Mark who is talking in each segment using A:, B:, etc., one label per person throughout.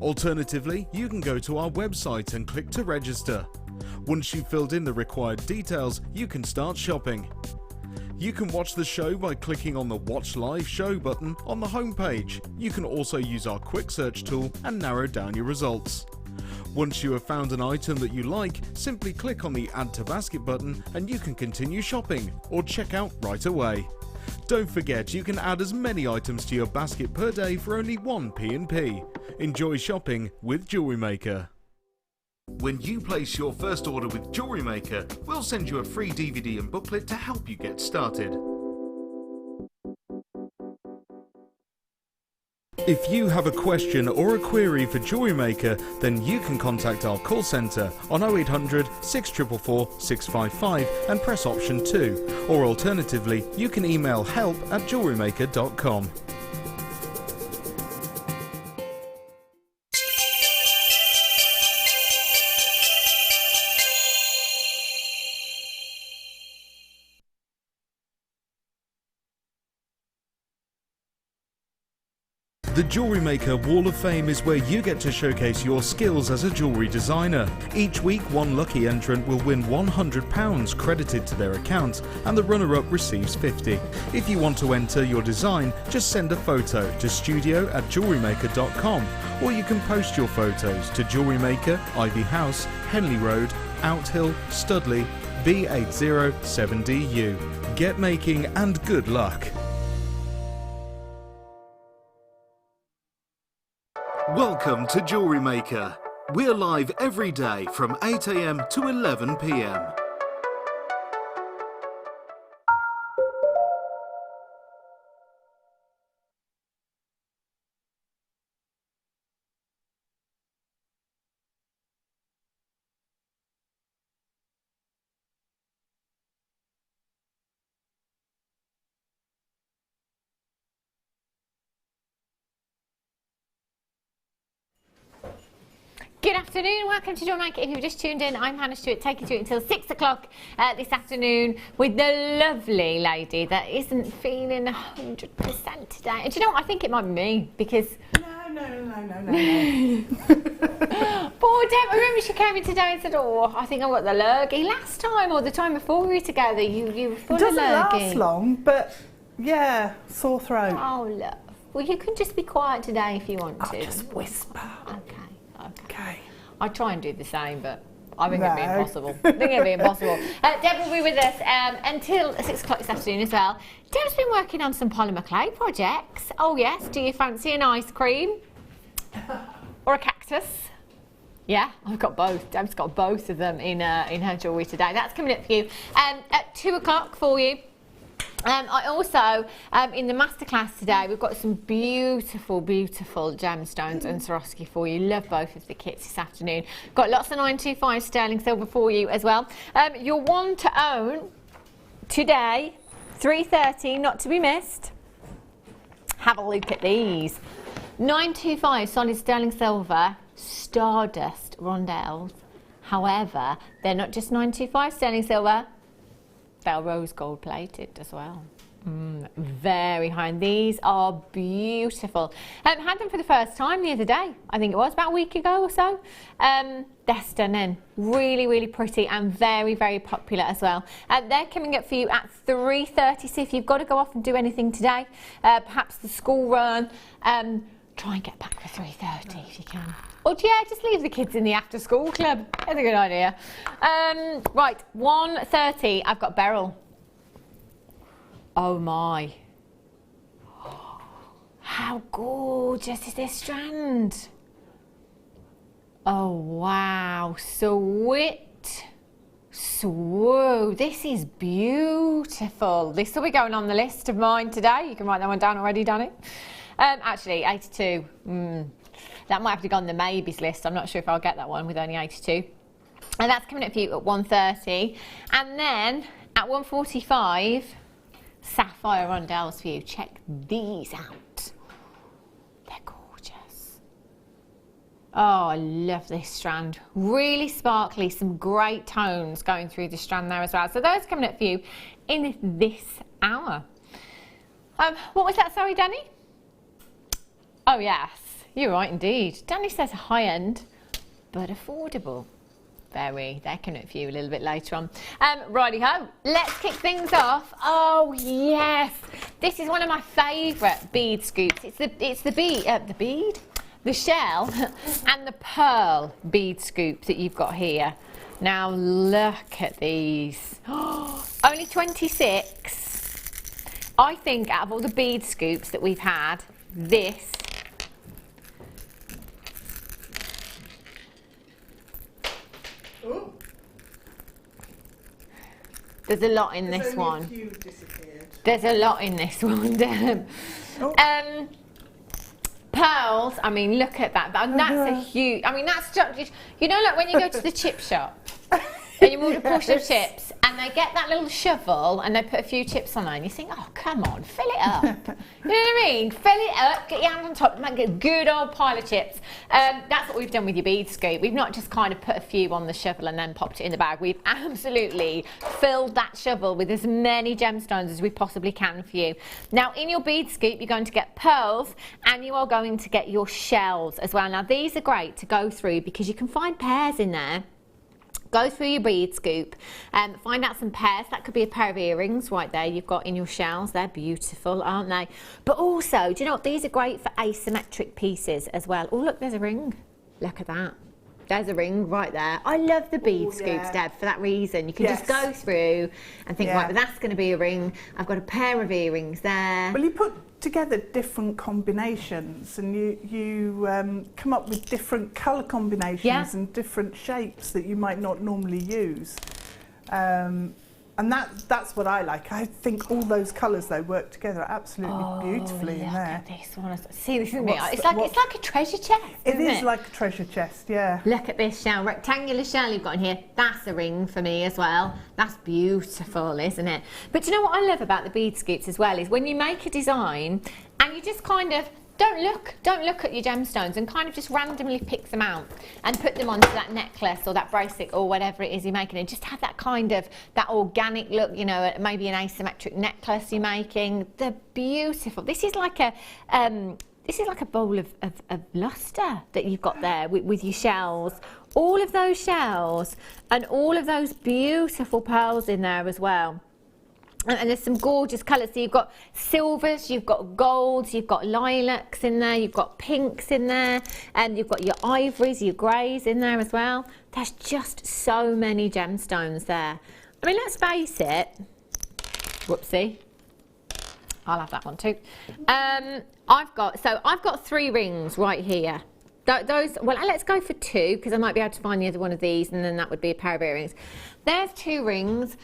A: Alternatively, you can go to our website and click to register. Once you've filled in the required details, you can start shopping. You can watch the show by clicking on the Watch Live Show button on the homepage. You can also use our quick search tool and narrow down your results. Once you have found an item that you like, simply click on the Add to Basket button and you can continue shopping or check out right away. Don't forget, you can add as many items to your basket per day for only one P&P. Enjoy shopping with Jewellery Maker. When you place your first order with Jewellery Maker, we'll send you a free DVD and booklet to help you get started. If you have a question or a query for Jewellery Maker, then you can contact our call centre on 0800 644 655 and press option 2, or alternatively, you can email help@jewellerymaker.com. The Jewellery Maker Wall of Fame is where you get to showcase your skills as a jewellery designer. Each week, one lucky entrant will win £100 credited to their account, and the runner-up receives £50. If you want to enter your design, just send a photo to studio@jewellerymaker.com, or you can post your photos to Jewellery Maker, Ivy House, Henley Road, Outhill, Studley, B807DU. Get making and good luck. Welcome to Jewellery Maker. We're live every day from 8 AM to 11 PM.
B: Good afternoon, welcome to Jewellery Maker. If you've just tuned in, I'm Hannah Stuart, taking you until 6 o'clock this afternoon with the lovely lady that isn't feeling 100% today. And do you know what, I think it might be me, because...
C: No.
B: Poor Deb, I remember she came in today and said, oh, I think I've got the lurgy. Last time, or the time before we were together, you were full of lurgy.
C: It doesn't last long, but yeah, sore throat.
B: Oh, love. Well, you can just be quiet today if you want to.
C: I'll just whisper.
B: Okay. I try and do the same, but I think it'd be impossible. Deb will be with us until 6 o'clock this afternoon as well. Deb's been working on some polymer clay projects. Oh yes, do you fancy an ice cream? Or a cactus? Yeah, I've got both. Deb's got both of them in her jewellery today. That's coming up for you at 2 o'clock for you. I also, in the masterclass today, we've got some beautiful, beautiful gemstones and Swarovski for you. Love both of the kits this afternoon. Got lots of 925 sterling silver for you as well. Your one to own today, 3:30, not to be missed. Have a look at these. 925 solid sterling silver, Stardust rondelles. However, they're not just 925 sterling silver. They're rose gold plated as well. Very high, and these are beautiful. Had them for the first time the other day, I think it was about a week ago or so. They're stunning, really, really pretty, and very, very popular as well. They're coming up for you at 3:30. So if you've got to go off and do anything today, perhaps the school run, try and get back for 3:30 if you can. Or yeah, just leave the kids in the after school club. That's a good idea. Right, 1:30, I've got beryl. Oh my. How gorgeous is this strand? Oh wow, sweet. Whoa, this is beautiful. This will be going on the list of mine today. You can write that one down already, Danny. Actually, 82. That might have to go on the maybes list. I'm not sure if I'll get that one with only 82. And that's coming up for you at 1:30. And then at 1:45, sapphire rondelles for you. Check these out. They're gorgeous. Oh, I love this strand. Really sparkly, some great tones going through the strand there as well. So those coming up for you in this hour. What was that, sorry, Danny? Oh, yes. You're right indeed. Danny says high-end, but affordable. Very. They're coming up for you a little bit later on. Righty-ho. Let's kick things off. Oh, yes. This is one of my favourite bead scoops. It's the shell and the pearl bead scoop that you've got here. Now, look at these. Only 26. I think out of all the bead scoops that we've had, this there's a lot in this one. There's a lot in this one, pearls, I mean, look at that. And that's a huge, I mean, that's just, you know, like when you go to the chip shop and you order a portion of chips and they get that little shovel and they put a few chips on there and you think, oh, come on, fill it up. You know what I mean? Fill it up, get your hand on top, make a good old pile of chips. That's what we've done with your bead scoop. We've not just kind of put a few on the shovel and then popped it in the bag. We've absolutely filled that shovel with as many gemstones as we possibly can for you. Now, in your bead scoop, you're going to get pearls and you are going to get your shells as well. Now, these are great to go through because you can find pairs in there. Go through your bead scoop and find out some pairs. That could be a pair of earrings right there you've got in your shells. They're beautiful, aren't they? But also, do you know what? These are great for asymmetric pieces as well. Oh, look, there's a ring. Look at that. There's a ring right there. I love the bead scoops, Deb, for that reason. You can just go through and think, right, well, that's going to be a ring. I've got a pair of earrings there.
C: Well, you put together different combinations and you come up with different colour combinations and different shapes that you might not normally use. And that's what I like. I think all those colours, though, work together absolutely beautifully in there.
B: Look at this one. See, this is me. It's like a treasure chest, isn't it?
C: It is like a treasure chest, yeah.
B: Look at this shell, rectangular shell you've got in here. That's a ring for me as well. That's beautiful, isn't it? But do you know what I love about the bead scoops as well is when you make a design and you just kind of don't look at your gemstones and kind of just randomly pick them out and put them onto that necklace or that bracelet or whatever it is you're making, and just have that kind of that organic look, you know, maybe an asymmetric necklace you're making. They're beautiful. This is like a bowl of luster that you've got there with your shells. All of those shells and all of those beautiful pearls in there as well. And there's some gorgeous colours. So you've got silvers, you've got golds, you've got lilacs in there, you've got pinks in there, and you've got your ivories, your greys in there as well. There's just so many gemstones there. I mean, let's face it. Whoopsie. I'll have that one too. I've got 3 rings right here. Those, well, let's go for 2 because I might be able to find the other one of these, and then that would be a pair of earrings. There's 2 rings.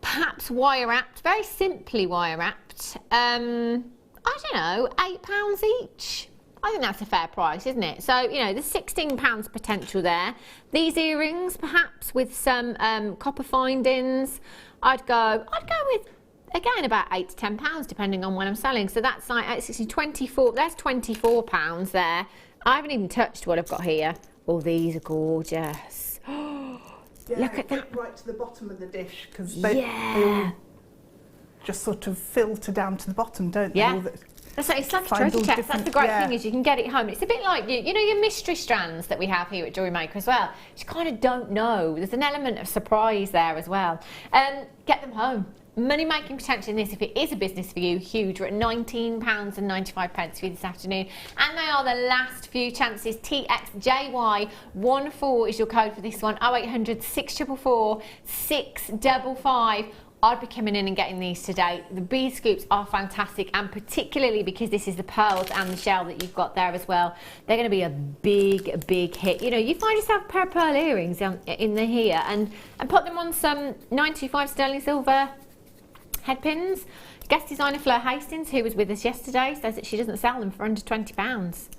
B: Perhaps wire wrapped, very simply wire wrapped. I don't know, £8 each. I think that's a fair price, isn't it? So, you know, there's £16 potential there. These earrings, perhaps with some copper findings, I'd go with, again, about £8 to £10, depending on when I'm selling. So that's like 24. There's £24 there. I haven't even touched what I've got here. Oh, these are gorgeous.
C: Yeah,
B: look at that.
C: Right to the bottom of the dish because they all just sort of filter down to the bottom, don't they?
B: Yeah. It's like a treasure chest. That's the great thing is you can get it home. It's a bit like, you know, your mystery strands that we have here at Jewellery Maker as well. You kind of don't know. There's an element of surprise there as well. Get them home. Money making potential in this, if it is a business for you, huge. We're at £19.95 for you this afternoon, and they are the last few chances. TXJY14 is your code for this one. 0800 644 655. I'd be coming in and getting these today. The bead scoops are fantastic, and particularly because this is the pearls and the shell that you've got there as well. They're going to be a big hit. You know, you find yourself a pair of pearl earrings in the here and put them on some 925 sterling silver head pins. Guest designer Fleur Hastings, who was with us yesterday, says that she doesn't sell them for under £20.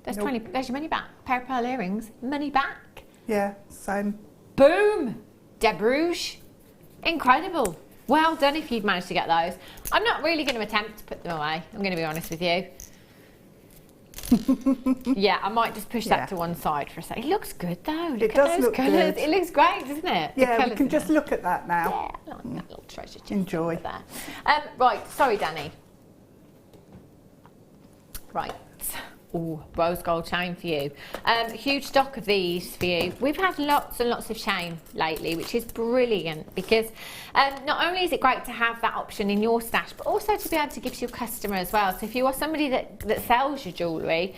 B: There's your money back. Pair of pearl earrings, money back.
C: Yeah, same.
B: Boom! De Bruges. Incredible. Well done if you've managed to get those. I'm not really going to attempt to put them away. I'm going to be honest with you. Yeah, I might just push that to one side for a second. It looks good though. Look at those colours. It looks great, doesn't it?
C: Yeah, we can just look at that now.
B: Yeah, I like that little treasure chest.
C: Enjoy.
B: There. Right, sorry, Danny. Right. Ooh, rose gold chain for you. Huge stock of these for you. We've had lots and lots of chain lately, which is brilliant because not only is it great to have that option in your stash, but also to be able to give to your customer as well. So if you are somebody that sells your jewellery,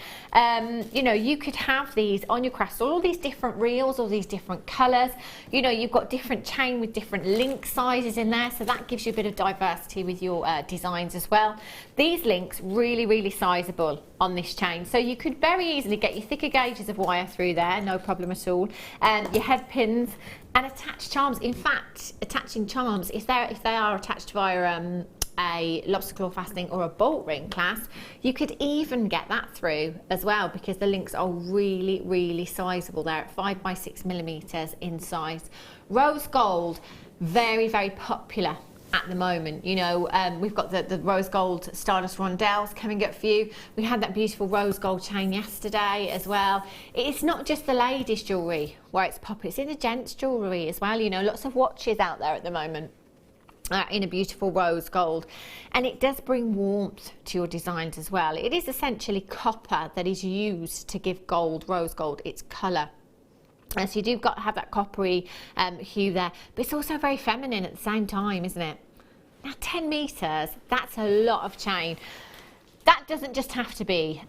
B: you know, you could have these on your crest, all these different reels, all these different colours. You know, you've got different chain with different link sizes in there, so that gives you a bit of diversity with your designs as well. These links really, really sizable on this chain, so you could very easily get your thicker gauges of wire through there, no problem at all, and your head pins and attach charms. In fact, attaching charms, if they are attached via a lobster claw fastening or a bolt ring clasp, you could even get that through as well, because the links are really, really sizable. They're at 5 by 6 millimeters in size. Rose gold, very, very popular at the moment. You know, we've got the rose gold Stardust rondelles coming up for you. We had that beautiful rose gold chain yesterday as well. It's not just the ladies' jewellery where it's popular, it's in the gents' jewellery as well. You know, lots of watches out there at the moment in a beautiful rose gold, and it does bring warmth to your designs as well. It is essentially copper that is used to give gold, rose gold, its colour. And so you do have that coppery hue there, but it's also very feminine at the same time, isn't it? Now 10 metres, that's a lot of chain. That doesn't just have to be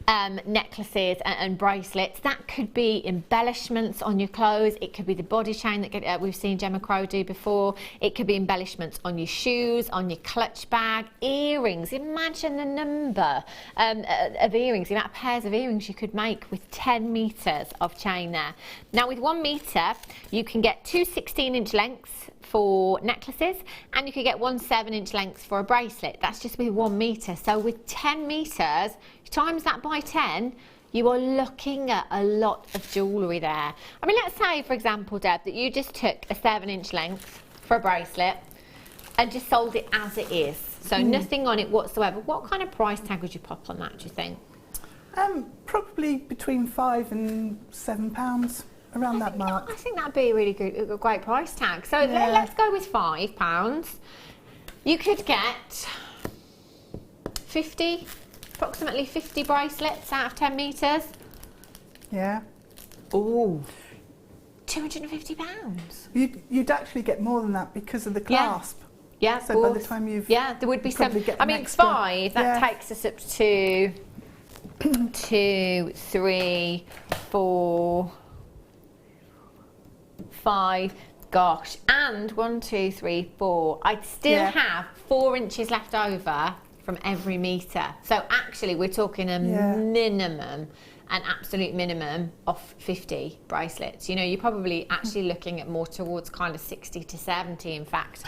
B: necklaces and bracelets. That could be embellishments on your clothes. It could be the body chain that we've seen Gemma Crow do before. It could be embellishments on your shoes, on your clutch bag, earrings. Imagine the number of earrings, the amount of pairs of earrings you could make with 10 metres of chain there. Now with 1 metre, you can get 2 16-inch lengths for necklaces, and you could get 1 7-inch length for a bracelet. That's just with 1 metre. So with 10 metres, times that by 10, you are looking at a lot of jewellery there. I mean, let's say, for example, Deb, that you just took a 7-inch length for a bracelet and just sold it as it is. So nothing on it whatsoever. What kind of price tag would you pop on that, do you think?
C: Probably between £5 and £7. Around that mark. I
B: think that'd be a really good, great price tag. So let's go with £5. You could get 50, approximately 50 bracelets out of 10 metres.
C: Yeah.
B: Ooh. £250.
C: You'd actually get more than that because of the clasp.
B: Yeah.
C: So by the time you've
B: there would be some. I mean, extra. 5. That takes us up to 2, 3, 4. 5, gosh, and 1, 2, 3, 4. I'd still have 4 inches left over from every metre. So actually we're talking a minimum, an absolute minimum of 50 bracelets. You know, you're probably actually looking at more towards kind of 60 to 70 in fact.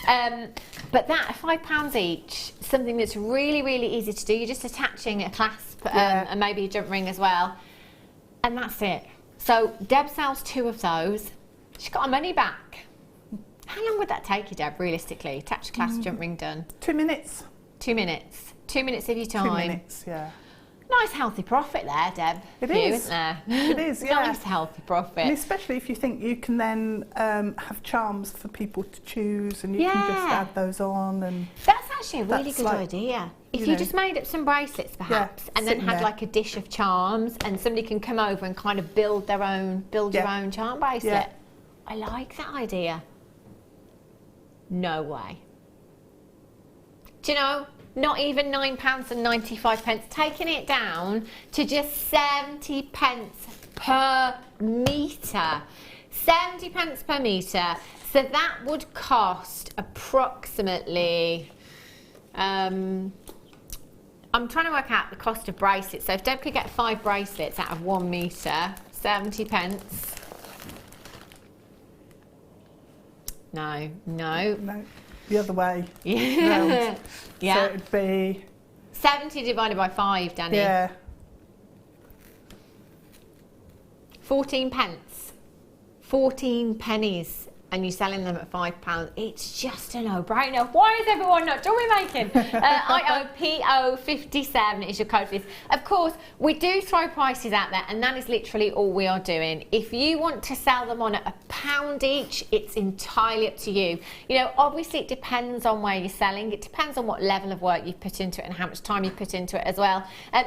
B: But that, £5 each, something that's really, really easy to do. You're just attaching a clasp and maybe a jump ring as well. And that's it. So Deb sells 2 of those. She's got her money back. How long would that take you, Deb, realistically? Attach clasp, jump ring done.
C: 2 minutes.
B: 2 minutes. 2 minutes of your time.
C: 2 minutes, yeah.
B: Nice healthy profit there, Deb.
C: It is.
B: Isn't there?
C: It is, yeah.
B: Nice healthy profit.
C: And especially if you think you can then have charms for people to choose, and you can just add those on. And
B: that's actually a really good idea. If you just made up some bracelets perhaps, and then had like a dish of charms, and somebody can come over and kind of build your own charm bracelet. Yeah. I like that idea. No way. Do you know, not even £9.95, taking it down to just 70 pence per metre. 70 pence per metre. So that would cost approximately, I'm trying to work out the cost of bracelets. So if Deb could get 5 bracelets out of 1 metre, 70 pence. No.
C: The other way.
B: Yeah.
C: Yeah. So it'd be
B: 70 divided by 5, Danny.
C: Yeah.
B: 14 pence. 14 pennies and you're selling them at £5, it's just a no-brainer. Why is everyone not jewellery making? IOPO57 is your code for this. Of course, we do throw prices out there, and that is literally all we are doing. If you want to sell them on at £1 each, it's entirely up to you. You know, obviously it depends on where you're selling. It depends on what level of work you've put into it and how much time you put into it as well.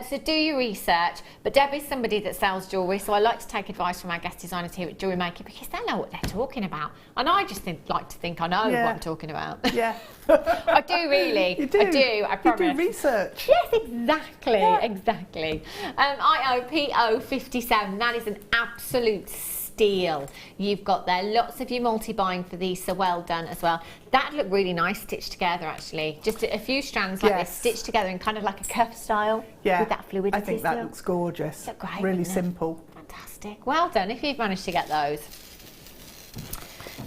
B: So do your research. But Deb is somebody that sells jewellery, so I like to take advice from our guest designers here at Jewellery Maker because they know what they're talking about. And I just like to think I know what I'm talking about.
C: Yeah.
B: I do really.
C: You do.
B: I do, I promise.
C: You do research.
B: Yes, exactly, exactly. IOPO57, that is an absolute steal you've got there. Lots of you multi-buying for these, so well done as well. That looked really nice stitched together actually. Just a few strands like this stitched together in kind of like a cuff style with that fluidity.
C: I think that looks gorgeous.
B: Look great,
C: really simple.
B: Fantastic. Well done if you've managed to get those.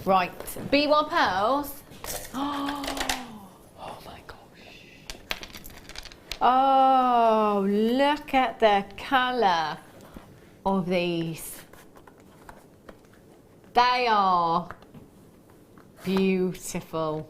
B: Right, B1 pearls. Oh my gosh. Oh, look at the colour of these. They are beautiful.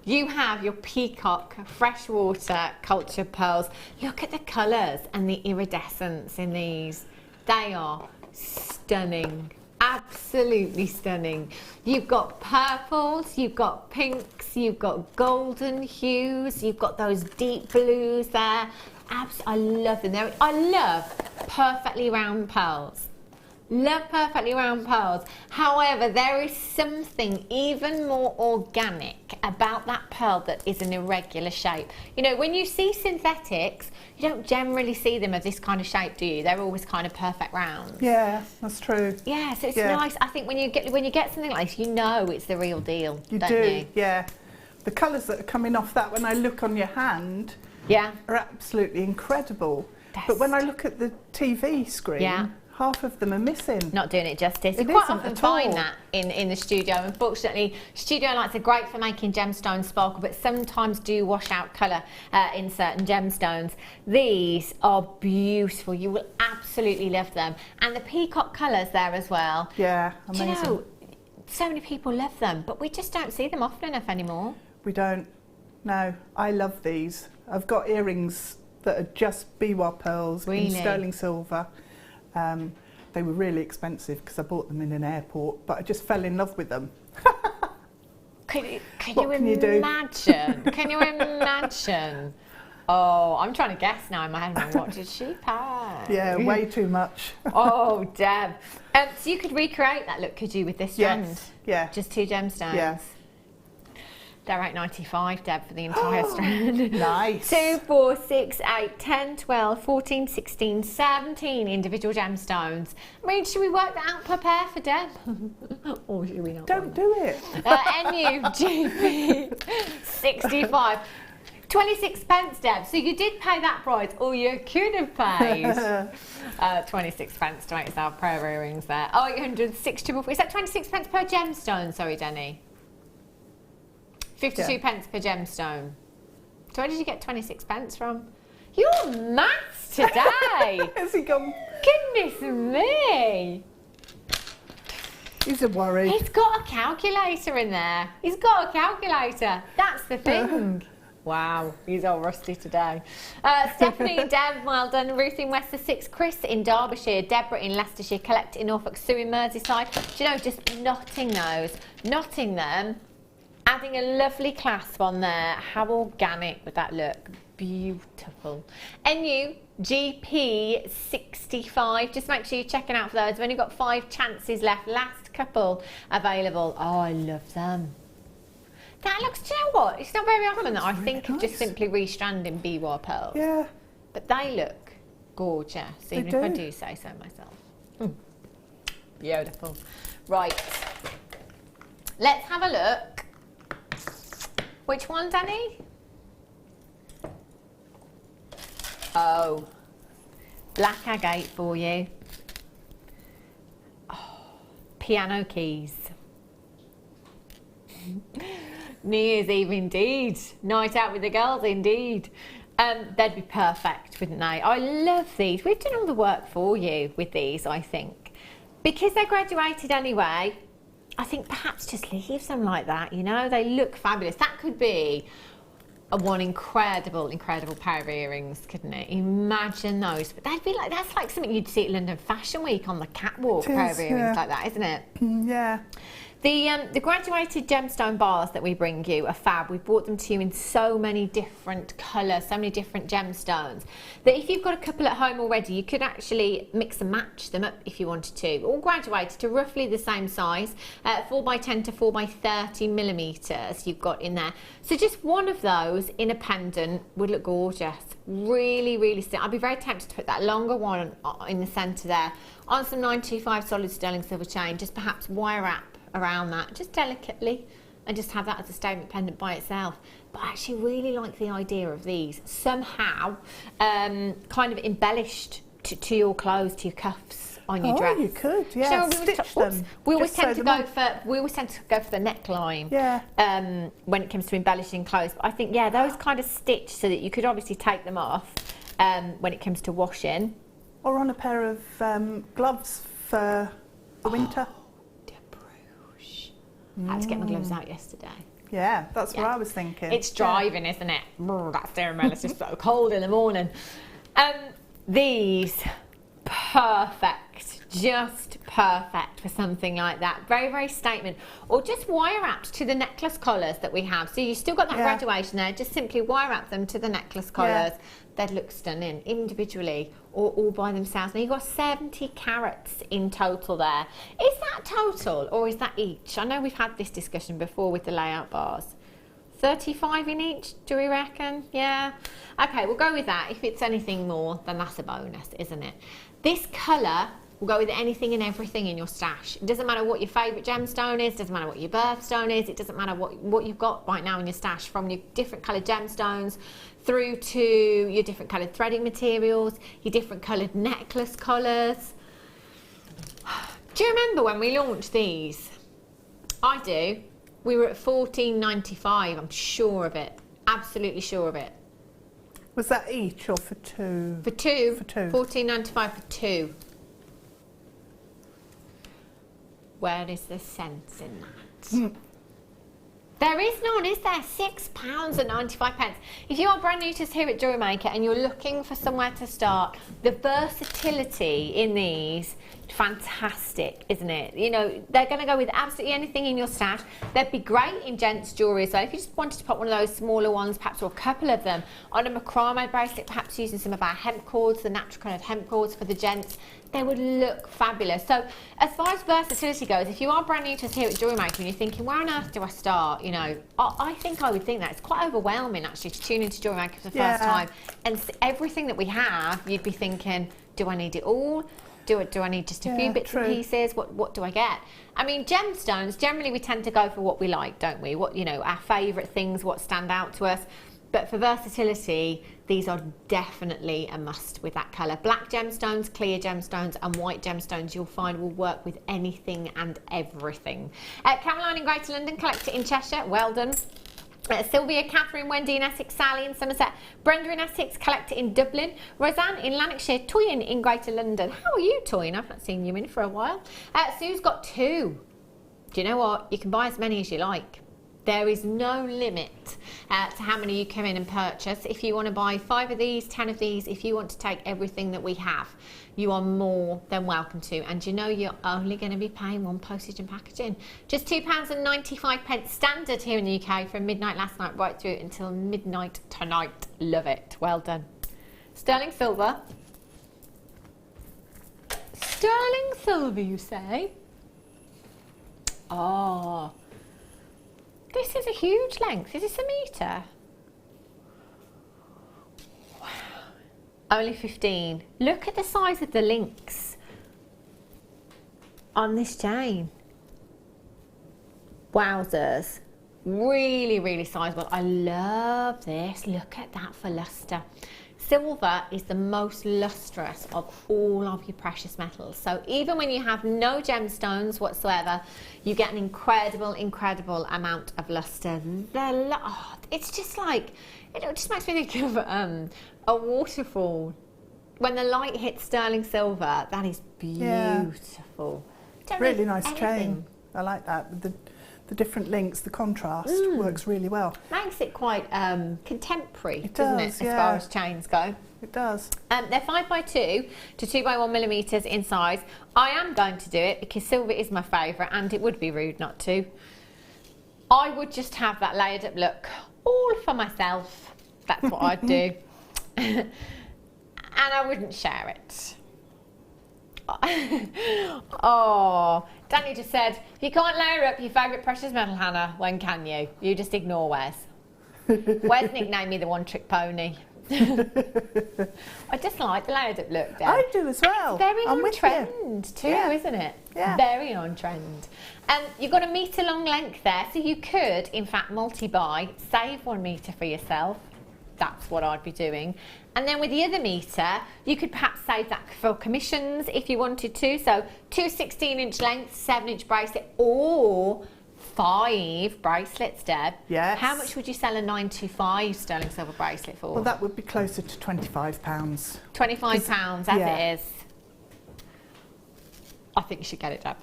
B: You have your peacock freshwater culture pearls. Look at the colours and the iridescence in these. They are stunning, absolutely stunning. You've got purples, you've got pinks, you've got golden hues, you've got those deep blues there. I love them. I love perfectly round pearls. Love perfectly round pearls. However, there is something even more organic about that pearl that is an irregular shape. You know, when you see synthetics, you don't generally see them of this kind of shape, do you? They're always kind of perfect rounds.
C: Yeah, that's true.
B: Yeah, so it's nice. I think when you get something like this, you know it's the real deal.
C: You
B: don't
C: do,
B: you?
C: yeah. The colours that are coming off that when I look on your hand are absolutely incredible. But when I look at the TV screen, half of them are missing.
B: Not doing it justice. You
C: It
B: quite
C: isn't
B: often
C: at
B: find
C: all.
B: that in the studio. Unfortunately, studio lights are great for making gemstones sparkle, but sometimes do wash out colour in certain gemstones. These are beautiful. You will absolutely love them. And the peacock colours there as well.
C: Yeah, amazing.
B: Do you know, so many people love them, but we just don't see them often enough anymore.
C: We don't. No, I love these. I've got earrings that are just biwa pearls in sterling silver. They were really expensive because I bought them in an airport, but I just fell in love with them.
B: Can you imagine? Can you imagine? Oh, I'm trying to guess now in my head. What did she pay?
C: Yeah, way too much.
B: Oh, Deb. So you could recreate that look, could you, with this strand?
C: Yes, yeah.
B: Just 2 gemstones?
C: Yeah.
B: They're $8.95, Deb, for the entire strand.
C: Nice.
B: 2, 4, 6, 8, 10, 12, 14, 16, 17 individual gemstones. I mean, should we work that out per pair for Deb? Or should we not?
C: Don't do it.
B: NUGP 65. 26 pence, Deb. So you did pay that price, or you could have paid 26 pence to make yourself a pair of earrings there. Oh, 806. Is that 26 pence per gemstone? Sorry, Denny. 52 pence per gemstone. So where did you get 26 pence from? Your maths today!
C: Has he gone?
B: Goodness me!
C: He's a worry.
B: He's got a calculator in there. He's got a calculator. That's the thing. Wow, he's all rusty today. Stephanie, Deb, well done. Ruth in West Sussex, Chris in Derbyshire, Deborah in Leicestershire, Colette in Norfolk, Sue in Merseyside. Do you know, just knotting them, adding a lovely clasp on there. How organic would that look? Beautiful. NUGP 65. Just make sure you're checking out for those. We've only got 5 chances left. Last couple available. Oh, I love them. That looks, do you know what? It's not very often that I think of just simply restranding biwa pearls.
C: Yeah.
B: But they look gorgeous, even if I do say so myself. Beautiful. Right. Let's have a look. Which one, Danny? Oh, black agate for you. Oh, piano keys. New Year's Eve indeed. Night out with the girls indeed. They'd be perfect, wouldn't they? I love these. We've done all the work for you with these, I think. because they're graduated anyway, I think perhaps just leave them like that, you know? They look fabulous. That could be one incredible pair of earrings, couldn't it? Imagine those. But they'd be like, that's like something you'd see at London Fashion Week on the catwalk, pair of earrings like that, isn't it?
C: Yeah.
B: The graduated gemstone bars that we bring you are fab. We've brought them to you in so many different colours, so many different gemstones, that if you've got a couple at home already, you could actually mix and match them up if you wanted to. All graduated to roughly the same size, 4x10 to 4x30 millimetres you've got in there. So just one of those in a pendant would look gorgeous. Really, really still. I'd be very tempted to put that longer one in the centre there on some 925 solid sterling silver chain, just perhaps wire wrap around that just delicately and just have that as a statement pendant by itself. But I actually really like the idea of these somehow kind of embellished to your clothes, to your cuffs on your dress.
C: Oh, you could, yeah. Stitch them.
B: We always tend to go for the neckline.
C: Yeah.
B: When it comes to embellishing clothes, but I think those kind of stitch so that you could obviously take them off when it comes to washing,
C: or on a pair of gloves for the winter.
B: I had to get my gloves out yesterday.
C: Yeah, that's what I was thinking.
B: It's driving, isn't it? That steering wheel is just so cold in the morning. These, perfect, just perfect for something like that. Very, very statement. Or just wire wrapped to the necklace collars that we have. So you still got that graduation there, just simply wire wrap them to the necklace collars. They'd look stunning individually or all by themselves. Now you've got 70 carats in total there. Is that total or is that each? I know we've had this discussion before with the layout bars. 35 in each, do we reckon? Yeah. Okay, we'll go with that. If it's anything more, then that's a bonus, isn't it? This colour will go with anything and everything in your stash. It doesn't matter what your favourite gemstone is, doesn't matter what your birthstone is, it doesn't matter what you've got right now in your stash, from your different coloured gemstones through to your different coloured threading materials, your different coloured necklace colours. Do you remember when we launched these? I do. We were at $14.95, I'm sure of it. Absolutely sure of it.
C: Was that each or for two?
B: For two.
C: For two.
B: $14.95 for two. Where is the sense in that? There is none, is there? £6.95. If you are brand new to us here at Jewellery Maker and you're looking for somewhere to start, the versatility in these, fantastic, isn't it? You know, they're going to go with absolutely anything in your stash. They'd be great in gents jewellery as well. If you just wanted to put one of those smaller ones, perhaps, or a couple of them, on a macrame bracelet, perhaps using some of our hemp cords, the natural kind of hemp cords for the gents, they would look fabulous. So as far as versatility goes, if you are brand new to us here at Jewellery Maker and you're thinking, where on earth do I start? You know, I would think that it's quite overwhelming actually to tune into Jewellery Maker for the first time and everything that we have, you'd be thinking, do I need it all? Do I need just a few bits and pieces? What do I get? I mean, gemstones, generally we tend to go for what we like, don't we? What, you know, our favourite things, what stand out to us. But for versatility, these are definitely a must with that colour. Black gemstones, clear gemstones and white gemstones you'll find will work with anything and everything. Caroline in Greater London, Collector in Cheshire, well done. Sylvia, Catherine, Wendy in Essex, Sally in Somerset, Brenda in Essex, Collector in Dublin, Roseanne in Lanarkshire, Toyin in Greater London. How are you, Toyin? I've not seen you in for a while. Sue's got two. Do you know what? You can buy as many as you like. There is no limit to how many you come in and purchase. If you want to buy 5 of these, 10 of these, if you want to take everything that we have, you are more than welcome to. And you know you're only going to be paying one postage and packaging. Just £2.95 standard here in the UK from midnight last night right through until midnight tonight. Love it. Well done. Sterling silver. Sterling silver, you say? Oh. This is a huge length. Is this a metre? Wow. Only 15. Look at the size of the links on this chain. Wowzers. Really, really sizable. I love this. Look at that for lustre. Silver is the most lustrous of all of your precious metals. So even when you have no gemstones whatsoever, you get an incredible, incredible amount of lustre. It's just like, it just makes me think of a waterfall. when the light hits sterling silver, that is beautiful.
C: Yeah. Really nice chain. I like that. With the different links, the contrast works really well.
B: Makes it quite contemporary,
C: it
B: doesn't
C: does,
B: it, as far as chains go?
C: It does.
B: They're 5x2 to 2x1 millimetres in size. I am going to do it because silver is my favourite, and it would be rude not to. I would just have that layered up look all for myself. That's what I'd do. And I wouldn't share it. Oh, Danny just said, you can't layer up your favourite precious metal, Hannah. When can you? You just ignore Wes. Wes nicknamed me the one trick pony. I just like the layered up look, Deb.
C: I do as well.
B: It's very on trend too, isn't it?
C: Yeah.
B: Very on trend. You've got a metre long length there, so you could, in fact, multi-buy, save 1 metre for yourself. That's what I'd be doing. And then with the other metre, you could perhaps save that for commissions if you wanted to. So 2 16-inch lengths, 7-inch bracelet, or 5 bracelets, Deb.
C: Yes.
B: How much would you sell a 925 sterling silver bracelet for?
C: Well, that would be closer to £25.
B: £25 as it is. I think you should get it, Deb.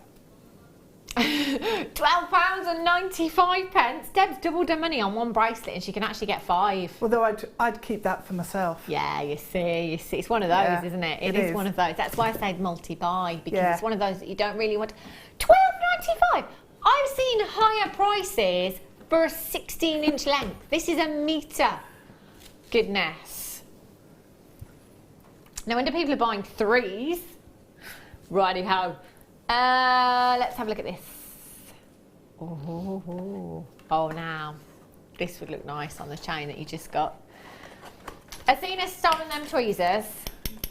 B: £12.95. Deb's doubled her money on 1 bracelet and she can actually get 5.
C: Although I'd keep that for myself.
B: Yeah, you see, it's one of those, isn't it? It is one of those. That's why I said multi-buy, because it's one of those that you don't really want. £12.95. I've seen higher prices for a 16-inch length. This is a metre. Goodness. No wonder people are buying 3s. Righty-ho. Let's have a look at this. Oh, now this would look nice on the chain that you just got. Athena's stolen them tweezers.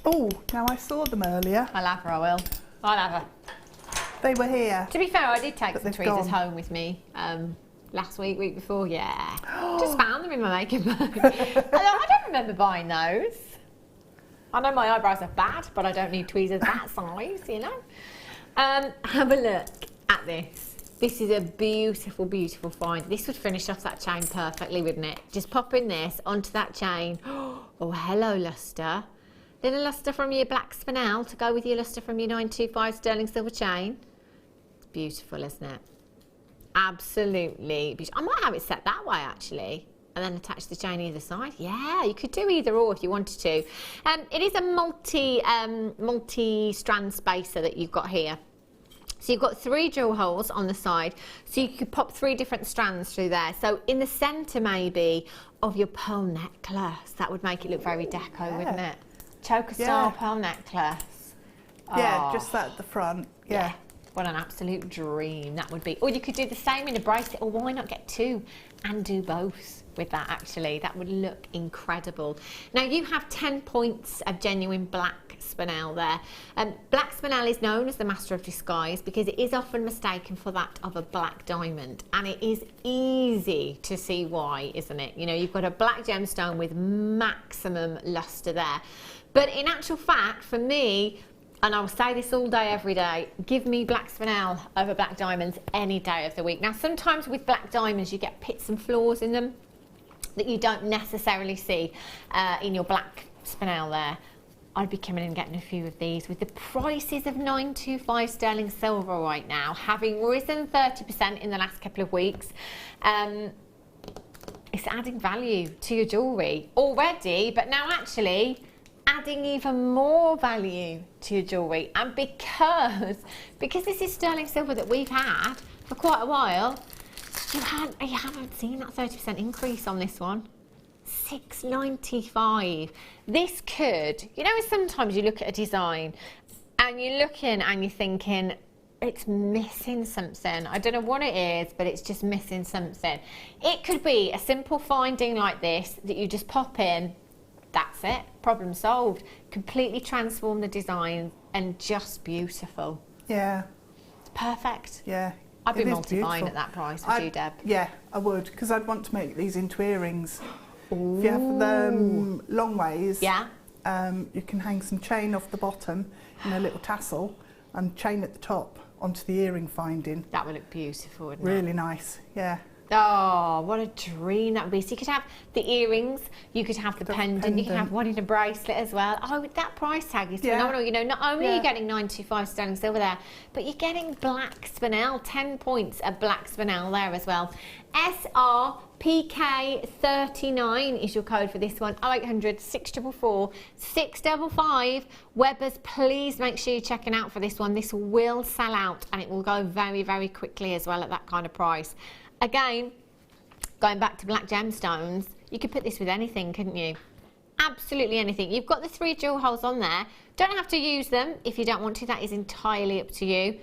C: Oh, now I saw them earlier.
B: I'll have her, I will. I'll have her.
C: They were here.
B: To be fair, I did take some tweezers
C: gone.
B: home with me last week, week before, yeah. Just found them in my makeup bag. I don't remember buying those. I know my eyebrows are bad, but I don't need tweezers that size, you know. Have a look at this. This is a beautiful, beautiful find. This would finish off that chain perfectly, wouldn't it? Just popping this onto that chain. Oh, hello, lustre. Little lustre from your black spinel to go with your lustre from your 925 sterling silver chain. It's beautiful, isn't it? Absolutely beautiful. I might have it set that way, actually, and then attach the chain either side. Yeah, you could do either or if you wanted to. It is a multi-strand spacer that you've got here. So you've got 3 drill holes on the side, so you could pop 3 different strands through there. So in the centre, maybe, of your pearl necklace, that would make it look very deco, wouldn't it? Choker style pearl necklace.
C: Yeah, just that at the front. Yeah.
B: What an absolute dream that would be. Or you could do the same in a bracelet, or why not get 2 and do both with that, actually. That would look incredible. Now, you have 10 points of genuine black spinel there. Black spinel is known as the master of disguise because it is often mistaken for that of a black diamond, and it is easy to see why, isn't it? You know, you've got a black gemstone with maximum lustre there. But in actual fact, for me, and I'll say this all day, every day, give me black spinel over black diamonds any day of the week. Now, sometimes with black diamonds, you get pits and flaws in them that you don't necessarily see in your black spinel there. I'd be coming and getting a few of these. With the prices of 925 sterling silver right now, having risen 30% in the last couple of weeks, it's adding value to your jewellery already, but now actually adding even more value to your jewellery. And because this is sterling silver that we've had for quite a while, you haven't seen that 30% increase on this one. $6.95. This could, you know, sometimes you look at a design and you're looking and you're thinking, it's missing something. I don't know what it is, but it's just missing something. It could be a simple finding like this that you just pop in. That's it. Problem solved. Completely transform the design and just beautiful.
C: Yeah.
B: It's perfect.
C: Yeah.
B: I'd be multi-buying at that price, would you, Deb?
C: Yeah, I would, because I'd want to make these into earrings. Ooh. If you have them long ways, you can hang some chain off the bottom in a little tassel and chain at the top onto the earring finding.
B: That would look beautiful, wouldn't it?
C: Really nice, yeah.
B: Oh, what a dream that would be. So you could have the earrings, you could have the pendant, you could have one in a bracelet as well. Oh, that price tag is phenomenal. You know, not only are you getting 925 sterling silver there, but you're getting black spinel, 10 points of black spinel there as well. SRPK39 is your code for this one. 0800 644 655. Webbers, please make sure you're checking out for this one. This will sell out and it will go very, very quickly as well at that kind of price. Again, going back to black gemstones, you could put this with anything, couldn't you? Absolutely anything. You've got the 3 jewel holes on there. Don't have to use them if you don't want to. That is entirely up to you.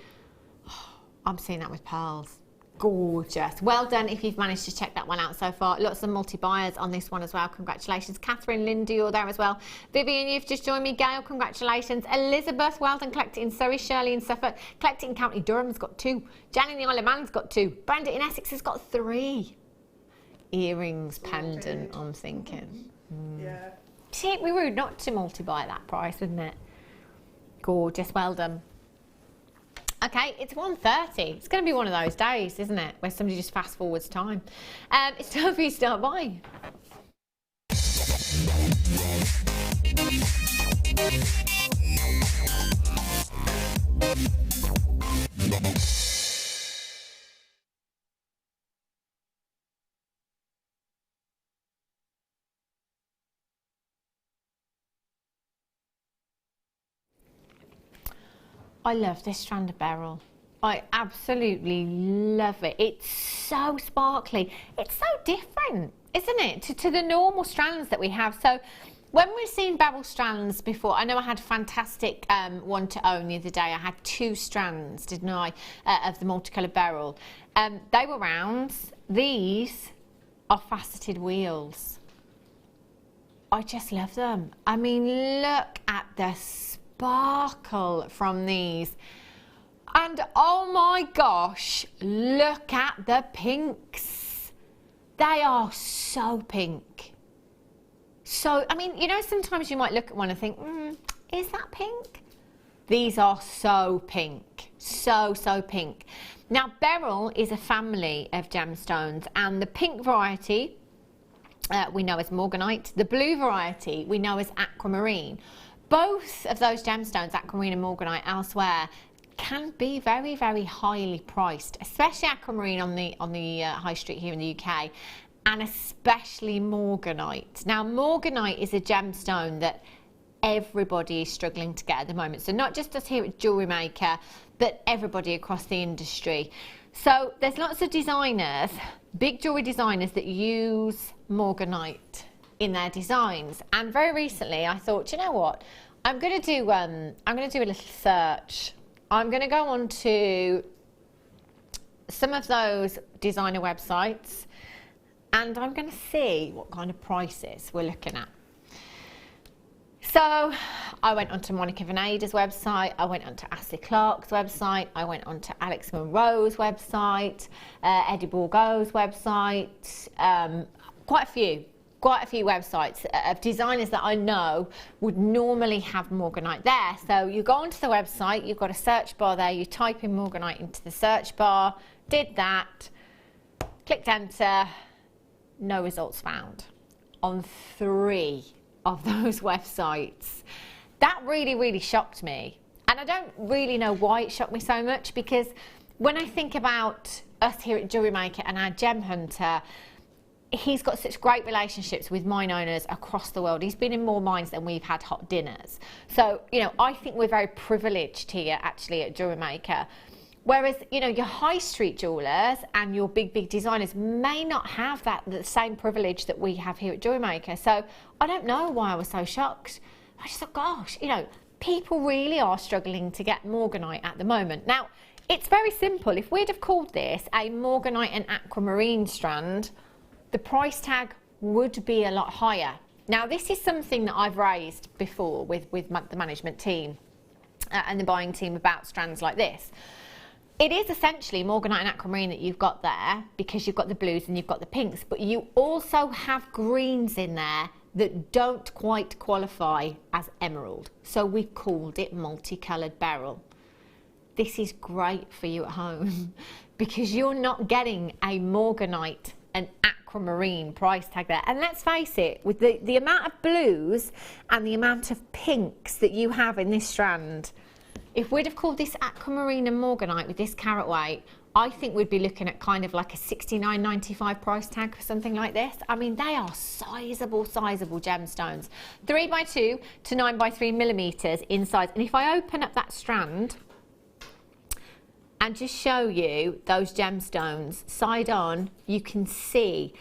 B: Oh, I'm seeing that with pearls. Gorgeous. Well done if you've managed to check that one out so far. Lots of multi-buyers on this one as well. Congratulations. Catherine, Linda, you're there as well. Vivian, you've just joined me. Gail, congratulations. Elizabeth, well done. Collect it in Surrey. Shirley in Suffolk. Collect it in County Durham's got 2. Jan in the Isle of Man's got 2. Brenda in Essex has got 3. Earrings, pendant, I'm thinking.
C: Yeah.
B: See, it'd be rude not to multi-buy at that price, wouldn't it? Gorgeous. Well done. Okay, it's 1:30. It's going to be one of those days, isn't it, where somebody just fast forwards time. It's time for you to start buying. I love this strand of beryl. I absolutely love it. It's so sparkly. It's so different, isn't it, to the normal strands that we have. So when we've seen beryl strands before, I know I had a fantastic one to own the other day. I had 2 strands, didn't I, of the multicoloured beryl. They were rounds. These are faceted wheels. I just love them. I mean, look at the sparkle from these. And oh my gosh, look at the pinks. They are so pink. So, I mean, you know, sometimes you might look at one and think, is that pink? These are so pink. So pink. Now, beryl is a family of gemstones, and the pink variety we know as morganite. The blue variety we know as aquamarine. Both of those gemstones, aquamarine and morganite, elsewhere, can be very, very highly priced, especially aquamarine on the high street here in the UK, and especially morganite. Now, morganite is a gemstone that everybody is struggling to get at the moment. So not just us here at Jewellery Maker, but everybody across the industry. So there's lots of designers, big jewellery designers, that use morganite in their designs. And very recently I thought, you know what, I'm going to do a little search. I'm going to go on to some of those designer websites and I'm going to see what kind of prices we're looking at. So I went onto Monica Venada's website, I went onto Ashley Clark's website, I went onto Alex Monroe's website, Eddie Bourgault's website, quite a few websites of designers that I know would normally have morganite there. So you go onto the website, you've got a search bar there, you type in morganite into the search bar, did that, clicked enter, no results found on 3 of those websites. That really, really shocked me. And I don't really know why it shocked me so much, because when I think about us here at Jewellery Maker and our gem hunter, he's got such great relationships with mine owners across the world. He's been in more mines than we've had hot dinners. So, you know, I think we're very privileged here actually at Jewellery Maker. Whereas, you know, your high street jewellers and your big designers may not have the same privilege that we have here at Jewellery Maker. So I don't know why I was so shocked. I just thought, gosh, you know, people really are struggling to get morganite at the moment. Now, it's very simple. If we'd have called this a morganite and aquamarine strand, the price tag would be a lot higher. Now, this is something that I've raised before with the management team and the buying team about strands like this. It is essentially morganite and aquamarine that you've got there, because you've got the blues and you've got the pinks, but you also have greens in there that don't quite qualify as emerald. So we called it multicoloured beryl. this is great for you at home because you're not getting a morganite, an aquamarine price tag there. And let's face it, with the amount of blues and the amount of pinks that you have in this strand, if we'd have called this aquamarine and morganite with this carat weight, I think we'd be looking at kind of like a $69.95 price tag for something like this. I mean, they are sizable gemstones. 3x2 to 9x3 millimeters in size. And if I open up that strand and just show you those gemstones side on, you can see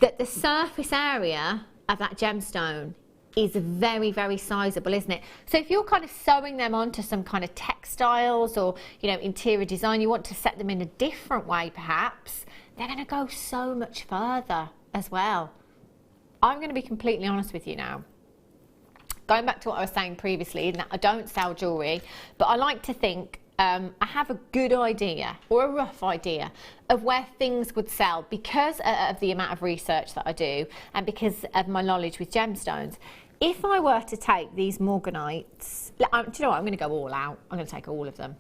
B: that the surface area of that gemstone is very, very sizable, isn't it? So if you're kind of sewing them onto some kind of textiles or, you know, interior design, you want to set them in a different way perhaps, they're going to go so much further as well. I'm going to be completely honest with you now. Going back to what I was saying previously, in that I don't sell jewellery, but I like to think I have a good idea or a rough idea of where things would sell because of the amount of research that I do and because of my knowledge with gemstones. If I were to take these morganites, do you know what, I'm going to go all out. I'm going to take all of them.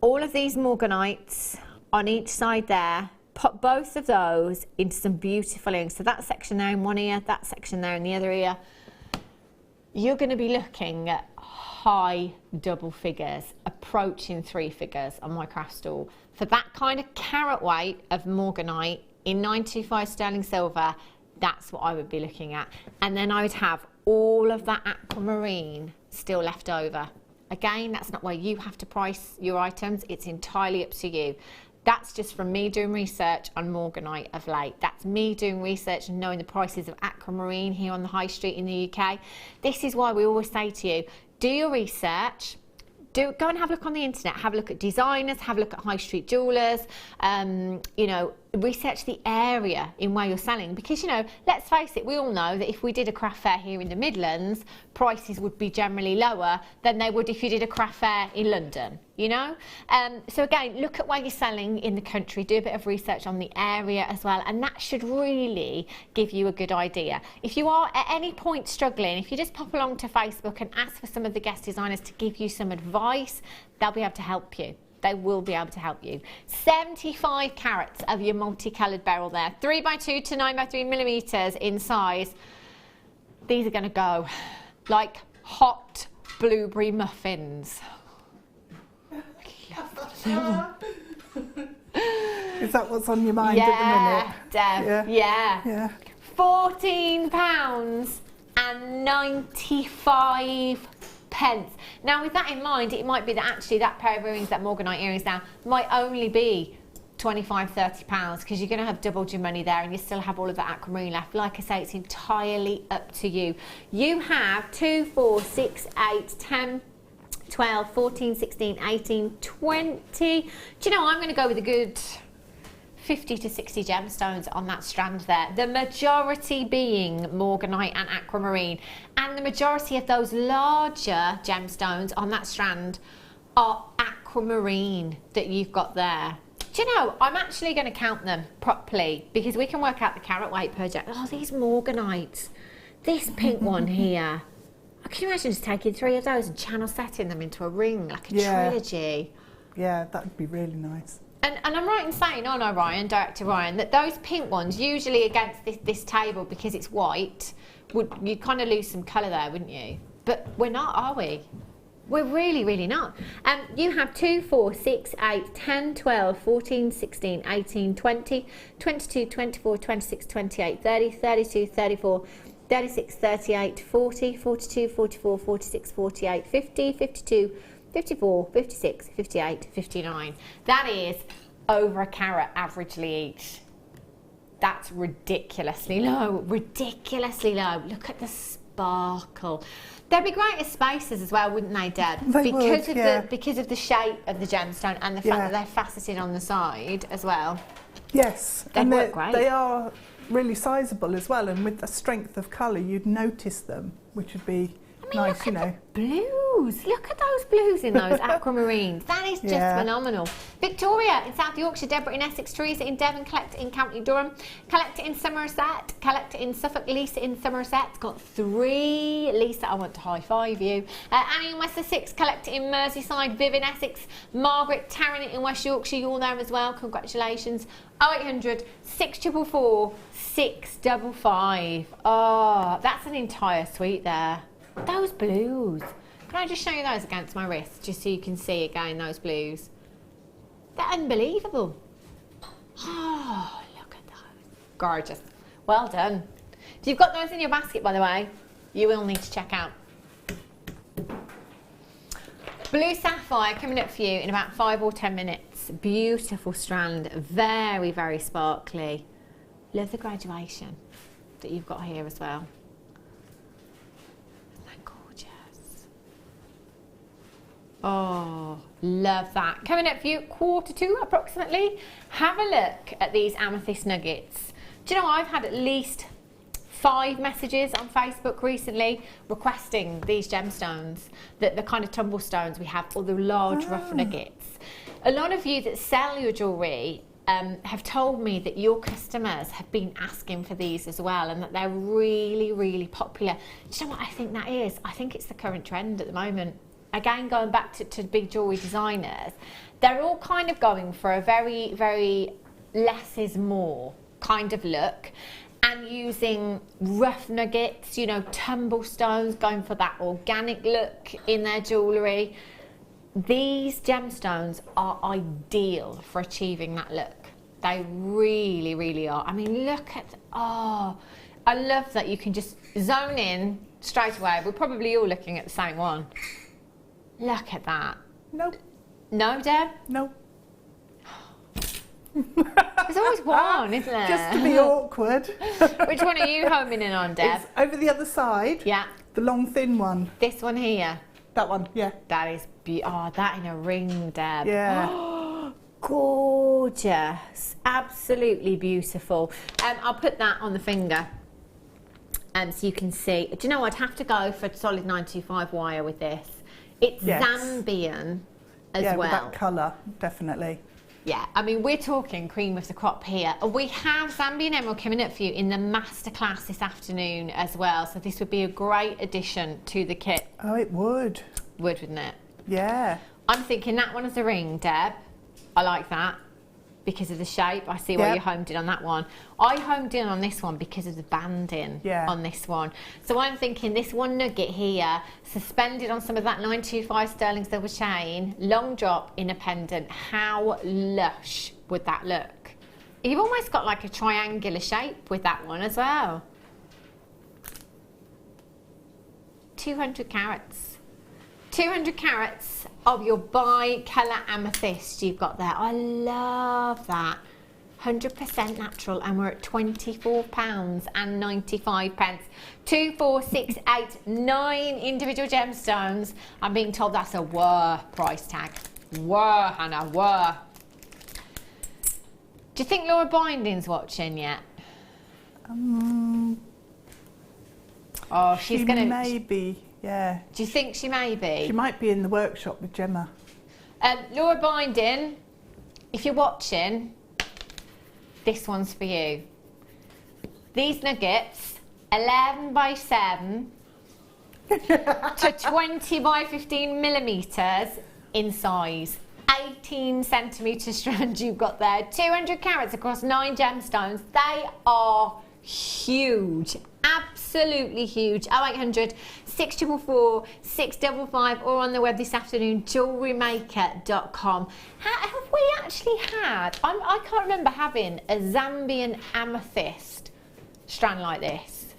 B: All of these morganites on each side there, put both of those into some beautiful inks. So that section there in one ear, that section there in the other ear. You're going to be looking at high double figures, approaching 3 figures on my craft stall. For that kind of carat weight of morganite in 925 sterling silver, that's what I would be looking at. And then I would have all of that aquamarine still left over. Again, that's not where you have to price your items. It's entirely up to you. That's just from me doing research on morganite of late. That's me doing research and knowing the prices of aquamarine here on the high street in the UK. This is why we always say to you, do your research, go and have a look on the internet, have a look at designers, have a look at high street jewellers, you know, research the area in where you're selling, because, you know, let's face it, we all know that if we did a craft fair here in the Midlands, prices would be generally lower than they would if you did a craft fair in London, you know. So again, look at where you're selling in the country, do a bit of research on the area as well, and that should really give you a good idea. If you are at any point struggling, if you just pop along to Facebook and ask for some of the guest designers to give you some advice, they'll be able to help you. They will be able to help you. 75 carats of your multicoloured beryl there. 3x2 to 9x3 millimeters in size. These are going to go like hot blueberry muffins.
C: Is that what's on your mind at the minute?
B: Deb, yeah. £14.95. Now, with that in mind, it might be that actually that pair of earrings, that morganite earrings now, might only be £25–30 because you're going to have doubled your money there and you still have all of that aquamarine left. Like I say, it's entirely up to you. You have 2, 4, 6, 8, 10, 12, 14, 16, 18, 20. Do you know, I'm going to go with a good 50 to 60 gemstones on that strand there. The majority being morganite and aquamarine. And the majority of those larger gemstones on that strand are aquamarine that you've got there. Do you know, I'm actually going to count them properly because we can work out the carat weight per gem. Oh, these morganites. This pink one here. Can you imagine just taking 3 of those and channel setting them into a ring, like a trilogy? Yeah,
C: that would be really nice.
B: And I'm right in saying, oh no, Ryan, Director Ryan, that those pink ones, usually against this table, because it's white, you'd kind of lose some colour there, wouldn't you? But we're not, are we? We're really, really not. You have 2, 4, 6, 8, 10, 12, 14, 16, 18, 20, 22, 24, 26, 28, 30, 32, 34, 36, 38, 40, 42, 44, 46, 48, 50, 52, 54, 56, 58, 59. That is over a carat averagely each. That's ridiculously low, ridiculously low. Look at the sparkle. They'd be great as spacers as well, wouldn't they, Deb? Because of the shape of the gemstone and the fact that they're faceted on the side as well.
C: Yes,
B: they'd work great.
C: They are really sizable as well, and with the strength of colour, you'd notice them, which would be
B: I mean,
C: nice,
B: look
C: you
B: at
C: know.
B: the blues. Look at those blues in those aquamarines. That is just phenomenal. Victoria in South Yorkshire, Deborah in Essex, Teresa in Devon, Collector in County Durham, Collector in Somerset, Collector in Suffolk, Lisa in Somerset. It's got 3. Lisa, I want to high five you. Annie in West Sussex, Collector in Merseyside, Viv in Essex, Margaret Tarrant in West Yorkshire. You're there as well. Congratulations. 0800 644 655. Oh, that's an entire suite there. Those blues. Can I just show you those against my wrist, just so you can see again those blues? They're unbelievable. Oh, look at those. Gorgeous. Well done. If you've got those in your basket, by the way, you will need to check out. Blue sapphire coming up for you in about 5 or 10 minutes. Beautiful strand, very, very sparkly. Love the graduation that you've got here as well. Oh, love that. Coming up for you, 1:45 approximately. Have a look at these amethyst nuggets. Do you know, I've had at least 5 messages on Facebook recently requesting these gemstones, the kind of tumble stones we have, or the large rough nuggets. A lot of you that sell your jewellery have told me that your customers have been asking for these as well, and that they're really, really popular. Do you know what I think that is? I think it's the current trend at the moment. Again, going back to big jewellery designers, they're all kind of going for a very, very less is more kind of look, and using rough nuggets, you know, tumble stones, going for that organic look in their jewellery. These gemstones are ideal for achieving that look. They really, really are. I mean, look at, oh, I love that you can just zone in straight away. We're probably all looking at the same one. Look at that.
C: Nope.
B: No, Deb?
C: Nope.
B: There's always one, isn't there?
C: Just to be awkward.
B: Which one are you homing in on, Deb?
C: It's over the other side.
B: Yeah.
C: The long, thin one.
B: This one here.
C: That one, yeah.
B: That is oh, that in a ring, Deb.
C: Yeah.
B: Gorgeous. Absolutely beautiful. I'll put that on the finger. So you can see. Do you know, I'd have to go for solid 925 wire with this. It's Zambian as well.
C: With that colour, definitely.
B: Yeah, I mean, we're talking cream of the crop here. We have Zambian emerald coming up for you in the masterclass this afternoon as well. So this would be a great addition to the kit.
C: Oh, it would.
B: Would, wouldn't it?
C: Yeah.
B: I'm thinking that one as a ring, Deb. I like that because of the shape. I see why you homed in on that one. I homed in on this one because of the banding on this one. So I'm thinking this one nugget here, suspended on some of that 925 sterling silver chain, long drop in a pendant. How lush would that look? You've almost got like a triangular shape with that one as well. 200 carats. 200 carats of your bi-colour amethyst you've got there. I love that. 100% natural, and we're at £24.95. 2, 4, 6, 8, 9 individual gemstones. I'm being told that's a whir price tag. Whir, Hannah, whir. Do you think Laura Binding's watching yet? Oh, she's going to...
C: Maybe. Yeah.
B: Do you think she may be?
C: She might be in the workshop with Gemma.
B: Laura Binding, if you're watching, this one's for you. These nuggets, 11 by 7 to 20 by 15 millimetres in size. 18 centimetre strand you've got there. 200 carats across 9 gemstones. They are huge. Absolutely huge. 0800 644 655 or on the web this afternoon, JewelleryMaker.com. Have we actually had, I can't remember having a Zambian amethyst strand like this.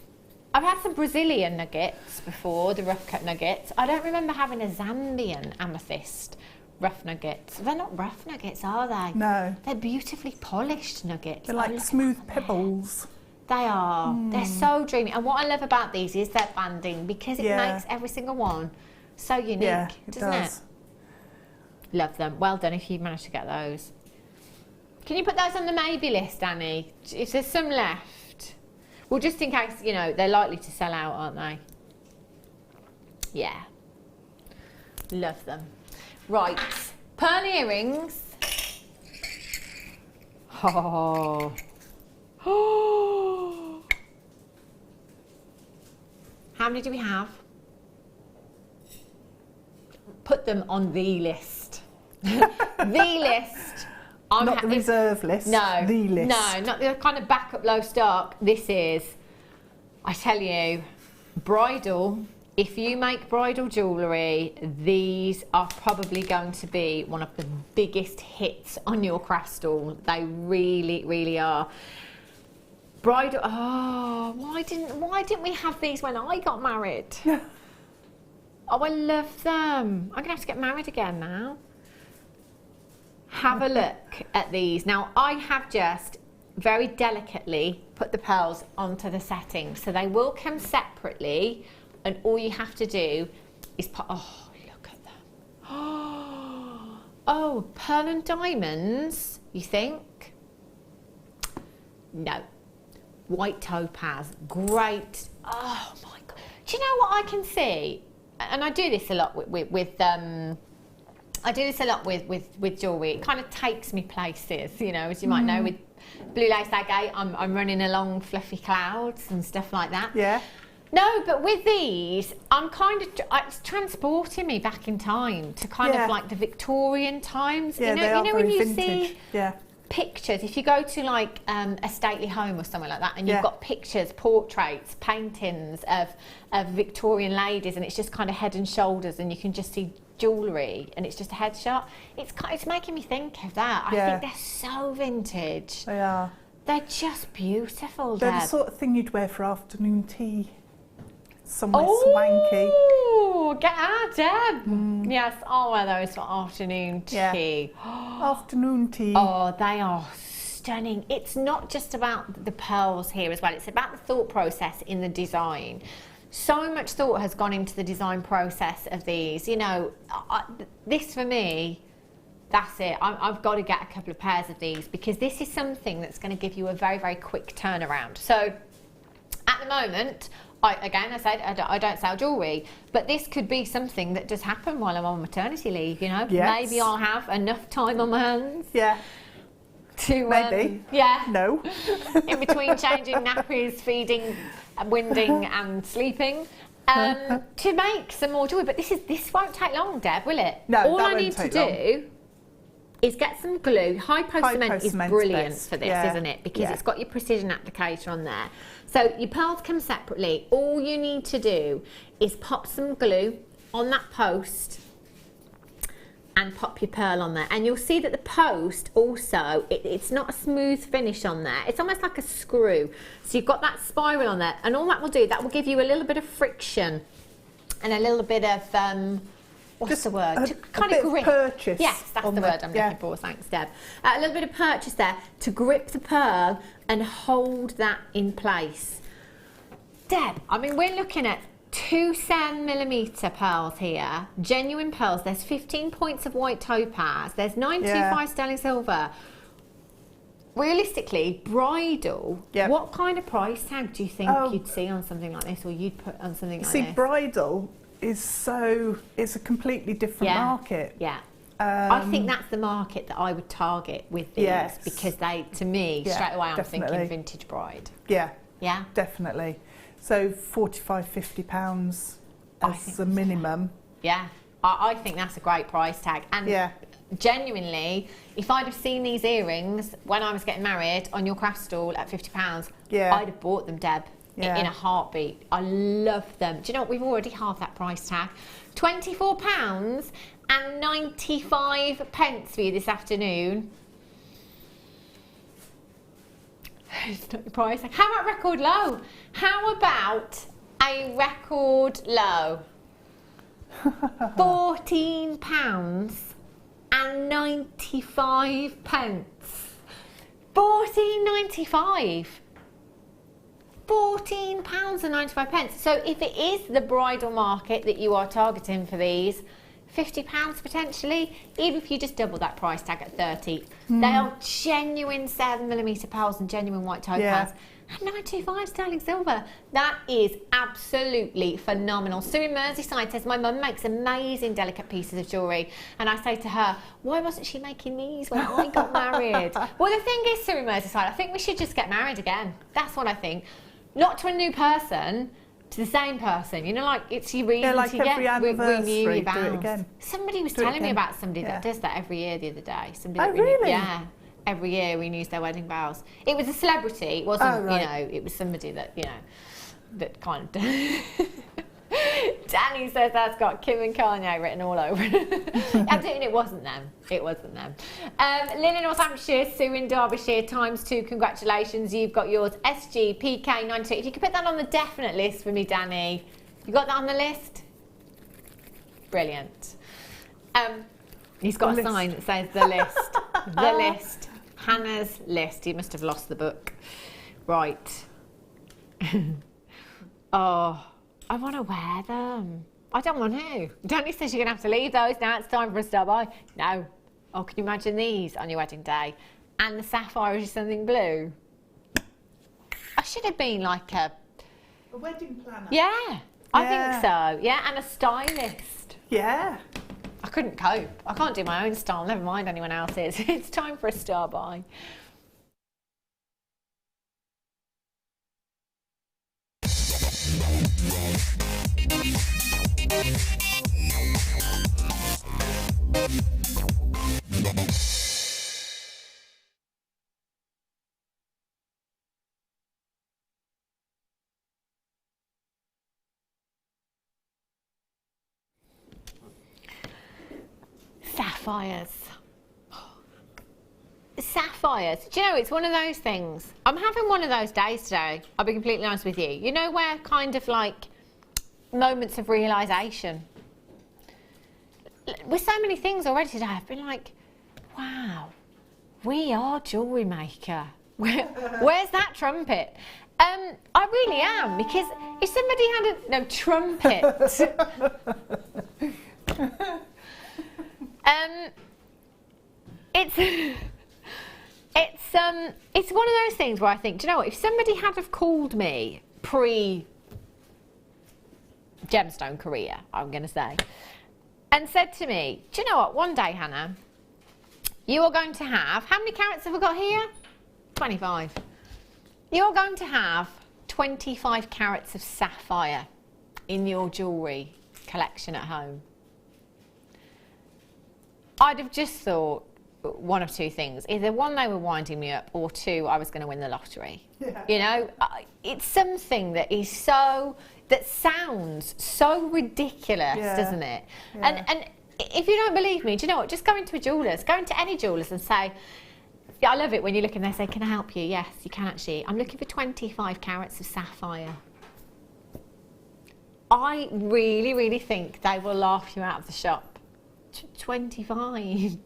B: I've had some Brazilian nuggets before, the rough cut nuggets. I don't remember having a Zambian amethyst rough nuggets. They're not rough nuggets, are they?
C: No.
B: They're beautifully polished nuggets.
C: They're like smooth pebbles.
B: They are. They're so dreamy. And what I love about these is their banding, because it makes every single one so unique, doesn't it? Love them. Well done if you managed to get those. Can you put those on the maybe list, Annie? If there's some left. Well, just in case, you know, they're likely to sell out, aren't they? Yeah. Love them. Right. Pearl earrings. Oh. How many do we have? Put them on the list. The list.
C: Not the reserve list.
B: No.
C: The list.
B: No, not the kind of backup low stock. This is, I tell you, bridal. If you make bridal jewellery, these are probably going to be one of the biggest hits on your craft stall. They really, really are. Bridal. Oh, why didn't we have these when I got married? Oh, I love them. I'm gonna have to get married again now. Have a look at these. Now, I have just very delicately put the pearls onto the setting, so they will come separately. And all you have to do is put, oh, look at them. Oh, pearl and diamonds, you think? No. White topaz, great. Oh my God. Do you know what I can see? And I do this a lot with jewellery. It kind of takes me places, you know, as you might know, with Blue Lace Agate, I'm running along fluffy clouds and stuff like that.
C: Yeah.
B: No, but with these, I'm kind of, it's transporting me back in time to kind of like the Victorian times.
C: Yeah,
B: you know when you
C: vintage.
B: see pictures, if you go to like a stately home or somewhere like that, and you've got pictures, portraits, paintings of Victorian ladies, and it's just kind of head and shoulders, and you can just see jewellery, and it's just a headshot. It's making me think of that. I think they're so vintage.
C: They are.
B: They're just beautiful.
C: They're
B: Deb.
C: the sort of thing you'd wear for afternoon tea. Somewhere swanky.
B: Oh, get out, Deb. Yes, I'll wear those for afternoon tea.
C: Afternoon tea.
B: Oh, they are stunning. It's not just about the pearls here as well. It's about the thought process in the design. So much thought has gone into the design process of these. You know, this for me, that's it. I've got to get a couple of pairs of these, because this is something that's going to give you a very, very quick turnaround. So at the moment, I said I don't sell jewellery, but this could be something that does happen while I'm on maternity leave, you know.
C: Yes.
B: Maybe I'll have enough time on my hands.
C: Yeah.
B: To,
C: maybe. No.
B: In between changing nappies, feeding, winding and sleeping, to make some more jewellery. But this won't take long, Deb, will it?
C: No,
B: all I need to do is get some glue. High post cement is brilliant for this, isn't it? Because it's got your precision applicator on there. So your pearls come separately. All you need to do is pop some glue on that post and pop your pearl on there. And you'll see that the post also, it's not a smooth finish on there. It's almost like a screw. So you've got that spiral on there. And all that will do, that will give you a little bit of friction and a little bit of... what's the word? To kind of grip.
C: Purchase.
B: Yes, that's the word I'm looking for. Thanks, Deb. A little bit of purchase there to grip the pearl and hold that in place. Deb, I mean, we're looking at 2 7mm pearls here, genuine pearls. There's 15 points of white topaz. There's 925 sterling silver. Realistically, bridal, what kind of price tag do you think you'd see on something like this, or you'd put on something like this?
C: See, bridal it's a completely different market.
B: Yeah. I think that's the market that I would target with these, because they, to me, straight away I'm thinking vintage bride.
C: Yeah.
B: Yeah.
C: Definitely. So £45–50 as a minimum.
B: Yeah. I think that's a great price tag. And genuinely, if I'd have seen these earrings when I was getting married on your craft stall at £50, I'd have bought them, Deb. In a heartbeat. I love them. Do you know what? We've already halved that price tag. £24.95 for you this afternoon. It's not the price tag. How about record low? How about a record low? £14.95. £14.95. £14.95. So if it is the bridal market that you are targeting for these, £50 potentially, even if you just double that price tag at 30. They are genuine 7mm pearls and genuine white topaz. And 925 sterling silver. That is absolutely phenomenal. Sue in Merseyside says, my mum makes amazing delicate pieces of jewellery. And I say to her, why wasn't she making these when I got married? Well, the thing is, Sue in Merseyside, I think we should just get married again. That's what I think. Not to a new person, to the same person. You know, like, it's your reason
C: like
B: to
C: every
B: get
C: anniversary,
B: renew your
C: do it
B: vows.
C: again.
B: Somebody was
C: Do it
B: telling me
C: again.
B: about somebody that does that every year the other day. Somebody
C: Oh,
B: that renew-
C: really?
B: Yeah. Every year renews their wedding vows. It was a celebrity. It wasn't,
C: Oh, right.
B: you know, it was somebody that, you know, that kind of... Danny says that's got Kim and Kanye written all over it. Absolutely, it wasn't them. It wasn't them. Lynn in Northamptonshire, Sue in Derbyshire, ×2, congratulations. You've got yours, SGPK92. If you could put that on the definite list for me, Danny. You got that on the list? Brilliant. He's got a sign that says the list. The list. Hannah's list. He must have lost the book. Right. Oh, I want to wear them. I don't want to. Danny says you're going to have to leave those now. It's time for a stop by. No. Oh, can you imagine these on your wedding day? And the sapphire is something blue. I should have been like a
C: wedding planner.
B: Yeah, I think so. Yeah, and a stylist.
C: Yeah.
B: I couldn't cope. I can't do my own style, never mind anyone else's. It's time for a star buy. Sapphires. Sapphires. Do you know, it's one of those things. I'm having one of those days today, I'll be completely honest with you. You know, where kind of like moments of realisation. With so many things already today, I've been like, wow, we are Jewellery Maker. Where's that trumpet? I really am, because if somebody had a trumpet. It's one of those things where I think, do you know what, if somebody had have called me pre-gemstone career, I'm going to say, and said to me, do you know what, one day, Hannah, you are going to have, how many carats have we got here? 25. You're going to have 25 carats of sapphire in your jewellery collection at home. I'd have just thought one of two things. Either one, they were winding me up, or two, I was going to win the lottery. Yeah. You know, it's something that is so, that sounds so ridiculous, doesn't it? Yeah. And if you don't believe me, do you know what? Just go into a jeweller's, go into any jeweller's and say, yeah, I love it when you look and they say, can I help you? Yes, you can actually. I'm looking for 25 carats of sapphire. I really, really think they will laugh you out of the shop. 25,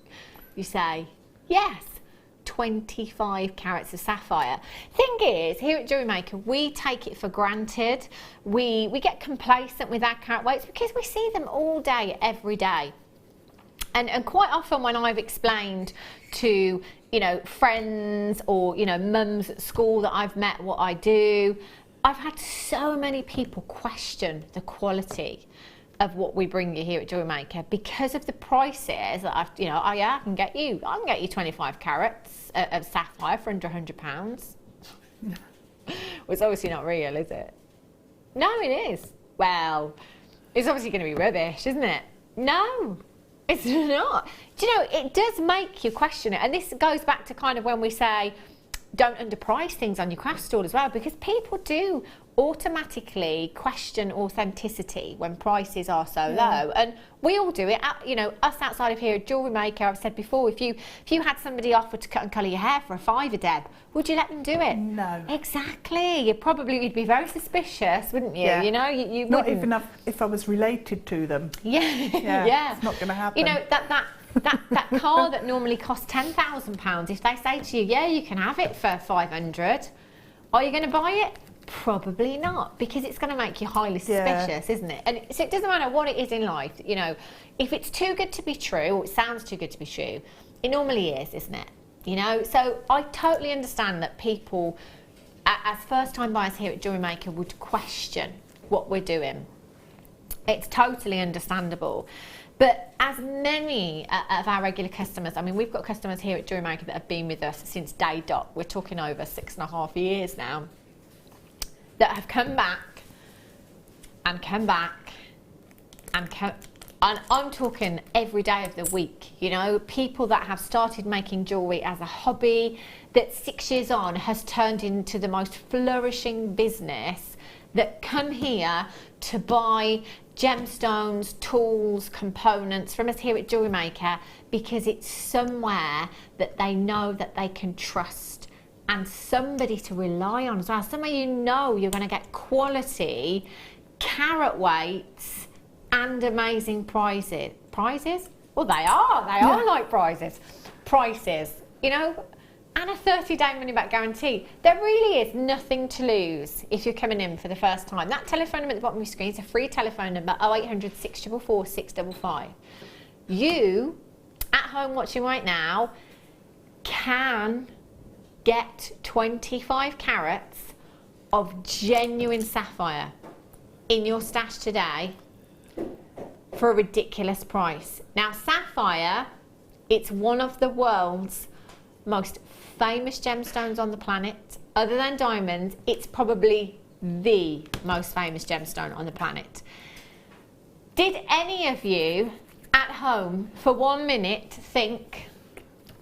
B: you say. Yes, 25 carats of sapphire. Thing is, here at Jewellery Maker, we take it for granted. We get complacent with our carat weights because we see them all day, every day. And quite often when I've explained to, you know, friends or, you know, mums at school that I've met what I do, I've had so many people question the quality of what we bring you here at Jewellery Maker because of the prices that I've, you know, I can get you 25 carats of sapphire for under £100. Well, it's obviously not real, is it? No, it is. Well, it's obviously going to be rubbish, isn't it? No, it's not. Do you know, it does make you question it. And this goes back to kind of when we say, don't underprice things on your craft stall as well, because people do automatically question authenticity when prices are so low, and we all do it. You know, us outside of here at Jewellery Maker, I've said before, if you had somebody offer to cut and colour your hair for a £5, Deb, would you let them do it? No. Exactly. You'd be very suspicious, wouldn't you? Yeah. You know, you
C: not
B: wouldn't.
C: Even if I was related to them.
B: Yeah. Yeah.
C: It's not going to happen.
B: You know, that car that normally costs £10,000, if they say to you, yeah, you can have it for 500, are you going to buy it? Probably not, because it's going to make you highly suspicious, isn't it? And so it doesn't matter what it is in life, you know, if it's too good to be true, or it sounds too good to be true, it normally is, isn't it? You know, so I totally understand that people, as first-time buyers here at Jewellery Maker, would question what we're doing. It's totally understandable. But as many of our regular customers, I mean, we've got customers here at Jewellery Maker that have been with us since day dot. We're talking over 6.5 years now, that have come back and come back and come. And I'm talking every day of the week, you know, people that have started making jewellery as a hobby, that 6 years on has turned into the most flourishing business, that come here to buy gemstones, tools, components from us here at Jewellery Maker because it's somewhere that they know that they can trust and somebody to rely on as well. Somewhere you know you're going to get quality, carat weights, and amazing prizes. Prizes? Well, they are like prizes. Prices, you know, and a 30-day money-back guarantee. There really is nothing to lose if you're coming in for the first time. That telephone number at the bottom of your screen is a free telephone number, 0800 644 655. You, at home watching right now, can get 25 carats of genuine sapphire in your stash today for a ridiculous price. Now, sapphire, it's one of the world's most famous gemstones on the planet. Other than diamonds, it's probably the most famous gemstone on the planet. Did any of you at home for 1 minute think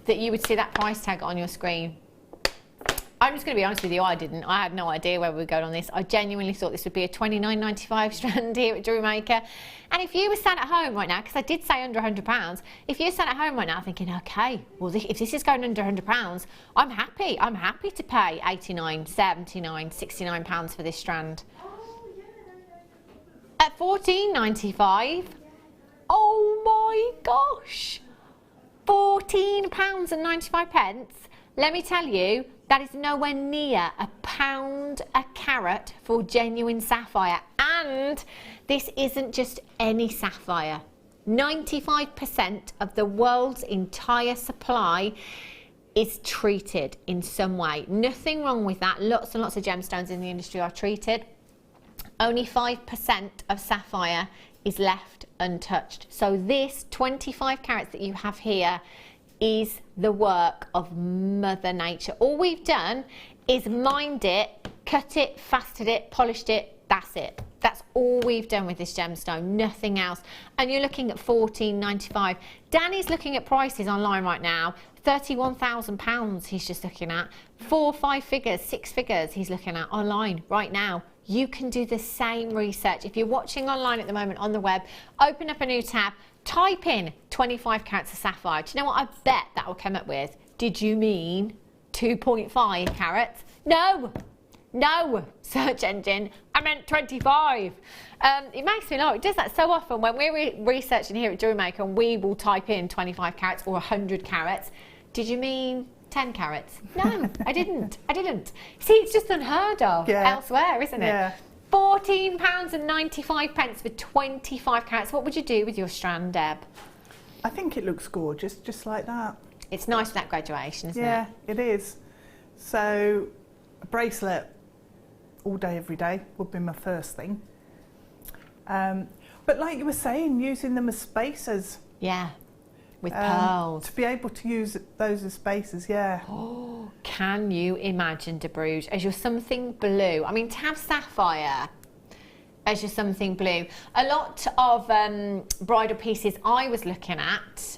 B: that you would see that price tag on your screen? I'm just going to be honest with you, I didn't. I had no idea where we were going on this. I genuinely thought this would be a $29.95 strand here at Jewellery Maker. And if you were sat at home right now, because I did say under £100, if you're sat at home right now thinking, okay, well, if this is going under £100, I'm happy. I'm happy to pay £89, £79, £69 for this strand. At $14.95, oh my gosh, £14.95. Let me tell you, that is nowhere near £1 a carat for genuine sapphire. And this isn't just any sapphire. 95% of the world's entire supply is treated in some way. Nothing wrong with that. Lots and lots of gemstones in the industry are treated. Only 5% of sapphire is left untouched. So this 25 carats that you have here is the work of Mother Nature. All we've done is mined it, cut it, faceted it, polished it, that's it. That's all we've done with this gemstone, nothing else. And you're looking at £14.95. Danny's looking at prices online right now, £31,000 he's just looking at. 4, 5 figures, 6 figures he's looking at online right now. You can do the same research. If you're watching online at the moment on the web, open up a new tab, type in 25 carats of sapphire. Do you know what I bet that will come up with? Did you mean 2.5 carats? No, search engine, I meant 25. It makes me laugh. It does that so often when we're researching here at Jewellery Maker and we will type in 25 carats or 100 carats. Did you mean 10 carats? No, I didn't. See, it's just unheard of elsewhere, isn't it? Yeah. £14.95 for 25 carats. What would you do with your strand, Deb?
C: I think it looks gorgeous, just like that.
B: It's nice for that graduation, isn't it?
C: Yeah, it is. So, a bracelet all day, every day would be my first thing. But like you were saying, using them as spacers.
B: Yeah, with pearls.
C: To be able to use those as spacers, yeah.
B: Oh, can you imagine, De Bruges, as your something blue? I mean, to have sapphire as your something blue. A lot of bridal pieces I was looking at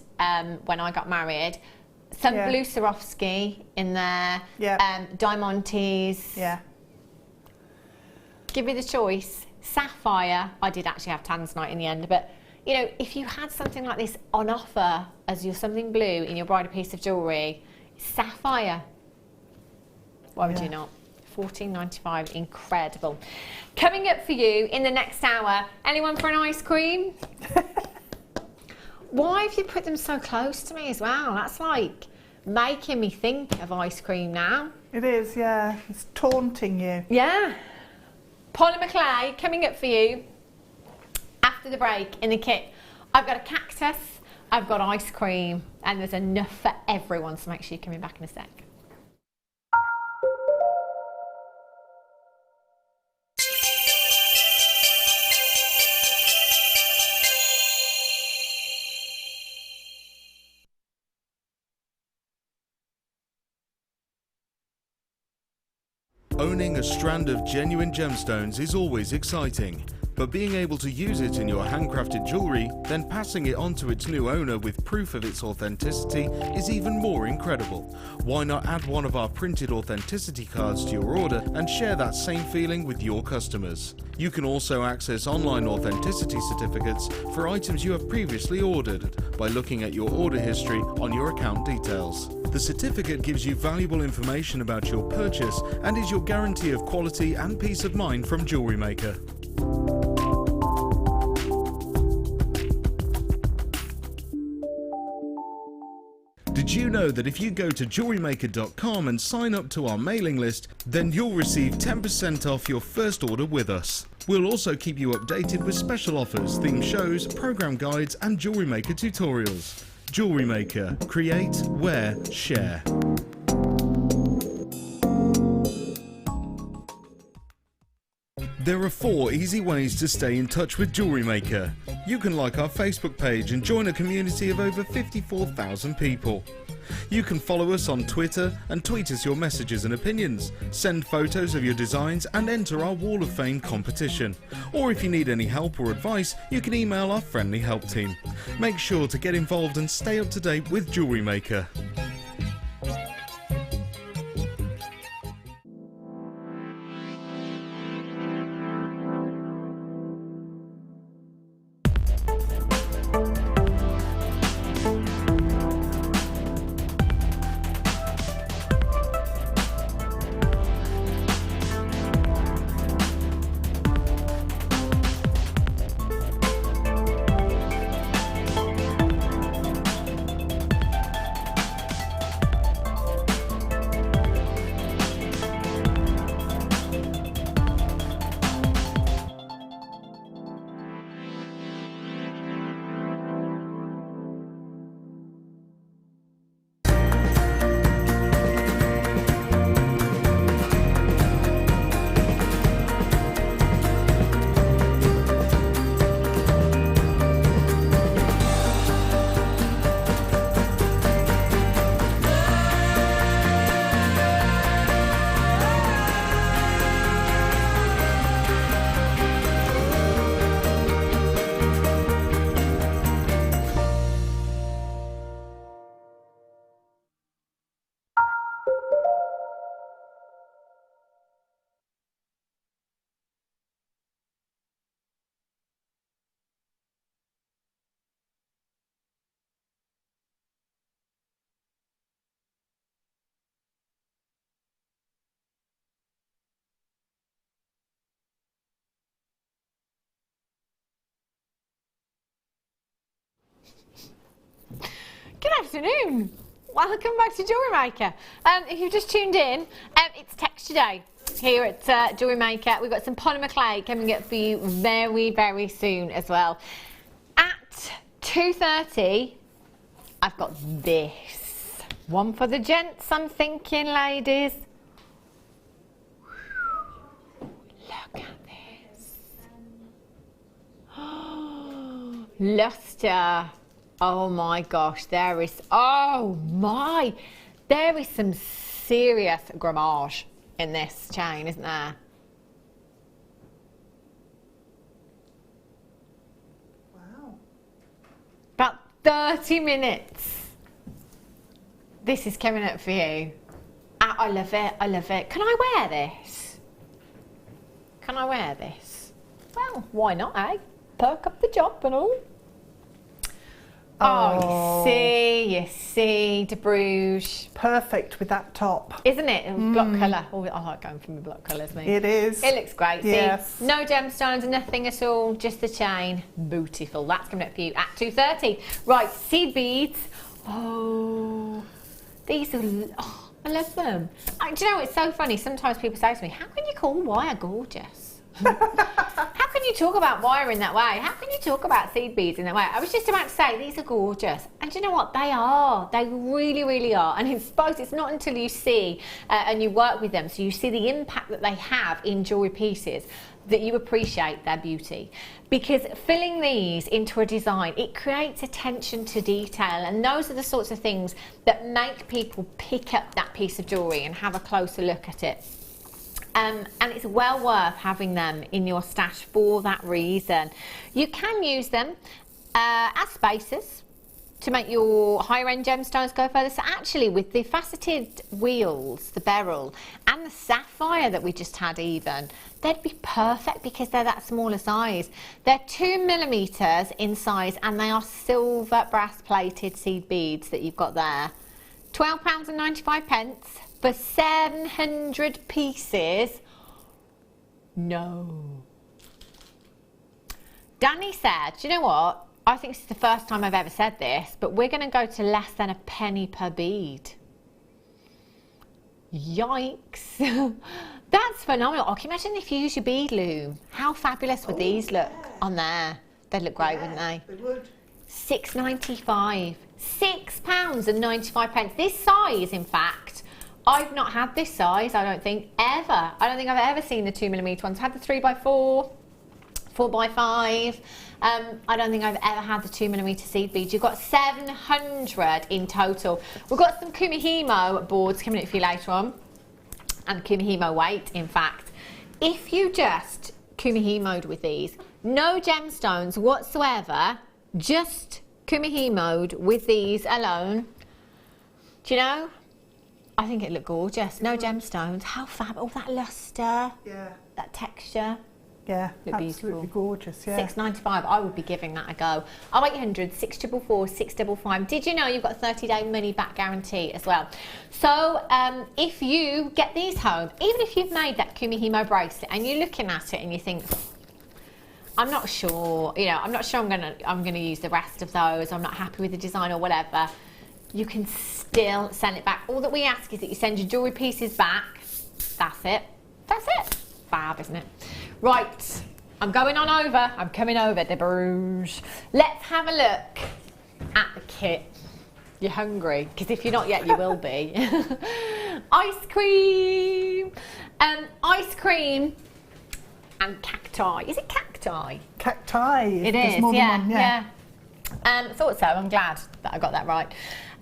B: when I got married, some blue Swarovski in there, Diamantes.
C: Yeah.
B: Give me the choice. Sapphire. I did actually have tanzanite in the end, but you know, if you had something like this on offer as your something blue in your bridal piece of jewellery, sapphire. Why would you not? £14.95, incredible. Coming up for you in the next hour, anyone for an ice cream? Why have you put them so close to me as well? That's like making me think of ice cream now.
C: It is, yeah. It's taunting you.
B: Yeah. Polymer clay coming up for you after the break in the kit. I've got a cactus, I've got ice cream, and there's enough for everyone, so make sure you're coming back in a sec.
A: Owning a strand of genuine gemstones is always exciting, but being able to use it in your handcrafted jewellery, then passing it on to its new owner with proof of its authenticity is even more incredible. Why not add one of our printed authenticity cards to your order and share that same feeling with your customers? You can also access online authenticity certificates for items you have previously ordered by looking at your order history on your account details. The certificate gives you valuable information about your purchase and is your guarantee of quality and peace of mind from Jewellery Maker. Did you know that if you go to JewelleryMaker.com and sign up to our mailing list, then you'll receive 10% off your first order with us. We'll also keep you updated with special offers, theme shows, program guides and Jewellery Maker tutorials. Jewellery Maker. Create, wear, share. There are 4 easy ways to stay in touch with Jewellery Maker. You can like our Facebook page and join a community of over 54,000 people. You can follow us on Twitter and tweet us your messages and opinions, send photos of your designs and enter our Wall of Fame competition. Or if you need any help or advice, you can email our friendly help team. Make sure to get involved and stay up to date with Jewellery Maker.
B: Good afternoon. Welcome back to Jewellery Maker. If you've just tuned in, it's Texture Day here at Jewellery Maker. We've got some polymer clay coming up for you very, very soon as well. At 2:30, I've got this. One for the gents, I'm thinking, ladies. Look at this. Luster. Oh my gosh, there is some serious grammage in this chain, isn't there?
C: Wow.
B: About 30 minutes. This is coming up for you. I love it, I love it. Can I wear this? Can I wear this? Well, why not, eh? Perk up the job and all. Oh, you see, de Bruges.
C: Perfect with that top.
B: Isn't it? Block colour. Oh, I like going for my block colours, me.
C: It is.
B: It looks great.
C: Yes.
B: See, no gemstones, nothing at all, just the chain. Beautiful. That's coming up for you at 2:30. Right, seed beads. Oh, these are, I love them. Do you know, it's so funny. Sometimes people say to me, how can you call wire gorgeous? How can you talk about wire in that way? How can you talk about seed beads in that way? I was just about to say, these are gorgeous. And do you know what? They are. They really, really are. And I suppose it's not until you see and you work with them, so you see the impact that they have in jewellery pieces, that you appreciate their beauty. Because filling these into a design, it creates attention to detail, and those are the sorts of things that make people pick up that piece of jewellery and have a closer look at it. And it's well worth having them in your stash for that reason. You can use them as spacers to make your higher end gemstones go further. So actually, with the faceted wheels, the beryl, and the sapphire that we just had even, they'd be perfect because they're that smaller size. They're 2mm in size, and they are silver brass plated seed beads that you've got there. £12.95 for 700 pieces. No. Danny said, do you know what? I think this is the first time I've ever said this, but we're going to go to less than a penny per bead. Yikes. That's phenomenal. Oh, can you imagine if you use your bead loom? How fabulous would these look on there? They'd look great, wouldn't they?
C: They would.
B: £6.95. £6.95. This size, in fact, I've not had this size, I don't think, ever. I don't think I've ever seen the 2mm ones. I've had the 3x4, 4x5. I don't think I've ever had the 2mm seed beads. You've got 700 in total. We've got some Kumihimo boards coming up for you later on, and Kumihimo weight, in fact. If you just Kumihimo'd with these, no gemstones whatsoever, just Kumihimo'd with these alone, do you know? I think it'd look gorgeous. No gemstones. How fab. All that lustre.
C: Yeah.
B: That texture.
C: Yeah,
B: Look
C: absolutely
B: beautiful.
C: gorgeous, yeah.
B: £6.95, I would be giving that a go. 0800 644 655. Did you know you've got a 30-day money-back guarantee as well? So if you get these home, even if you've made that Kumihimo bracelet and you're looking at it and you think, I'm not sure, you know, I'm not sure I'm gonna use the rest of those, I'm not happy with the design or whatever, you can still send it back. All that we ask is that you send your jewellery pieces back. That's it. That's it. Fab, isn't it? Right, I'm going on over. I'm coming over, de Bruges. Let's have a look at the kit. You're hungry? Because if you're not yet, you will be. Ice cream. Ice cream and cacti. Is it cacti?
C: Cacti.
B: It is, yeah. Thought so. I'm glad that I got that right.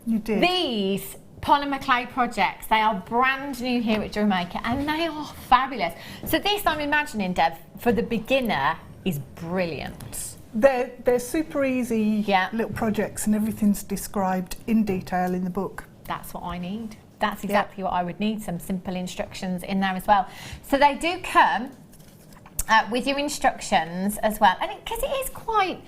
C: You did.
B: These polymer clay projects, they are brand new here at Jewellery Maker, and they are fabulous. So this, I'm imagining, Deb, for the beginner is brilliant.
C: They're super easy little projects, and everything's described in detail in the book.
B: That's what I need. That's exactly what I would need, some simple instructions in there as well. So they do come with your instructions as well, and because it is quite,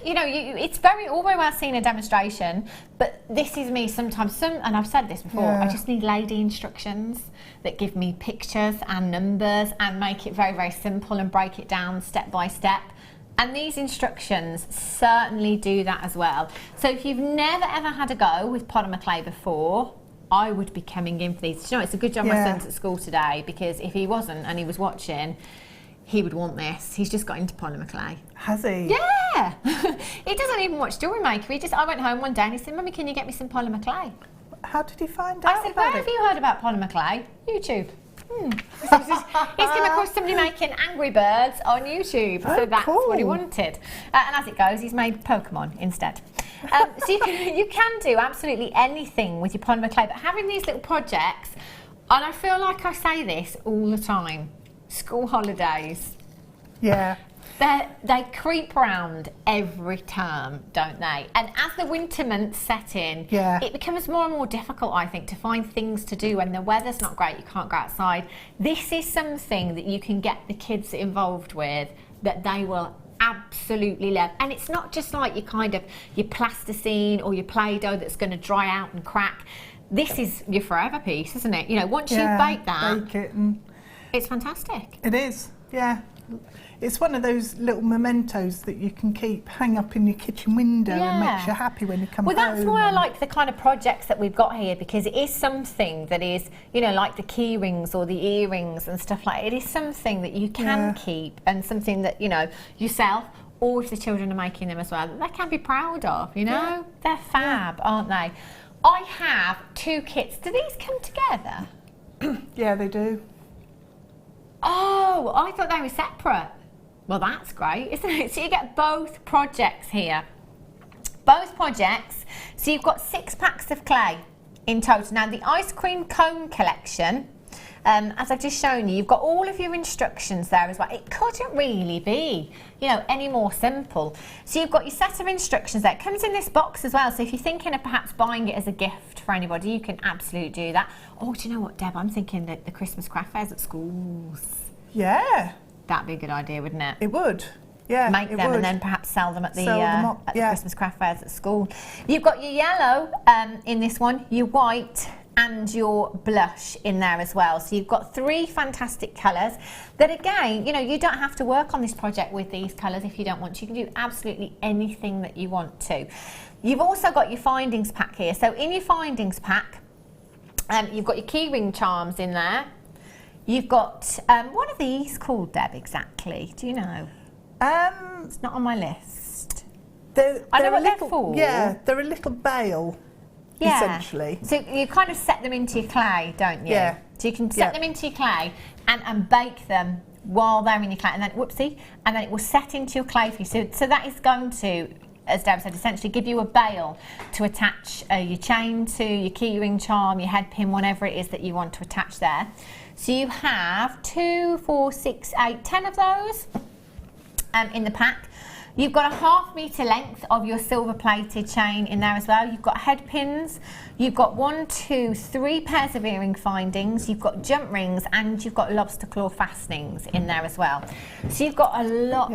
B: you know, it's all very well seeing a demonstration, but this is me sometimes, and I've said this before, I just need lady instructions that give me pictures and numbers and make it very, very simple and break it down step by step. And these instructions certainly do that as well. So if you've never ever had a go with polymer clay before, I would be coming in for these. You know, it's a good job my son's at school today, because if he wasn't and he was watching, he would want this. He's just got into polymer clay.
C: Has he?
B: Yeah. He doesn't even watch Jewellery Maker. I went home one day and he said, Mummy, can you get me some polymer clay?
C: How did he find out?
B: I said, where have you heard about polymer clay? YouTube. He's come across somebody making Angry Birds on YouTube, so that's what he wanted. And as it goes, he's made Pokemon instead. So you can do absolutely anything with your polymer clay, but having these little projects, and I feel like I say this all the time, school holidays.
C: Yeah.
B: They creep round every term, don't they? And as the winter months set in, it becomes more and more difficult, I think, to find things to do when the weather's not great, you can't go outside. This is something that you can get the kids involved with that they will absolutely love. And it's not just like your plasticine or your Play-Doh that's going to dry out and crack. This is your forever piece, isn't it? You know, once you bake that,
C: bake it and
B: it's fantastic.
C: it is, yeah. It's one of those little mementos that you can hang up in your kitchen window and makes you happy when you come home.
B: Well, that's why I like the kind of projects that we've got here, because it is something that is, you know, like the key rings or the earrings and stuff like that. It is something that you can keep, and something that, you know, yourself or if the children are making them as well, that they can be proud of, you know? Yeah. They're fab, aren't they? I have 2 kits. Do these come together?
C: Yeah, they do.
B: Oh, I thought they were separate. Well, that's great, isn't it? So you get both projects here. Both projects. So you've got 6 packs of clay in total. Now, the ice cream cone collection, as I've just shown you, you've got all of your instructions there as well. It couldn't really be, you know, any more simple. So you've got your set of instructions there. It comes in this box as well. So if you're thinking of perhaps buying it as a gift for anybody, you can absolutely do that. Oh, do you know what, Deb? I'm thinking that the Christmas craft fairs at schools.
C: Yeah.
B: That'd be a good idea, wouldn't it?
C: It would. Yeah,
B: make them and then perhaps sell them at the, the Christmas craft fairs at school. You've got your yellow in this one, your white and your blush in there as well. So you've got 3 fantastic colours that, again, you know, you don't have to work on this project with these colours if you don't want to. You can do absolutely anything that you want to. You've also got your findings pack here. So in your findings pack, you've got your key ring charms in there. You've got, what are these called, Deb, exactly? Do you know? It's not on my list. I know what they're for.
C: Yeah, they're a little bail, essentially.
B: So you kind of set them into your clay, don't you?
C: Yeah.
B: So you can set them into your clay and bake them while they're in your clay, and then, whoopsie, and then it will set into your clay for you. So that is going to, as Deb said, essentially give you a bail to attach your chain to, your key ring charm, your head pin, whatever it is that you want to attach there. So you have 2, 4, 6, 8, 10 of those in the pack. You've got a 1/2 metre length of your silver plated chain in there as well. You've got head pins. You've got 1, 2, 3 pairs of earring findings. You've got jump rings, and you've got lobster claw fastenings in there as well. So you've got a lot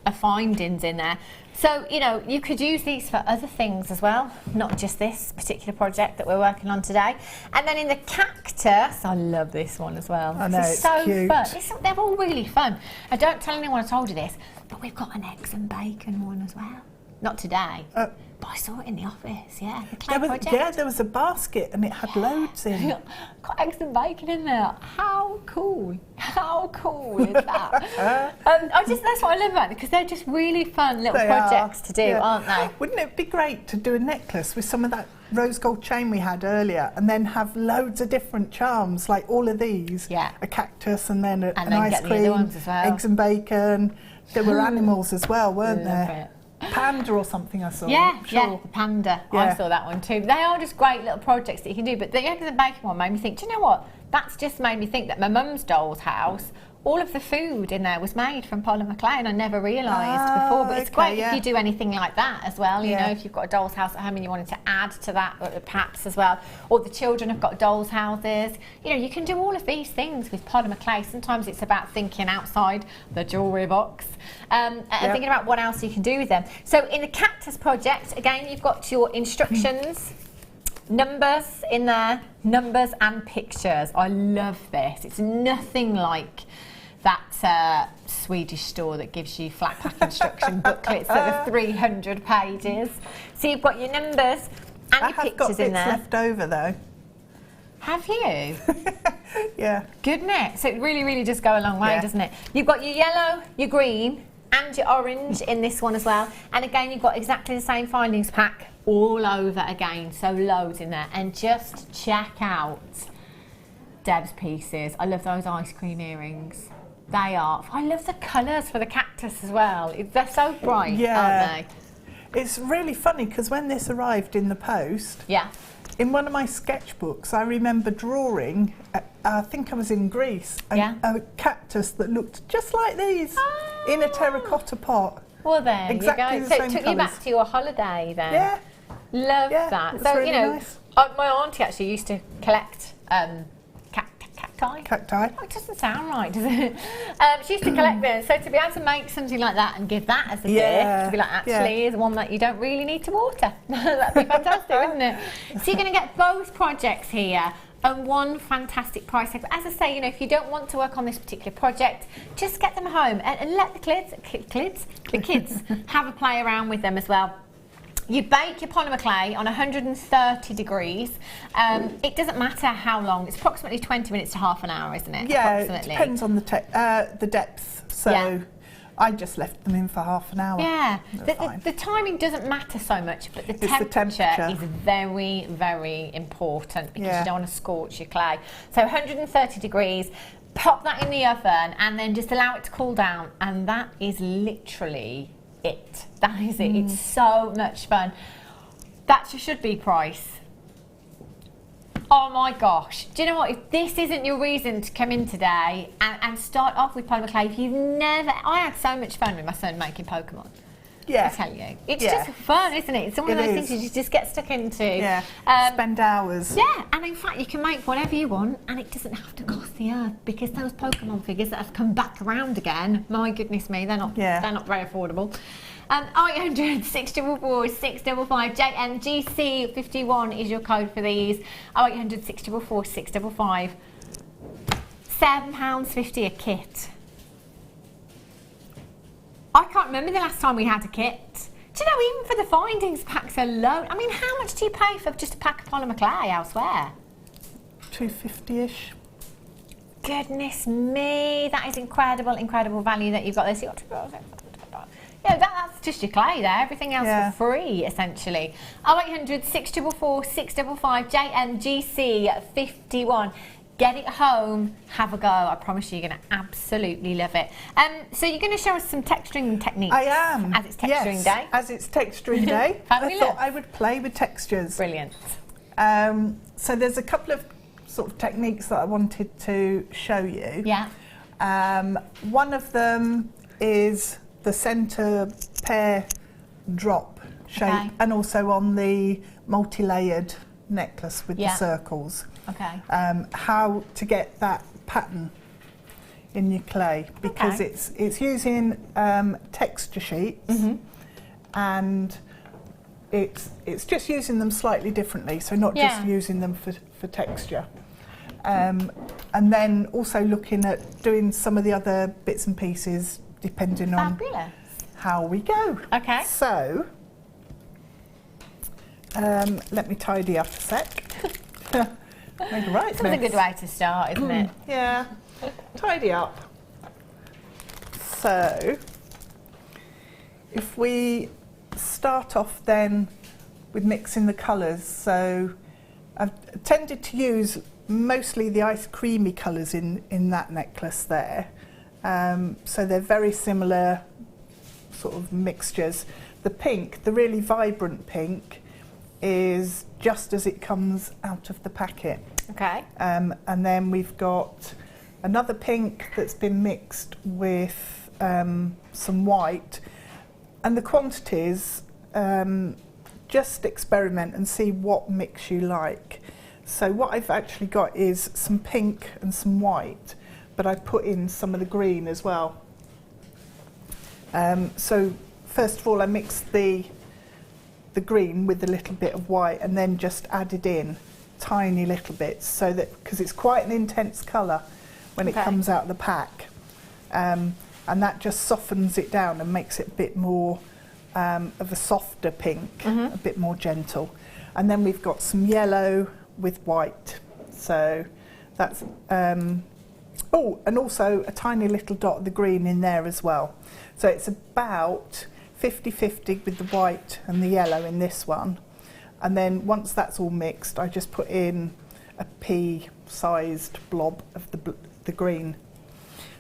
B: of findings in there. So, you know, you could use these for other things as well, not just this particular project that we're working on today. And then in the cactus, I love this one as well.
C: I know, it's
B: so
C: cute.
B: Fun. They're all really fun. I don't tell anyone I told you this, but we've got an eggs and bacon one as well. Not today, but I saw it in the office, the clay project.
C: Yeah, there was a basket and it had loads in.
B: Got eggs and bacon in there. How cool. How cool is that? That's what I love about it, because they're just really fun little projects to do, aren't they?
C: Wouldn't it be great to do a necklace with some of that rose gold chain we had earlier, and then have loads of different charms, like all of these?
B: A
C: cactus, and then an ice
B: get
C: cream,
B: the other ones as well.
C: eggs and bacon. There were animals as well, weren't there? Panda or something I saw.
B: The panda. I saw that one too. They are just great little projects that you can do. But the eggs and bacon one made me think, do you know what? That's just made me think that my mum's doll's house, all of the food in there was made from polymer clay, and I never realised before. But it's great if you do anything like that as well. You know, if you've got a doll's house at home and you wanted to add to that perhaps as well, or the children have got doll's houses. You know, you can do all of these things with polymer clay. Sometimes it's about thinking outside the jewellery box and thinking about what else you can do with them. So in the cactus project, again, you've got your instructions. Numbers in there, numbers and pictures. I love this. It's nothing like that Swedish store that gives you flat pack instruction booklets that are 300 pages. So you've got your numbers and your pictures in there.
C: I have got bits left over though.
B: Have you?
C: Yeah.
B: Goodness. So it really, really does go a long way, doesn't it? You've got your yellow, your green and your orange in this one as well. And again, you've got exactly the same findings pack all over again. So loads in there. And just check out Deb's pieces. I love those ice cream earrings. They are. I love the colours for the cactus as well. They're so bright, aren't they?
C: It's really funny because when this arrived in the post, in one of my sketchbooks, I remember drawing, I think I was in Greece, a cactus that looked just like these in a terracotta pot.
B: Well, there
C: exactly
B: you go.
C: The
B: so
C: same
B: it took
C: colours.
B: you back to your holiday then.
C: Yeah.
B: Love that. So,
C: really
B: you know,
C: nice.
B: My auntie actually used to collect cacti.
C: Cacti.
B: Oh, it doesn't sound right, does it? She used to collect them. So to be able to make something like that and give that as a gift, to be like, actually, is one that you don't really need to water. That'd be fantastic, wouldn't it? So you're going to get both projects here and one fantastic price tag. But as I say, you know, if you don't want to work on this particular project, just get them home and let the kids have a play around with them as well. You bake your polymer clay on 130 degrees. It doesn't matter how long. It's approximately 20 minutes to half an hour, isn't it?
C: Yeah, it depends on the depth. So
B: Yeah.
C: I just left them in for half an hour.
B: Yeah, the timing doesn't matter so much, but the temperature is very, very important because you don't want to scorch your clay. So 130 degrees, pop that in the oven and then just allow it to cool down, and that is literally it. That is it. It's so much fun. That's your should be price. Oh my gosh. Do you know what? If this isn't your reason to come in today and start off with polymer clay, if you've never... I had so much fun with my son making Pokemon. Yeah. I tell you. It's just fun, isn't it? It's one of those things you just get stuck into.
C: Yeah. Spend hours.
B: Yeah. And in fact, you can make whatever you want and it doesn't have to cost the earth, because those Pokemon figures that have come back around again, my goodness me, they're not very affordable. 0800 644 655 JMGC51 is your code for these. 0800 644 655. £7.50 a kit. I can't remember the last time we had a kit. Do you know, even for the findings packs alone, I mean, how much do you pay for just a pack of polymer clay elsewhere?
C: £2.50-ish.
B: Goodness me, that is incredible value that you've got there. Yeah, that's just your clay there. Everything else for free, essentially. 0800 644 655 JMGC51. Get it home, have a go. I promise you, you're going to absolutely love it. So you're going to show us some texturing techniques.
C: I am.
B: As it's texturing day.
C: As it's texturing day. I thought I would play with textures.
B: Brilliant.
C: So there's a couple of sort of techniques that I wanted to show you.
B: Yeah.
C: One of them is the centre pair drop shape, and also on the multi-layered necklace with the circles.
B: Okay.
C: How to get that pattern in your clay, because it's using texture sheets, and it's just using them slightly differently, so not just using them for texture. And then also looking at doing some of the other bits and pieces depending on how we go.
B: Okay.
C: So let me tidy up a sec. Make a right
B: That's a good way to start, isn't it?
C: Yeah. Tidy up. So if we start off then with mixing the colours, so I've tended to use mostly the ice creamy colours in that necklace there. So they're very similar sort of mixtures. The pink, the really vibrant pink, is just as it comes out of the packet.
B: Okay.
C: And then we've got another pink that's been mixed with some white. And the quantities, just experiment and see what mix you like. So what I've actually got is some pink and some white, but I put in some of the green as well. So first of all, I mixed the green with a little bit of white, and then just added in tiny little bits, so that, because it's quite an intense colour when it comes out of the pack, and that just softens it down and makes it a bit more of a softer pink, a bit more gentle. And then we've got some yellow with white, so that's oh, and also a tiny little dot of the green in there as well. So it's about 50-50 with the white and the yellow in this one. And then once that's all mixed, I just put in a pea-sized blob of the green.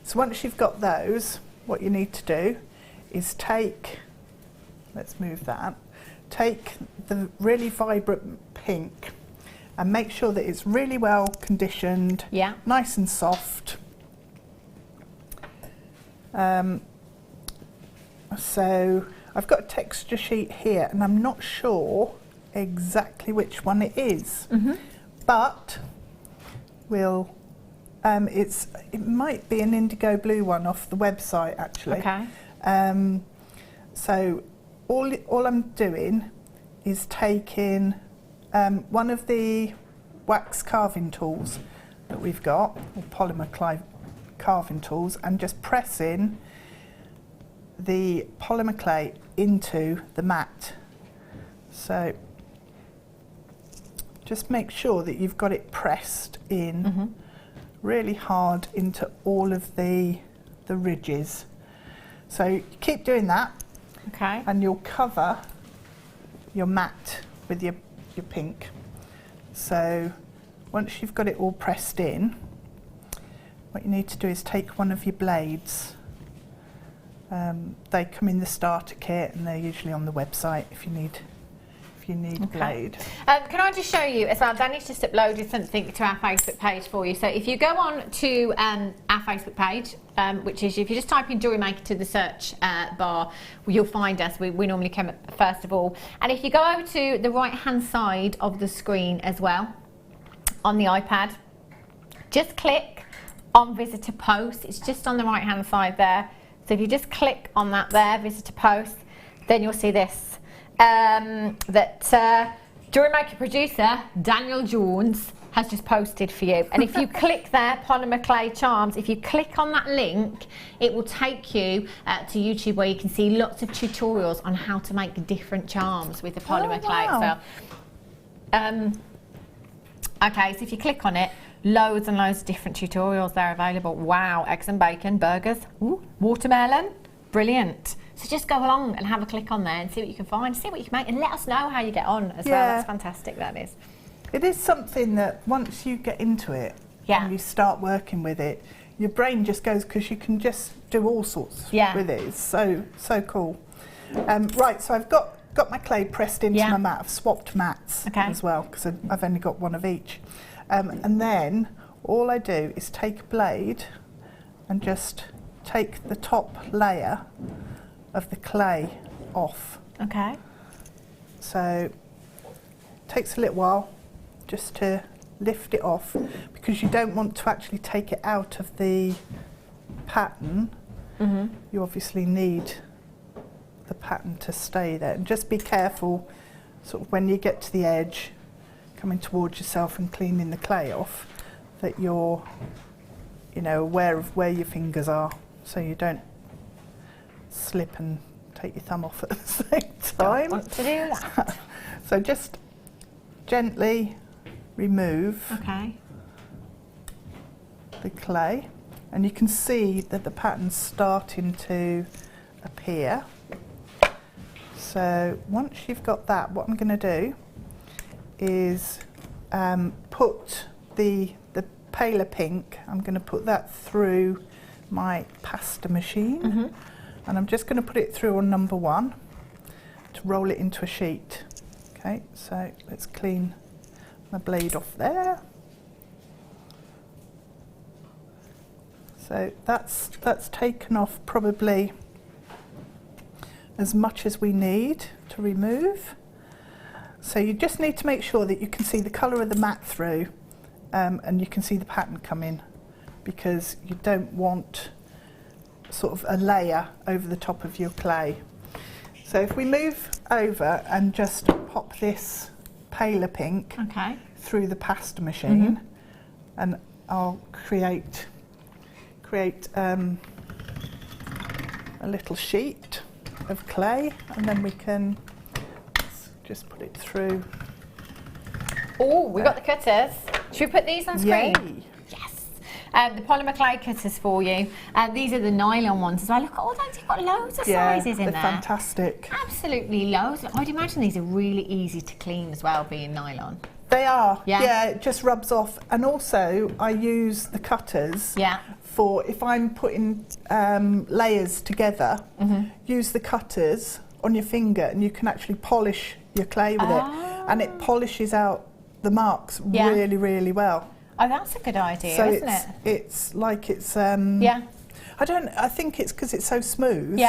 C: So once you've got those, what you need to do is take, let's move that, take the really vibrant pink and make sure that it's really well conditioned, nice and soft. So I've got a texture sheet here, and I'm not sure exactly which one it is, but we'll. It might be an indigo blue one off the website actually.
B: Okay.
C: So all I'm doing is taking one of the wax carving tools that we've got, or polymer clay carving tools, and just press in the polymer clay into the mat. So just make sure that you've got it pressed in really hard into all of the ridges. So keep doing that,
B: okay,
C: and you'll cover your mat with your pink. So once you've got it all pressed in, what you need to do is take one of your blades. They come in the starter kit, and they're usually on the website if you need a blade.
B: Can I just show you as well? Danny's just uploaded something to our Facebook page for you. So if you go on to our Facebook page, which is, if you just type in Jewellery Maker to the search bar, you'll find us. We normally come up first of all. And if you go over to the right hand side of the screen as well, on the iPad, just click on Visitor Post. It's just on the right hand side there. So if you just click on that there, Visitor Post, then you'll see this. That Jewellery Maker producer Daniel Jones has just posted for you. And if you click there, polymer clay charms, if you click on that link, it will take you to YouTube, where you can see lots of tutorials on how to make different charms with the polymer clay.
C: Wow.
B: So, okay, so if you click on it, loads and loads of different tutorials there available. Wow, eggs and bacon, burgers, ooh, watermelon, brilliant. So just go along and have a click on there and see what you can find, see what you can make, and let us know how you get on as well. That's fantastic, that is.
C: It is something that once you get into it and you start working with it, your brain just goes, because you can just do all sorts with it. It's so cool. Right, so I've got my clay pressed into my mat. I've swapped mats as well, because I've only got one of each. And then all I do is take a blade and just take the top layer of the clay off.
B: Okay.
C: So it takes a little while just to lift it off, because you don't want to actually take it out of the pattern. You obviously need the pattern to stay there, and just be careful sort of when you get to the edge, coming towards yourself and cleaning the clay off, that you're aware of where your fingers are, so you don't slip and take your thumb off at the same time.
B: Don't want to do that.
C: So just gently remove the clay, and you can see that the pattern's starting to appear. So once you've got that, what I'm going to do is put the paler pink, I'm going to put that through my pasta machine, and I'm just going to put it through on number 1 to roll it into a sheet. Okay, so let's clean my blade off there. So that's taken off probably as much as we need to remove. So you just need to make sure that you can see the colour of the mat through, and you can see the pattern come in, because you don't want sort of a layer over the top of your clay. So if we move over and just pop this paler pink through the pasta machine, and I'll create a little sheet of clay, and then we can just put it through.
B: Oh, we've got the cutters. Should we put these on screen?
C: Yay.
B: Yes. The polymer clay cutters for you. These are the nylon ones as well. Look at all those. You've got loads of sizes in there.
C: They're fantastic.
B: Absolutely loads. I'd imagine these are really easy to clean as well, being nylon.
C: They are. Yeah, it just rubs off. And also, I use the cutters for if I'm putting layers together. Use the cutters on your finger, and you can actually polish your clay with it, and it polishes out the marks really, really well.
B: Oh, that's a good idea,
C: so
B: isn't it?
C: It's like it's I think it's because it's so smooth.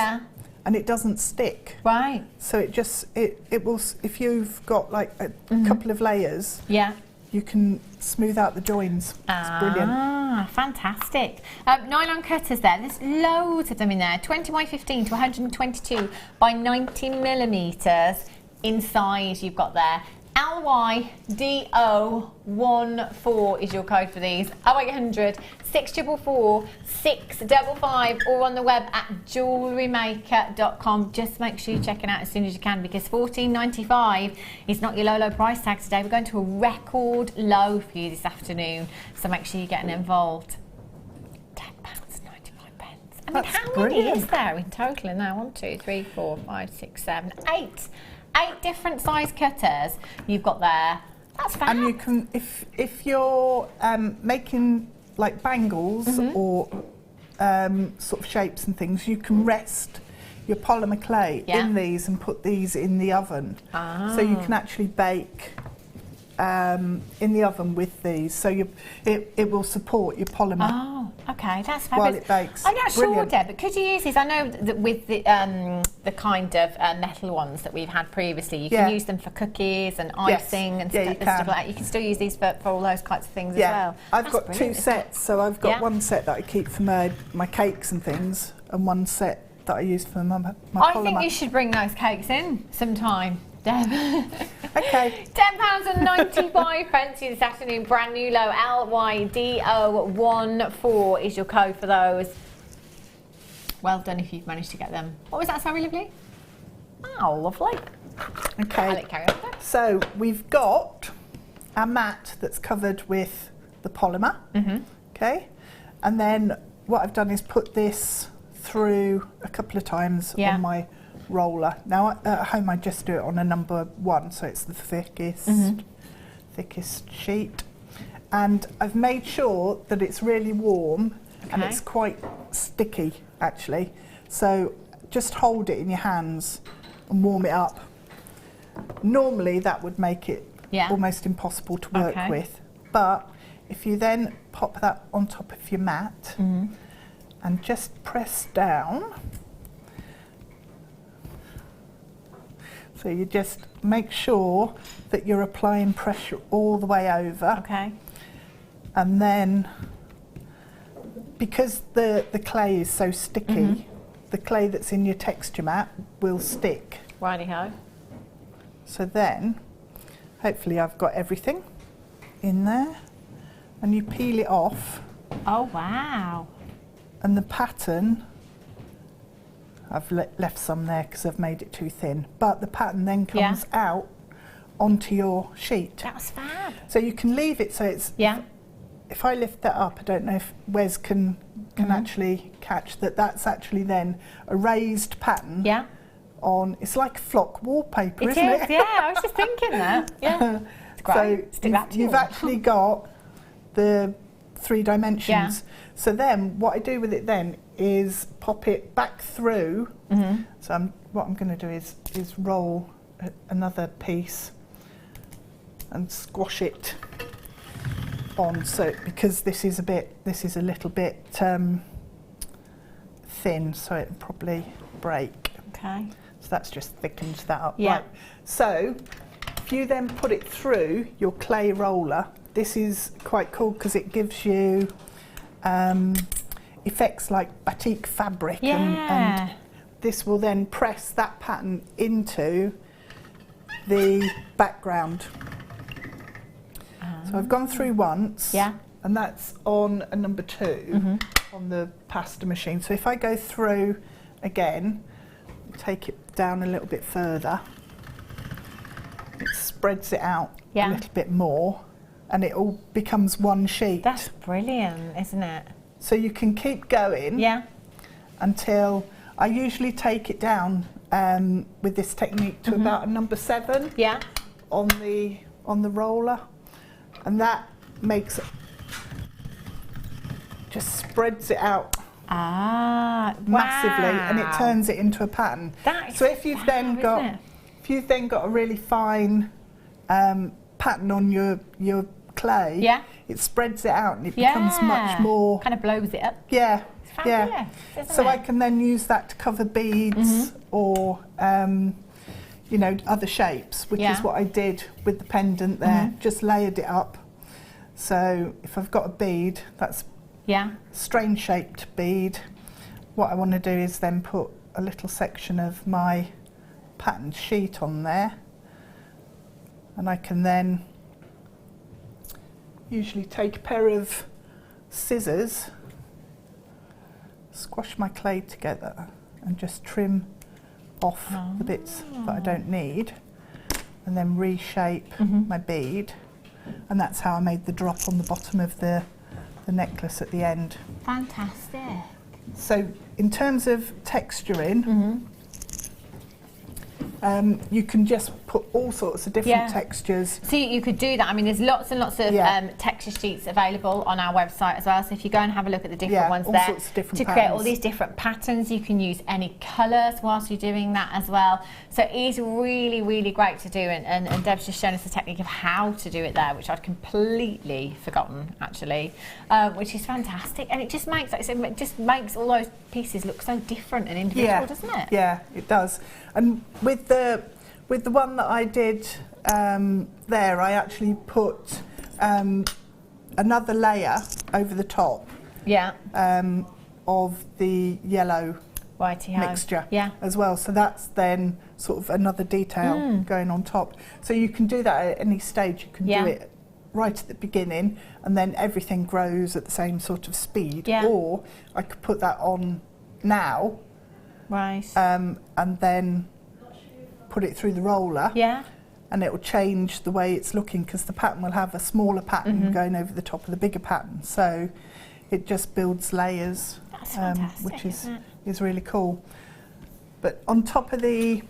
C: And it doesn't stick.
B: Right.
C: So it just it will, if you've got like a couple of layers. You can smooth out the joins. It's brilliant.
B: Fantastic. Nylon cutters there. There's loads of them in there. 20 by 15 to 122 by 90 millimetres in size you've got there. LYDO14 is your code for these. 0800 644 655 or on the web at JewelleryMaker.com. Just make sure you check it out as soon as you can, because $14.95 is not your low price tag today. We're going to a record low for you this afternoon, so make sure you're getting involved. £10.95. I mean, how many is there in total in there? 1, 2, 3, 4, 5, 6, 7, 8. 8 different size cutters you've got there. That's fab.
C: And you can, if you're making like bangles or sort of shapes and things, you can rest your polymer clay in these and put these in the oven. So you can actually bake in the oven with these, so it will support your polymer.
B: Oh, okay, that's fabulous.
C: While it bakes.
B: I'm not sure, Deb, but could you use these? I know that with the kind of metal ones that we've had previously, you can use them for cookies and icing and stuff like that. You can still use these for all those kinds of things as well.
C: I've got 2 sets, so I've got one set that I keep for my cakes and things, and one set that I use for my polymer.
B: I think you should bring those cakes in sometime, Deb.
C: Okay.
B: £10.95 this afternoon, brand new low. LYDO14 is your code for those. Well done if you've managed to get them. What was that, sorry, lovely? Oh, lovely.
C: Okay. So we've got our mat that's covered with the polymer. Okay. And then what I've done is put this through a couple of times on my roller. Now at home I just do it on a number 1, so it's the thickest sheet, and I've made sure that it's really warm and it's quite sticky actually, so just hold it in your hands and warm it up. Normally that would make it almost impossible to work with, but if you then pop that on top of your mat and just press down. So you just make sure that you're applying pressure all the way over.
B: Okay.
C: And then, because the clay is so sticky, the clay that's in your texture mat will stick.
B: Righty-ho.
C: So then, hopefully I've got everything in there, and you peel it off.
B: Oh, wow.
C: And the pattern, I've left some there because I've made it too thin, but the pattern then comes out onto your sheet.
B: That's fab.
C: So you can leave it so it's, if I lift that up, I don't know if Wes can actually catch that, that's actually then a raised pattern on, it's like flock wallpaper, isn't it?
B: Yeah, I was just thinking that. Yeah. It's great.
C: So you've actually got the 3 dimensions. So then what I do with it then is pop it back through. So what I'm going to do is roll another piece and squash it on. So because this is a little bit thin, so it'll probably break.
B: Okay.
C: So that's just thickens that up.
B: Yeah.
C: Right. So if you then put it through your clay roller, this is quite cool because it gives you effects like batik fabric, and this will then press that pattern into the background. So I've gone through once, and that's on a number 2 on the pasta machine. So if I go through again, take it down a little bit further, it spreads it out a little bit more, and it all becomes one sheet.
B: That's brilliant, isn't it?
C: So you can keep going until I usually take it down with this technique to about a number 7 on the roller, and that makes it, just spreads it out massively, and it turns it into a pattern. So if you've then got a really fine pattern on your clay, it spreads it out and it becomes much more,
B: kind of blows it up.
C: It's
B: fabulous,
C: so I can then use that to cover beads or you know, other shapes, which is what I did with the pendant there. Just layered it up. So if I've got a bead, that's strange shaped bead, what I want to do is then put a little section of my patterned sheet on there, And I can then usually take a pair of scissors, squash my clay together and just trim off the bits that I don't need, and then reshape my bead. And that's how I made the drop on the bottom of the necklace at the end.
B: Fantastic.
C: So in terms of texturing, you can just put all sorts of different textures.
B: So you could do that. I mean, there's lots and lots of texture sheets available on our website as well. So if you go and have a look at the different ones there,
C: sorts of different
B: to create all these different patterns, you can use any colours whilst you're doing that as well. So it is really, really great to do. And Deb's just shown us the technique of how to do it there, which I'd completely forgotten actually, which is fantastic. And it just makes, like I said, it just makes all those pieces look so different and individual, doesn't it?
C: Yeah, it does. And with the one that I did there, I actually put another layer over the top of the yellow mixture as well. So that's then sort of another detail going on top. So you can do that at any stage. You can do it right at the beginning, and then everything grows at the same sort of speed. Or I could put that on now, and then put it through the roller, and it will change the way it's looking, because the pattern will have a smaller pattern going over the top of the bigger pattern. So it just builds layers, which is really cool. But on top of the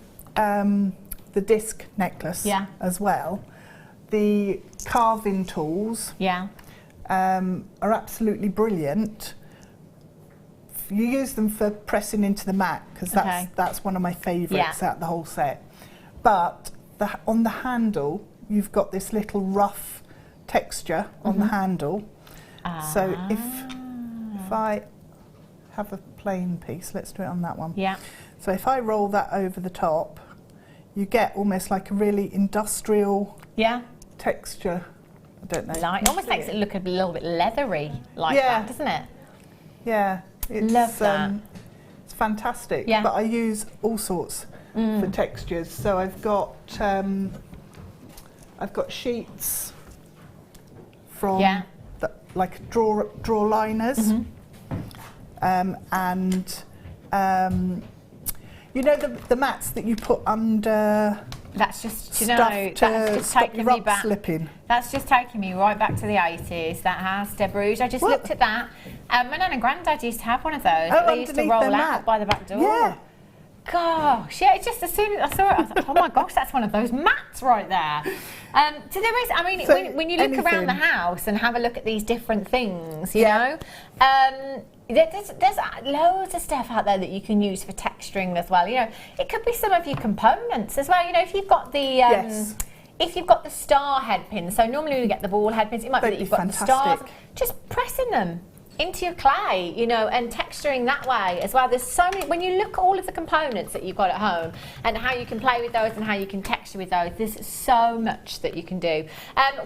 C: disc necklace as well, the carving tools are absolutely brilliant. You use them for pressing into the mat, because that's one of my favourites out the whole set. But on the handle, you've got this little rough texture on the handle. So if I have a plain piece, let's do it on that one. So if I roll that over the top, you get almost like a really industrial texture. I don't know.
B: It almost makes it look a little bit leathery like that, doesn't it?
C: Yeah.
B: Love that.
C: It's fantastic. But I use all sorts for textures. So I've got sheets from like draw liners, and you know the mats that you put under.
B: That's just taking me back.
C: Slipping.
B: That's just taking me right back to the 80s. That has, Deb Rudge. I just looked at that. My nan and granddad used to have one of those. They used to roll out by the back door.
C: Yeah.
B: Gosh, it's just as soon as I saw it, I thought, oh my gosh, that's one of those mats right there. So there is, I mean, so when you look around the house and have a look at these different things, you know, there's loads of stuff out there that you can use for texturing as well. You know, it could be some of your components as well. You know, if you've got the if you've got the star head pins, so normally we get the ball head pins, it might be that you've got the stars, just pressing them into your clay, you know, and texturing that way as well. There's so many, when you look at all of the components that you've got at home and how you can play with those and how you can texture with those, there's so much that you can do.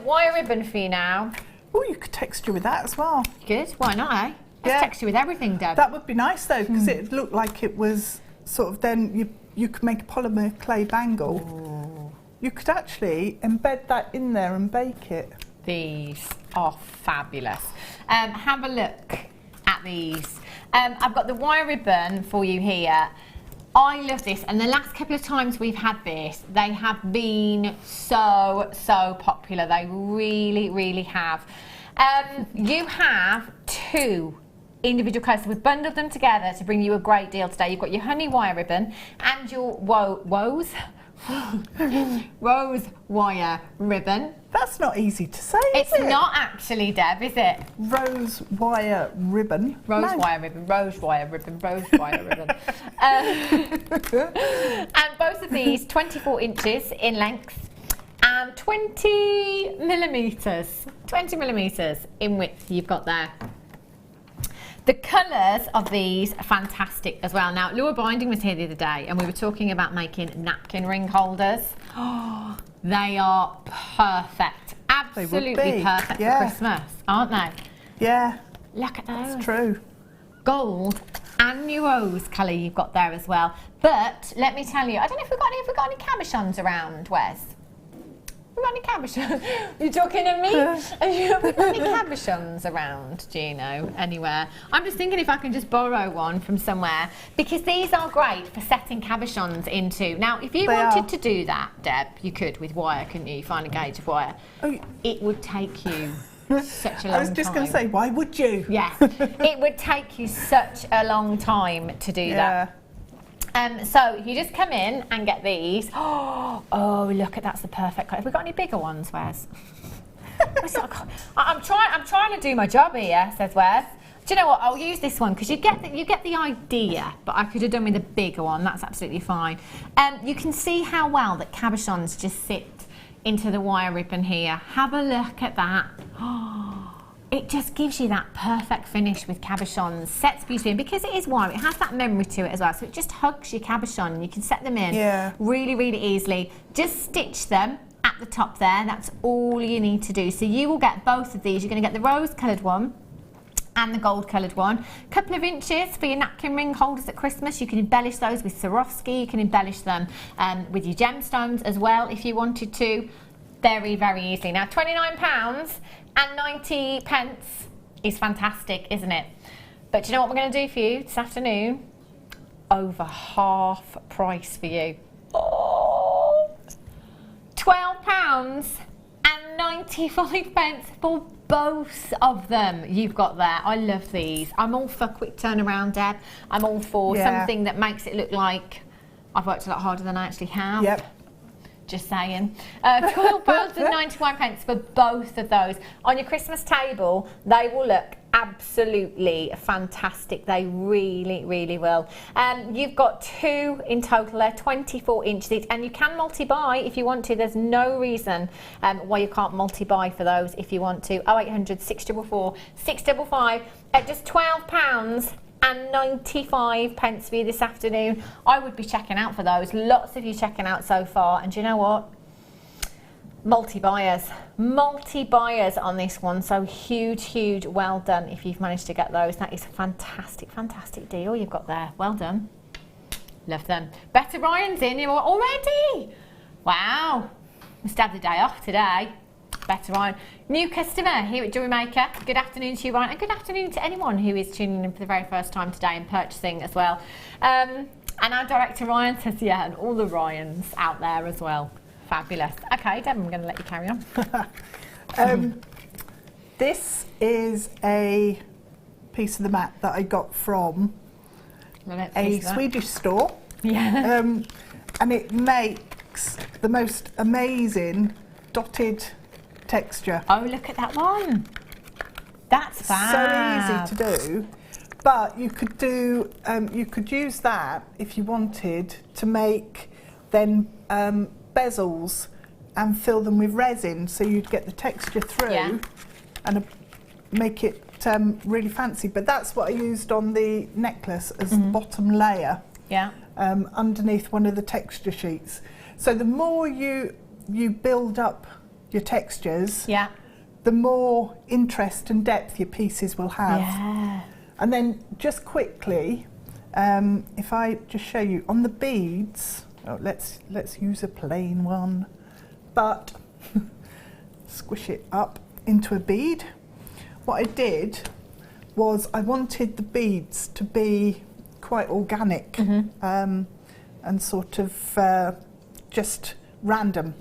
B: Wire ribbon for you now.
C: Oh, you could texture with that as well.
B: Good, why not, eh? Let's texture with everything, Deb.
C: That would be nice though, because it looked like it was sort of, then you could make a polymer clay bangle. Ooh. You could actually embed that in there and bake it.
B: These are fabulous. Have a look at these. I've got the wire ribbon for you here. I love this, and the last couple of times we've had this, they have been so popular. They really, really have. You have two individual colours, so we've bundled them together to bring you a great deal today. You've got your honey wire ribbon and your rose wire ribbon.
C: That's not easy to say,
B: is it? It's not actually, Deb, is it?
C: Rose wire ribbon.
B: Wire ribbon, rose wire ribbon, rose wire ribbon. And both of these 24 inches in length and 20 millimetres in width you've got there. The colours of these are fantastic as well. Now, Laura Binding was here the other day and we were talking about making napkin ring holders. Oh, they are perfect. Absolutely perfect for Christmas, aren't they?
C: Yeah.
B: Look at those.
C: That's true.
B: Gold and new rose colour you've got there as well. But let me tell you, I don't know if we've got any cabochons around, Wes. We've got any cabochons? You're talking to me? Have we got any cabochons around, do you know, anywhere? I'm just thinking if I can just borrow one from somewhere, because these are great for setting cabochons into. Now, if you wanted to do that, Deb, you could with wire, couldn't you? Find a gauge of wire. Oh, it would take you such a long time.
C: I was just going to say, why would you?
B: Yeah, it would take you such a long time to do that. So you just come in and get these. Oh, look at that's the perfect colour. Have we got any bigger ones, Wes? I'm trying to do my job here, says Wes. Do you know what? I'll use this one because you get the idea, but I could have done with a bigger one. That's absolutely fine. You can see how well that cabochons just sit into the wire ribbon here. Have a look at that. It just gives you that perfect finish with cabochons, sets beautifully in because it is wire, it has that memory to it as well, so it just hugs your cabochon. You can set them in really, really easily. Just stitch them at the top there, that's all you need to do. So you will get both of these. You're going to get the rose coloured one and the gold coloured one. A couple of inches for your napkin ring holders at Christmas. You can embellish those with Swarovski, you can embellish them with your gemstones as well if you wanted to. Very, very easily. Now, £29 and 90 pence is fantastic, isn't it? But do you know what we're going to do for you this afternoon? Over half price for you. Oh, £12 and 95 pence for both of them you've got there. I love these. I'm all for quick turnaround, Deb. I'm all for something that makes it look like I've worked a lot harder than I actually have.
C: Yep.
B: Just saying. £12 and 91 pence for both of those. On your Christmas table, they will look absolutely fantastic. They really, really will. You've got two in total there, 24 inches each, and you can multi-buy if you want to. There's no reason why you can't multi-buy for those if you want to. 0800 644 655 at just £12 and 95 pence for you this afternoon. I would be checking out for those. Lots of you checking out so far. And do you know what? Multi-buyers on this one. So huge, well done if you've managed to get those. That is a fantastic deal you've got there. Well done. Love them. Better Ryan's in here already. Wow. Must have the day off today. Better Ryan. New customer here at Jewellery Maker. Good afternoon to you, Ryan, and good afternoon to anyone who is tuning in for the very first time today and purchasing as well. And our director Ryan says, yeah, and all the Ryans out there as well. Fabulous. Okay, Deb, I'm going to let you carry on.
C: This is a piece of the mat that I got from a Swedish store.
B: Yeah.
C: And it makes the most amazing dotted texture.
B: Oh, look at that one. That's fab.
C: So easy to do. But you could do, you could use that if you wanted to make then bezels and fill them with resin, so you'd get the texture through and make it really fancy. But that's what I used on the necklace as the bottom layer.
B: Yeah.
C: Underneath one of the texture sheets. So the more you build up your textures, the more interest and depth your pieces will have.
B: Yeah.
C: And then just quickly, if I just show you on the beads, let's use a plain one, but squish it up into a bead. What I did was I wanted the beads to be quite organic and sort of just random.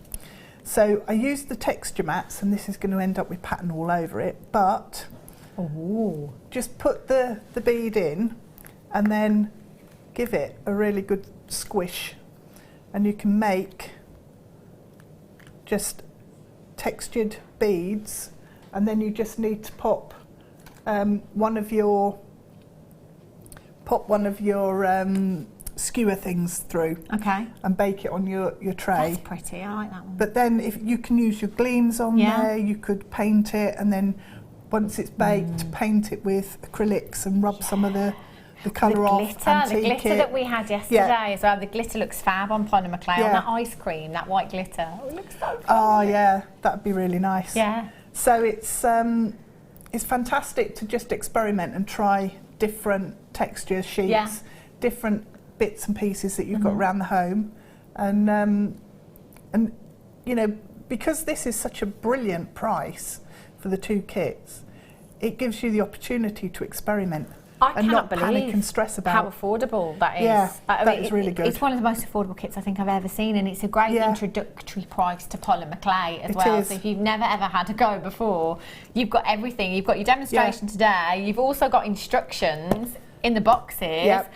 C: So I used the texture mats, and this is going to end up with pattern all over it, but just put the bead in and then give it a really good squish, and you can make just textured beads, and then you just need to pop one of your skewer things through, and bake it on your tray.
B: That's pretty. I like that one.
C: But then if you can use your gleams on there, you could paint it, and then once it's baked, paint it with acrylics and rub some of the colour off.
B: The glitter that we had yesterday as well. The glitter looks fab on polymer clay on that ice cream, that white glitter. Oh, it looks so fun.
C: Oh yeah, that'd be really nice.
B: Yeah.
C: So it's fantastic to just experiment and try different texture sheets, different bits and pieces that you've got around the home, and you know, because this is such a brilliant price for the 2 kits, it gives you the opportunity to experiment.
B: And not
C: panic and stress about
B: how affordable that is.
C: Yeah, that is really good.
B: It's one of the most affordable kits I think I've ever seen, and it's a great introductory price to polymer clay as well. So if you've never ever had a go before, you've got everything. You've got your demonstration today. You've also got instructions in the boxes.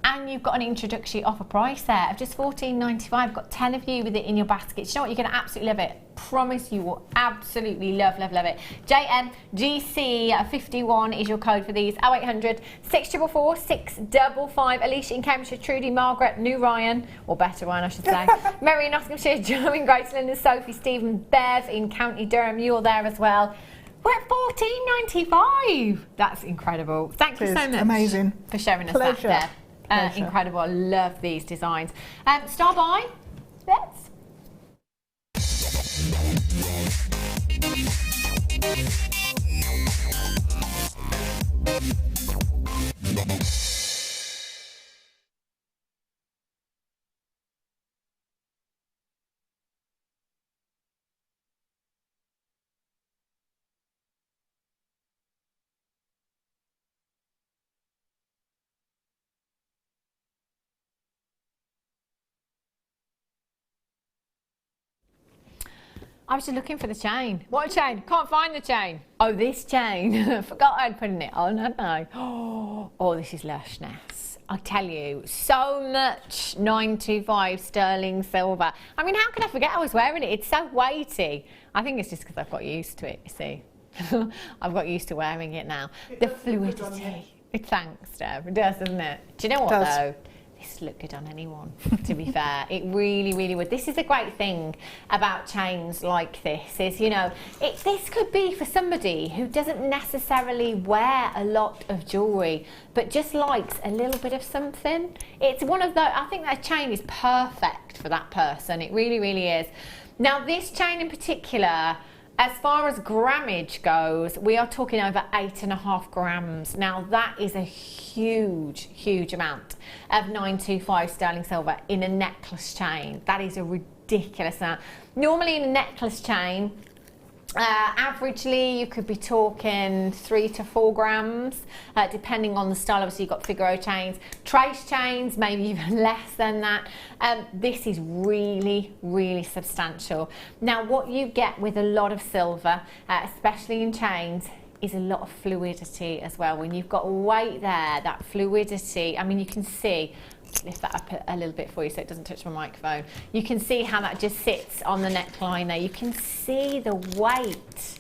B: And you've got an introductory offer price there of just $14.95. Got 10 of you with it in your basket. You know what? You're going to absolutely love it. Promise you will absolutely love it. JMGC51 is your code for these. 0800 644 655. Alicia in Cambridgeshire, Trudy, Margaret, New Ryan, or better Ryan I should say. Mary in Nottinghamshire, Joe in Greatland, and Sophie, Stephen, Bev in County Durham. You're there as well. We're at $14.95. That's incredible. Thank you so much.
C: Amazing.
B: For sharing us that there. Incredible. I love these designs. Star by. Let's. I was just looking for the chain. What chain? Can't find the chain. Oh, this chain. Forgot I'd put it on, hadn't I? Oh, this is lushness. I tell you, so much 925 sterling silver. I mean, how can I forget I was wearing it? It's so weighty. I think it's just because I've got used to it, you see. I've got used to wearing it now. The fluidity. Thanks, Deb. It does, doesn't it? Do you know what, though? This would look good on anyone, to be fair. It really, really would. This is a great thing about chains like this is, you know, this could be for somebody who doesn't necessarily wear a lot of jewellery, but just likes a little bit of something. It's one of those, I think that chain is perfect for that person. It really, really is. Now, this chain in particular, as far as grammage goes, we are talking over 8.5 grams. Now that is a huge, huge amount of 925 sterling silver in a necklace chain. That is a ridiculous amount. Normally in a necklace chain, averagely you could be talking 3 to 4 grams, depending on the style. Obviously you've got Figaro chains, trace chains, maybe even less than that. This is really, really substantial. Now what you get with a lot of silver, especially in chains, is a lot of fluidity as well. When you've got weight there, that fluidity, I mean, you can see, lift that up a little bit for you so it doesn't touch my microphone. You can see how that just sits on the neckline there. You can see the weight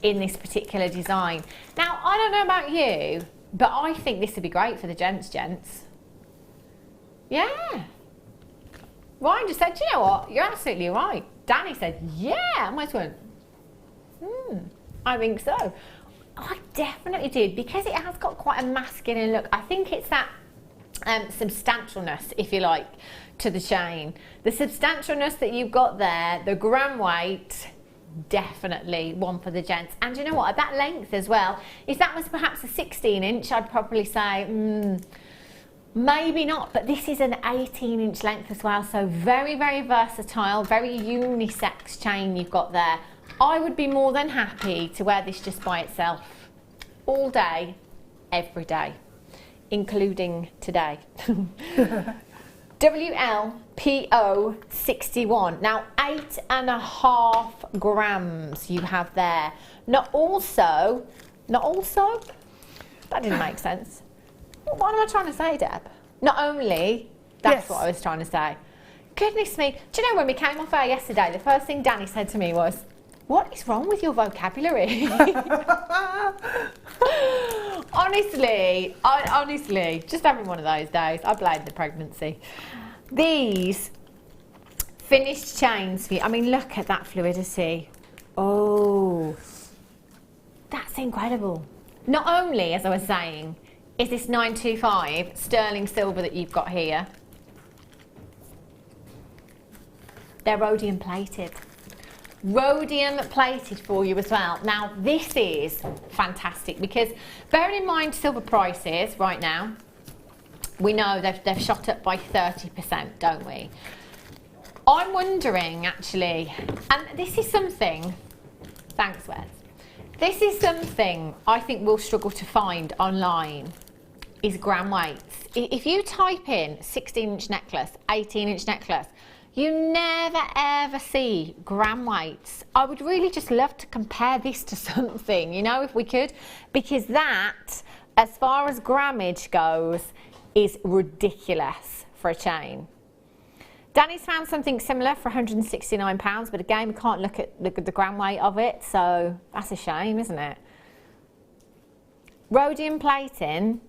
B: in this particular design. Now, I don't know about you, but I think this would be great for the gents. Yeah. Ryan just said, you know what, you're absolutely right. Danny said, yeah. I might went, I think so. I definitely did, because it has got quite a masculine look. I think it's that substantialness, if you like, to the chain. The substantialness that you've got there, the gram weight, definitely one for the gents. And you know what, at that length as well, if that was perhaps a 16-inch, I'd probably say, maybe not, but this is an 18-inch length as well, so very, very versatile, very unisex chain you've got there. I would be more than happy to wear this just by itself, all day, every day, including today. WLPO61. Now, 8.5 grams you have there. Not also, that didn't make sense. What am I trying to say, Deb? Not only, that's what I was trying to say. Goodness me. Do you know when we came off air yesterday, the first thing Danny said to me was, what is wrong with your vocabulary? Honestly, just having one of those days. I blame the pregnancy. These finished chains for you. I mean, look at that fluidity. Oh, that's incredible. Not only, as I was saying, is this 925 sterling silver that you've got here, they're rhodium plated. Rhodium plated for you as well. Now this is fantastic, because bearing in mind silver prices right now, we know they've shot up by 30%, don't we? I'm wondering actually, and this is something, thanks Wes, this is something I think we'll struggle to find online, is gram weights. If you type in 16-inch necklace, 18-inch necklace, you never ever see gram weights. I would really just love to compare this to something, you know, if we could, because that, as far as grammage goes, is ridiculous for a chain. Danny's found something similar for £169, but again, we can't look at the gram weight of it, so that's a shame, isn't it? Rhodium plating,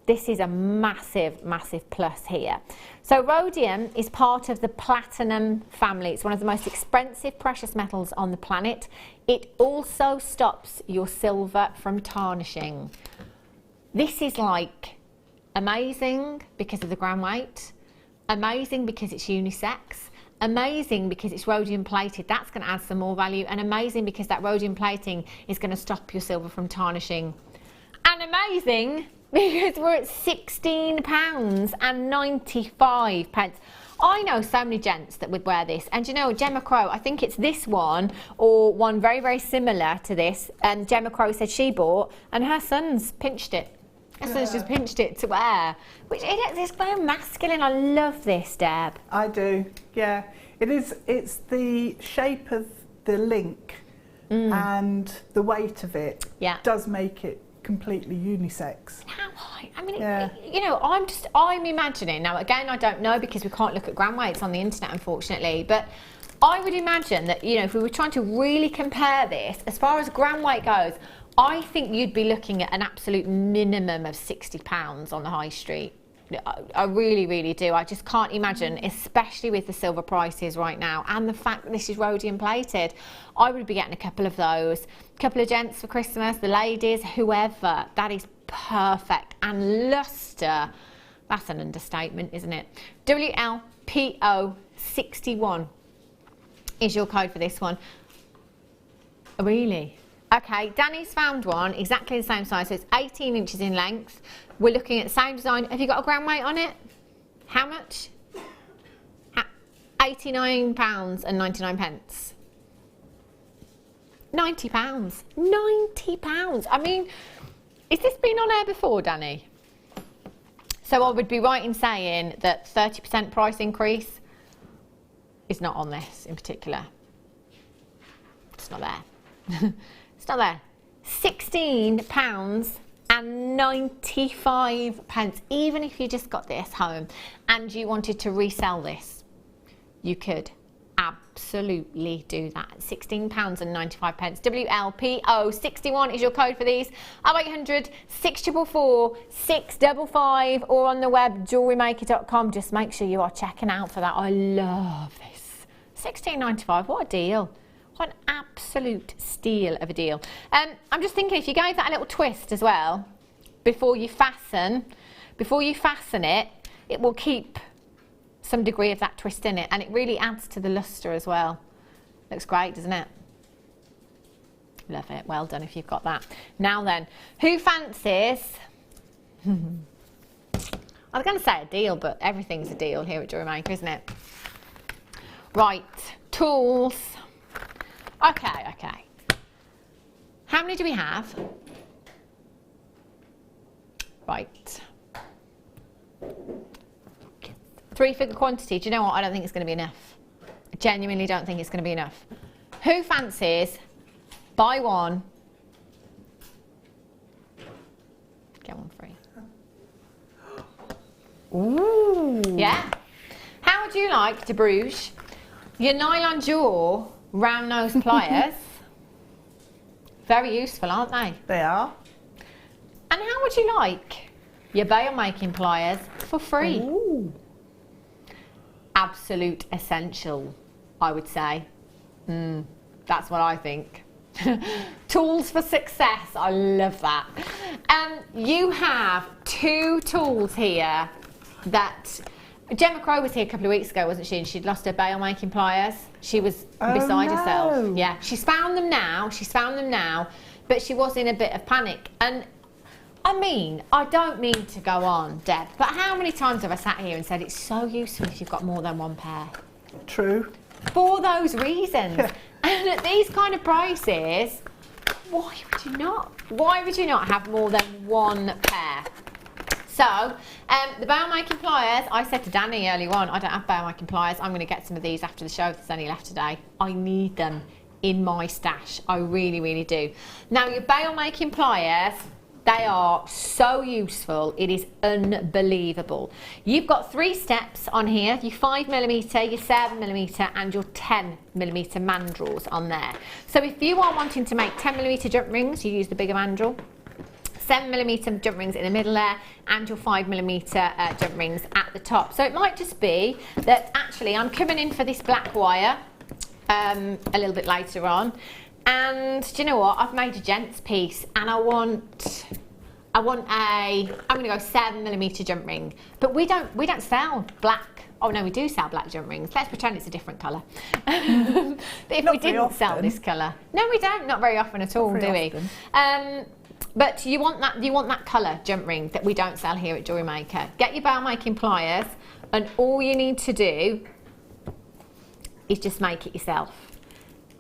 B: this is a massive, massive plus here. So rhodium is part of the platinum family. It's one of the most expensive precious metals on the planet. It also stops your silver from tarnishing. This is like amazing because of the gram weight. Amazing because it's unisex, amazing because it's rhodium plated, that's going to add some more value, and amazing because that rhodium plating is going to stop your silver from tarnishing. And amazing because we're at £16.95. I know so many gents that would wear this, and you know, Gemma Crow, I think it's this one or one very, very similar to this, and Gemma Crow said she bought, and her son's pinched it. So it's just pinched it to wear, which it's very masculine. I love this, Deb.
C: I do, yeah. It is. It's the shape of the link and the weight of it does make it completely unisex.
B: How high? I mean, you know, I'm imagining, now again, I don't know because we can't look at gram weights on the internet, unfortunately, but I would imagine that, you know, if we were trying to really compare this, as far as gram weight goes, I think you'd be looking at an absolute minimum of £60 on the high street. I really, really do. I just can't imagine, especially with the silver prices right now and the fact that this is rhodium plated. I would be getting a couple of those. A couple of gents for Christmas, the ladies, whoever. That is perfect. And lustre, that's an understatement, isn't it? WLPO61 is your code for this one. Really? Okay, Danny's found one, exactly the same size, so it's 18 inches in length. We're looking at the same design. Have you got a gram weight on it? How much? £89.99. £90. £90. I mean, has this been on air before, Danny? So I would be right in saying that 30% price increase is not on this in particular. It's not there. It's not there. £16.95. Even if you just got this home and you wanted to resell this, you could absolutely do that. £16.95. WLPO61 is your code for these. 0800 644 655 or on the web JewelleryMaker.com. Just make sure you are checking out for that. I love this. £16.95. What a deal. What an absolute steal of a deal. I'm just thinking, if you gave that a little twist as well, before you fasten it, it will keep some degree of that twist in it, and it really adds to the lustre as well. Looks great, doesn't it? Love it. Well done if you've got that. Now then, who fancies... I was going to say a deal, but everything's a deal here at Jewellery Maker, isn't it? Right, tools... Okay. How many do we have? Right. 3-figure quantity. Do you know what? I don't think it's going to be enough. I genuinely don't think it's going to be enough. Who fancies buy one, get one free? Ooh. Yeah. How would you like to Bruges your nylon jaw round nose pliers? Very useful, aren't they?
C: They are.
B: And how would you like your bail making pliers for free?
C: Ooh.
B: Absolute essential, I would say. That's what I think. Tools for success. I love that. You have 2 tools here that... Gemma Crow was here a couple of weeks ago, wasn't she? And she'd lost her bail making pliers. She was beside herself. Yeah, she's found them now. But she was in a bit of panic. And I mean, I don't mean to go on, Deb, but how many times have I sat here and said it's so useful if you've got more than one pair?
C: True.
B: For those reasons. And at these kind of prices, why would you not? Why would you not have more than one pair? So, the bail making pliers, I said to Danny earlier on, I don't have bail making pliers. I'm going to get some of these after the show if there's any left today. I need them in my stash. I really, really do. Now, your bail making pliers, they are so useful. It is unbelievable. You've got 3 steps on here. Your 5mm, your 7mm and your 10mm mandrels on there. So if you are wanting to make 10mm jump rings, you use the bigger mandrel. 7mm jump rings in the middle there and your 5mm jump rings at the top. So it might just be that actually I'm coming in for this black wire a little bit later on, and do you know what, I've made a gents piece and I'm going to go 7mm jump ring, but we don't sell black. Oh no, we do sell black jump rings. Let's pretend it's a different colour. But if we didn't sell this colour, no, we don't. Not very often at all, do we? But you want that colour jump ring that we don't sell here at Jewellery Maker. Get your bail making pliers, and all you need to do is just make it yourself.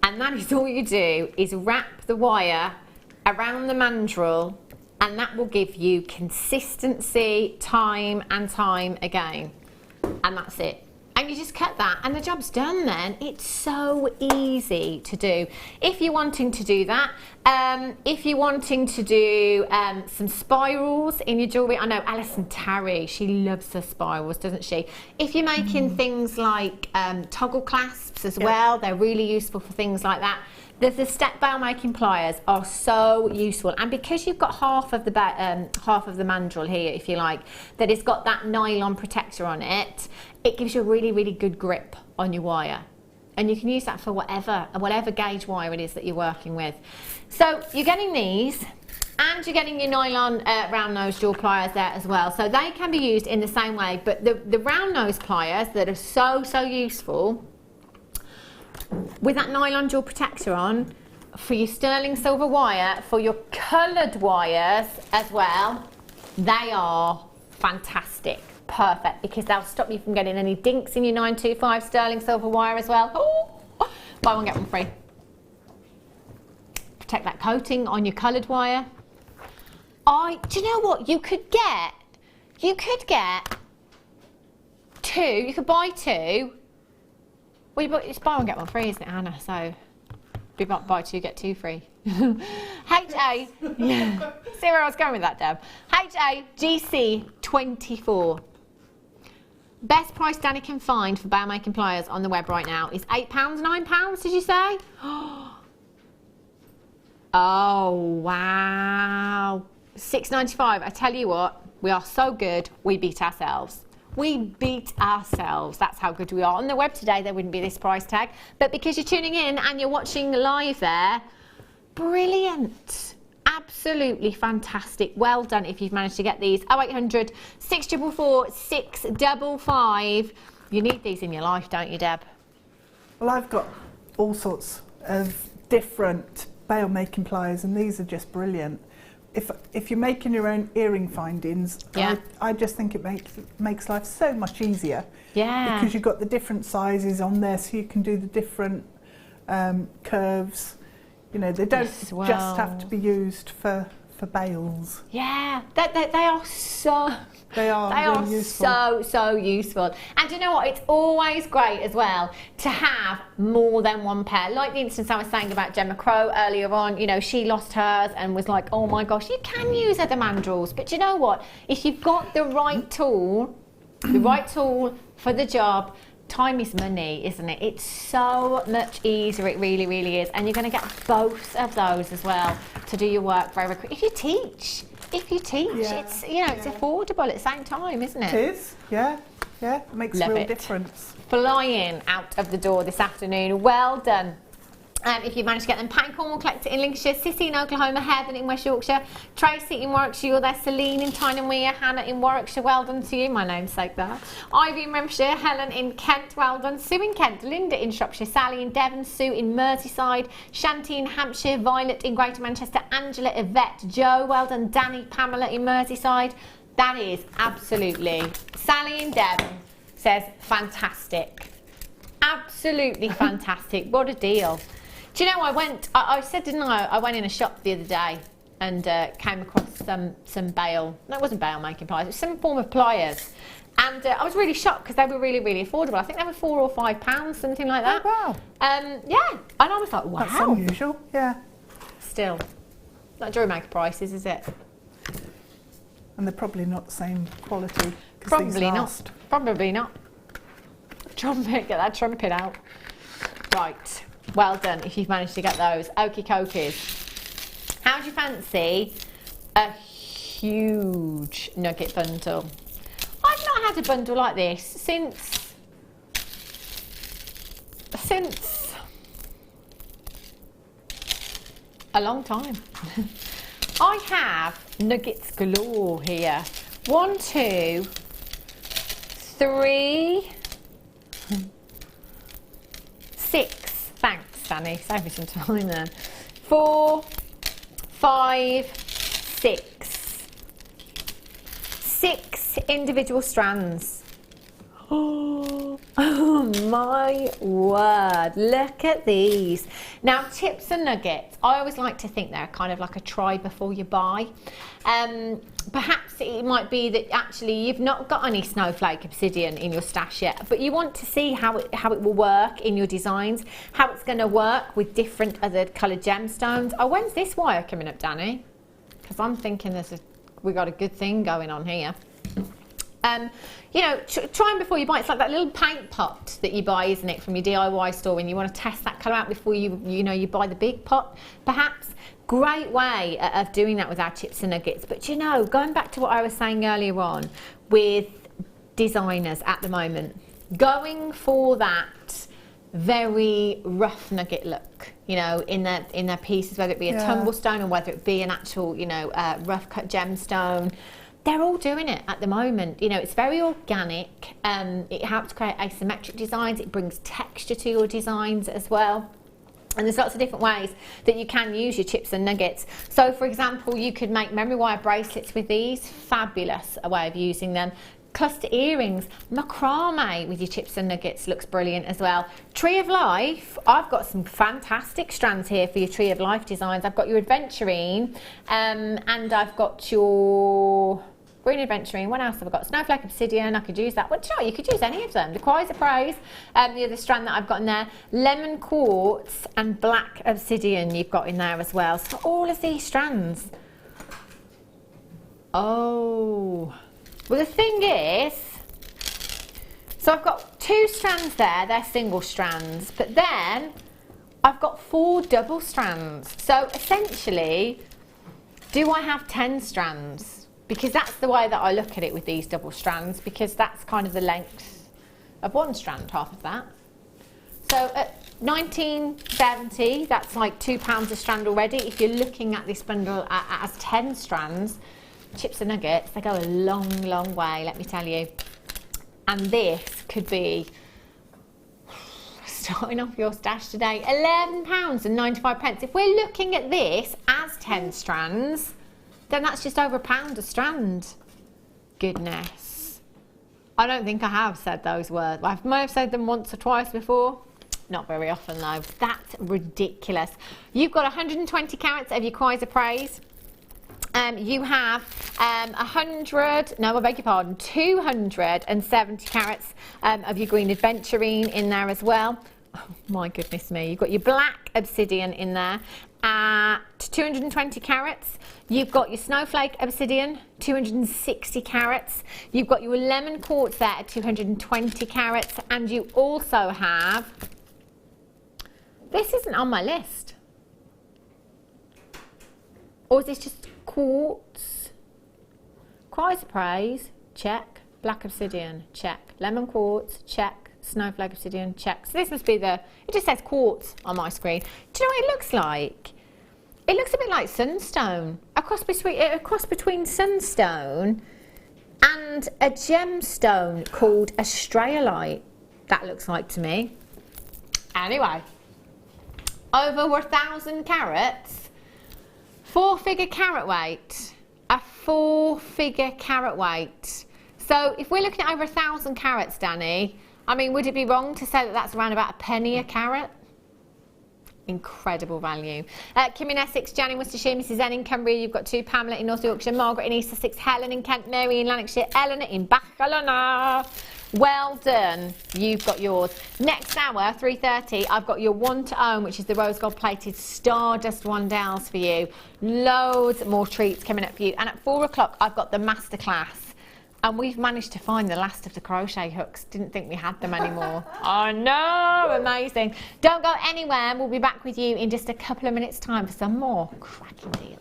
B: And that is all you do, is wrap the wire around the mandrel, and that will give you consistency time and time again. And that's it. And you just cut that and the job's done then. It's so easy to do. If you're wanting to do that, if you're wanting to do some spirals in your jewellery, I know Alison Tarry, she loves her spirals, doesn't she? If you're making things like toggle clasps as well, they're really useful for things like that. The step bail making pliers are so useful, and because you've got half of the mandrel here, if you like, that it's got that nylon protector on it, it gives you a really, really good grip on your wire, and you can use that for whatever gauge wire it is that you're working with. So you're getting these, and you're getting your nylon round nose jewel pliers there as well, so they can be used in the same way. But the round nose pliers that are so useful, with that nylon jewel protector on, for your sterling silver wire, for your coloured wires as well, they are fantastic, perfect, because they'll stop you from getting any dinks in your 925 sterling silver wire as well. Ooh, buy one get one free. Protect that coating on your coloured wire. Do you know what you could get? You could get 2. You could buy 2. Well, it's buy one get one free, isn't it, Hannah? So we buy 2 get 2 free. HA, yeah. See where I was going with that, Deb. HAGC24. Best price Danny can find for bail making pliers on the web right now is £8, £9. Did you say? Oh wow, £6.95. I tell you what, we are so good. We beat ourselves. We beat ourselves. That's how good we are. On the web today, there wouldn't be this price tag. But because you're tuning in and you're watching live there, brilliant. Absolutely fantastic. Well done if you've managed to get these. 0800 644 655. You need these in your life, don't you, Deb?
C: Well, I've got all sorts of different bail making pliers, and these are just brilliant. If you're making your own earring findings, I just think it makes life so much easier. Yeah. Because you've got the different sizes on there, so you can do the different curves. You know, they don't just have to be used for bails. Yeah, they are so. They are really useful. so useful. And you know what? It's always great as well to have more than one pair. Like the instance I was saying about Gemma Crow earlier on. You know, she lost hers and was like, oh my gosh, you can use other mandrels. But you know what? If you've got the right tool, for the job, time is money, isn't it? It's so much easier. It really, really is. And you're going to get both of those as well to do your work very, very quick. If you teach, it's it's affordable at the same time, isn't it? It is, yeah. It makes a real difference.
B: Flying out of the door this afternoon. Well done. If you manage to get them, Pat in Cornwall, collected in Lincolnshire, Sissy in Oklahoma, Heather in West Yorkshire, Tracy in Warwickshire, you're there, Celine in Tyne Weir, Hannah in Warwickshire, well done to you, my namesake there, Ivy in Renfrewshire, Helen in Kent, well done, Sue in Kent, Linda in Shropshire, Sally in Devon, Sue in Merseyside, Shanti in Hampshire, Violet in Greater Manchester, Angela, Yvette, Joe, well done, Danny, Pamela in Merseyside. That is absolutely, Sally in Devon says fantastic. Absolutely fantastic. What a deal. Do you know, I said, didn't I went in a shop the other day and came across some bail. No, it wasn't bail making pliers. It was some form of pliers. And I was really shocked because they were really, really affordable. I think they were £4 or £5, something like that.
C: Oh, wow.
B: Yeah, and I was like, wow.
C: That's unusual, yeah.
B: Still, not Jewellery Maker prices, is it?
C: And they're probably not the same quality.
B: Probably not. Probably not. Trumpet, get that trumpet out. Right, well done if you've managed to get those. Okie dokies. How do you fancy a huge nugget bundle? I've not had a bundle like this since a long time. I have nuggets galore here. 1, 2, 3, 6. Thanks, Danny. Save me some time then. 4, 5, 6. 6 individual strands. Oh my word, look at these. Now, chips and nuggets, I always like to think they're kind of like a try before you buy. Perhaps it might be that actually you've not got any snowflake obsidian in your stash yet, but you want to see how it will work in your designs, how it's going to work with different other coloured gemstones. Oh, when's this wire coming up, Danny? Because I'm thinking we got a good thing going on here. You know, try them before you buy. It's like that little paint pot that you buy, isn't it, from your DIY store when you want to test that colour out before you buy the big pot, perhaps. Great way of doing that with our chips and nuggets. But you know, going back to what I was saying earlier on with designers at the moment, going for that very rough nugget look, you know, in their pieces, whether it be a tumblestone or whether it be an actual, you know, rough cut gemstone. They're all doing it at the moment. You know, it's very organic. It helps create asymmetric designs. It brings texture to your designs as well. And there's lots of different ways that you can use your chips and nuggets. So, for example, you could make memory wire bracelets with these. Fabulous a way of using them. Cluster earrings, macrame with your chips and nuggets looks brilliant as well. Tree of Life, I've got some fantastic strands here for your Tree of Life designs. I've got your Adventurine, and I've got your Green Adventurine. What else have I got? Snowflake Obsidian, I could use that. Well, do you know, you could use any of them. The Cries of Praise, the other strand that I've got in there. Lemon Quartz and Black Obsidian you've got in there as well. So all of these strands. Oh. Well, the thing is, so I've got 2 strands there, they're single strands, but then I've got 4 double strands. So essentially, do I have 10 strands? Because that's the way that I look at it with these double strands, because that's kind of the length of one strand, half of that. So at $19.70, that's like £2 a strand already. If you're looking at this bundle as 10 strands, chips and nuggets, they go a long, long way, let me tell you. And this could be starting off your stash today, £11.95. If we're looking at this as 10 strands, then that's just over £1 a strand. Goodness. I don't think I have said those words. I might have said them once or twice before. Not very often though. That's ridiculous. You've got 120 carats of your Cries of Praise. You have 270 carats of your Green Adventurine in there as well. Oh my goodness me, you've got your Black Obsidian in there at 220 carats. You've got your Snowflake Obsidian, 260 carats. You've got your Lemon Quartz there at 220 carats. And you also have, this isn't on my list. Or is this just quartz? Cries of Praise, check. Black Obsidian, check. Lemon Quartz, check. Snowflake Obsidian, check. So this must be it just says quartz on my screen. Do you know what it looks like? It looks a bit like sunstone. A cross between sunstone and a gemstone called a strayolite. That looks like to me. Anyway, over 1,000 carats. 4-figure carat weight, a 4-figure carat weight. So if we're looking at over 1,000 carats, Danny, I mean, would it be wrong to say that that's around about a penny a carat? Incredible value. Kim in Essex, Jan in Worcestershire, Mrs N in Cumbria, you've got 2, Pamela in North Yorkshire, Margaret in East Sussex, Helen in Kent, Mary in Lanarkshire, Eleanor in Barcelona. Well done, you've got yours. Next hour, 3:30, I've got your one to own, which is the rose gold plated Stardust Wandels for you. Loads more treats coming up for you. And at 4 o'clock, I've got the masterclass. And we've managed to find the last of the crochet hooks. Didn't think we had them anymore. I know, amazing. Don't go anywhere. We'll be back with you in just a couple of minutes' time for some more cracking deals.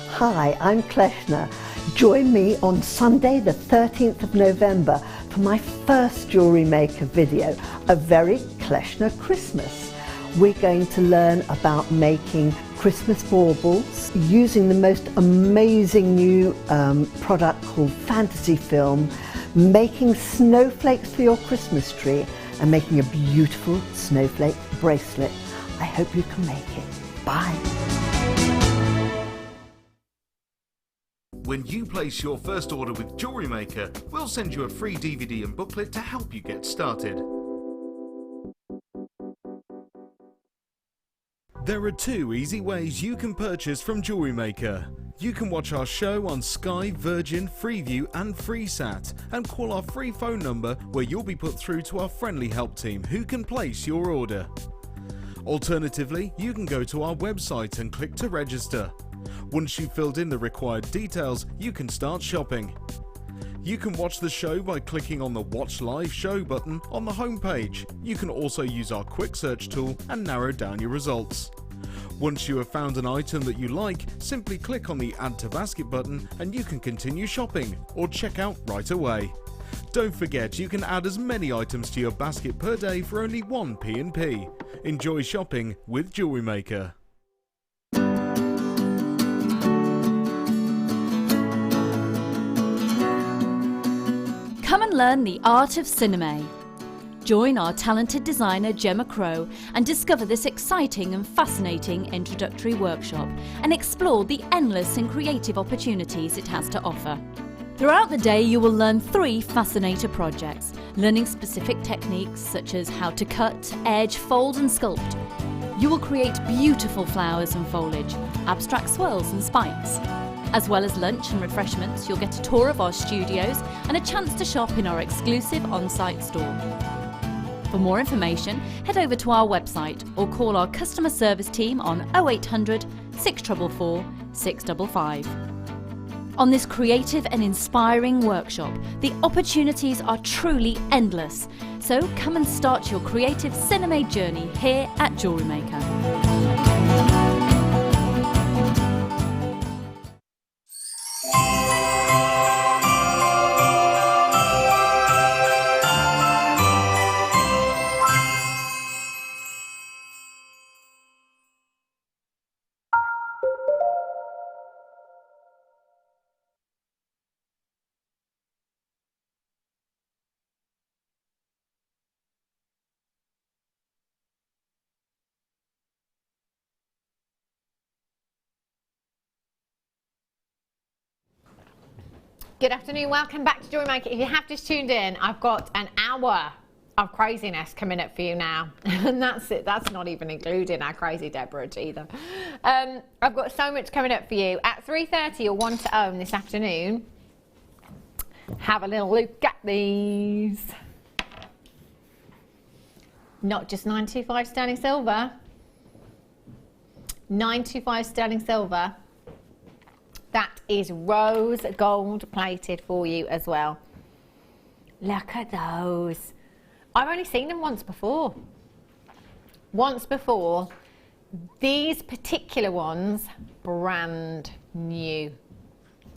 D: Hi, I'm Kleshna. Join me on Sunday the 13th of November for my first Jewellery Maker video, A Very Kleshna Christmas. We're going to learn about making Christmas baubles using the most amazing new product called Fantasy Film, making snowflakes for your Christmas tree and making a beautiful snowflake bracelet. I hope you can make it. Bye.
A: When you place your first order with Jewellery Maker, we'll send you a free DVD and booklet to help you get started. There are 2 easy ways you can purchase from Jewellery Maker. You can watch our show on Sky, Virgin, Freeview and FreeSat and call our free phone number where you'll be put through to our friendly help team who can place your order. Alternatively, you can go to our website and click to register. Once you've filled in the required details, you can start shopping. You can watch the show by clicking on the Watch Live Show button on the homepage. You can also use our quick search tool and narrow down your results. Once you have found an item that you like, simply click on the Add to Basket button and you can continue shopping or check out right away. Don't forget, you can add as many items to your basket per day for only 1 P&P. Enjoy shopping with Jewellery Maker.
E: Come and learn the art of cinema. Join our talented designer Gemma Crow and discover this exciting and fascinating introductory workshop and explore the endless and creative opportunities it has to offer. Throughout the day you will learn 3 fascinator projects, learning specific techniques such as how to cut, edge, fold and sculpt. You will create beautiful flowers and foliage, abstract swirls and spikes. As well as lunch and refreshments, you'll get a tour of our studios and a chance to shop in our exclusive on-site store. For more information, head over to our website or call our customer service team on 0800 644 655. On this creative and inspiring workshop, the opportunities are truly endless. So come and start your creative cinema journey here at Jewellery Maker.
B: Good afternoon, welcome back to Jewellery Maker. If you have just tuned in, I've got an hour of craziness coming up for you now. And that's it, that's not even including our crazy Deborah either. I've got so much coming up for you. At 3:30 you'll want to own this afternoon. Have a little look at these. Not just 925 sterling silver. 925 sterling silver. That is rose gold plated for you as well. Look at those. I've only seen them once before. Once before. These particular ones, brand new.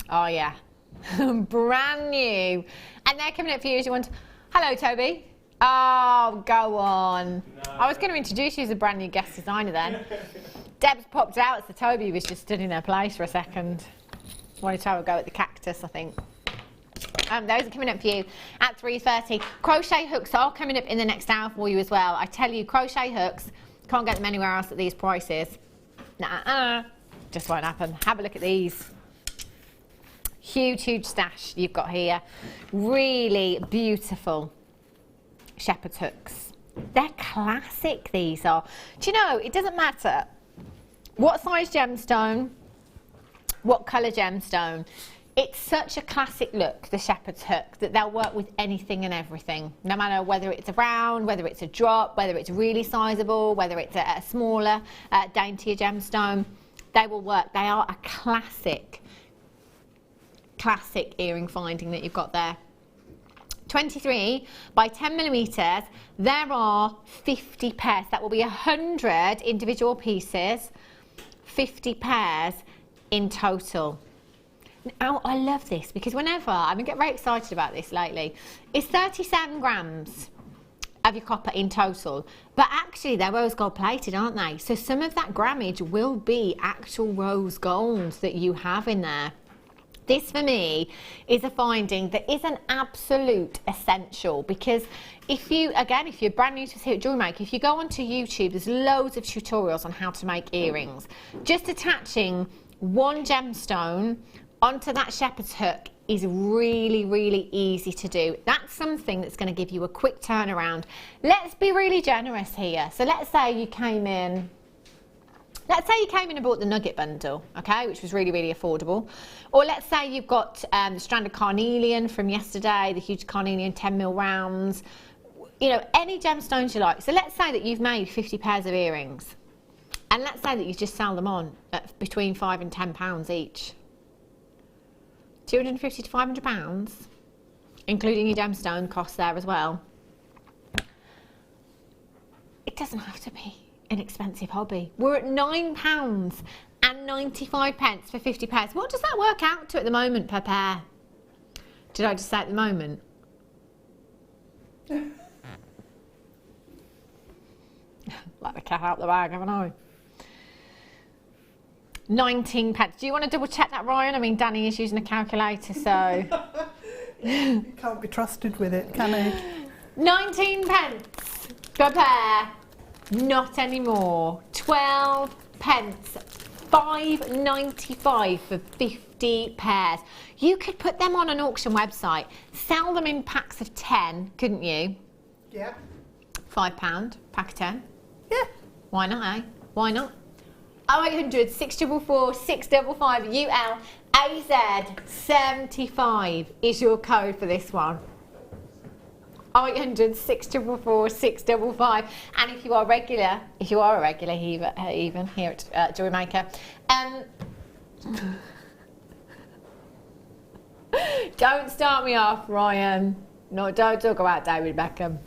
B: Oh yeah, brand new. And they're coming up for you as you want. Hello, Toby. Oh, go on. No. I was going to introduce you as a brand new guest designer then. Deb's popped out, so Toby was just stood in her place for a second. Wanted to have a go at the cactus, I think. Those are coming up for you at 3:30. Crochet hooks are coming up in the next hour for you as well. I tell you, crochet hooks, can't get them anywhere else at these prices. Nah, just won't happen. Have a look at these. Huge, huge stash you've got here. Really beautiful shepherd's hooks. They're classic, these are. Do you know, it doesn't matter what size gemstone, what colour gemstone. It's such a classic look, the shepherd's hook, that they'll work with anything and everything. No matter whether it's a round, whether it's a drop, whether it's really sizable, whether it's a smaller, daintier gemstone, they will work. They are a classic earring finding that you've got there. 23 by 10 millimeters. There are 50 pairs. That will be 100 individual pieces, 50 pairs in total. Now, I love this because whenever, I get very excited about this lately, it's 37 grams of your copper in total, but actually they're rose gold plated, aren't they? So some of that grammage will be actual rose gold that you have in there. This for me is a finding that is an absolute essential, because if you're brand new to us here at Jewellery Maker, if you go onto YouTube, there's loads of tutorials on how to make earrings. Just attaching one gemstone onto that shepherd's hook is really, really easy to do. That's something that's going to give you a quick turnaround. Let's be really generous here. So let's say you came in and bought the nugget bundle, okay, which was really, really affordable. Or let's say you've got the stranded carnelian from yesterday, the huge carnelian 10mm rounds, you know, any gemstones you like. So let's say that you've made 50 pairs of earrings, and let's say that you just sell them on at between £5 and £10 each. £250 to £500, including your gemstone costs there as well. It doesn't have to be an expensive hobby. We're at £9.95 for 50 pairs. What does that work out to at the moment per pair? Did I just say at the moment? Like the cat out the bag, haven't I? 19 pence. Do you want to double check that, Ryan? I mean, Danny is using a calculator, so...
C: You can't be trusted with it, can you?
B: 19 pence per pair. Not anymore. 12 pence. £5.95 for 50 pairs. You could put them on an auction website, sell them in packs of 10, couldn't you?
C: Yeah.
B: £5, pack of 10.
C: Yeah.
B: Why not, eh? Why not? 0800 644 655 UL AZ 75 is your code for this one. 0800 644 655. And if you are a regular even here at Jewellery Maker, don't start me off, Ryan. No, don't talk about David Beckham.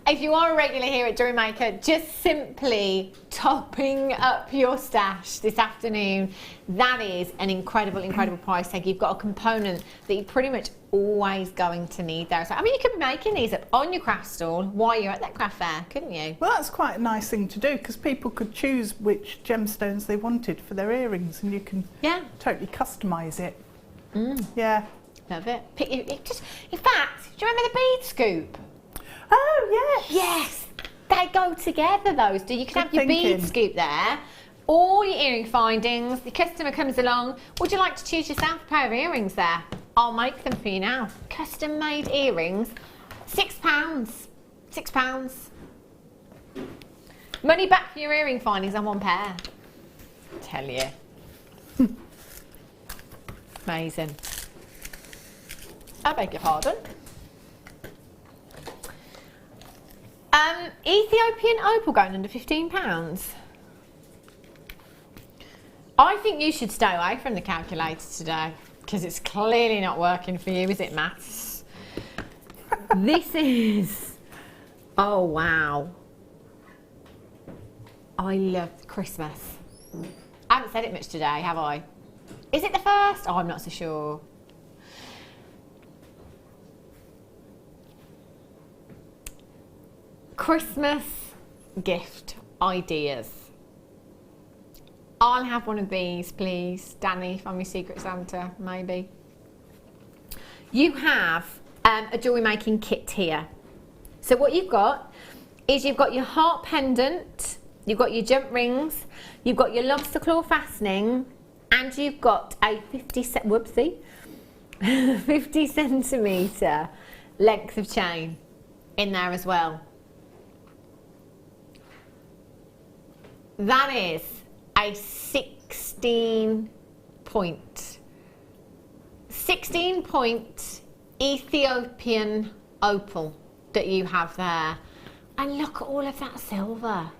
B: If you are a regular here at Jewellery Maker, just simply topping up your stash this afternoon, that is an incredible, incredible price tag. You've got a component that you're pretty much always going to need there. So, I mean, you could be making these up on your craft stall while you're at that craft fair, couldn't you?
C: Well, that's quite a nice thing to do, because people could choose which gemstones they wanted for their earrings, and you can totally customise it. Yeah.
B: Love it. In fact, do you remember the bead scoop?
C: Oh, yes.
B: Yes, they go together, those do. You can have your bead scoop there, all your earring findings. The customer comes along, would you like to choose yourself a pair of earrings there? I'll make them for you now. Custom made earrings, £6. £6. Money back for your earring findings on one pair. Tell you. Amazing. I beg your pardon. Ethiopian opal going under £15. I think you should stay away from the calculator today, because it's clearly not working for you, is it, maths? This is... Oh, wow. I love Christmas. I haven't said it much today, have I? Is it the first? Oh, I'm not so sure. Christmas gift ideas. I'll have one of these, please. Danny, if I'm your Secret Santa, maybe. you have a jewellery making kit here. So what you've got is you've got your heart pendant, you've got your jump rings, you've got your lobster claw fastening, and you've got a 50 centimetre length of chain in there as well. That is a 16 point Ethiopian opal that you have there. And look at all of that silver.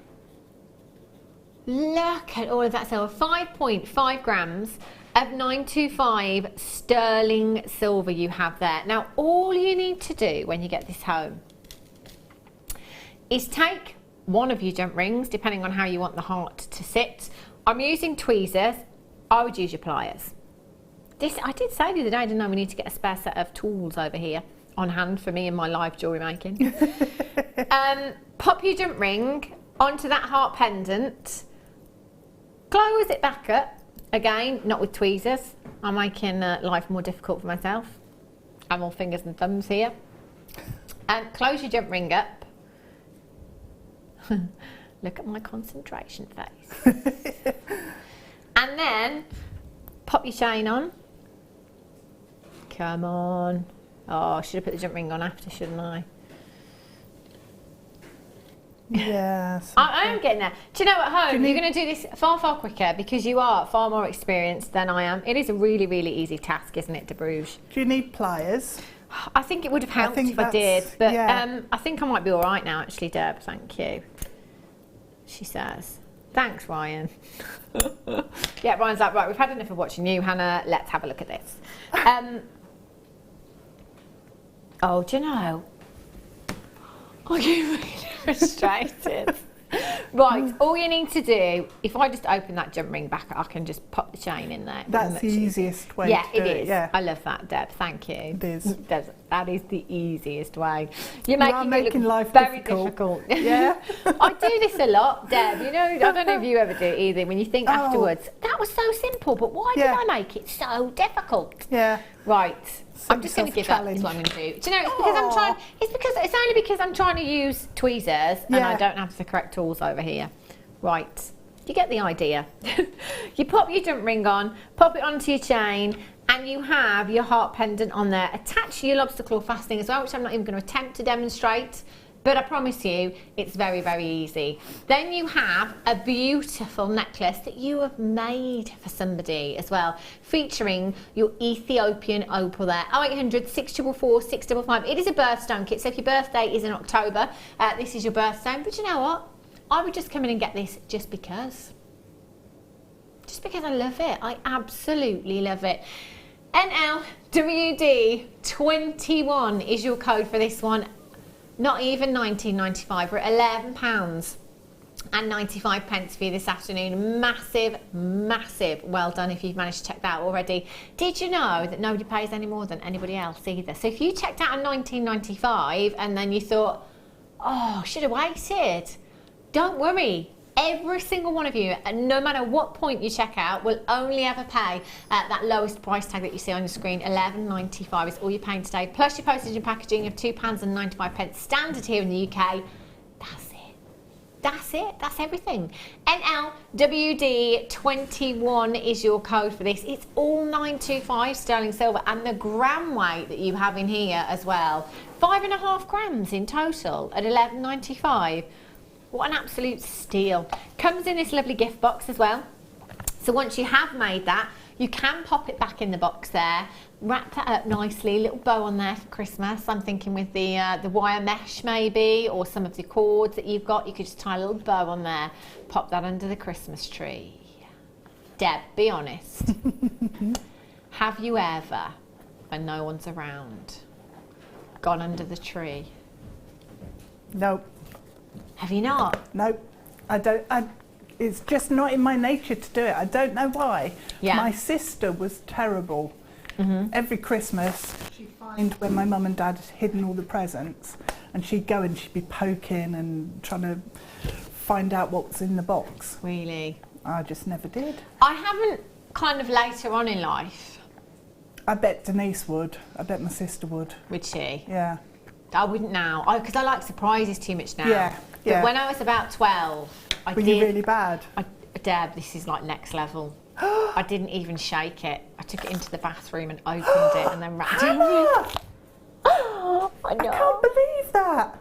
B: Look at all of that silver. 5.5 grams of 925 sterling silver you have there. Now, all you need to do when you get this home is take one of your jump rings, depending on how you want the heart to sit. I'm using tweezers. I would use your pliers. I did say the other day, didn't I, we need to get a spare set of tools over here on hand for me and my live jewellery making. Pop your jump ring onto that heart pendant, close it back up, again, not with tweezers. I'm making life more difficult for myself. I'm all fingers and thumbs here. Close your jump ring up. Look at my concentration face. And then pop your chain on. Come on. Oh, I should have put the jump ring on after, shouldn't I?
C: Yes.
B: I am getting there. Do you know, at home, you're going to do this far, far quicker because you are far more experienced than I am. It is a really, really easy task, isn't it, de Bruges?
C: Do you need pliers?
B: I think it would have helped if I did, but I think I might be all right now, actually, Deb. Thank you. She says. Thanks, Ryan. Yeah, Ryan's like, right, we've had enough of watching you, Hannah. Let's have a look at this. Oh, do you know? I get really frustrated. Right, all you need to do, if I just open that jump ring back, I can just pop the chain in there.
C: That's the easiest way to do it.
B: Is.
C: Yeah,
B: I love that, Deb. Thank you.
C: it is.
B: That is the easiest way. You're
C: making life
B: very
C: difficult.
B: Yeah. I do this a lot, Deb. You know, I don't know if you ever do it either. When you think afterwards, that was so simple, but why did I make it so difficult?
C: Yeah.
B: Right. I'm just going to give up. Is what I'm going to do. Do you know? It's because I'm trying. It's only because I'm trying to use tweezers and I don't have the correct tools over here. Right. You get the idea. You pop your jump ring on, pop it onto your chain, and you have your heart pendant on there. Attach your lobster claw fastening as well, which I'm not even going to attempt to demonstrate. But I promise you, it's very, very easy. Then you have a beautiful necklace that you have made for somebody as well, featuring your Ethiopian opal there. 0800 644 655. It is a birthstone kit, so if your birthday is in October, this is your birthstone. But you know what? I would just come in and get this just because. Just because I love it. I absolutely love it. NLWD21 is your code for this one. Not even £19.95. We're at £11.95 for you this afternoon. Massive, massive well done if you've managed to check that out already. Did you know that nobody pays any more than anybody else either? So if you checked out on £19.95 and then you thought, oh, should have waited, don't worry. Every single one of you, no matter what point you check out, will only ever pay that lowest price tag that you see on your screen. £11.95 is all you're paying today, plus your postage and packaging of £2.95 standard here in the UK. That's it. That's it. That's everything. NLWD21 is your code for this. It's all 925 sterling silver, and the gram weight that you have in here as well, 5.5 grams in total at £11.95. What an absolute steal. Comes in this lovely gift box as well. So once you have made that, you can pop it back in the box there, wrap that up nicely, little bow on there for Christmas. I'm thinking with the wire mesh maybe, or some of the cords that you've got, you could just tie a little bow on there, pop that under the Christmas tree. Deb, be honest. Have you ever, when no one's around, gone under the tree?
C: Nope.
B: Have you not?
C: Nope. I don't. It's just not in my nature to do it. I don't know why.
B: Yeah.
C: My sister was terrible. Every Christmas, she'd find where my mum and dad had hidden all the presents, and she'd go and she'd be poking and trying to find out what was in the box.
B: Really?
C: I just never did.
B: I haven't, kind of later on in life,
C: I bet Denise would. I bet my sister would.
B: Would she?
C: Yeah.
B: I wouldn't now, because I like surprises too much now.
C: Yeah, yeah.
B: But when I was about 12,
C: Were you really bad?
B: Deb, this is like next level. I didn't even shake it. I took it into the bathroom and opened it and then wrapped it in. I
C: can't believe that.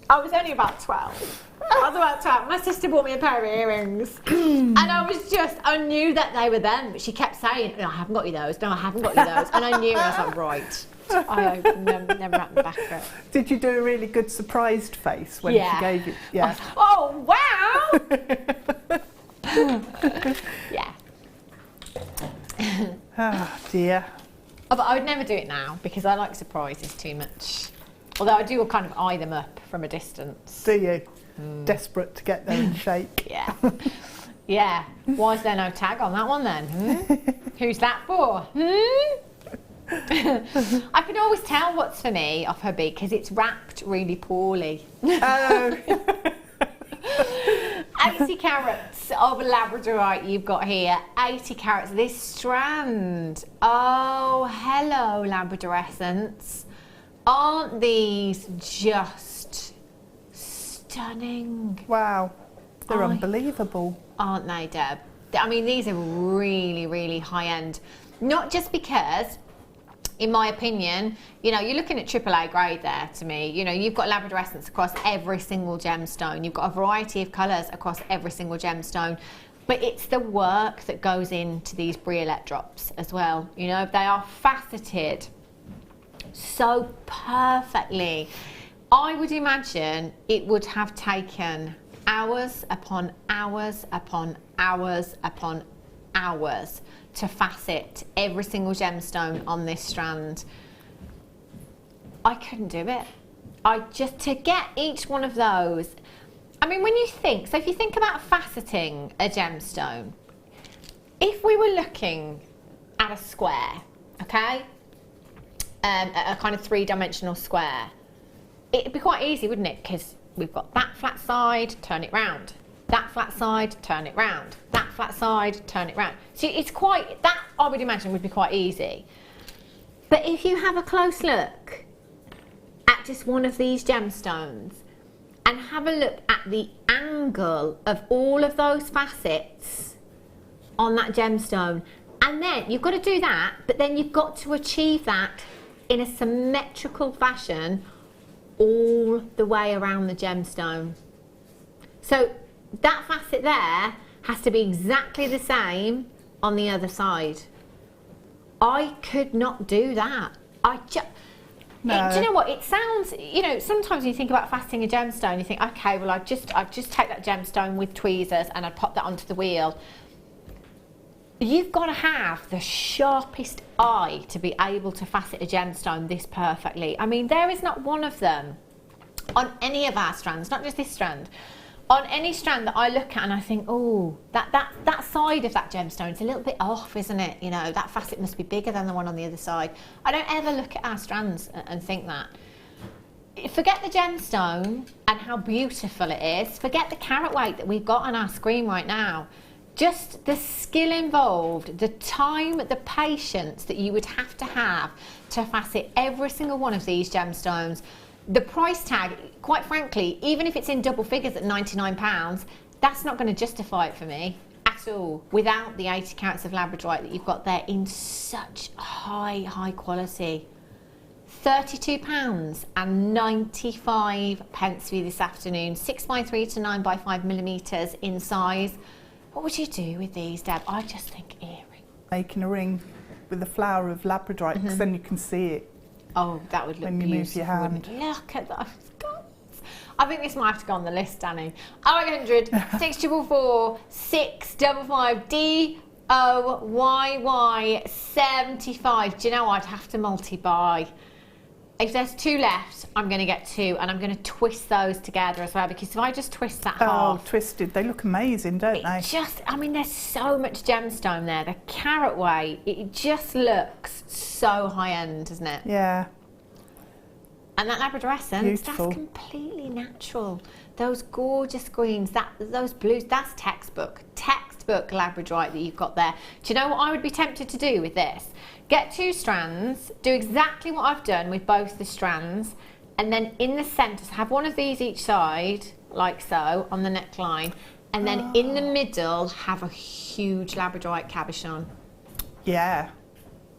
B: I was only about 12. I was about 12. My sister bought me a pair of earrings. And I knew that they were them, but she kept saying, no, I haven't got you those. No, I haven't got you those. And I knew, and I was like, right. I opened them, never wrapped them back for it.
C: Did you do a really good surprised face when she gave you? Yeah.
B: Oh, wow! Yeah.
C: Oh, dear.
B: Oh, but I would never do it now because I like surprises too much. Although I do kind of eye them up from a distance.
C: Do you? Desperate to get there and shake.
B: Yeah. Yeah. Why is there no tag on that one then? Who's that for? I can always tell what's for me off her bead because it's wrapped really poorly.
C: Oh.
B: 80 carats of labradorite you've got here. 80 carats. This strand. Oh, hello, Labradorescence. Aren't these just stunning?
C: Wow. They're unbelievable.
B: Aren't they, Deb? I mean, these are really, really high end. Not just because, in my opinion, you know, you're looking at AAA grade there to me. You know, you've got Labradorescence across every single gemstone. You've got a variety of colours across every single gemstone. But it's the work that goes into these briolette drops as well. You know, they are faceted so perfectly. I would imagine it would have taken hours upon hours upon hours upon hours to facet every single gemstone on this strand. I couldn't do it. To get each one of those, I mean, when you think, so if you think about faceting a gemstone, if we were looking at a square, okay, a kind of three-dimensional square, it'd be quite easy, wouldn't it? Because we've got that flat side, turn it round. That flat side, turn it round. That flat side, turn it round. So it's quite, that I would imagine would be quite easy. But if you have a close look at just one of these gemstones and have a look at the angle of all of those facets on that gemstone, and then you've got to do that, but then you've got to achieve that in a symmetrical fashion all the way around the gemstone. So that facet there has to be exactly the same on the other side. I could not do that.
C: No.
B: Do you know what? It sounds, you know, sometimes when you think about faceting a gemstone, you think, okay, well, I'd just take that gemstone with tweezers and I'd pop that onto the wheel. You've got to have the sharpest eye to be able to facet a gemstone this perfectly. I mean, there is not one of them on any of our strands, not just this strand, on any strand that I look at and I think, oh, that side of that gemstone is a little bit off, isn't it? You know, that facet must be bigger than the one on the other side. I don't ever look at our strands and think that. Forget the gemstone and how beautiful it is. Forget the carat weight that we've got on our screen right now. Just the skill involved, the time, the patience that you would have to facet every single one of these gemstones. The price tag, quite frankly, even if it's in double figures at £99, that's not going to justify it for me at all, without the 80 carats of labradorite that you've got there in such high quality. £32.95 for you this afternoon, 6x3 to 9x5 millimetres in size. What would you do with these, Deb? I just think earring.
C: Making a ring with a flower of labradorite, because then you can see it.
B: Oh, that would look
C: when you
B: beautiful.
C: Move your hand.
B: Look at those guns. I think this might have to go on the list, Danny. 0800 644 655 DOYY 75. Do you know I'd have to multi-buy? If there's two left, I'm going to get two, and I'm going to twist those together as well, because if I just twist that half...
C: Oh, twisted. They look amazing, don't they?
B: I mean, there's so much gemstone there. The carat weight, it just looks so high-end, doesn't it?
C: Yeah.
B: And that Labradorescence,
C: beautiful.
B: That's completely natural. Those gorgeous greens, those blues, that's textbook textbook labradorite that you've got there. Do you know what I would be tempted to do with this? Get 2 strands, do exactly what I've done with both the strands, and then in the centre, so have one of these each side, like so, on the neckline, and then in the middle, have a huge labradorite cabochon.
C: Yeah.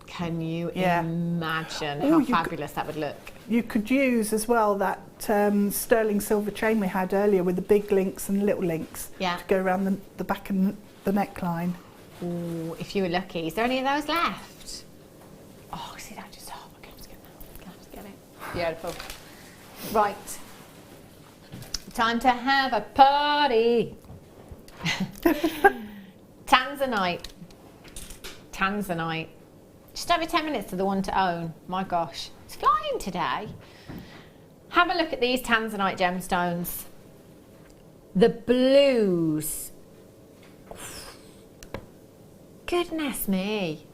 B: Can you imagine how fabulous that would look?
C: You could use as well that sterling silver chain we had earlier with the big links and little links to go around the back and the neckline.
B: Ooh, if you were lucky. Is there any of those left? Oh, see that just, oh my goodness, get it. Beautiful. Right. Time to have a party. Tanzanite. Just over 10 minutes to the one to own. My gosh, it's flying today. Have a look at these Tanzanite gemstones. The blues. Goodness me.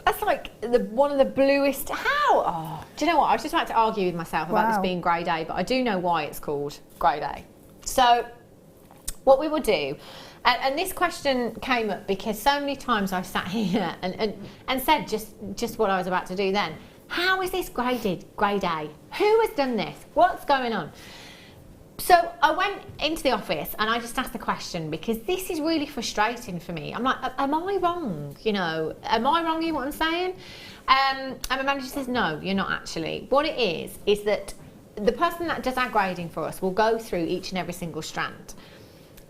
B: That's like one of the bluest. How? Oh, do you know what? I was just about to argue with myself about this being grey day, but I do know why it's called grey day. So what we will do, and this question came up because so many times I've sat here and said just what I was about to do then. How is this grey day? Who has done this? What's going on? So I went into the office and I just asked the question because this is really frustrating for me. I'm like, am I wrong? You know, am I wrong in what I'm saying? And my manager says, no, you're not actually. What it is that the person that does our grading for us will go through each and every single strand.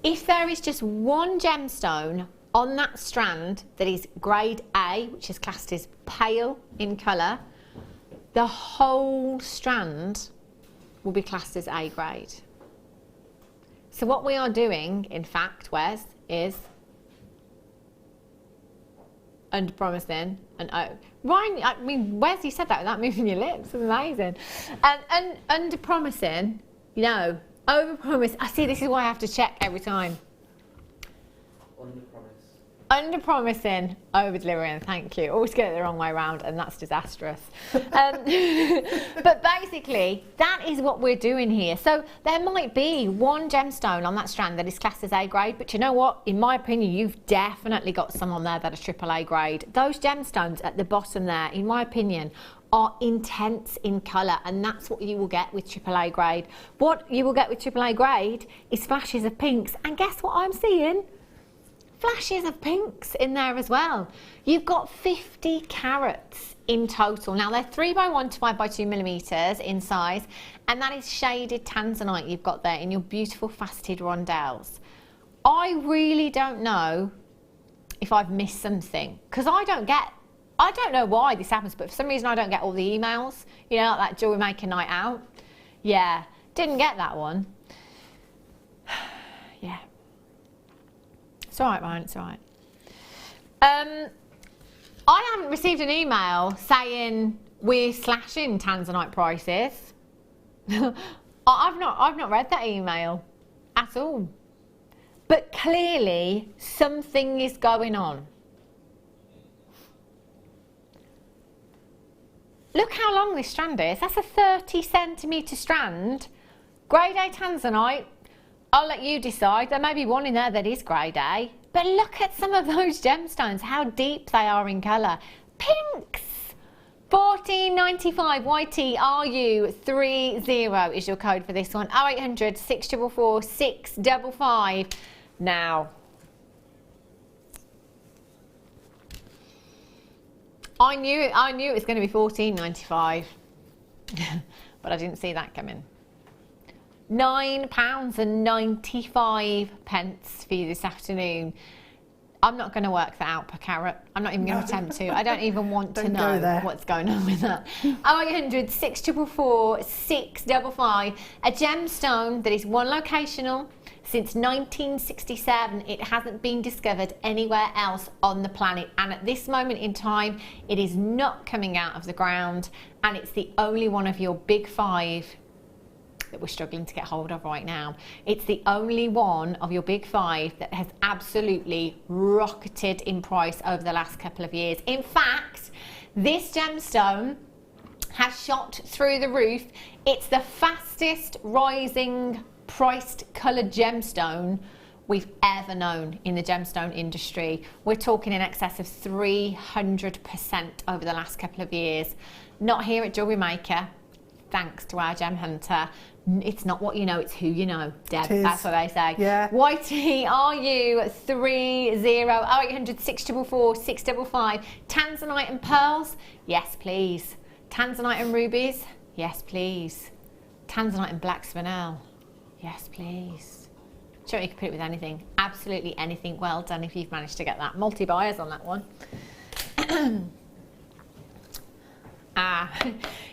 B: If there is just one gemstone on that strand that is grade A, which is classed as pale in colour, the whole strand will be classed as A grade. So what we are doing, in fact, Wes, is under-promising and Ryan, I mean, Wes, you said that without moving your lips. It's amazing. And under-promising, you know, over-promise. I see, this is why I have to check every time. Under-promising, over-delivering, thank you. Always get it the wrong way around, and that's disastrous. But basically, that is what we're doing here. So there might be one gemstone on that strand that is classed as A grade, but you know what? In my opinion, you've definitely got some on there that are AAA grade. Those gemstones at the bottom there, in my opinion, are intense in colour, and that's what you will get with AAA grade. What you will get with AAA grade is flashes of pinks, and guess what I'm seeing? Flashes of pinks in there as well. You've got 50 carats in total. Now they're 3x1 to 5x2 millimeters in size, and that is shaded tanzanite you've got there in your beautiful faceted rondelles. I really don't know if I've missed something, because I don't know why this happens, but for some reason I don't get all the emails, you know, like that Jewellery Maker night out. Yeah, didn't get that one. Yeah. It's all right, Ryan, it's all right. I haven't received an email saying we're slashing tanzanite prices. I've not read that email at all. But clearly something is going on. Look how long this strand is. That's a 30 centimetre strand. Grade A tanzanite. I'll let you decide. There may be one in there that is grade A. But look at some of those gemstones, how deep they are in colour. Pinks! $14.95 YTRU30 is your code for this one. 0800 644 655. Now, I knew it was going to be $14.95, but I didn't see that coming. £9.95 for you this afternoon. I'm not going to work that out per carat. I'm not even going to attempt to. I don't even want to know what's going on with that. 0800 644 655. A gemstone that is one locational. Since 1967, it hasn't been discovered anywhere else on the planet. And at this moment in time, it is not coming out of the ground. And it's the only one of your big five that we're struggling to get hold of right now. It's the only one of your big five that has absolutely rocketed in price over the last couple of years. In fact, this gemstone has shot through the roof. It's the fastest rising priced coloured gemstone we've ever known in the gemstone industry. We're talking in excess of 300% over the last couple of years. Not here at Jewellery Maker, thanks to our gem hunter. It's not what you know, it's who you know, Deb. That's what they say.
C: Yeah.
B: YTRU 0800 644 655. Tanzanite and pearls? Yes, please. Tanzanite and rubies? Yes, please. Tanzanite and black spinel? Yes, please. Sure, you can put it with anything. Absolutely anything. Well done if you've managed to get that. Multi-buyers on that one.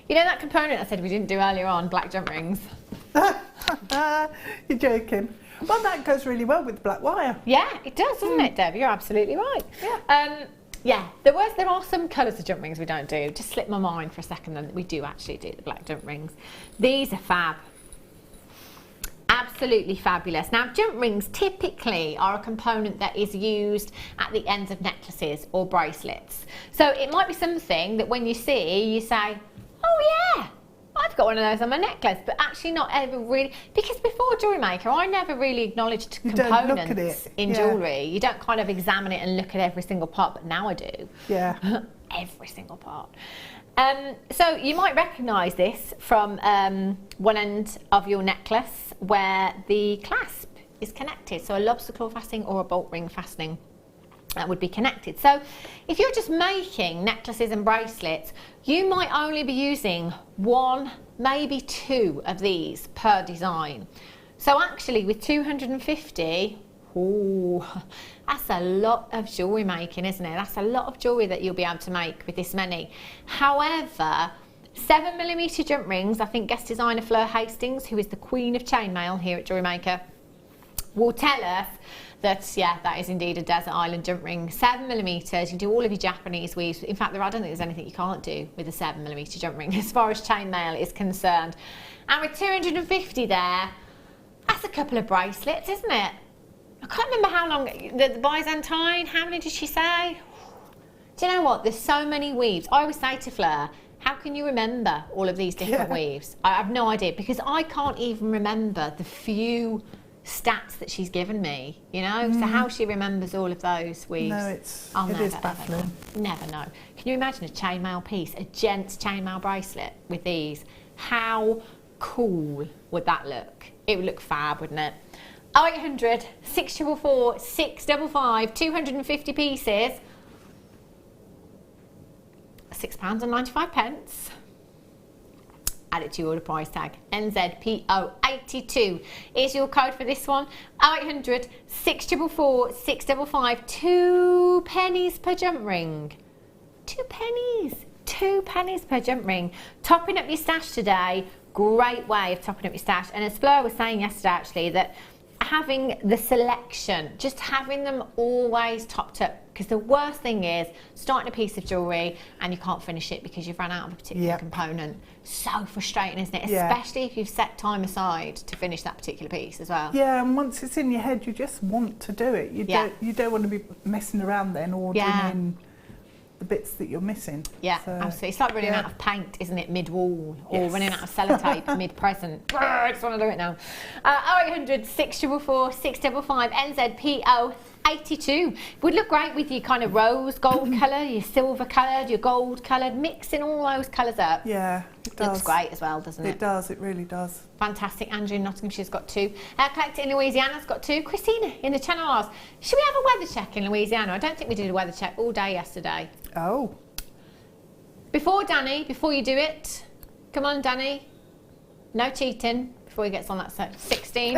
B: You know that component I said we didn't do earlier on, black jump rings?
C: You're joking. Well, that goes really well with black wire.
B: Yeah, it does, doesn't it, Deb? You're absolutely right.
C: Yeah.
B: Yeah, there are some colours of jump rings we don't do. Just slipped my mind for a second then that we do actually do the black jump rings. These are fab. Absolutely fabulous. Now, jump rings typically are a component that is used at the ends of necklaces or bracelets. So it might be something that when you see, you say, oh yeah, I've got one of those on my necklace, but actually not ever really, because before Jewellery Maker, I never really acknowledged components in jewellery. You don't kind of examine it and look at every single part, but now I do.
C: Yeah.
B: Every single part. So you might recognise this from one end of your necklace where the clasp is connected. So a lobster claw fastening or a bolt ring fastening that would be connected. So if you're just making necklaces and bracelets, you might only be using one, maybe two of these per design. So actually with 250, ooh, that's a lot of jewellery making, isn't it? That's a lot of jewellery that you'll be able to make with this many. However, 7mm jump rings, I think guest designer Fleur Hastings, who is the queen of chainmail here at Jewellery Maker, will tell us that, yeah, that is indeed a desert island jump ring. 7mm, you do all of your Japanese weaves. In fact, I don't think there's anything you can't do with a 7mm jump ring as far as chainmail is concerned. And with 250 there, that's a couple of bracelets, isn't it? I can't remember how long, the Byzantine, how many did she say? Do you know what? There's so many weaves. I always say to Fleur, how can you remember all of these different weaves? I have no idea, because I can't even remember the few stats that she's given me, you know? So how she remembers all of those weaves,
C: No, it is baffling.
B: Never know. Can you imagine a chainmail piece, a gent's chainmail bracelet with these? How cool would that look? It would look fab, wouldn't it? 0800 644 655, 250 pieces, £6.95. Add it to your order price tag. NZPO82 is your code for this one. 0800 644 655, 2 pennies per jump ring. 2 pennies. 2 pennies per jump ring. Topping up your stash today. Great way of topping up your stash. And as Fleur was saying yesterday, actually, that having the selection, just having them always topped up, because the worst thing is starting a piece of jewellery and you can't finish it because you've run out of a particular component. So frustrating, isn't it?
C: Yeah.
B: Especially if you've set time aside to finish that particular piece as well.
C: Yeah, and once it's in your head, you just want to do it. You don't want to be messing around then ordering in the bits that you're missing.
B: Yeah,
C: so,
B: absolutely. It's like running out of paint, isn't it, mid-wall, or running out of sellotape mid-present. I just want to do it now. 0800 644 655, NZPO 82. Would look great with your kind of rose gold colour, your silver coloured, your gold coloured, mixing all those colours up.
C: Yeah, it does.
B: Looks great as well, doesn't it?
C: It does, it really does.
B: Fantastic. Andrew in Nottinghamshire's got 2. Collector in Louisiana's got 2. Christina in the Channel Islands. Should we have a weather check in Louisiana? I don't think we did a weather check all day yesterday.
C: Oh.
B: Before you do it, come on, Danny. No cheating before he gets on that set. 16.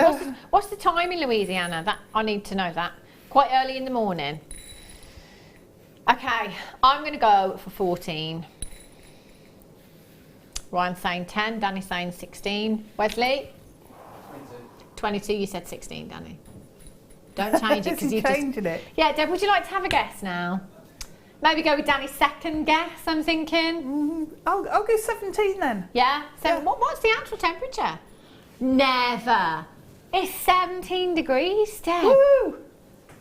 B: What's the time in Louisiana? That I need to know that. Quite early in the morning. Okay, I'm going to go for 14. Ryan's saying 10, Danny's saying 16. Wesley? 22, you said 16, Danny. Don't change it because you
C: changing it.
B: Yeah, Deb, would you like to have a guess now? Maybe go with Danny's second guess, I'm thinking.
C: I'll go 17 then.
B: Yeah? So what's the actual temperature? Never. It's 17 degrees, Deb.
C: Woo!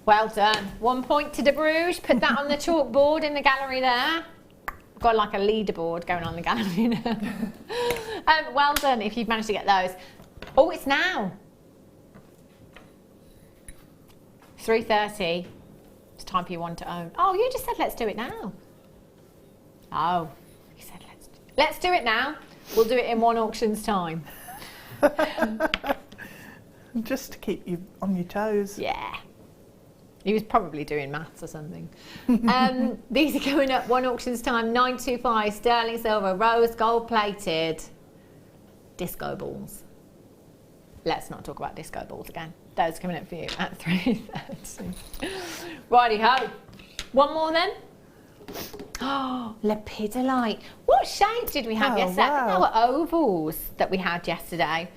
B: Well done. 1 point to De Bruges. Put that on the chalkboard in the gallery there. Got like a leaderboard going on in the gallery now. Well done if you've managed to get those. Oh, it's now. 3:30. It's time for your one to own. Oh, you just said let's do it now. Oh, you said let's do it now. We'll do it in one auction's time.
C: Just to keep you on your toes.
B: Yeah. He was probably doing maths or something. These are going up one auction's time. 925 sterling silver, rose gold plated disco balls. Let's not talk about disco balls again. Those are coming up for you at 3:30. Righty ho. One more then. Oh, lepidolite. What shape did we have yesterday?
C: Wow.
B: I think they were ovals that we had yesterday.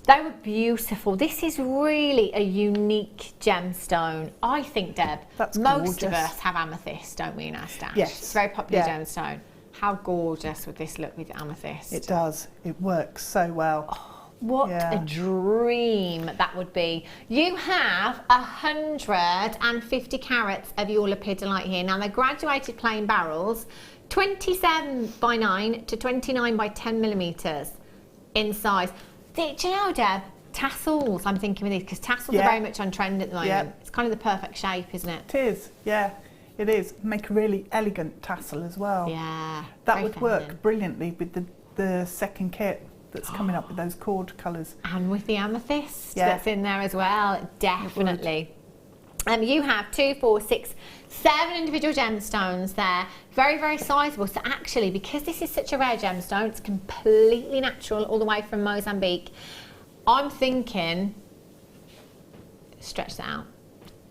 B: They were beautiful. This is really a unique gemstone. I think, Deb,
C: That's
B: most of
C: gorgeous.
B: us have amethyst, don't we, in our stash?
C: Yes.
B: It's a very popular
C: Yeah.
B: gemstone. How gorgeous would this look with amethyst?
C: It does. It works so well.
B: What
C: Yeah.
B: a dream that would be. You have 150 carats of your lepidolite here. Now, they're graduated plain barrels, 27 by 9 to 29 by 10 millimetres in size. Do you know, Deb, tassels, I'm thinking with these, because tassels are
C: Yeah.
B: very much on trend at the moment.
C: Yeah.
B: It's kind of the perfect shape, isn't it?
C: It is, yeah, it is. Make a really elegant tassel as well.
B: Yeah.
C: That
B: very
C: would
B: feminine.
C: work brilliantly with the second kit that's coming up with those cord colours.
B: And with the amethyst
C: Yeah.
B: that's in there as well, definitely. You have 2, 4, 6, 7 individual gemstones there. Very, very sizable. So actually, because this is such a rare gemstone, it's completely natural all the way from Mozambique. I'm thinking, stretch that out.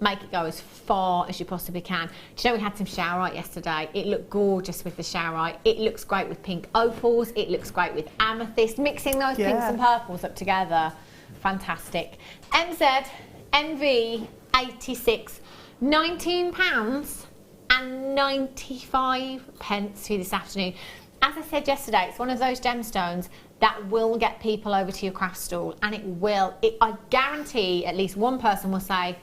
B: Make it go as far as you possibly can. Do you know we had some showerite yesterday? It looked gorgeous with the showerite. It looks great with pink opals. It looks great with amethyst. Mixing those pinks
C: Yeah.
B: and purples up together. Fantastic. MZ NV 86, £19 and 95 pence for you this afternoon. As I said yesterday, it's one of those gemstones that will get people over to your craft stall, and it will. I guarantee at least one person will say,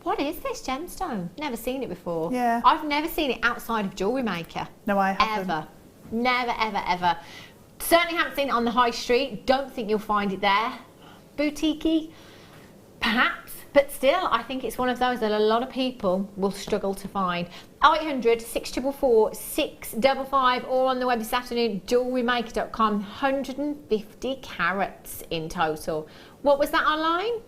B: what is this gemstone? Never seen it before.
C: Yeah.
B: I've never seen it outside of Jewellery Maker.
C: No, I haven't.
B: Ever. Never, ever, ever. Certainly haven't seen it on the high street. Don't think you'll find it there. Boutique-y, perhaps. But still, I think it's one of those that a lot of people will struggle to find. 0800 644 655, or on the web this afternoon, jewellerymaker.com. 150 carats in total. What was that online?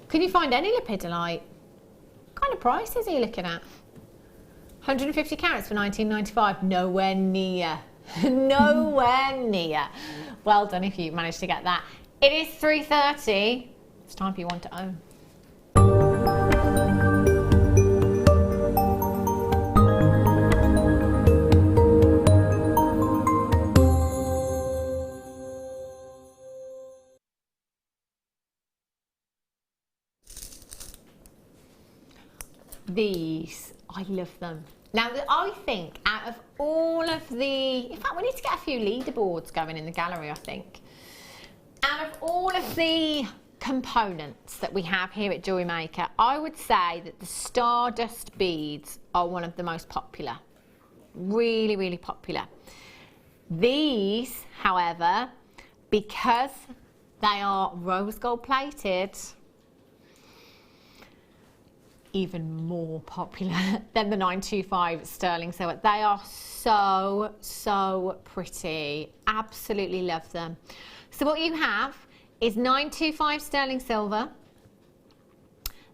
B: Can you find any lepidolite? What kind of prices are you looking at? 150 carats for 19.95. Nowhere near. Nowhere near. Well done if you managed to get that. It is 3:30. It's time for you one to own. These, I love them. Now, I think out of all of the, in fact, we need to get a few leaderboards going in the gallery, I think. Out of all of the components that we have here at Jewellery Maker, I would say that the Stardust beads are one of the most popular. Really, really popular. These, however, because they are rose gold plated, even more popular than the 925 sterling silver. They are so, so pretty. Absolutely love them. So what you have is 925 sterling silver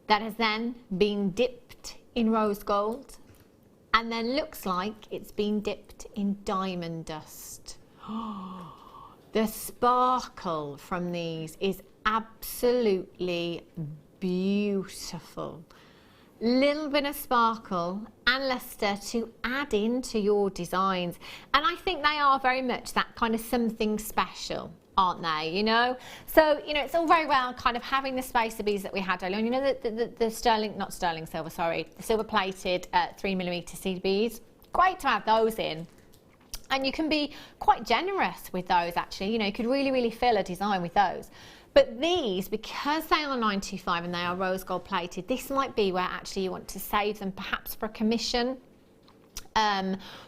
B: that has then been dipped in rose gold and then looks like it's been dipped in diamond dust. The sparkle from these is absolutely beautiful. Little bit of sparkle and luster to add into your designs, and I think they are very much that kind of something special, aren't they? You know, so you know it's all very well kind of having the spacer beads that we had earlier on. You know the sterling, not sterling silver, sorry, the silver plated 3mm seed beads. Great to have those in, and you can be quite generous with those. Actually, you know, you could really fill a design with those. But these, because they are 925 and they are rose gold plated, this might be where actually you want to save them perhaps for a commission,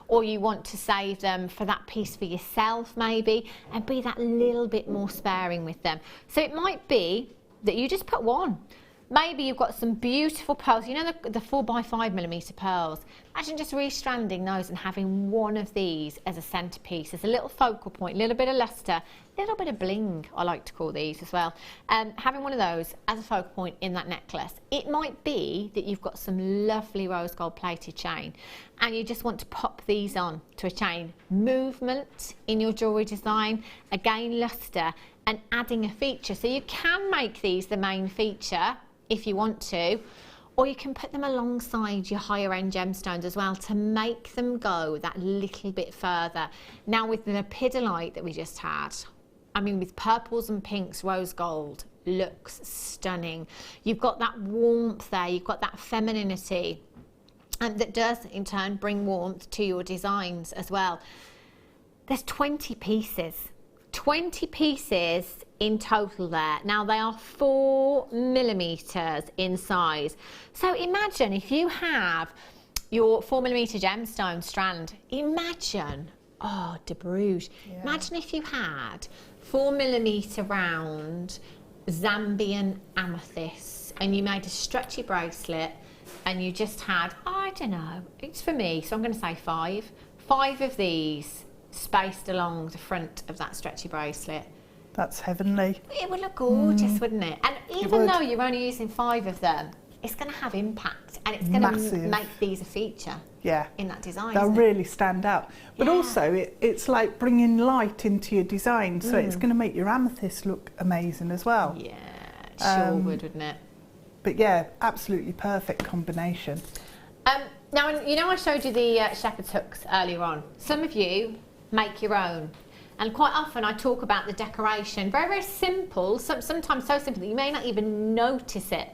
B: or you want to save them for that piece for yourself maybe, and be that little bit more sparing with them. So it might be that you just put one. maybe you've got some beautiful pearls, you know, the 4x5mm pearls. Imagine just restranding those and having one of these as a centerpiece, as a little focal point, a little bit of luster, a little bit of bling, I like to call these as well. Having one of those as a focal point in that necklace. It might be that you've got some lovely rose gold plated chain and you just want to pop these on to a chain. Movement in your jewellery design, again luster, and adding a feature. So you can make these the main feature if you want to, or you can put them alongside your higher end gemstones as well to make them go that little bit further. Now with the lepidolite that we just had, I mean, with purples and pinks, rose gold looks stunning. You've got that warmth there, you've got that femininity, and that does in turn bring warmth to your designs as well. There's 20 pieces. 20 pieces in total there. Now they are 4mm in size. So imagine if you have your 4mm gemstone strand, imagine, oh, de Bruges. Yeah. Imagine if you had 4mm round Zambian amethyst and you made a stretchy bracelet and you just had, I don't know, it's for me, so I'm going to say 5 of these spaced along the front of that stretchy bracelet.
C: That's heavenly.
B: It would look gorgeous, wouldn't it? And even though you're only using 5 of them, it's going to have impact and it's going to make these a feature in that design.
C: They'll really stand out. But also, it's like bringing light into your design, so it's going to make your amethyst look amazing as well.
B: Yeah, it sure would, wouldn't it?
C: But yeah, absolutely perfect combination.
B: Now, you know I showed you the shepherd's hooks earlier on. Some of you make your own. And quite often I talk about the decoration, very, very simple, sometimes so simple that you may not even notice it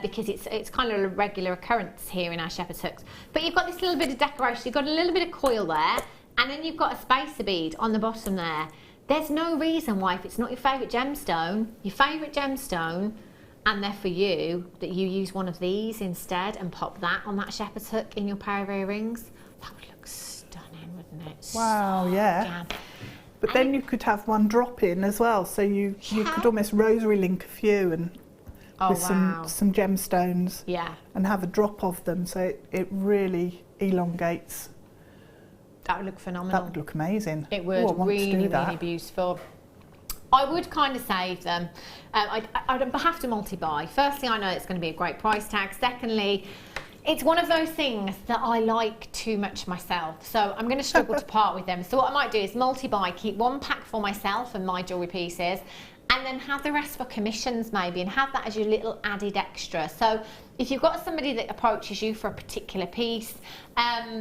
B: because it's kind of a regular occurrence here in our shepherd's hooks. But you've got this little bit of decoration, you've got a little bit of coil there, and then you've got a spacer bead on the bottom there. There's no reason why, if it's not your favourite gemstone, and they're for you, that you use one of these instead and pop that on that shepherd's hook in your pair of earrings. That would look stunning, wouldn't it?
C: Wow, yeah. But then you could have one drop in as well, so you could almost rosary link a few and with some gemstones and have a drop of them, so it really elongates.
B: That would look phenomenal.
C: That would look amazing.
B: It would. Really, really beautiful. I would kind of save them. I'd have to multi-buy. Firstly, I know it's going to be a great price tag. Secondly, it's one of those things that I like too much myself, so I'm going to struggle to part with them. So what I might do is multi-buy, keep one pack for myself and my jewellery pieces, and then have the rest for commissions maybe, and have that as your little added extra. So if you've got somebody that approaches you for a particular piece,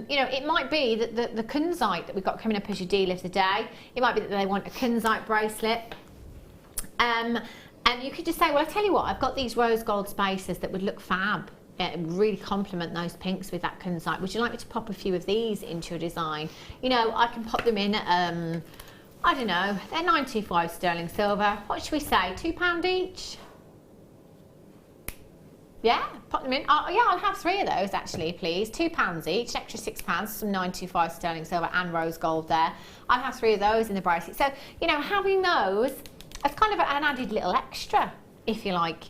B: you know, it might be that the kunzite that we've got coming up as your deal of the day, it might be that they want a kunzite bracelet, and you could just say, well, I tell you what, I've got these rose gold spacers that would look fab. Really complement those pinks with that kunzite. Would you like me to pop a few of these into your design? You know, I can pop them in at, I don't know, they're 925 sterling silver. What should we say, £2 each? Yeah, pop them in. Oh, yeah, I'll have 3 of those actually, please. £2 each, an extra £6, some 925 sterling silver and rose gold there. I'll have 3 of those in the bracelet. So, you know, having those as kind of an added little extra, if you like.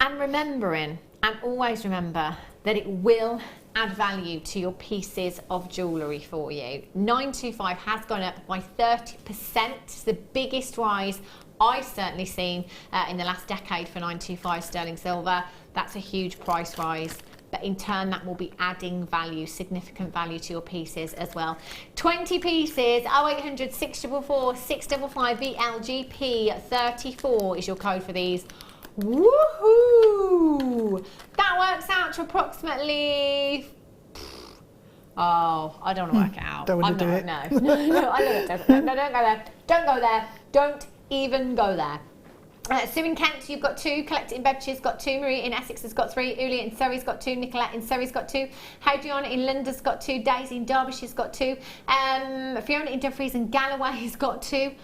B: And remembering, and always remember, that it will add value to your pieces of jewellery for you. 925 has gone up by 30%. It's the biggest rise I've certainly seen in the last decade for 925 sterling silver. That's a huge price rise. But in turn, that will be adding value, significant value to your pieces as well. 20 pieces, 0800 644 655 VLGP 34 is your code for these. Woohoo! That works out to approximately. Oh, I don't want to work it out.
C: Don't want to do it.
B: No, I love it. No, don't go there. Don't go there. Don't even go there. Sue in Kent, you've got 2. Collected in Bedfordshire, got 2. Marie in Essex has got 3. Uli in Surrey's got 2. Nicolette in Surrey's got 2. Hadriana in London's got 2. Daisy in Derbyshire's got 2. Fiona in Dumfries and Galloway's got 2.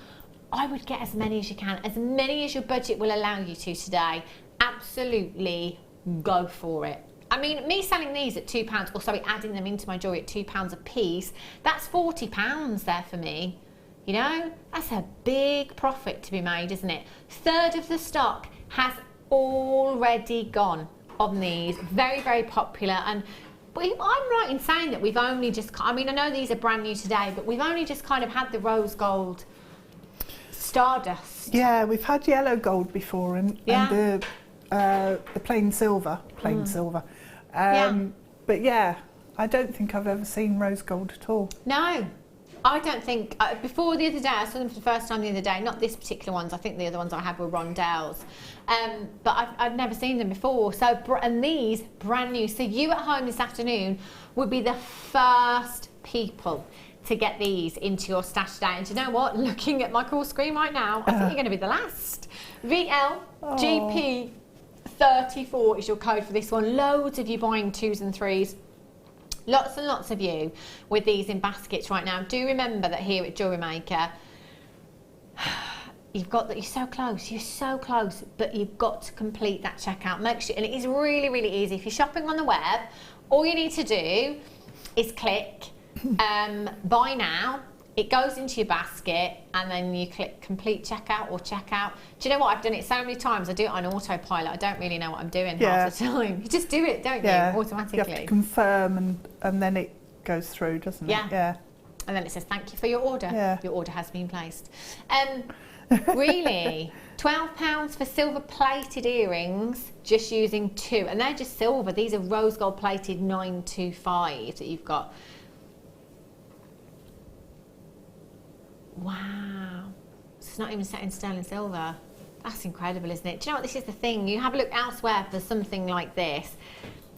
B: I would get as many as you can, as many as your budget will allow you to today. Absolutely go for it. I mean, me selling these at £2, or sorry, adding them into my jewellery at £2 a piece, that's £40 there for me. You know, that's a big profit to be made, isn't it? 1/3 of the stock has already gone on these. Very, very popular. And I'm right in saying that we've only just, I mean, I know these are brand new today, but we've only just kind of had the rose gold Stardust.
C: Yeah, we've had yellow gold before and the plain silver. But yeah, I don't think I've ever seen rose gold at all.
B: No, I don't think. Before the other day, I saw them for the first time the other day. Not this particular ones. I think the other ones I had were rondelles. But I've never seen them before. So, and these brand new. So you at home this afternoon would be the first people to get these into your stash today. And do you know what? Looking at my call screen right now, I think you're going to be the last. VLGP 34 is your code for this one. Loads of you buying 2s and 3s. Lots and lots of you with these in baskets right now. Do remember that here at Jewellery Maker, you've got that. You're so close, but you've got to complete that checkout. Make sure, and it is really, really easy. If you're shopping on the web, all you need to do is click buy now. It goes into your basket, and then you click complete checkout or checkout. Do you know what? I've done it so many times. I do it on autopilot. I don't really know what I'm doing half the time. You just do it, don't you? Automatically.
C: You have to confirm, and then it goes through, doesn't it?
B: Yeah. And then it says thank you for your order.
C: Yeah.
B: Your order has been placed. Really, £12 for silver plated earrings, just using 2, and they're just silver. These are rose gold plated 925 that you've got. Wow, it's not even set in sterling silver. That's incredible, isn't it? Do you know what, this is the thing, you have a look elsewhere for something like this.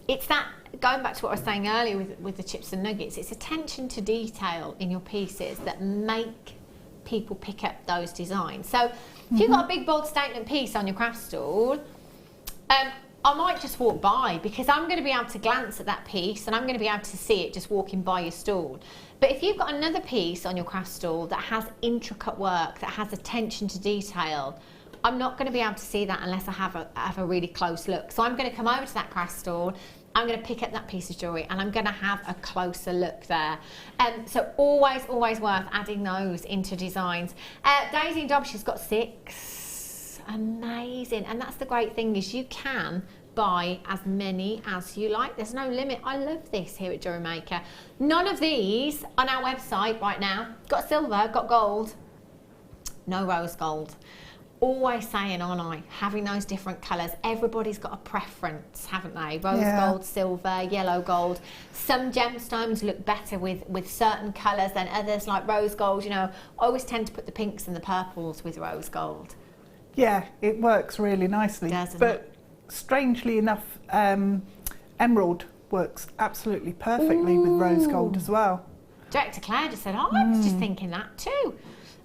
B: It's that, going back to what I was saying earlier with the chips and nuggets, it's attention to detail in your pieces that make people pick up those designs. So if you've got a big bold statement piece on your craft stall, I might just walk by, because I'm going to be able to glance at that piece and I'm going to be able to see it just walking by your stall. But if you've got another piece on your craft stall that has intricate work, that has attention to detail, I'm not going to be able to see that unless I have a really close look. So I'm going to come over to that craft stall, I'm going to pick up that piece of jewellery, and I'm going to have a closer look there. So always worth adding those into designs. Daisy and Dob, she's got 6. Amazing. And that's the great thing, is you can buy as many as you like. There's no limit. I love this here at Jewellery Maker. None of these on our website right now. Got silver, got gold, no rose gold. Always saying, aren't I, having those different colours. Everybody's got a preference, haven't they? Rose gold, silver, yellow gold. Some gemstones look better with certain colours than others, like rose gold. You know, I always tend to put the pinks and the purples with rose gold. Yeah,
C: it works really nicely.
B: Doesn't
C: but
B: it?
C: Strangely enough, emerald works absolutely perfectly with rose gold as well.
B: Director Claire just said, oh, I was just thinking that too.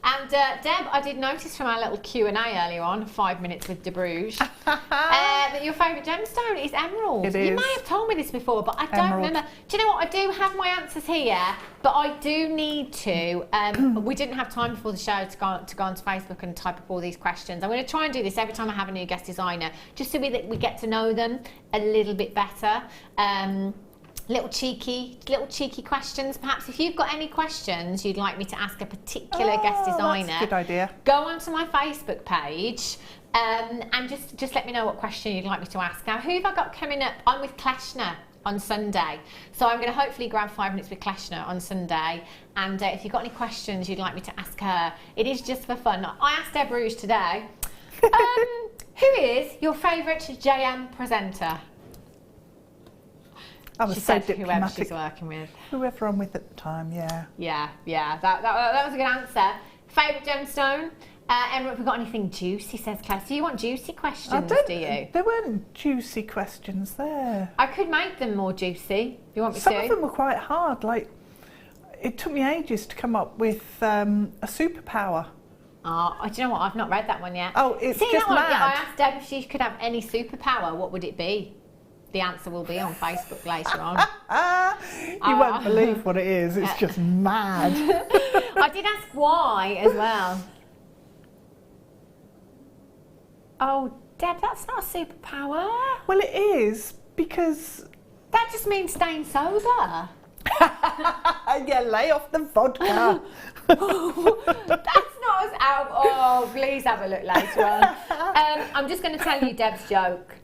B: And Deb, I did notice from our little Q&A earlier on, 5 minutes with De Bruges, that your favourite gemstone is emerald.
C: It is.
B: You may have told me this before, but I don't remember. Do you know what? I do have my answers here, but I do need to. We didn't have time before the show to go onto Facebook and type up all these questions. I'm going to try and do this every time I have a new guest designer, just so we get to know them a little bit better. Little cheeky questions, perhaps. If you've got any questions you'd like me to ask a particular guest designer,
C: that's a good idea.
B: Go onto my Facebook page and just let me know what question you'd like me to ask. Now, who have I got coming up? I'm with Kleshner on Sunday, so I'm going to hopefully grab 5 minutes with Kleshner on Sunday. And if you've got any questions you'd like me to ask her, it is just for fun. I asked Deb Rouge today, who is your favourite JM presenter?
C: I was so diplomatic.
B: Whoever she's working with.
C: Whoever I'm with at the time, yeah.
B: Yeah. That was a good answer. Favourite gemstone? Emma, have we got anything juicy, says Claire? So you want juicy questions, do you?
C: There weren't juicy questions there.
B: I could make them more juicy. You want me to?
C: Some of them were quite hard. Like, it took me ages to come up with a superpower.
B: Oh, do you know what? I've not read that one yet.
C: Oh, it's just mad.
B: I asked Deb if she could have any superpower. What would it be? The answer will be on Facebook later on.
C: You won't believe what it is. It's just mad.
B: I did ask why as well. Oh, Deb, that's not a superpower.
C: Well, it is, because...
B: That just means staying sober.
C: Yeah, lay off the vodka.
B: That's not as out. Oh, please have a look later on. I'm just going to tell you Deb's joke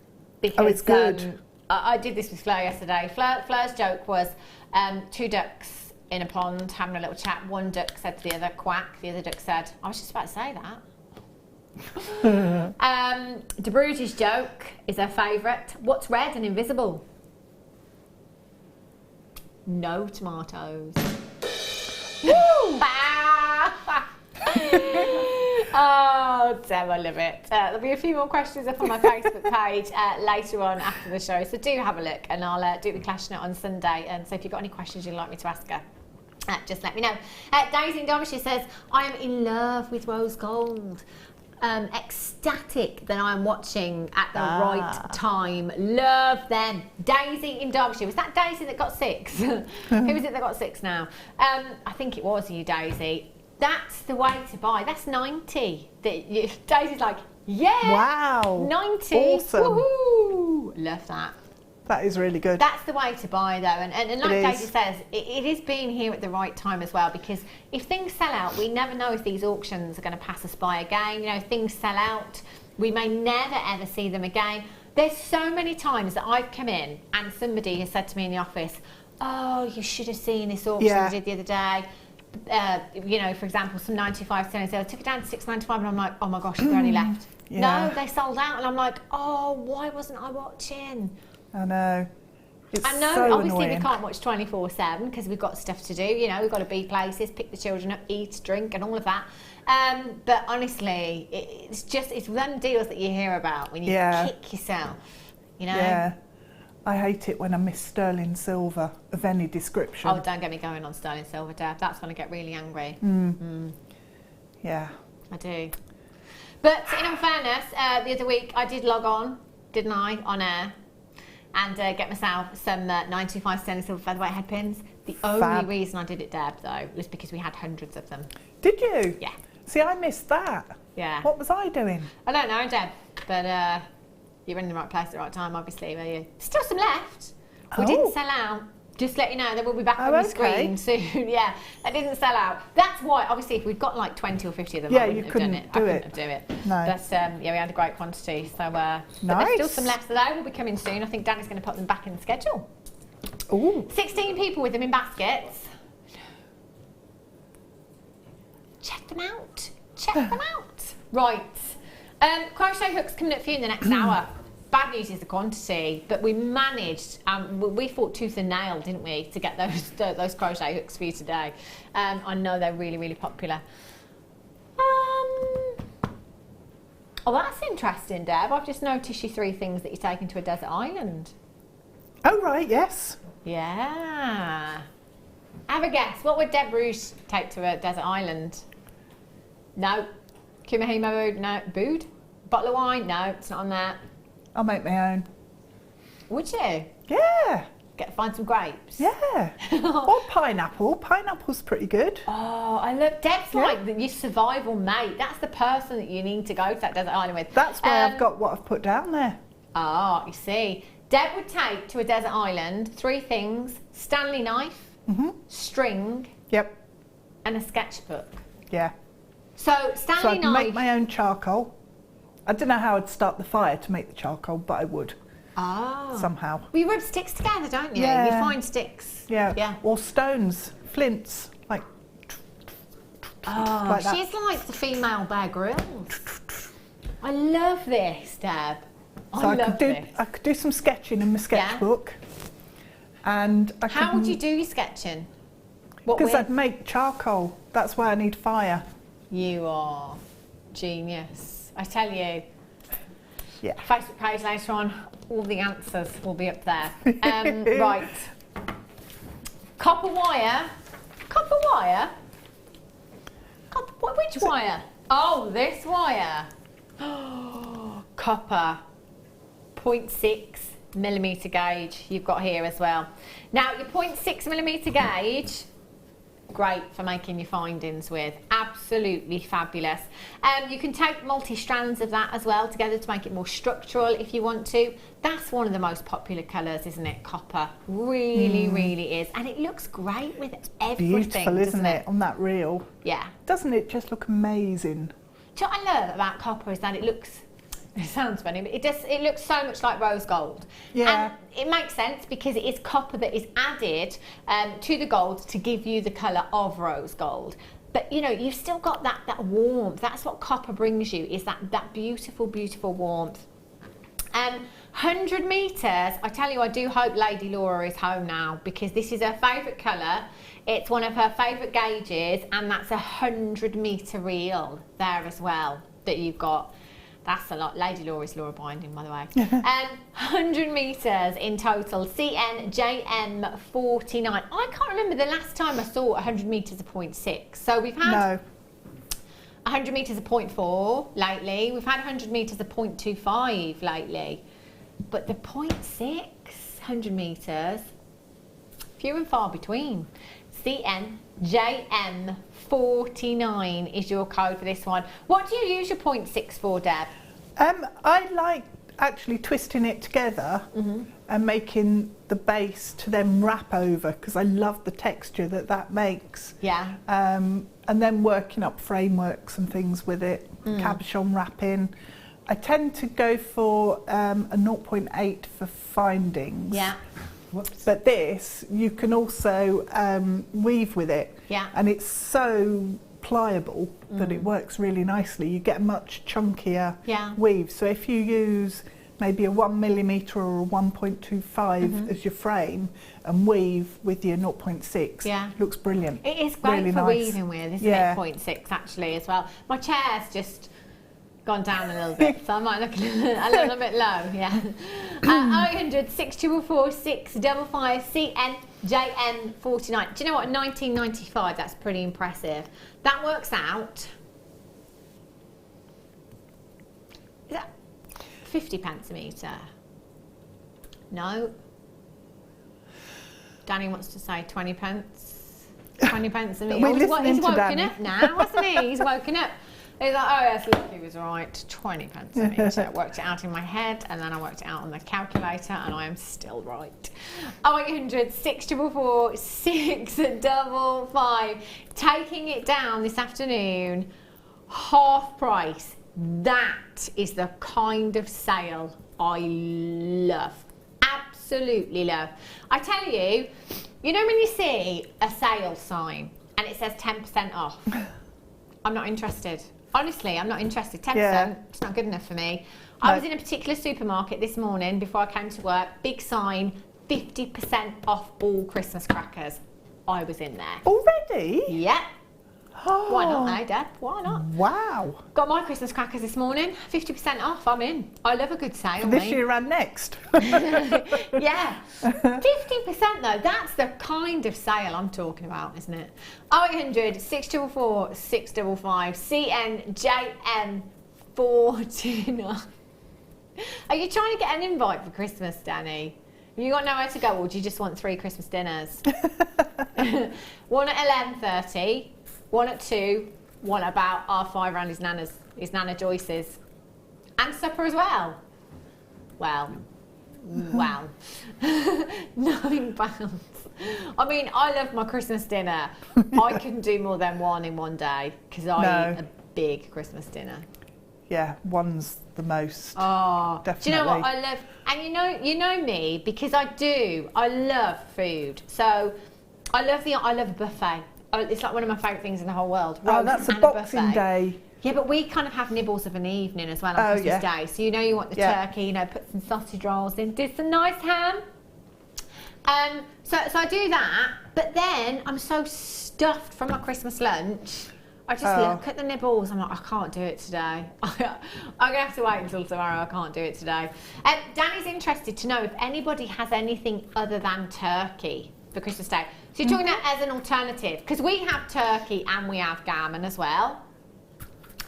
B: because
C: it's good.
B: I did this with Fleur yesterday. Fleur's joke was 2 ducks in a pond having a little chat. One duck said to the other, quack. The other duck said, I was just about to say that. De Bruges' joke is her favourite. What's red and invisible? No tomatoes. Woo! Oh, damn, I love it. There'll be a few more questions up on my Facebook page later on after the show, so do have a look, and I'll do the Clash Net on Sunday. And so if you've got any questions you'd like me to ask her, just let me know. Daisy in Derbyshire says, I am in love with rose gold. Ecstatic that I'm watching at the right time. Love them. Daisy in Derbyshire. Was that Daisy that got 6? Who was it that got 6 now? I think it was you, Daisy. That's the way to buy. That's 90. Daisy's like, yeah.
C: Wow.
B: 90.
C: Awesome.
B: Woohoo. Love that.
C: That is really good.
B: That's the way to buy though, and like Daisy says, it is being here at the right time as well, because if things sell out, we never know if these auctions are going to pass us by again. You know, if things sell out, we may never ever see them again. There's so many times that I've come in and somebody has said to me in the office, oh, you should have seen this auction I did the other day. You know, for example, some 95 cents. I took it down to $6.95 and I'm like, oh my gosh, there only left. No, they sold out, and I'm like, oh, why wasn't I watching?
C: I know.
B: I know,
C: so
B: obviously
C: annoying.
B: we can't watch 24/7 because we've got stuff to do, you know, we've got to be places, pick the children up, eat, drink and all of that. But honestly, it's them deals that you hear about when you kick yourself, you know?
C: Yeah. I hate it when I miss sterling silver of any description.
B: Oh, don't get me going on sterling silver, Deb. That's when I get really angry.
C: Yeah.
B: I do. But in all fairness, the other week I did log on, didn't I, on air, and get myself some 95 sterling silver featherweight head pins. The only reason I did it, Deb, though, was because we had hundreds of them.
C: Did you?
B: Yeah.
C: See, I missed that.
B: Yeah.
C: What was I doing?
B: I don't know, Deb, but you're in the right place at the right time, obviously, were you? Still some left. We didn't sell out. Just let you know, they will be back on the screen soon. Yeah, that didn't sell out. That's why, obviously, if we'd got like 20 or 50 of them, I wouldn't have done it. I couldn't have done it.
C: No.
B: But yeah, we had a great quantity. So but there's still some left, so they will be coming soon. I think Danny's going to put them back in the schedule.
C: Ooh.
B: 16 people with them in baskets. Check them out. Check them out. Right. Crochet hooks coming up for you in the next hour. Bad news is the quantity, but we managed, we fought tooth and nail, didn't we, to get those crochet hooks for you today. I know they're really, really popular. Oh, that's interesting, Deb. I've just noticed you 3 things that you're taking to a desert island.
C: Oh, right, yes.
B: Yeah. Have a guess. What would Deb Rouge take to a desert island? No. Kumahimo, no. Bood? Bottle of wine? No, it's not on there.
C: I'll make my own.
B: Would you?
C: Yeah.
B: Find some grapes?
C: Yeah. Or pineapple. Pineapple's pretty good.
B: Oh, I love Deb's like your survival mate. That's the person that you need to go to that desert island with.
C: That's why I've got what I've put down there.
B: Oh, you see. Deb would take to a desert island 3 things: Stanley knife, string, and a sketchbook.
C: Yeah.
B: So Stanley
C: So I can
B: knife.
C: make my own charcoal. I don't know how I'd start the fire to make the charcoal, but I would.
B: Oh.
C: Somehow.
B: Well, you rub sticks together, don't you?
C: Yeah.
B: You find sticks.
C: Yeah. Or stones, flints, like.
B: Oh,
C: like that.
B: she's like the female Bear Grylls. I love this, Deb. I
C: could do some sketching in my sketchbook. And
B: how would you do your sketching?
C: Because I'd make charcoal. That's why I need fire.
B: You are genius. I tell you.
C: Yeah.
B: Facebook page later on, all the answers will be up there. Right. Copper wire. Copper wire? Which wire? Oh, this wire. Copper. 0.6mm gauge you've got here as well. Now, your 0.6mm gauge, great for making your findings with. Absolutely fabulous. You can take multi-strands of that as well together to make it more structural if you want to. That's one of the most popular colours, isn't it? Copper. Really, really is. And it looks great with everything,
C: Beautiful, isn't it, on that reel?
B: Yeah.
C: Doesn't it just look amazing?
B: Do you know what I love about copper is that it looks, it sounds funny, but it looks so much like rose gold.
C: Yeah.
B: And it makes sense because it is copper that is added to the gold to give you the colour of rose gold. But you know, you've still got that warmth. That's what copper brings you, is that beautiful, beautiful warmth. 100 metres, I tell you, I do hope Lady Laura is home now, because this is her favourite colour. It's one of her favourite gauges, and that's a 100 metre reel there as well that you've got. That's a lot. Lady Laura's Laura Binding, by the way. 100 metres in total. CNJM 49. I can't remember the last time I saw 100 metres of 0.6. So we've had 100 metres of 0.4 lately. We've had 100 metres of 0.25 lately. But the 0.6 100 metres, few and far between. CNJM 49 is your code for this one. What do you use your 0.6 for, Deb?
C: I like actually twisting it together and making the base to then wrap over, because I love the texture that makes.
B: Yeah.
C: And then working up frameworks and things with it, cabochon wrapping. I tend to go for a 0.8 for findings.
B: Yeah.
C: Whoops. But this, you can also weave with it.
B: Yeah.
C: And it's so pliable that it works really nicely. You get a much chunkier weave. So if you use maybe a 1mm or a 1.25 as your frame and weave with your 0.6, looks brilliant.
B: It is great
C: really
B: for
C: nice.
B: weaving with, isn't it? 0.6 actually as well. My chair's just gone down a little bit, so I might look a little bit low, 0800 644 655 CNJN 49. Do you know what? 1995, that's pretty impressive. That works out. Is that 50 pence a metre? No. Danny wants to say 20 pence. 20 pence a metre. He's woken up now, hasn't he? He's woken up. He's like, oh yes, look, he was right, 20 pence a metre. I worked it out in my head, and then I worked it out on the calculator, and I am still right. 0800 644 655. Taking it down this afternoon, half price. That is the kind of sale I love. Absolutely love. I tell you, you know when you see a sale sign and it says 10% off? I'm not interested. Honestly, I'm not interested. 10%, it's not good enough for me. No. I was in a particular supermarket this morning before I came to work. Big sign, 50% off all Christmas crackers. I was in there.
C: Already?
B: Yep.
C: Oh.
B: Why not, eh, Deb? Why not?
C: Wow.
B: Got my Christmas crackers this morning. 50% off, I'm in. I love a good sale.
C: This year and next.
B: Yeah. 50% though, that's the kind of sale I'm talking about, isn't it? 0800 644 655 CNJM 49. Are you trying to get an invite for Christmas, Danny? Have you got nowhere to go, or do you just want 3 Christmas dinners? One at 11:30. One at 2, one about R5 around his Nana Joyce's. And supper as well. Well. £9. I mean, I love my Christmas dinner. I couldn't do more than one in one day, because I eat a big Christmas dinner.
C: Yeah, one's the most.
B: Oh,
C: definitely.
B: Do you know what I love? And you know me, because I love food. So I love a buffet. It's like one of my favourite things in the whole world.
C: Oh, that's a Boxing Day.
B: Yeah, but we kind of have nibbles of an evening as well on Christmas Day. So you know you want the turkey, you know, put some sausage rolls in, do some nice ham. So I do that, but then I'm so stuffed from my Christmas lunch. I just look at the nibbles, I'm like, I can't do it today. I'm going to have to wait until tomorrow, I can't do it today. Danny's interested to know if anybody has anything other than turkey for Christmas Day. So you're talking that as an alternative, because we have turkey and we have gammon as well.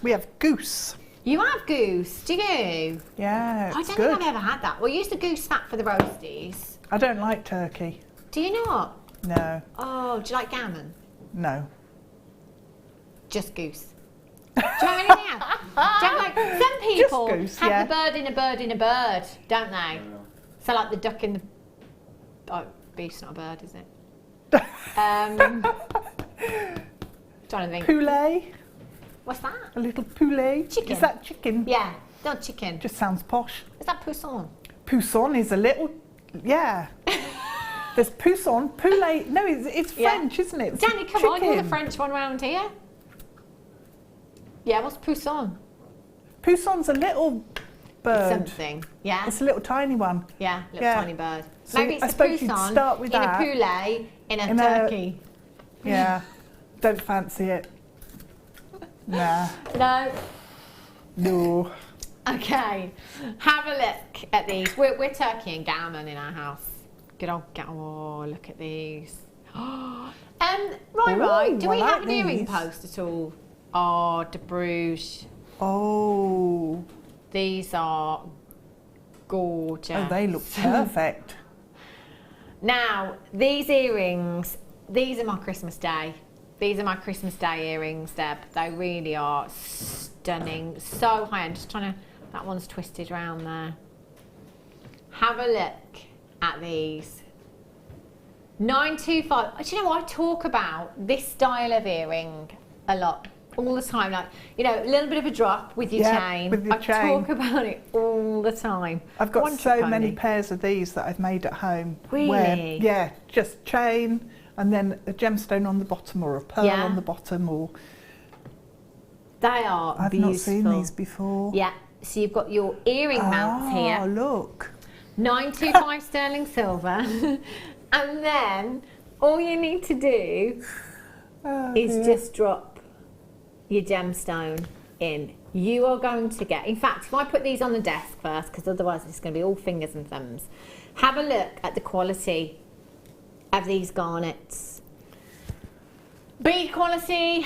C: We have goose.
B: You have goose, do you?
C: Yeah, it's
B: I don't
C: good.
B: think I've ever had that. We use the goose fat for the roasties.
C: I don't like turkey.
B: Do you not?
C: No.
B: Oh, do you like gammon?
C: No.
B: Just goose. Do you have anything else? Do you have, like, some people
C: goose,
B: have
C: yeah.
B: the bird in a bird in a bird, don't they? So like the duck in the... Oh, beef's not a bird, is it? Trying to think.
C: Poulet.
B: What's that?
C: A little poulet.
B: Chicken.
C: Is that chicken?
B: Yeah, not chicken.
C: Just sounds posh.
B: Is that poussin?
C: Poussin is a little, yeah. There's poussin, poulet. No, it's French, isn't it? It's
B: Danny, come on, you're the
C: chicken.
B: French one round here. Yeah, what's poussin?
C: Poussin's a little bird.
B: Something. Yeah.
C: It's a little tiny one.
B: Yeah, little
C: Yeah.
B: tiny bird.
C: So
B: Maybe it's
C: I
B: a
C: suppose you'd
B: poussin
C: start with
B: in
C: that.
B: a poulet in a
C: In a-
B: turkey.
C: Yeah. Don't fancy it. Nah.
B: No.
C: No.
B: Okay. Have a look at these. We're turkey and gammon in our house. Good old oh, look at these. Right. Do
C: I
B: we
C: like
B: have an earring
C: these.
B: post at all? Oh, de Bruges.
C: Oh.
B: These are gorgeous.
C: Oh, they look perfect.
B: Now, these earrings, these are my Christmas Day. These are my Christmas Day earrings, Deb. They really are stunning. So high end. Just trying to, that one's twisted round there. Have a look at these. 925. Do you know what? I talk about this style of earring a lot, all the time. Like, you know, a little bit of a drop with your chain.
C: With your chain.
B: I talk about it all the time.
C: I've got
B: Wonderful
C: so
B: pony.
C: many pairs of these that I've made at home.
B: Really?
C: Where, yeah, just chain and then a gemstone on the bottom or a pearl
B: Yeah.
C: on the bottom. Or
B: They are
C: I've
B: beautiful.
C: not seen these before.
B: Yeah. So you've got your earring mounts
C: Oh,
B: here.
C: look.
B: 925 sterling silver. And then all you need to do is just drop your gemstone in. You are going to get, in fact, if I put these on the desk first, because otherwise it's going to be all fingers and thumbs. Have a look at the quality of these garnets. Bead quality,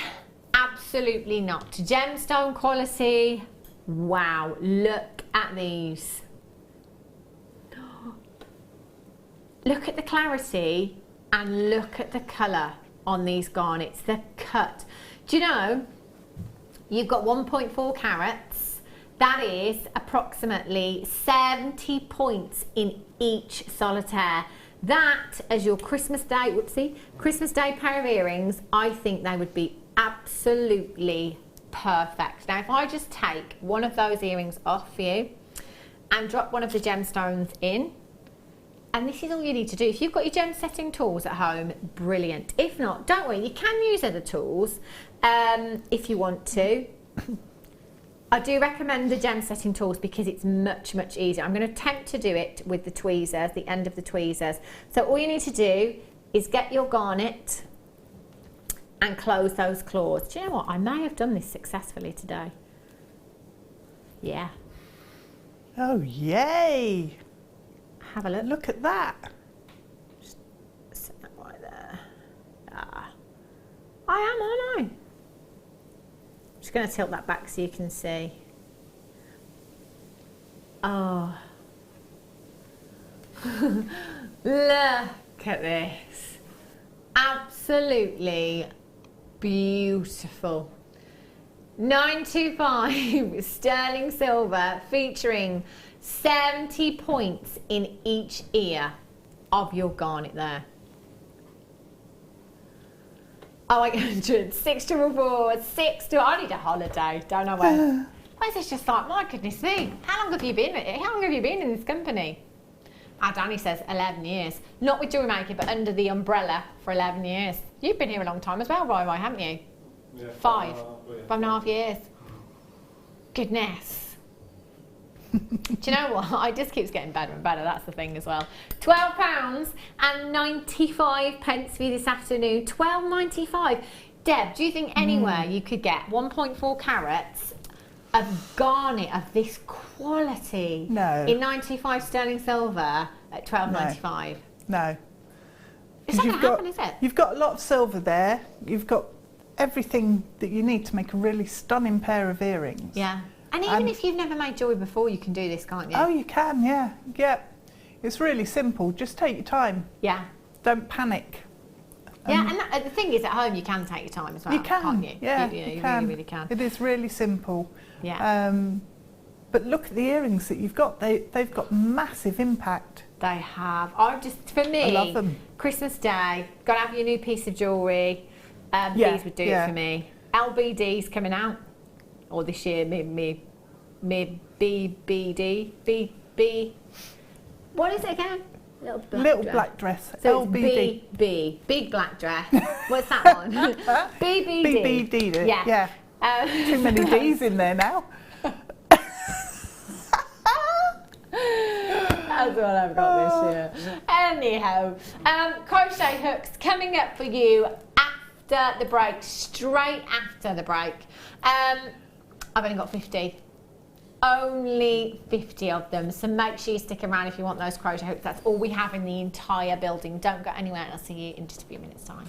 B: absolutely not. Gemstone quality, wow, look at these. Look at the clarity and look at the colour on these garnets. They're cut. Do you know, you've got 1.4 carats. That is approximately 70 points in each solitaire. That, as your Christmas Day, Christmas Day pair of earrings, I think they would be absolutely perfect. Now, if I just take one of those earrings off for you and drop one of the gemstones in, and this is all you need to do. If you've got your gem setting tools at home, brilliant. If not, don't worry, you can use other tools if you want to. I do recommend the gem setting tools because it's much, much easier. I'm going to attempt to do it with the tweezers, the end of the tweezers. So all you need to do is get your garnet and close those claws. Do you know what? I may have done this successfully today. Yeah.
C: Oh, yay.
B: Have a look.
C: Look at that.
B: Just set that right there. Ah. I am, aren't I? I'm just going to tilt that back so you can see. Oh. Look at this. Absolutely beautiful. 925 sterling silver featuring 70 points in each ear of your garnet there. Oh, 800, 644, 6 I need a holiday, don't know where. Why is this just like, my goodness me, how long have you been in this company? Our Danny says 11 years. Not with Jewellery Maker, but under the umbrella for 11 years. You've been here a long time as well, Roy, haven't you?
F: Yeah,
B: 5
F: 5
B: and a half years. Goodness. Do you know what? It just keeps getting better and better, that's the thing as well. £12 and 95 pence for you this afternoon. £12.95. Deb, do you think anywhere you could get 1.4 carats of garnet of this quality
C: No.
B: in 95 sterling silver at £12.95?
C: No.
B: It's not going to happen, is it?
C: You've got a lot of silver there. You've got everything that you need to make a really stunning pair of earrings.
B: Yeah. And even if you've never made jewellery before, you can do this, can't you?
C: Oh, you can, yeah. Yeah. It's really simple. Just take your time.
B: Yeah.
C: Don't panic.
B: Yeah, and the thing is, at home you can take your time as well.
C: You can,
B: can't you?
C: yeah,
B: you
C: can.
B: really can.
C: It is really simple.
B: Yeah.
C: But look at the earrings that you've got. They've got massive impact.
B: They have. For me,
C: I love them.
B: Christmas Day, got to have your new piece of jewellery. These would do it for me. LBD's coming out, or this year, me BBD, B. What is it again?
C: Little black dress.
B: So
C: LBD.
B: it's big black dress. What's that one? BBD.
C: BBD.
B: Yeah.
C: Too many D's in there now.
B: That's what I've got this year. Anyhow, crochet hooks coming up for you after the break, straight after the break. I've only got 50. Only 50 of them, so make sure you stick around if you want those crochet hooks. That's all we have in the entire building. Don't go anywhere, and I'll see you in just a few minutes' time.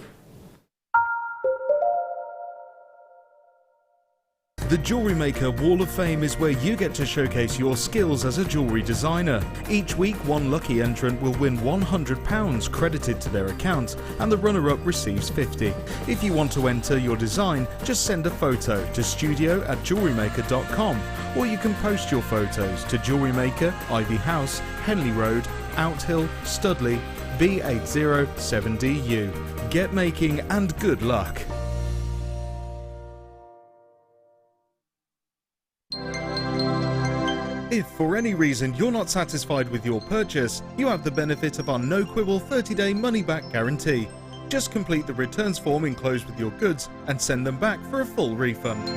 A: The Jewellery Maker Wall of Fame is where you get to showcase your skills as a jewellery designer. Each week, one lucky entrant will win £100 credited to their account, and the runner-up receives 50. If you want to enter your design, just send a photo to studio@jewellerymaker.com, or you can post your photos to Jewellery Maker, Ivy House, Henley Road, Outhill, Studley, B807DU. Get making and good luck. If for any reason you're not satisfied with your purchase, you have the benefit of our no quibble 30-day money-back guarantee. Just complete the returns form enclosed with your goods and send them back for a full refund.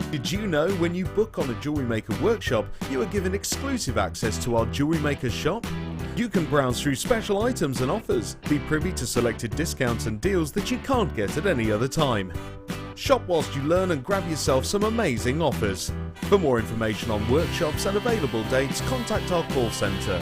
A: Did you know when you book on a Jewellery Maker workshop, you are given exclusive access to our Jewellery Maker shop? You can browse through special items and offers, be privy to selected discounts and deals that you can't get at any other time. Shop whilst you learn and grab yourself some amazing offers. For more information on workshops and available dates, contact our call centre.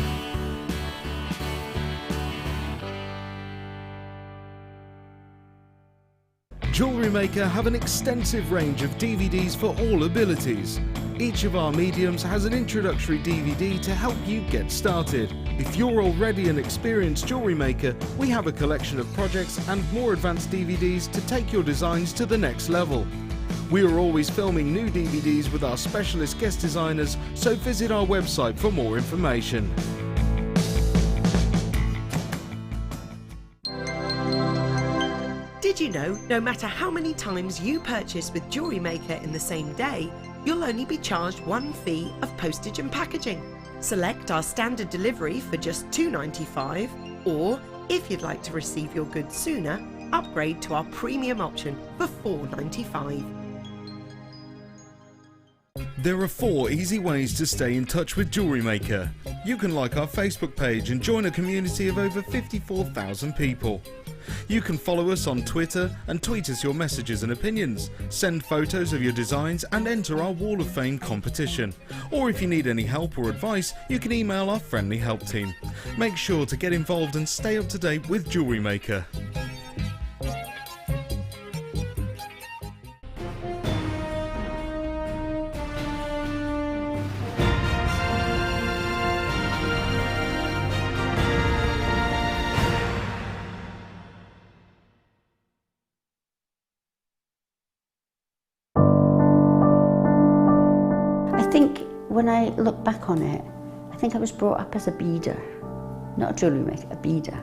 A: Jewellery Maker have an extensive range of DVDs for all abilities. Each of our mediums has an introductory DVD to help you get started. If you're already an experienced jewellery maker, we have a collection of projects and more advanced DVDs to take your designs to the next level. We are always filming new DVDs with our specialist guest designers, so visit our website for more information.
F: Did you know, no matter how many times you purchase with Jewellery Maker in the same day, you'll only be charged one fee of postage and packaging. Select our standard delivery for just £2.95, or if you'd like to receive your goods sooner, upgrade to our premium option for £4.95.
A: There are 4 easy ways to stay in touch with Jewellery Maker. You can like our Facebook page and join a community of over 54,000 people. You can follow us on Twitter and tweet us your messages and opinions, send photos of your designs and enter our Wall of Fame competition. Or if you need any help or advice, you can email our friendly help team. Make sure to get involved and stay up to date with Jewellery Maker.
G: When I look back on it, I think I was brought up as a beader, not a jewellery maker, a beader.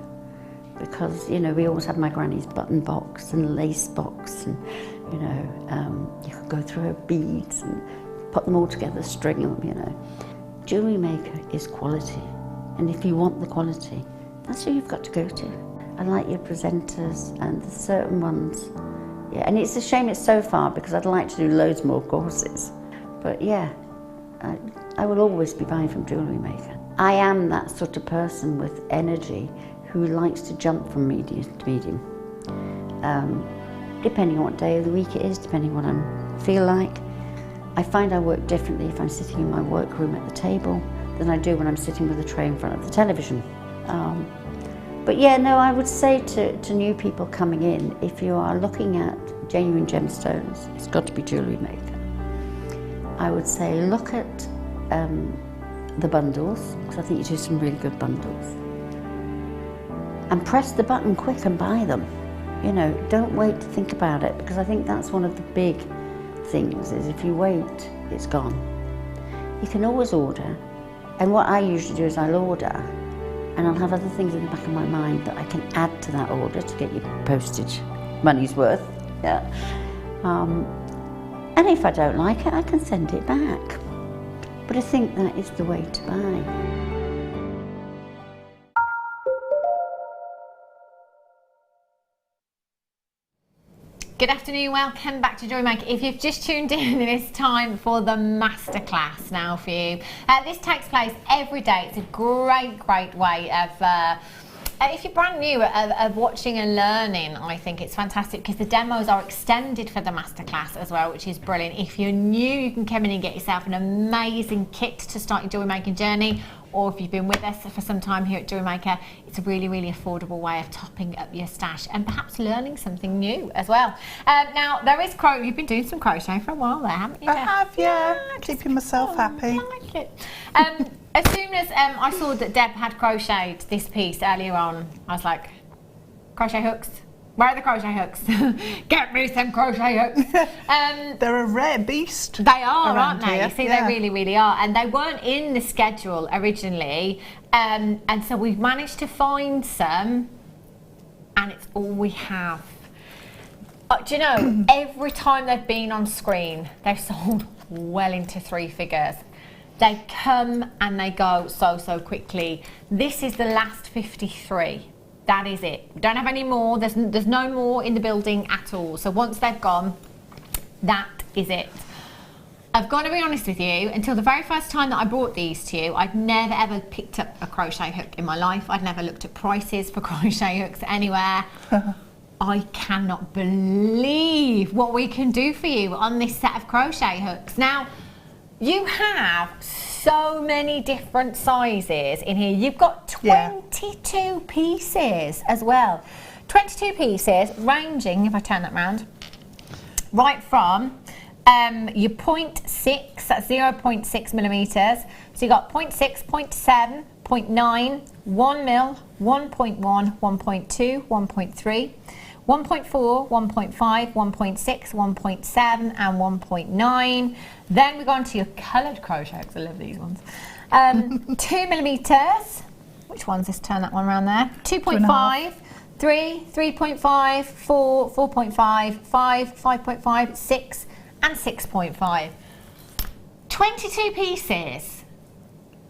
G: Because, you know, we always had my granny's button box and lace box and, you know, you could go through her beads and put them all together, string them, you know. Jewellery Maker is quality, and if you want the quality, that's who you've got to go to. I like your presenters and the certain ones. Yeah, and it's a shame it's so far because I'd like to do loads more courses. But yeah, I will always be buying from Jewellery Maker. I am that sort of person with energy who likes to jump from medium to medium. Depending on what day of the week it is, depending on what I feel like. I find I work differently if I'm sitting in my workroom at the table than I do when I'm sitting with a tray in front of the television. But yeah, no, I would say to new people coming in, if you are looking at genuine gemstones, it's got to be Jewellery Maker. I would say look at the bundles, because I think you do some really good bundles. And press the button quick and buy them. You know, don't wait to think about it, because I think that's one of the big things, is if you wait, it's gone. You can always order, and what I usually do is I'll order, and I'll have other things in the back of my mind that I can add to that order to get your postage money's worth. Yeah. And if I don't like it, I can send it back. But I think that is the way to buy.
B: Good afternoon, welcome back to Jewellery Maker. If you've just tuned in, it's time for the masterclass now for you. This takes place every day. It's a great way of, if you're brand new, of watching and learning. I think it's fantastic because the demos are extended for the masterclass as well, which is brilliant. If you're new, you can come in and get yourself an amazing kit to start your jewellery making journey. Or if you've been with us for some time here at Jewellery Maker, it's a really affordable way of topping up your stash and perhaps learning something new as well. Now, there is you've been doing some crochet for a while there, haven't you?
C: I have, yeah. Keeping myself happy.
B: I like it. As soon as I saw that Deb had crocheted this piece earlier on, I was like, crochet hooks? Where are the crochet hooks? Get me some crochet hooks.
C: They're a rare beast.
B: They are, aren't they?
C: Here.
B: You see, they really are. And they weren't in the schedule originally. And so we've managed to find some, and it's all we have. Do you know, every time they've been on screen, they've sold well into 3 figures. They come and they go so quickly. This is the last 53. That is it. We don't have any more. There's no more in the building at all. So once they've gone, that is it. I've got to be honest with you, until the very first time that I brought these to you, I'd never ever picked up a crochet hook in my life. I'd never looked at prices for crochet hooks anywhere. I cannot believe what we can do for you on this set of crochet hooks. Now, you have so many different sizes in here. You've got 22 pieces as well. 22 pieces ranging, if I turn that round, right from your 0.6, that's 0.6 millimeters. So you've got 0.6, 0.7, 0.9, 1 mil, 1.1, 1.2, 1.3, 1.4, 1.5, 1.6, 1.7 and 1.9. Then we go on to your coloured crochet hooks. I love these ones. 2 millimeters. Which one's this? Turn that one around there. 2.5, 3, 3.5, 4, 4.5, 5, 5.5, 6 and 6.5. 22 pieces.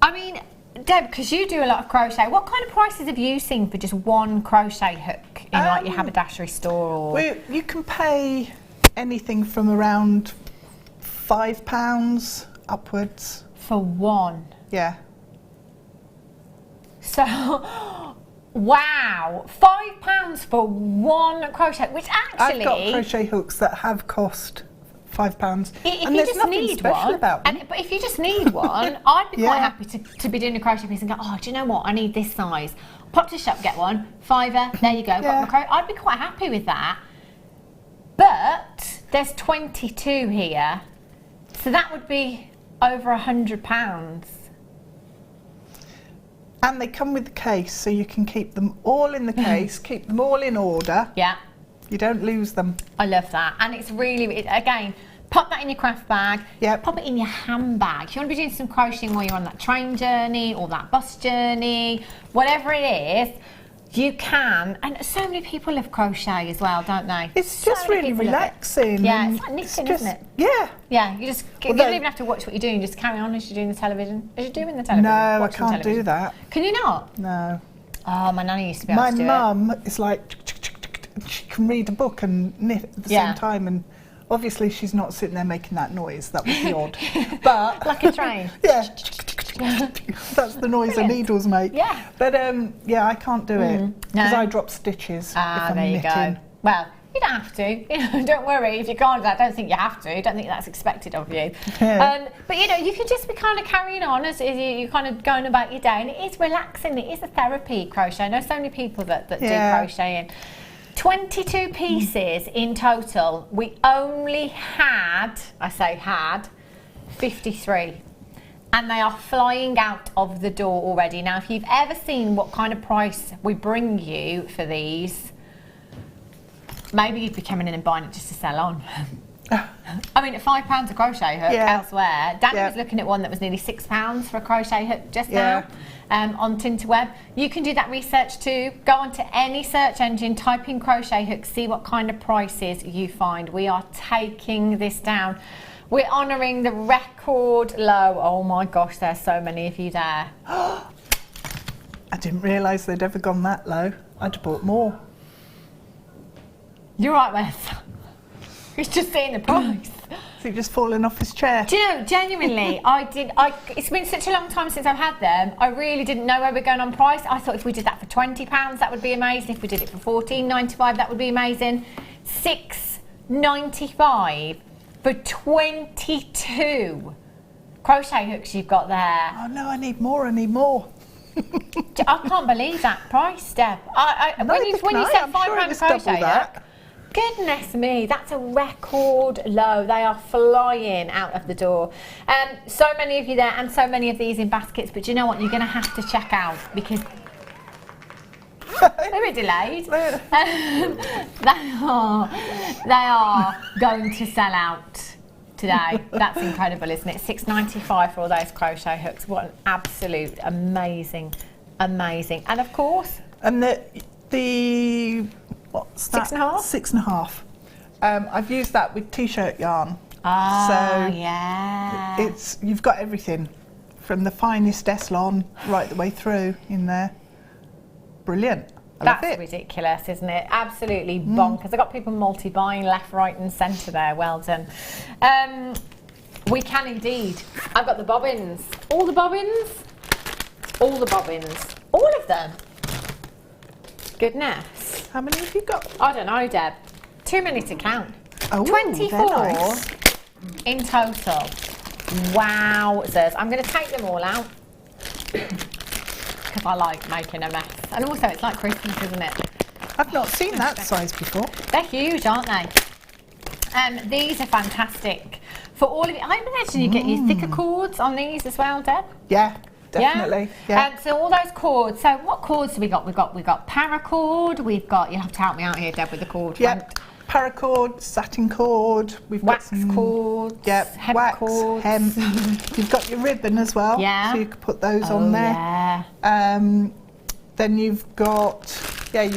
B: I mean, Deb, because you do a lot of crochet, what kind of prices have you seen for just one crochet hook in like your haberdashery store? Or?
C: Well, you can pay anything from around £5 upwards.
B: For one?
C: Yeah.
B: So, wow, £5 for one crochet, which actually...
C: I've got crochet hooks that have cost £5.
B: And there's nothing special
C: about them.
B: But if you just need one, I'd be quite happy to be doing a crochet piece and go, oh, do you know what? I need this size. Pop to the shop, get one, £5, there you go. Got my I'd be quite happy with that. But there's 22 here, so that would be over £100.
C: And they come with the case, so you can keep them all in the case, keep them all in order.
B: Yeah.
C: You don't lose them.
B: I love that. And it's really, again, pop that in your craft bag.
C: Yep.
B: Pop it in your handbag. If you want to be doing some crocheting while you're on that train journey or that bus journey, whatever it is, you can. And so many people love crochet as well, don't they?
C: It's just really relaxing.
B: Yeah, it's like knitting, isn't it?
C: Yeah.
B: Yeah, you don't even have to watch what you're doing. Just carry on as you're doing the television. As you're doing the television.
C: No, I can't do that.
B: Can you not?
C: No.
B: Oh, my nanny used to be able to do it.
C: My mum is like, she can read a book and knit at the same time, and obviously she's not sitting there making that noise. That would be odd. But
B: like a train.
C: Yeah. That's the noise the needles make.
B: Yeah.
C: But yeah, I can't do it because I drop stitches if I'm
B: there you
C: knitting.
B: go. Well, You don't have to. You know, don't worry if you can't. I don't think you have to. I don't think that's expected of you. But you know, you can just be kind of carrying on as you're kind of going about your day, and it is relaxing. It is a therapy, crochet. I know so many people that do crocheting. 22 pieces in total. We only had, I say had, 53. And they are flying out of the door already. Now, if you've ever seen what kind of price we bring you for these, maybe you'd be coming in and buying it just to sell on. I mean, at £5 a crochet hook elsewhere. Danny was looking at one that was nearly £6 for a crochet hook just now on Tinterweb. You can do that research too. Go onto any search engine, type in crochet hooks, see what kind of prices you find. We are taking this down. We're honouring the record low. Oh my gosh, there's so many of you there.
C: I didn't realise they'd ever gone that low. I'd have bought more.
B: You're right, Wes. He's just seeing the price.
C: So you're just falling off his chair.
B: Do you know, genuinely, it's been such a long time since I've had them. I really didn't know where we're going on price. I thought if we did that for £20, that would be amazing. If we did it for $14.95, that would be amazing. $6.95 for 22 crochet hooks you've got there.
C: Oh no, I need more.
B: I can't believe that price, Deb. When you said £5 crochet hook, goodness me, that's a record low. They are flying out of the door. So many of you there, and so many of these in baskets. But you know what? You're going to have to check out because they were delayed. They are going to sell out today. That's incredible, isn't it? $6.95 for all those crochet hooks. What an absolute amazing. And of course,
C: and the what's that?
B: 6.5.
C: 6.5. I've used that with t-shirt yarn. So you've got everything from the finest Eslon right the way through in there. Brilliant.
B: That's ridiculous, isn't it? Absolutely bonkers. I've got people multi-buying left, right and centre there. Well done. We can indeed. I've got the bobbins. All the bobbins. All of them. Goodness.
C: How many have you got?
B: I don't know, Deb. Too many to count.
C: Oh,
B: 24
C: nice.
B: in total. Wowzers. I'm going to take them all out because I like making a mess. And also, it's like Christmas, isn't it?
C: I've not seen that size before.
B: They're huge, aren't they? These are fantastic for all of it. I imagine you get your thicker cords on these as well, Deb.
C: Yeah, definitely. Yeah.
B: So all those cords. So what cords have we got? We've got paracord. We've got. You have to help me out here, Deb, with the cord.
C: Yep. Paracord, satin cord. We've
B: wax
C: got some
B: cords.
C: Yep.
B: Hemp
C: wax,
B: cords.
C: hemp. You've got your ribbon as well.
B: Yeah.
C: So you could put those on there.
B: Yeah.
C: Then you've got your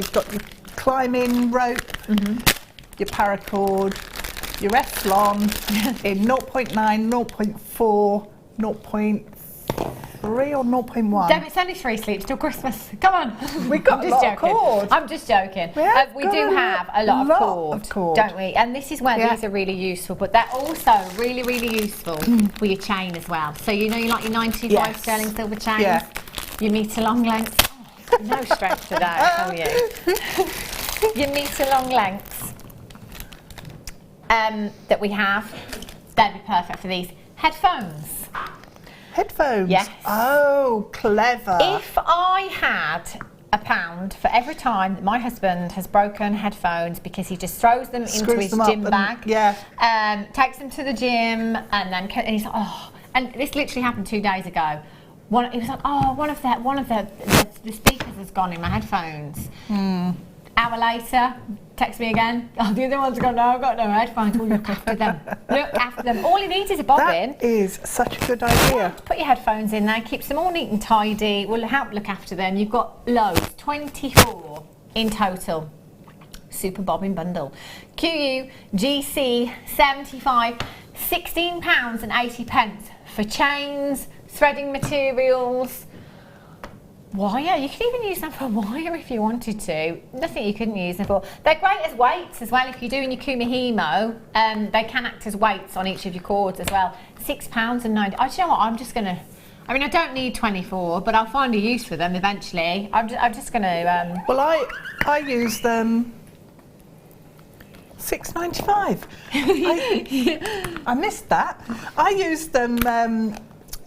C: climbing rope, your paracord, your Eslon in 0.9, 0.4, 0.3 or 0.1.
B: Deb, it's only 3 sleeps till Christmas. Come on.
C: We've got a lot of cord.
B: I'm just joking. We do have a lot of cord, don't we? And this is where these are really useful, but they're also really, really useful for your chain as well. So you know you like your 95 sterling silver chains?
C: Yeah.
B: Your metre long lengths. Oh, no strength today, I tell you. Your metre long lengths that we have, they'd be perfect for these. Headphones.
C: Headphones?
B: Yes.
C: Oh, clever.
B: If I had £1 for every time that my husband has broken headphones because he just throws them into his gym bag, takes them to the gym, and he's like, oh, and this literally happened 2 days ago. He was like, oh, one of the speakers has gone in my headphones. Hour later, text me again. Oh, the other one's gone, no, I've got no headphones. We'll look after them. Look after them. All he needs is a bobbin.
C: That is such a good idea.
B: Put your headphones in there, keeps them all neat and tidy. We'll help look after them. You've got loads, 24 in total. Super bobbin bundle. QU GC 75, £16.80 for chains, threading materials, wire. You can even use them for wire if you wanted to. Nothing you couldn't use them for. They're great as weights as well. If you're doing your kumihimo, they can act as weights on each of your cords as well. £6.90. Oh, do you know what? I'm just going to... I mean, I don't need 24, but I'll find a use for them eventually. I'm just going to...
C: Well, I use them £6.95. I missed that. I used them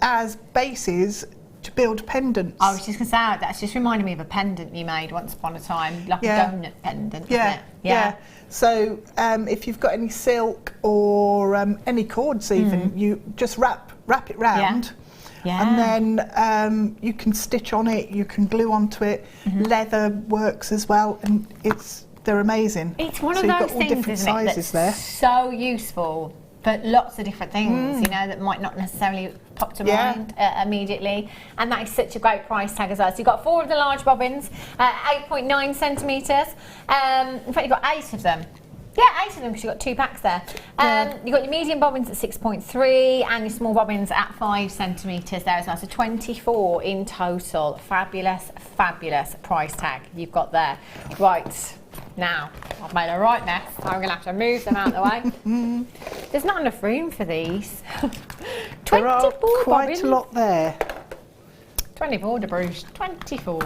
C: as bases to build pendants.
B: I was just going to say, that's just reminded me of a pendant you made once upon a time, like a donut pendant, isn't it?
C: Yeah. So if you've got any silk or any cords even, you just wrap it round. And then you can stitch on it, you can glue onto it. Leather works as well, and they're amazing.
B: It's one of those things, isn't it, that's so useful for lots of different things, you know, that might not necessarily pop to mind immediately. And that is such a great price tag as well. So you've got 4 of the large bobbins, 8.9 centimetres. In fact, you've got 8 of them. Yeah, 8 of them because you've got 2 packs there. You've got your medium bobbins at 6.3 and your small bobbins at 5 centimetres there as well. So 24 in total. Fabulous, fabulous price tag you've got there. Right, now, I've made a right mess. I'm going to have to move them out of the way. There's not enough room for these. 24
C: there are quite
B: bobbins.
C: a lot there.
B: 24 de Bruges, 24.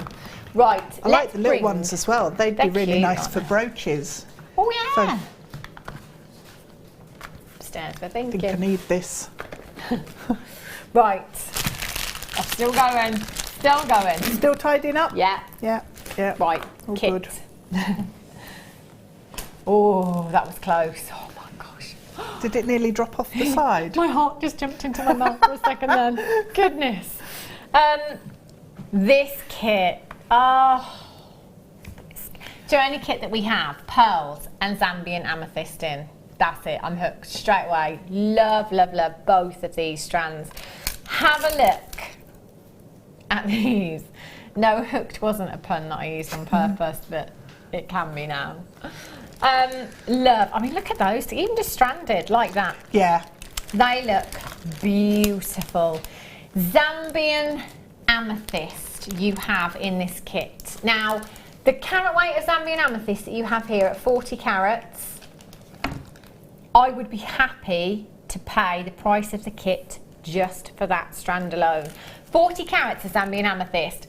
B: Right,
C: I like the little ones as well. They'd be really
B: cute,
C: nice for brooches.
B: Oh yeah.
C: So,
B: Upstairs, I
C: I
B: think.
C: think I need this.
B: Right. I'm still going. Still going.
C: Still tidying up?
B: Yeah.
C: Yeah.
B: Right.
C: All
B: kit.
C: good.
B: Oh, that was close. Oh my gosh.
C: Did it nearly drop off the side?
B: My heart just jumped into my mouth for a second then. Goodness. This kit. So any kit that we have, pearls and Zambian amethyst in. That's it, I'm hooked straight away. Love, love, love both of these strands. Have a look at these. No, hooked wasn't a pun that I used on purpose, but it can be now. Love, I mean, look at those, even just stranded like that.
C: Yeah.
B: They look beautiful. Zambian amethyst you have in this kit. Now, the carat weight of Zambian amethyst that you have here at 40 carats, I would be happy to pay the price of the kit just for that strand alone. 40 carats of Zambian amethyst.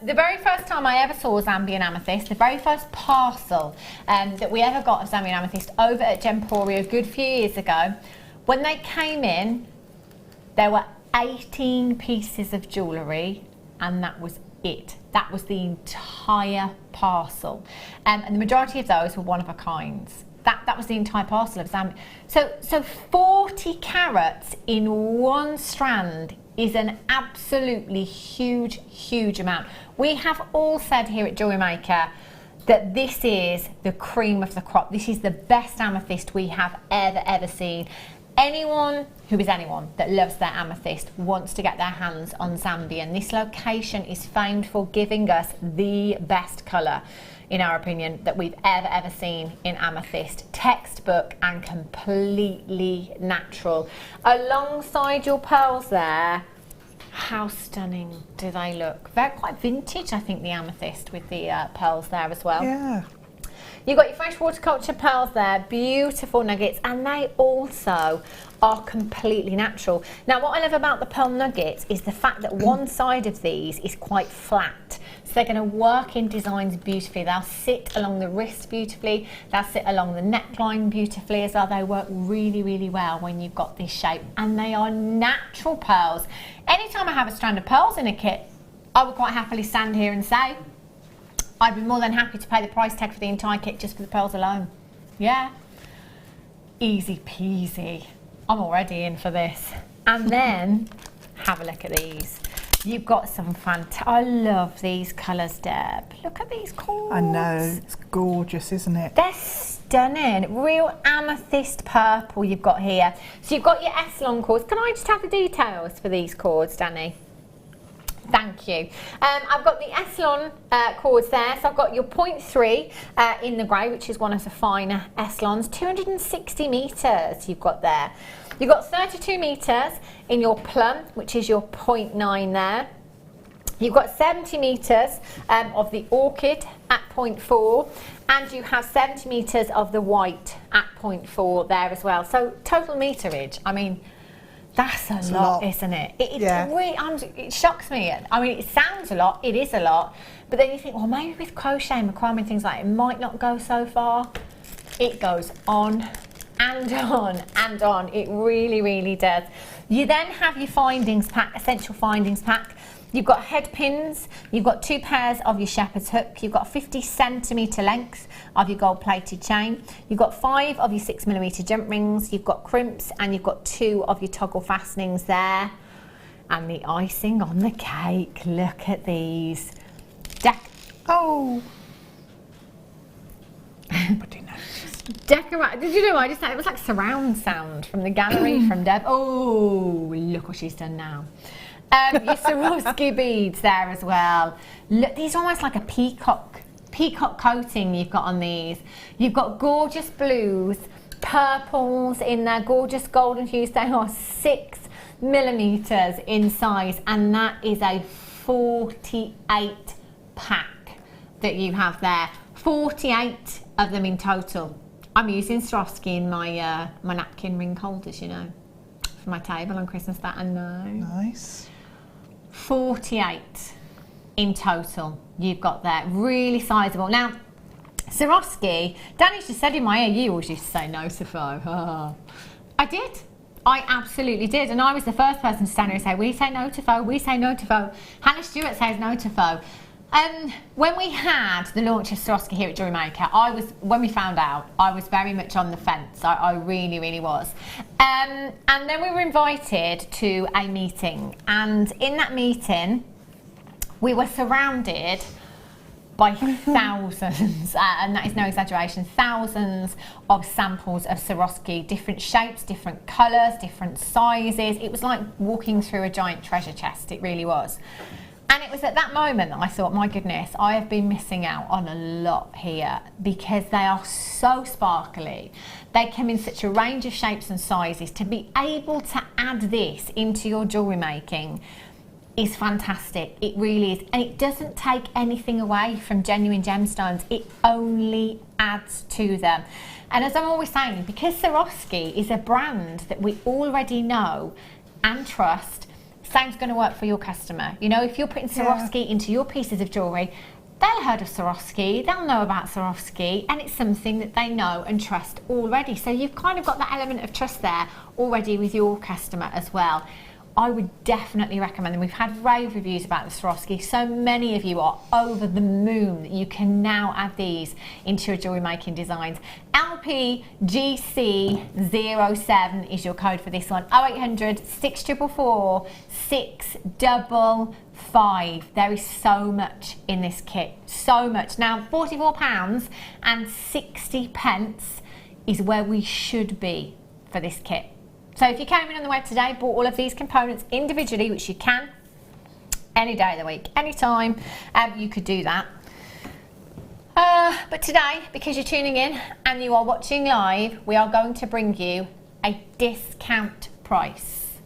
B: The very first time I ever saw Zambian amethyst, the very first parcel that we ever got of Zambian amethyst over at Gemporia a good few years ago, when they came in, there were 18 pieces of jewellery, and that was it. That was the entire parcel. And the majority of those were one-of-a-kinds. That was the entire parcel of Zambian. So 40 carats in one strand is an absolutely huge, huge amount. We have all said here at Jewellery Maker that this is the cream of the crop. This is the best amethyst we have ever seen. Anyone who is anyone that loves their amethyst wants to get their hands on Zambian. This location is famed for giving us the best colour, in our opinion, that we've ever seen in amethyst. Textbook and completely natural. Alongside your pearls there, how stunning do they look? They're quite vintage, I think, the amethyst with the pearls there as well.
C: Yeah.
B: You've got your fresh horticulture pearls there, beautiful nuggets, and they also are completely natural. Now, what I love about the pearl nuggets is the fact that one side of these is quite flat. So they're going to work in designs beautifully. They'll sit along the wrist beautifully. They'll sit along the neckline beautifully as well. They work really, really well when you've got this shape. And they are natural pearls. Anytime I have a strand of pearls in a kit, I would quite happily stand here and say, I'd be more than happy to pay the price tag for the entire kit just for the pearls alone. Yeah. Easy peasy. I'm already in for this. And then, have a look at these. You've got some I love these colours, Deb. Look at these cords.
C: I know, it's gorgeous, isn't it?
B: They're stunning. Real amethyst purple you've got here. So you've got your S-long cords. Can I just have the details for these cords, Danny? Thank you. I've got the S-lon cords there. So I've got your 0.3 in the grey, which is one of the finer S-lons. 260 metres you've got there. You've got 32 metres in your plum, which is your 0.9 there. You've got 70 metres of the orchid at 0.4, and you have 70 metres of the white at 0.4 there as well. So total meterage, I mean, that's a lot, isn't it? It shocks me. I mean, it sounds a lot, it is a lot, but then you think, well, maybe with crochet and macrame and things like that, it might not go so far. It goes on and on and on. It really, really does. You then have your findings pack, essential findings pack. You've got head pins, you've got 2 pairs of your shepherd's hook, you've got 50cm length of your gold plated chain, you've got 5 of your 6mm jump rings, you've got crimps, and you've got 2 of your toggle fastenings there. And the icing on the cake, look at these.
C: Oh!
B: Decorate. Did you know what I just said? It was like surround sound from the gallery from Deb. Oh, look what she's done now. Your Swarovski beads there as well. Look, these are almost like a peacock coating you've got on these. You've got gorgeous blues, purples in there, gorgeous golden hues. They are 6mm in size, and that is a 48 pack that you have there. 48 of them in total. I'm using Swarovski in my my napkin ring holders, you know, for my table on Christmas. That I know.
C: Nice.
B: 48 in total you've got there, really sizable. Now, Swarovski, Danny's just said in my ear, you always used to say notify. I did. I absolutely did. And I was the first person to stand here and say, we say notify, we say notify. Hannah Stuart says notify. When we had the launch of Swarovski here at Jewellery Maker, when we found out, I was very much on the fence. I really, really was. And then we were invited to a meeting, and in that meeting, we were surrounded by thousands, and that is no exaggeration, thousands of samples of Swarovski, different shapes, different colours, different sizes. It was like walking through a giant treasure chest, it really was. And it was at that moment that I thought, my goodness, I have been missing out on a lot here, because they are so sparkly. They come in such a range of shapes and sizes. To be able to add this into your jewellery making is fantastic. It really is. And it doesn't take anything away from genuine gemstones. It only adds to them. And as I'm always saying, because Swarovski is a brand that we already know and trust, same's going to work for your customer. You know, if you're putting Swarovski into your pieces of jewellery, they'll heard of Swarovski, they'll know about Swarovski, and it's something that they know and trust already. So you've kind of got that element of trust there already with your customer as well. I would definitely recommend them. We've had rave reviews about the Swarovski. So many of you are over the moon that you can now add these into your jewellery making designs. LPGC07 is your code for this one. 0800 644 655. There is so much in this kit, so much. Now, £44.60 is where we should be for this kit. So if you came in on the web today, bought all of these components individually, which you can, any day of the week, any time, you could do that. But today, because you're tuning in and you are watching live, we are going to bring you a discount price.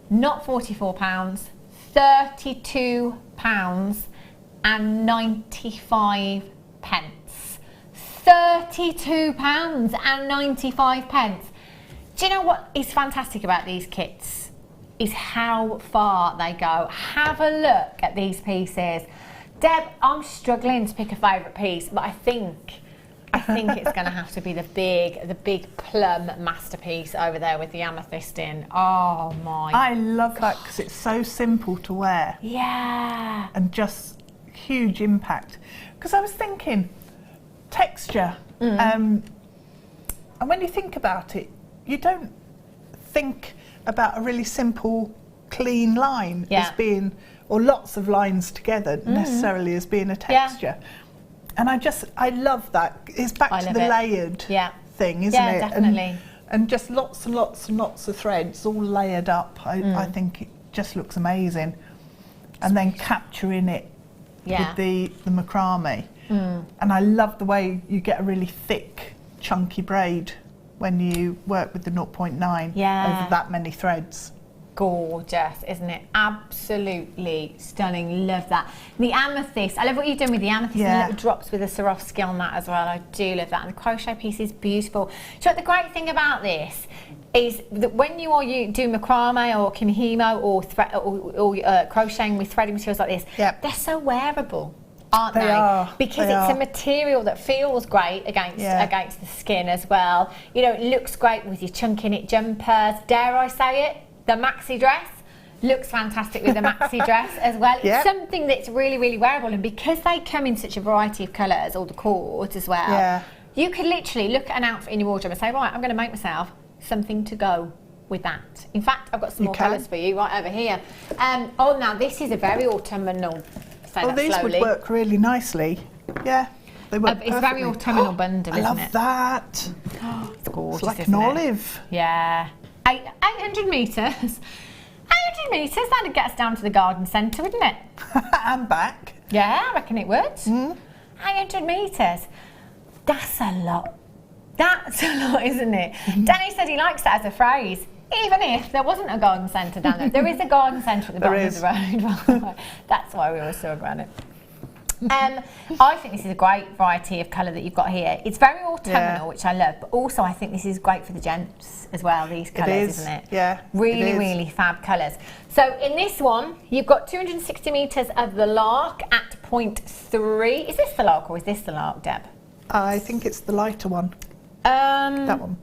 B: Not £44, £32.95. £32.95. Do you know what is fantastic about these kits? Is how far they go. Have a look at these pieces. Deb, I'm struggling to pick a favourite piece, but I think it's going to have to be the big plum masterpiece over there with the amethyst in. Oh my!
C: I love that because it's so simple to wear.
B: Yeah.
C: And just huge impact. Because I was thinking, texture. And when you think about it, you don't think about a really simple, clean line as being, or lots of lines together necessarily as being a texture. Yeah. And I love that. It's back to the layered thing, isn't it?
B: Yeah, definitely.
C: And just lots and lots and lots of threads all layered up. I think it just looks amazing. And then capturing it with the macrame. And I love the way you get a really thick, chunky braid when you work with the 0.9 over that many threads.
B: Gorgeous, isn't it? Absolutely stunning. Love that. The amethyst, I love what you've done with the amethyst and the little drops with the Swarovski on that as well. I do love that. And the crochet piece is beautiful. So the great thing about this is that when you are doing macrame or kimihimo or crocheting with threading materials like this, they're so wearable. aren't they? Because
C: They
B: it's
C: are.
B: a material that feels great against the skin as well. You know, it looks great with your chunky knit jumpers. Dare I say it? The maxi dress looks fantastic with the maxi dress as well. It's something that's really, really wearable, and because they come in such a variety of colours, all the cords as well, you could literally look at an outfit in your wardrobe and say, right, I'm going to make myself something to go with that. In fact, I've got some more colours for you right over here. Oh, now this is a very autumnal.
C: These would work really nicely. Yeah, they work
B: It's very autumnal bundle, isn't it?
C: I love that.
B: It's gorgeous,
C: It's like
B: isn't
C: an
B: it?
C: olive.
B: Yeah. 800 metres. 800 metres, that'd get us down to the garden centre, wouldn't it?
C: And back.
B: Yeah, I reckon it would. 800 metres. That's a lot. That's a lot, isn't it? Danny said he likes that as a phrase. Even if there wasn't a garden centre down there. There is a garden centre at the bottom of the road. That's why we always saw granite. I think this is a great variety of colour that you've got here. It's very autumnal, which I love, but also I think this is great for the gents as well, these colours, isn't it?
C: Yeah.
B: Really, really fab colours. So in this one, you've got 260 metres of the lark at 0.3. Is this the lark or is this the lark, Deb?
C: I think it's the lighter one. That one.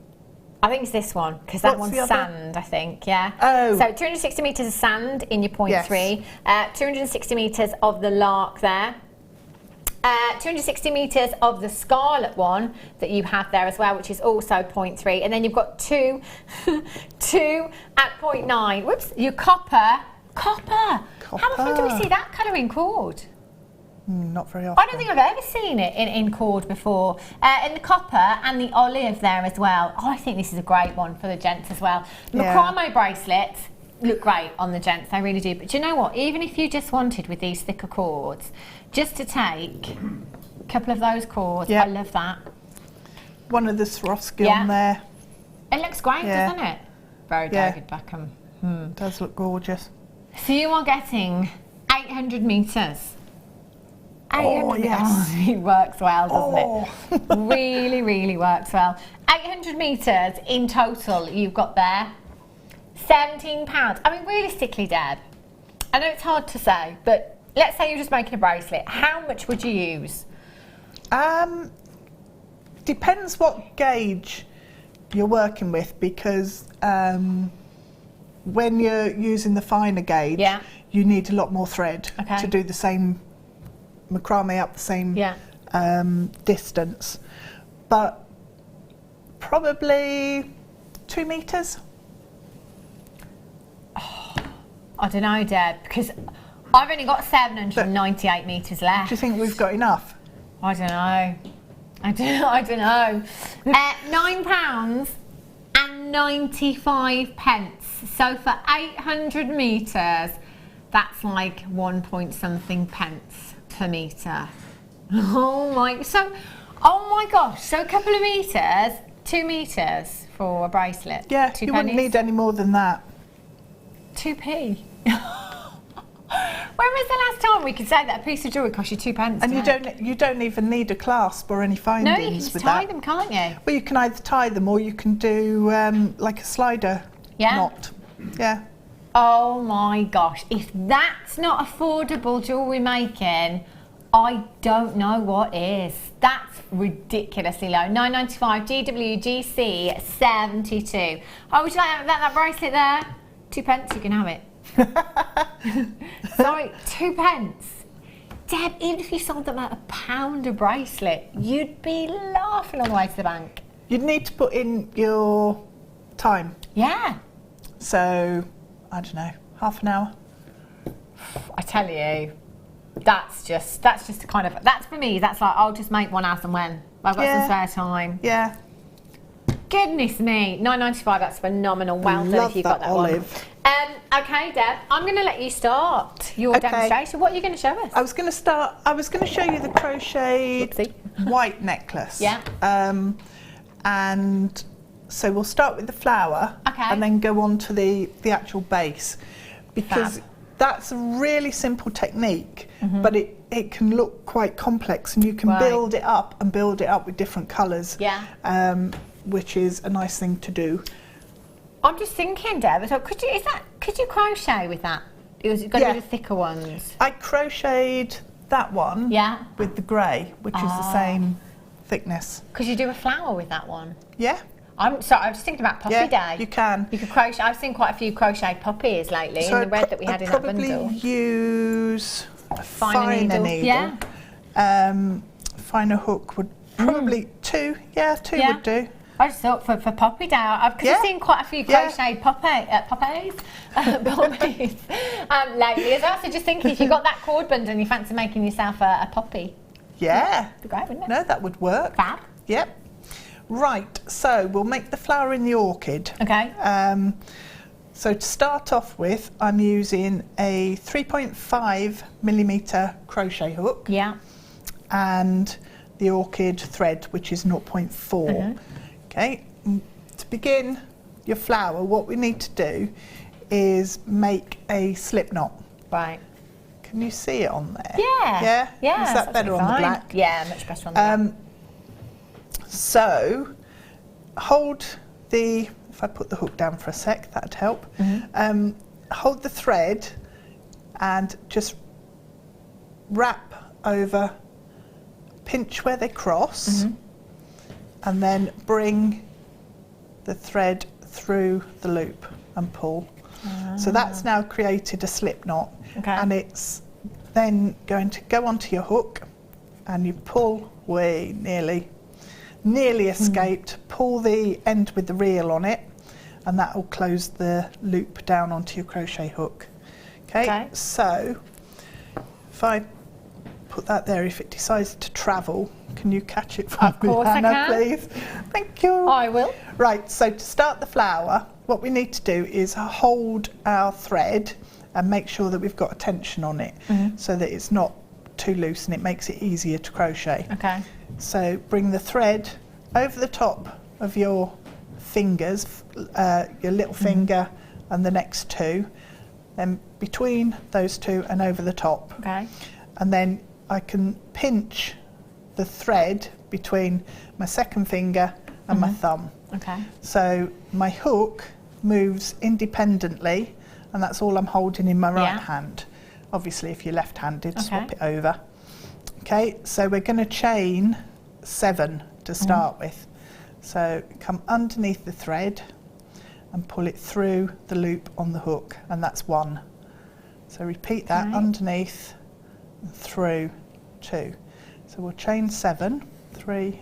B: I think it's this one, because that one's sand, I think, yeah.
C: Oh.
B: So 260 metres of sand in your 0.3. 260 metres of the lark there. 260 metres of the scarlet one that you have there as well, which is also 0.3. And then you've got two at 0.9. Whoops, your copper. How often do we see that colour in cord?
C: Not very often.
B: I don't think I've ever seen it in cord before. In the copper and the olive there as well. I think this is a great one for the gents as well. Macrame bracelets look great on the gents, they really do. But do you know what? Even if you just wanted with these thicker cords, just to take a couple of those cords, I love that. One of the Swarovski on there. It looks great, doesn't it? Very David Beckham. It does look gorgeous. So you are getting 800 metres. Oh, yes. It works well, doesn't it? Really, really works well. 800 metres in total you've got there. £17. I mean, realistically, Deb, I know it's hard to say, but let's say you're just making a bracelet. How much would you use? Depends what gauge you're working with, because when you're using the finer gauge, you need a lot more thread to do the same macrame up the same distance. But probably 2 metres. I don't know, Deb, because I've only got 798 metres left. Do you think we've got enough? I don't know. I don't know. £9.95. So for 800 metres, that's like 1 point something pence per metre. Oh my gosh. So a couple of metres, 2 metres for a bracelet. Yeah, you wouldn't need any more than that. 2p. When was the last time we could say that a piece of jewellery cost you 2 pence? And you don't even need a clasp or any findings. No, you can just tie them, can't you? Well, you can either tie them or you can do like a slider knot. Yeah. Oh my gosh! If that's not affordable jewellery making, I don't know what is. That's ridiculously low. £9.95 GWGC 72. Oh, would you like that bracelet there? 2 pence, you can have it. Sorry, 2 pence. Deb, even if you sold them at £1 a bracelet, you'd be laughing on the way to the bank. You'd need to put in your time. Yeah. So, I don't know, half an hour. I tell you, that's just a kind of, that's for me, that's like, I'll just make one as and when. I've got some spare time. Yeah. Goodness me, £9.95, that's phenomenal. Well done if you've got that olive one. Okay, Deb, I'm going to let you start your demonstration. What are you going to show us? I was going to show you the crocheted white necklace. Yeah. And so we'll start with the flower and then go on to the actual base, because that's a really simple technique, but it can look quite complex, and you can build it up with different colours. Yeah. Which is a nice thing to do. I'm just thinking, Deb, so could you crochet with that? You've got to be the thicker ones. I crocheted
C: that one
B: Yeah.
C: with the grey, which is the same thickness.
B: Could you do a flower with that one?
C: Yeah.
B: I'm sorry, I was just thinking about poppy day.
C: You can.
B: You could crochet. I've seen quite a few crocheted poppies lately in the red that we had in that bundle.
C: I'd probably use a
B: Finer needle.
C: Yeah. Finer hook would probably two. Yeah, two would do.
B: I just thought for poppy day, because I've seen quite a few crocheted poppies lately as well. So just thinking, if you've got that cord bundle and you fancy making yourself a poppy.
C: Yeah.
B: That'd be great, wouldn't it?
C: No, that would work.
B: Fab.
C: Yep. Right, so we'll make the flower in the orchid.
B: Okay.
C: So to start off with, I'm using a 3.5mm crochet hook.
B: Yeah.
C: And the orchid thread, which is 0.4. Okay, to begin your flower, what we need to do is make a slip knot.
B: Right.
C: Can you see it on there?
B: Yeah.
C: Yeah? Is that better on the black?
B: Yeah, much better on the black.
C: So, hold the, if I put the hook down for a sec, that'd help. Hold the thread and just wrap over, pinch where they cross, and then bring the thread through the loop and pull. So that's now created a slip knot, and it's then going to go onto your hook, and you pull way nearly escaped. Pull the end with the reel on it, and that will close the loop down onto your crochet hook. Okay. So if I put that there, if it decides to travel, can you catch it for me, Hannah, please? Thank you.
B: I will.
C: Right, so to start the flower, what we need to do is hold our thread and make sure that we've got a tension on it, so that it's not too loose and it makes it easier to crochet.
B: Okay.
C: So bring the thread over the top of your fingers, your little finger and the next two, then between those two and over the top.
B: Okay.
C: And then I can pinch the thread between my second finger and my thumb.
B: Okay.
C: So my hook moves independently, and that's all I'm holding in my right hand. Obviously, if you're left-handed, swap it over. Okay, so we're going to chain 7 to start with. So come underneath the thread and pull it through the loop on the hook, and that's 1. So repeat that underneath and through 2. So we'll chain 7, 3,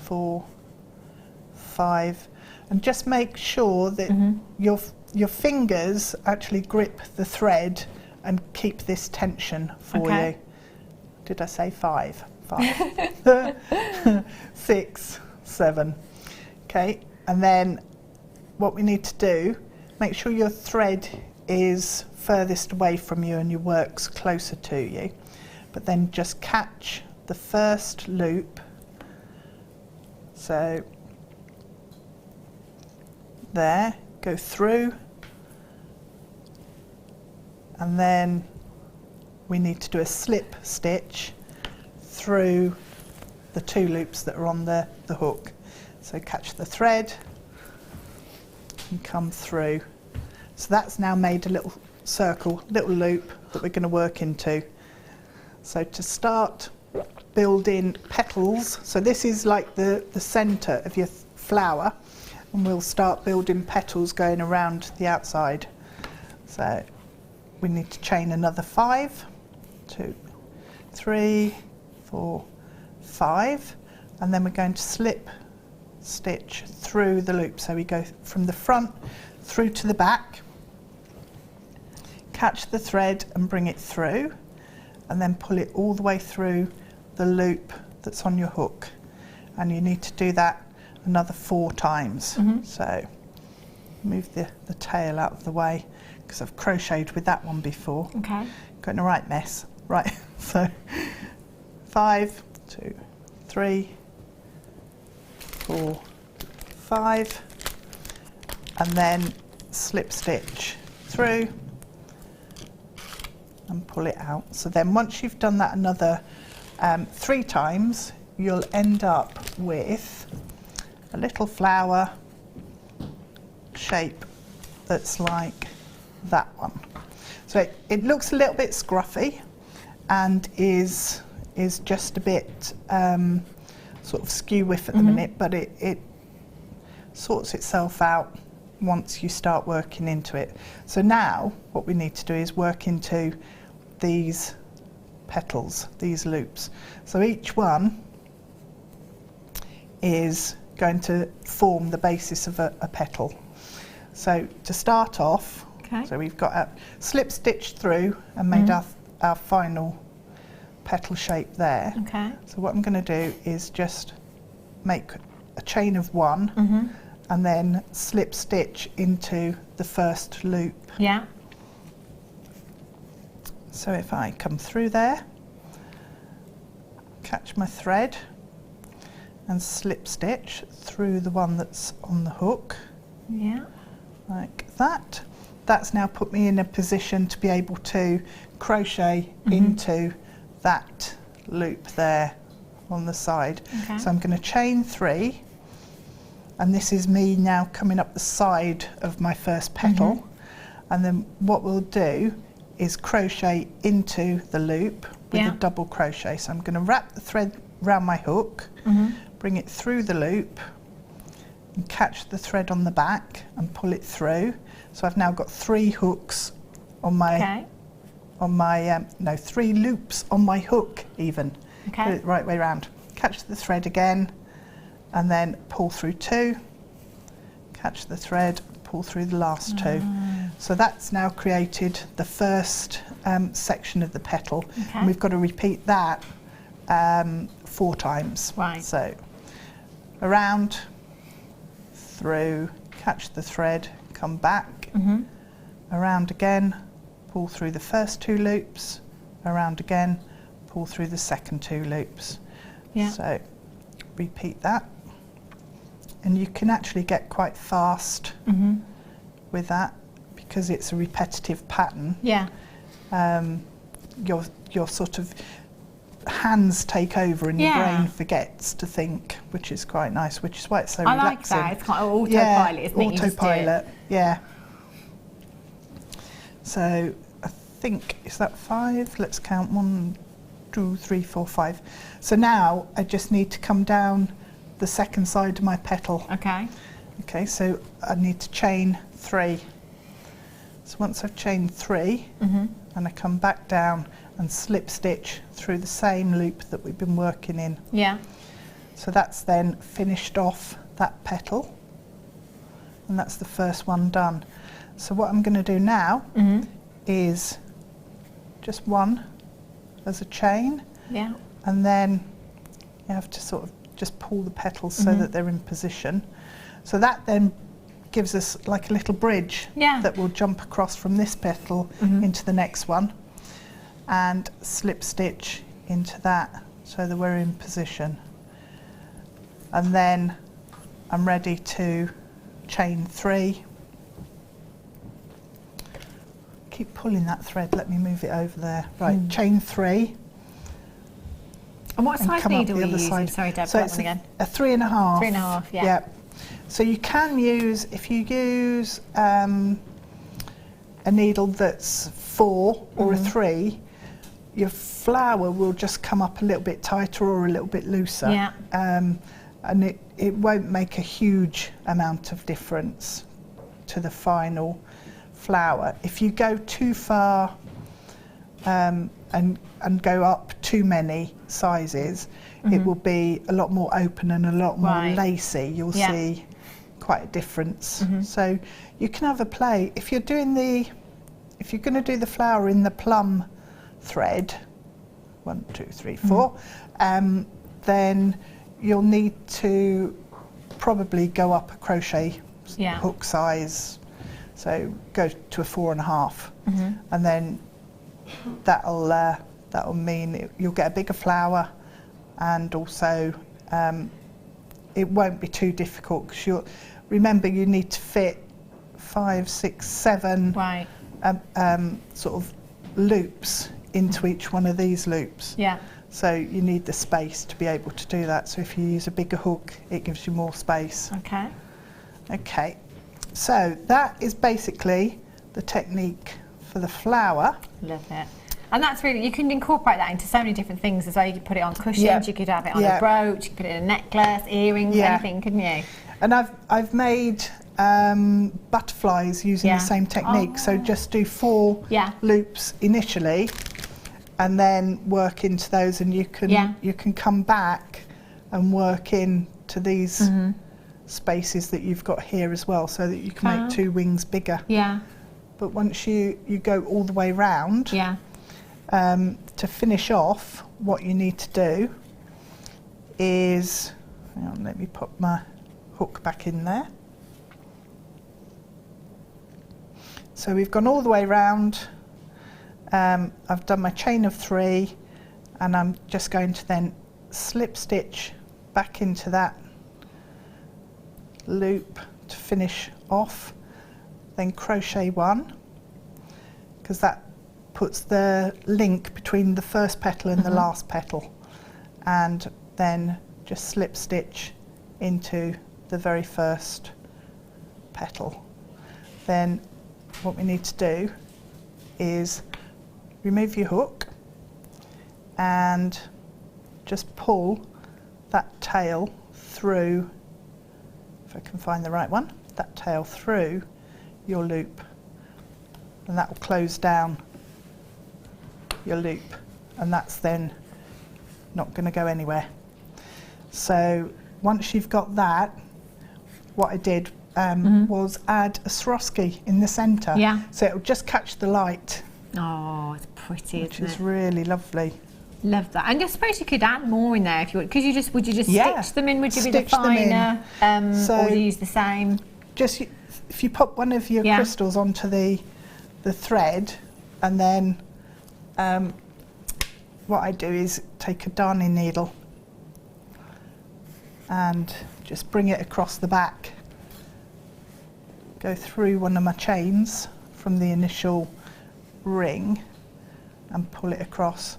C: 4, 5, and just make sure that your fingers actually grip the thread and keep this tension for you. Did I say 5? 5. 6, 7. Okay, and then what we need to do, make sure your thread is furthest away from you and your work's closer to you. But then just catch the first loop. So there, go through, and then we need to do a slip stitch through the 2 loops that are on the hook. So catch the thread and come through. So that's now made a little circle, little loop that we're going to work into. So to start building petals, so this is like the centre of your flower, and we'll start building petals going around the outside. So we need to chain another 5, 2, 3, 4, 5, and then we're going to slip stitch through the loop. So we go from the front through to the back, catch the thread and bring it through, and then pull it all the way through the loop that's on your hook. And you need to do that another 4 times. So move the tail out of the way, because I've crocheted with that one before.
B: Okay.
C: Got in a right mess. Right, so 5, 2, 3, 4, 5, and then slip stitch through and pull it out. So then once you've done that another 3 times, you'll end up with a little flower shape that's like that one. So it looks a little bit scruffy, and is just a bit sort of skew whiff at the minute, but it sorts itself out once you start working into it. So now what we need to do is work into these petals, these loops. So each one is going to form the basis of a petal. So to start off, so we've got a slip stitched through and made our final petal shape there. So what I'm going to do is just make a chain of 1 and then slip stitch into the first loop. So if I come through there, catch my thread and slip stitch through the one that's on the hook, like that. That's now put me in a position to be able to crochet into that loop there on the side. So I'm going to chain 3, and this is me now coming up the side of my first petal, and then what we'll do is crochet into the loop with a double crochet. So I'm going to wrap the thread around my hook, bring it through the loop and catch the thread on the back and pull it through. So I've now got 3 hooks on my no, 3 loops on my hook even. Put it the right way around. Catch the thread again and then pull through 2, catch the thread, pull through the last 2. So that's now created the first section of the petal, and we've got to repeat that 4 times. So around, through, catch the thread, come back, around again, pull through the first 2 loops, around again, pull through the second 2 loops. So repeat that, and you can actually get quite fast with that because it's a repetitive pattern. Your sort of hands take over and your brain forgets to think, which is quite nice, which is why it's so relaxing.
B: I like that. It's kind of autopilot, isn't it?
C: Autopilot, So I think, is that 5? Let's count 1, 2, 3, 4, 5. So now I just need to come down the second side of my petal. Okay, so I need to chain 3. So once I've chained 3, and I come back down and slip stitch through the same loop that we've been working in. So that's then finished off that petal, and that's the first one done. So what I'm going to do now is just 1 as a chain, and then you have to sort of just pull the petals so that they're in position. So that then gives us like a little bridge that will jump across from this petal into the next one, and slip stitch into that so that we're in position. And then I'm ready to chain 3. Keep pulling that thread, let me move it over there. Right, chain 3.
B: And what size needle are you using? Sorry, Deb,
C: so
B: that
C: it's
B: one again.
C: A 3.5.
B: 3.5, yeah.
C: So you can use, if you use a needle that's 4 or a 3, your flower will just come up a little bit tighter or a little bit looser. And it won't make a huge amount of difference to the final flower. If you go too far and go up too many sizes, it will be a lot more open and a lot more lacy. You'll see quite a difference. So you can have a play. If you're going to do the flower in the plum thread, 1, 2, 3, 4, then you'll need to probably go up a crochet hook size. So go to a 4.5, and then that'll mean you'll get a bigger flower, and also it won't be too difficult because remember you need to fit 5, 6, 7 sort of loops into each one of these loops. So you need the space to be able to do that. So if you use a bigger hook, it gives you more space. Okay. So that is basically the technique for the flower.
B: Love it. And that's really, you can incorporate that into so many different things as well. You could put it on cushions, you could have it on a brooch, you could put it in a necklace, earrings, anything, couldn't you?
C: And I've made butterflies using the same technique. So just do 4 loops initially, and then work into those, and you can come back and work into these spaces that you've got here as well, so that you can make 2 wings bigger. Yeah. But once you go all the way round, to finish off, what you need to do is, hang on, let me put my hook back in there. So we've gone all the way round. I've done my chain of 3, and I'm just going to then slip stitch back into that loop to finish off, then crochet 1, because that puts the link between the first petal and the last petal, and then just slip stitch into the very first petal. Then what we need to do is remove your hook and just pull that tail through, if I can find the right one, that tail through your loop, and that will close down your loop, and that's then not going to go anywhere. So once you've got that, what I did was add a Swarovski in the centre, so it'll just catch the light.
B: Oh, it's pretty,
C: which is really lovely.
B: Love that. And I suppose you could add more in there if you would. Because would you just stitch them in? Would you be the finer, or would you use the same?
C: Just if you pop one of your crystals onto the thread, and then what I do is take a darning needle and just bring it across the back, go through one of my chains from the initial ring and pull it across.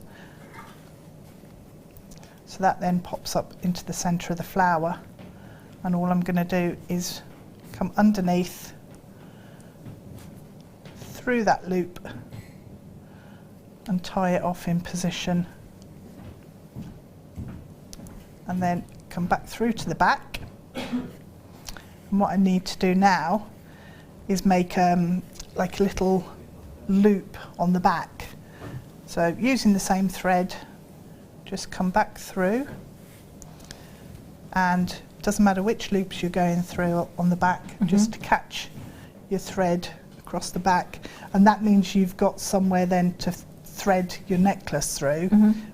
C: So that then pops up into the centre of the flower, and all I'm going to do is come underneath through that loop and tie it off in position, and then come back through to the back. And what I need to do now is make like a little loop on the back. So using the same thread, just come back through, and it doesn't matter which loops you're going through on the back, just to catch your thread across the back, and that means you've got somewhere then to thread your necklace through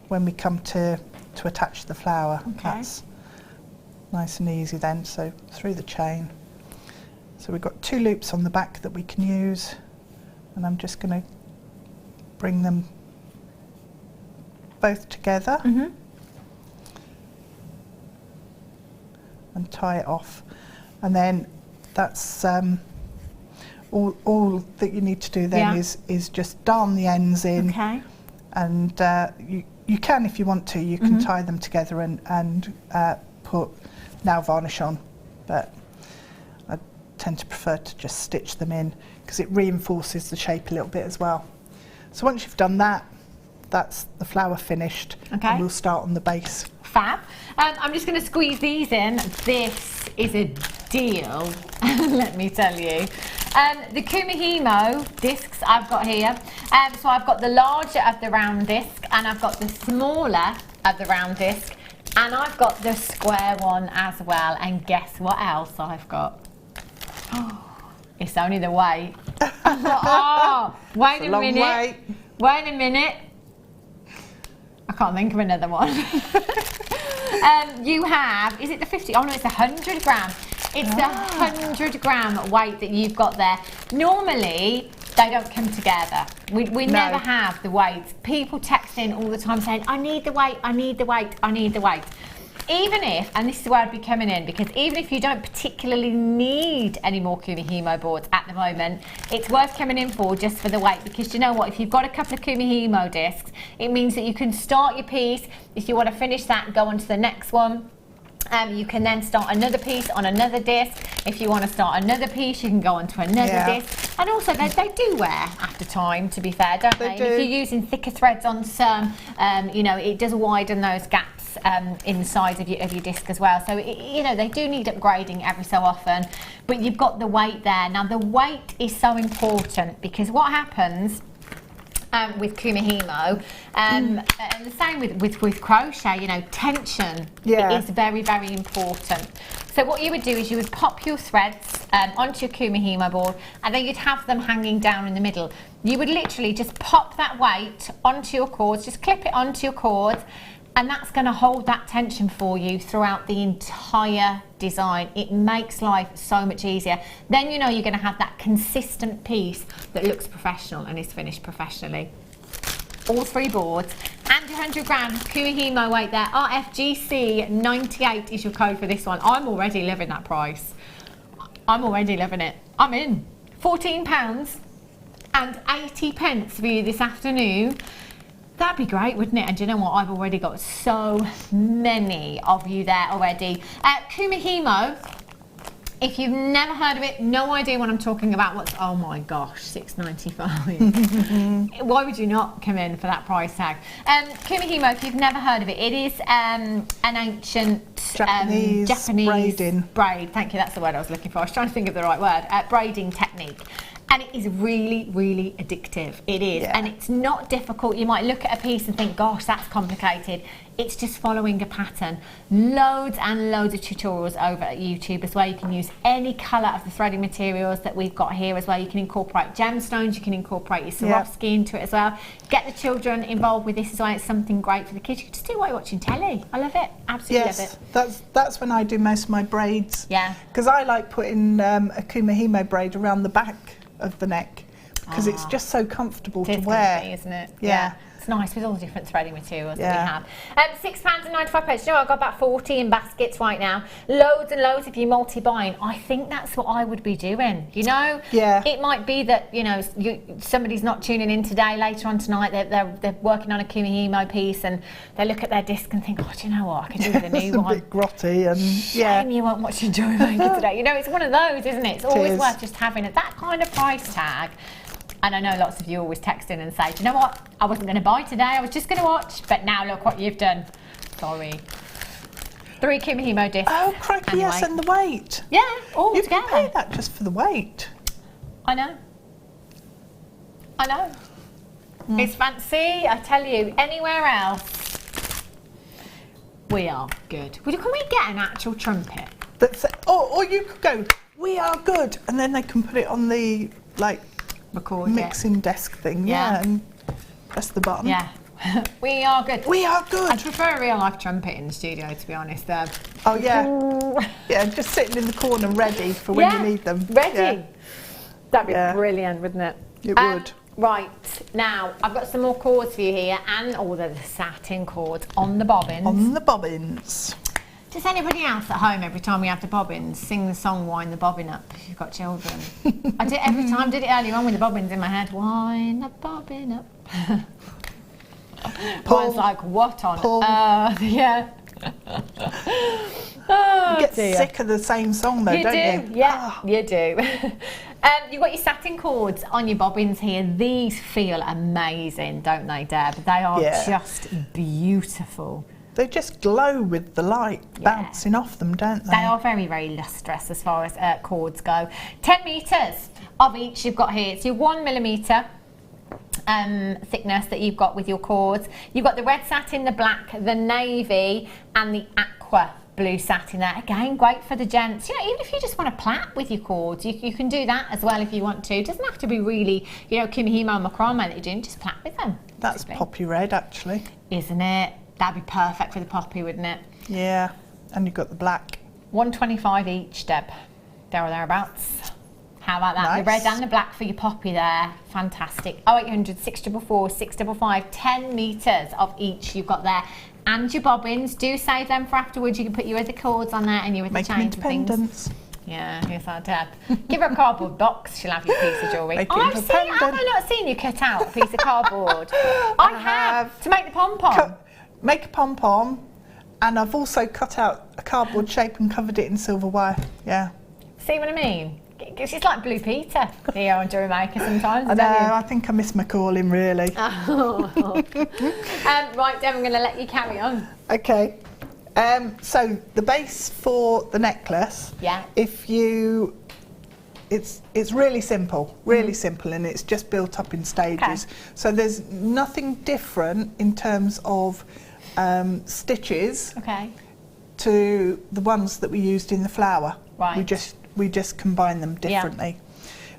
C: when we come to attach the flower. That's nice and easy then, so through the chain. So we've got 2 loops on the back that we can use, and I'm just going to bring them both together and tie it off, and then that's all that you need to do then is just darn the ends in, and you can, if you want to, you can tie them together and put nail varnish on, but I tend to prefer to just stitch them in because it reinforces the shape a little bit as well. So once you've done that, that's the flower finished, and we'll start on the base.
B: Fab. I'm just going to squeeze these in. This is a deal, let me tell you. The Kumihimo discs I've got here. So I've got the larger of the round disc, and I've got the smaller of the round disc, and I've got the square one as well. And guess what else I've got? Oh, it's only the weight. Oh, wait a minute. Wait a minute. I can't think of another one. You have, is it the 50? Oh no, it's 100 gram. It's the 100 gram weight that you've got there. Normally, they don't come together. We never have the weights. People text in all the time saying, I need the weight, I need the weight, I need the weight. Even if, and this is where I'd be coming in, because even if you don't particularly need any more Kumihimo boards at the moment, it's worth coming in for just for the weight, because you know what, if you've got a couple of Kumihimo discs, it means that you can start your piece. If you want to finish that and go on to the next one, You can then start another piece on another disc. If you want to start another piece, you can go on to another disc. And also, they do wear after time, to be fair, don't they?
C: Do.
B: And if you're using thicker threads on some, you know, it does widen those gaps in the size of your disc as well. So, you know, they do need upgrading every so often. But you've got the weight there. Now, the weight is so important because what happens with kumihimo, and the same with crochet, you know, tension is very, very important. So what you would do is you would pop your threads onto your kumihimo board, and then you'd have them hanging down in the middle. You would literally just pop that weight onto your cords, just clip it onto your cords, and that's going to hold that tension for you throughout the entire design. It makes life so much easier. Then you know you're going to have that consistent piece that looks professional and is finished professionally. All 3 boards and 100 grams kumihimo weight there. RFGC 98 is your code for this one. I'm already loving that price. I'm already loving it. I'm in. £14 and 80 pence for you this afternoon. That'd be great, wouldn't it? And do you know what? I've already got so many of you there already. Kumihimo, if you've never heard of it, no idea what I'm talking about. What's, oh my gosh, $6.95. Why would you not come in for that price tag? Kumihimo, if you've never heard of it, it is an ancient Japanese braid. Thank you, that's the word I was looking for. I was trying to think of the right word. Braiding technique. And it is really, really addictive. It is. And it's not difficult. You might look at a piece and think, gosh, that's complicated. It's just following a pattern. Loads and loads of tutorials over at YouTube as well. You can use any colour of the threading materials that we've got here as well. You can incorporate gemstones. You can incorporate your Swarovski into it as well. Get the children involved with this as well. It's something great for the kids. You can just do while you're watching telly. I love it. Absolutely love it.
C: That's when I do most of my braids.
B: Yeah.
C: Because I like putting a kumihimo braid around the back of the neck because it's just so comfortable to wear,
B: comfy, isn't it? Yeah. It's nice with all the different threading materials that we have. £6.95. You know, I've got about 40 in baskets right now. Loads and loads of you multi-buying. I think that's what I would be doing, you know?
C: Yeah.
B: It might be that, you know, somebody's not tuning in today, later on tonight, they're working on a kumihimo piece and they look at their disc and think, oh, do you know what? I could do with a new one.
C: A bit grotty and
B: Shame you won't watch Jewellery Maker today. You know, it's one of those, isn't it? It's always worth just having that kind of price tag. And I know lots of you always text in and say, do you know what? I wasn't going to buy today, I was just going to watch, but now look what you've done. Sorry. 3 kumihimo discs.
C: Oh, crikey, yes, and the weight.
B: Yeah, all
C: you
B: together.
C: You can pay that just for the weight.
B: I know. I know. It's fancy, I tell you. Anywhere else, we are good. Can we get an actual trumpet?
C: Or you could go, we are good, and then they can put it on the, like,
B: record
C: mixing desk thing, and press the button.
B: Yeah. We are good.
C: We are good.
B: I prefer a real life trumpet in the studio, to be honest.
C: Oh yeah. Yeah, just sitting in the corner ready for when you need them.
B: Ready.
C: Yeah.
B: That'd be brilliant, wouldn't it?
C: It would.
B: Right, now I've got some more cords for you here and all the satin cords on the bobbins.
C: On the bobbins.
B: Does anybody else at home, every time we have the bobbins, sing the song Wind the Bobbin Up if you've got children? I did it every time, did it earlier on with the bobbins in my head. Wind the bobbin up. Paul's like, what on earth? Yeah.
C: You get sick of the same song though, don't you?
B: Yeah, you do. You've got your satin cords on your bobbins here. These feel amazing, don't they, Deb? They are just beautiful.
C: They just glow with the light bouncing off them, don't they?
B: They are very, very lustrous as far as cords go. 10 metres of each you've got here. It's your 1 millimetre thickness that you've got with your cords. You've got the red satin, the black, the navy and the aqua blue satin there. Again, great for the gents. You know, even if you just want to plait with your cords, you can do that as well if you want to. It doesn't have to be really, you know, kumihimo and macrame that you're doing. Just plait with them.
C: That's poppy red, actually.
B: Isn't it? That'd be perfect for the poppy, wouldn't it?
C: Yeah, and you've got the black.
B: 125 each, Deb. There or thereabouts. How about that?
C: Nice.
B: The red and the black for your poppy there. Fantastic. 0800 644 655. 10 metres of each you've got there. And your bobbins, do save them for afterwards. You can put your other cords on there and your other chains and things. Yeah, here's our Deb. Give her a cardboard box, she'll have your piece of jewellery. Have I not seen you cut out a piece of cardboard? I have. To make the pom-pom.
C: Make a pom-pom, And I've also cut out a cardboard shape and covered it in silver wire. Yeah.
B: See what I mean? She's like Blue Peter here on Jewellery Maker sometimes.
C: I know, I think I miss my calling really.
B: Right, Deb, I'm going to let you carry on.
C: Okay. So the base for the necklace, it's really simple, simple, and it's just built up in stages.
B: Okay.
C: So there's nothing different in terms of stitches to the ones that we used in the flower.
B: Right.
C: We just combine them differently.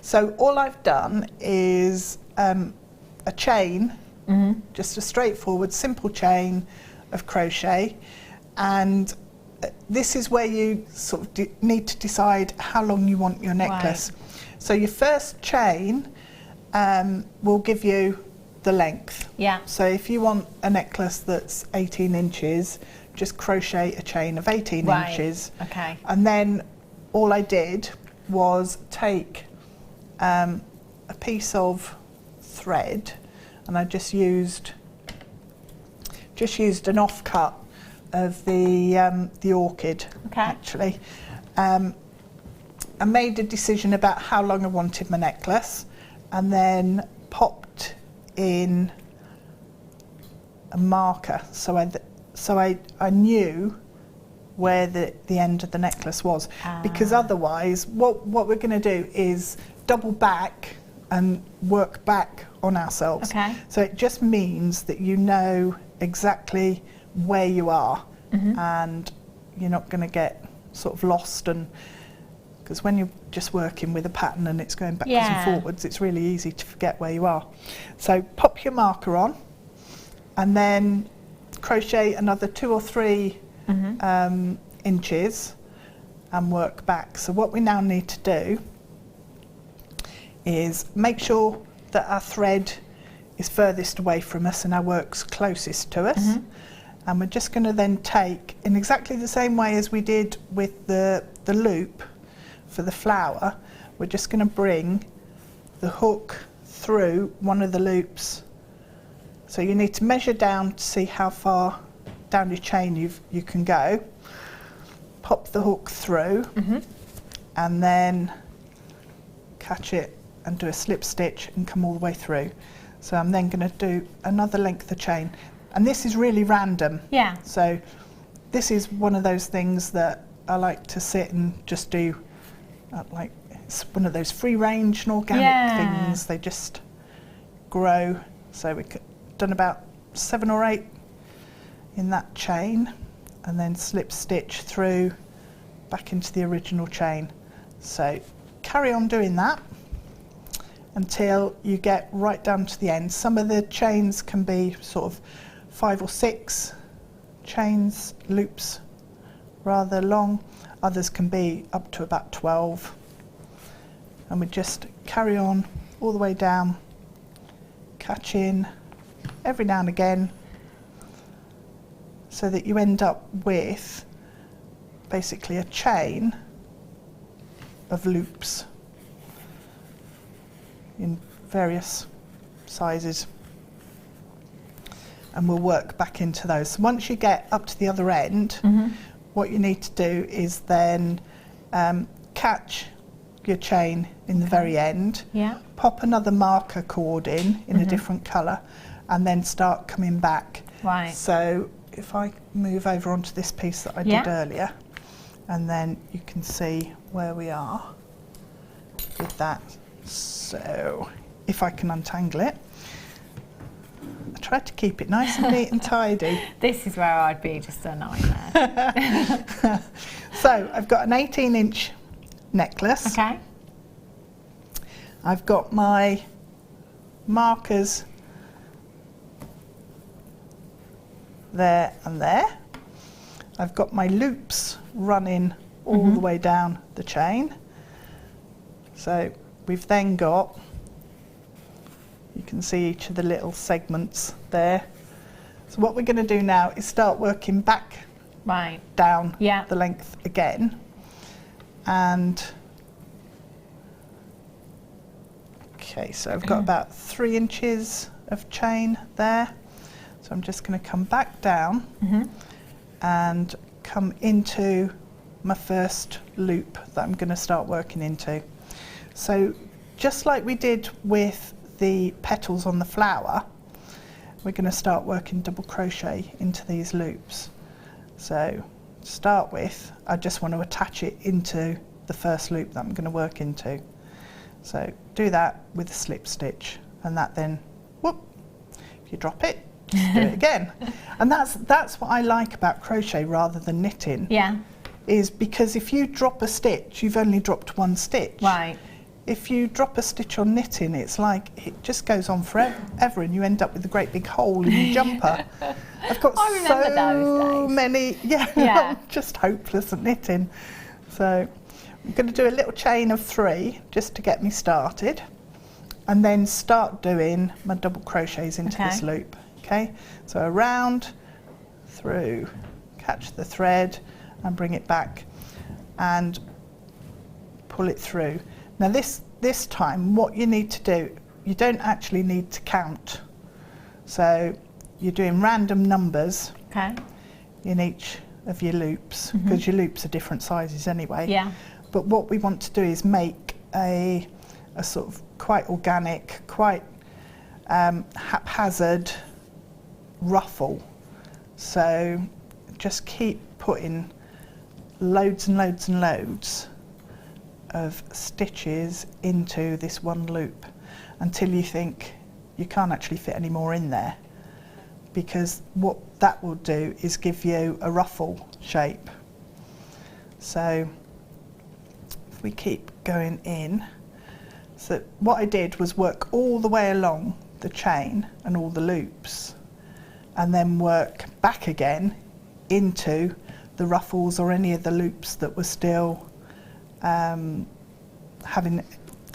C: So all I've done is a chain, just a straightforward, simple chain of crochet, and this is where you sort of need to decide how long you want your necklace. Right. So your first chain will give you the length. Yeah. So if you want a necklace that's 18 inches, just crochet a chain of 18 inches.
B: Okay.
C: And then all I did was take a piece of thread, and I just used an offcut of the orchid, actually. I made a decision about how long I wanted my necklace, and then popped in a marker, so I knew where the end of the necklace was, because otherwise what we're going to do is double back and work back on ourselves. Okay. So it just means that you know exactly where you are, and you're not going to get sort of lost, and because when you're just working with a pattern and it's going backwards and forwards, it's really easy to forget where you are. So pop your marker on, and then crochet another 2 or 3 inches and work back. So what we now need to do is make sure that our thread is furthest away from us and our work's closest to us. And we're just going to then take, in exactly the same way as we did with the loop for the flower, we're just going to bring the hook through one of the loops. So you need to measure down to see how far down your chain you can go. Pop the hook through, and then catch it and do a slip stitch and come all the way through. So I'm then going to do another length of chain, and this is really random. Yeah. So this is one of those things that I like to sit and just do, like it's one of those free range and organic things. They just grow. So we've done about 7 or 8 in that chain, and then slip stitch through back into the original chain. So carry on doing that until you get right down to the end. Some of the chains can be sort of 5 or 6 chains, loops, rather long. Others can be up to about 12. And we just carry on all the way down, catch in every now and again, so that you end up with basically a chain of loops in various sizes, and we'll work back into those. So once you get up to the other end, what you need to do is then catch your chain in the very end, pop another marker cord in a different colour, and then start coming back. Right. So if I move over onto this piece that I did earlier, and then you can see where we are with that. So if I can untangle it, I try to keep it nice and neat and tidy.
B: This is where I'd be just a nightmare.
C: So I've got an 18-inch necklace.
B: Okay.
C: I've got my markers there and there. I've got my loops running all the way down the chain. So we've then got, you can see each of the little segments there. So what we're going to do now is start working back down the length again. And okay, so I've got about 3 inches of chain there. So I'm just going to come back down and come into my first loop that I'm going to start working into. So just like we did with the petals on the flower, we're going to start working double crochet into these loops. So to start with, I just want to attach it into the first loop that I'm going to work into. So do that with a slip stitch, and that then, whoop, if you drop it, just do it again. And that's what I like about crochet rather than knitting.
B: Yeah.
C: Is because if you drop a stitch, you've only dropped one stitch.
B: Right.
C: If you drop a stitch on knitting, it's like it just goes on forever, and you end up with a great big hole in your jumper. I've got
B: I remember
C: so
B: those days.
C: many,
B: Yeah.
C: I'm just hopeless at knitting. So I'm going to do a little chain of 3 just to get me started, and then start doing my double crochets into this loop. Okay, so around, through, catch the thread and bring it back and pull it through. Now this time what you need to do, you don't actually need to count. So you're doing random numbers in each of your loops, because your loops are different sizes anyway.
B: Yeah.
C: But what we want to do is make a sort of quite organic, quite haphazard ruffle. So just keep putting loads and loads and loads of stitches into this one loop until you think you can't actually fit any more in there, because what that will do is give you a ruffle shape. So if we keep going in, so what I did was work all the way along the chain and all the loops, and then work back again into the ruffles or any of the loops that were still that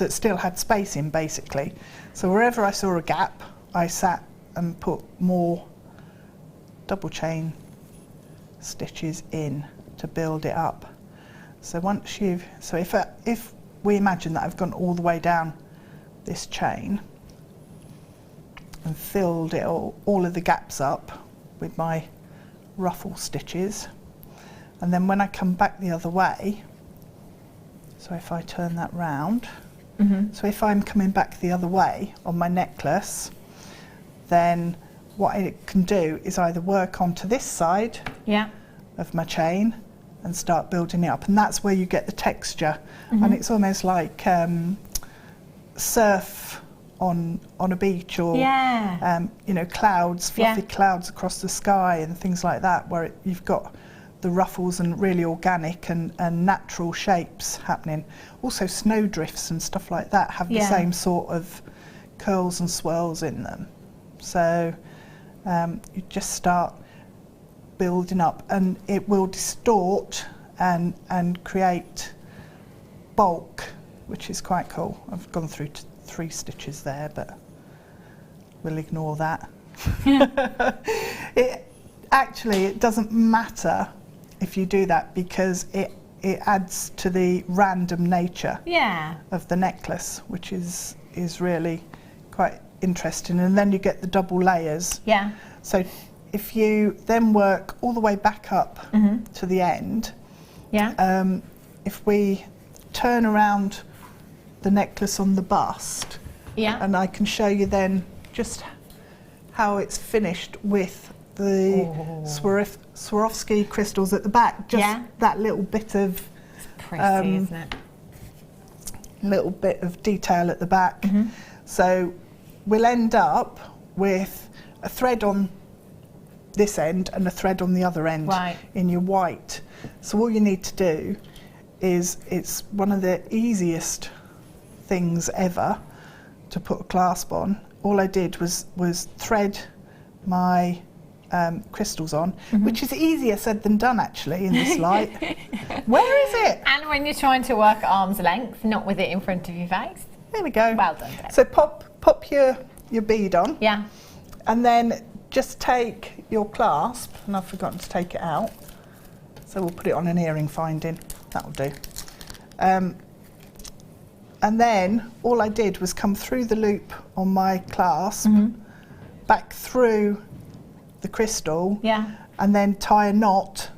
C: still had space in, basically. So wherever I saw a gap, I sat and put more double chain stitches in to build it up. So once you've, so if we imagine that I've gone all the way down this chain and filled it all of the gaps up with my ruffle stitches, and then when I come back the other way, so if I turn that round, so if I'm coming back the other way on my necklace, then what I can do is either work onto this side of my chain and start building it up, and that's where you get the texture, and it's almost like surf on a beach, or you know, clouds, fluffy clouds across the sky and things like that, where you've got the ruffles and really organic and natural shapes happening. Also snowdrifts and stuff like that have the same sort of curls and swirls in them. So you just start building up, and it will distort and create bulk, which is quite cool. I've gone through 3 stitches there, but we'll ignore that. It doesn't matter if you do that, because it adds to the random nature of the necklace, which is really quite interesting. And then you get the double layers. So if you then work all the way back up to the end, if we turn around the necklace on the bust, and I can show you then just how it's finished with the Swarovski crystals at the back. Just that little bit of
B: pretty, isn't it?
C: Little bit of detail at the back. So we'll end up with a thread on this end and a thread on the other end in your white. So all you need to do is, it's one of the easiest things ever to put a clasp on. All I did was thread my crystals on, which is easier said than done actually in this light. Where is it?
B: And when you're trying to work at arm's length, not with it in front of your face.
C: There we go.
B: Well done, Deb.
C: So pop your bead on. And then just take your clasp, and I've forgotten to take it out, so we'll put it on an earring finding. That'll do. And then all I did was come through the loop on my clasp, back through the crystal, and then tie a knot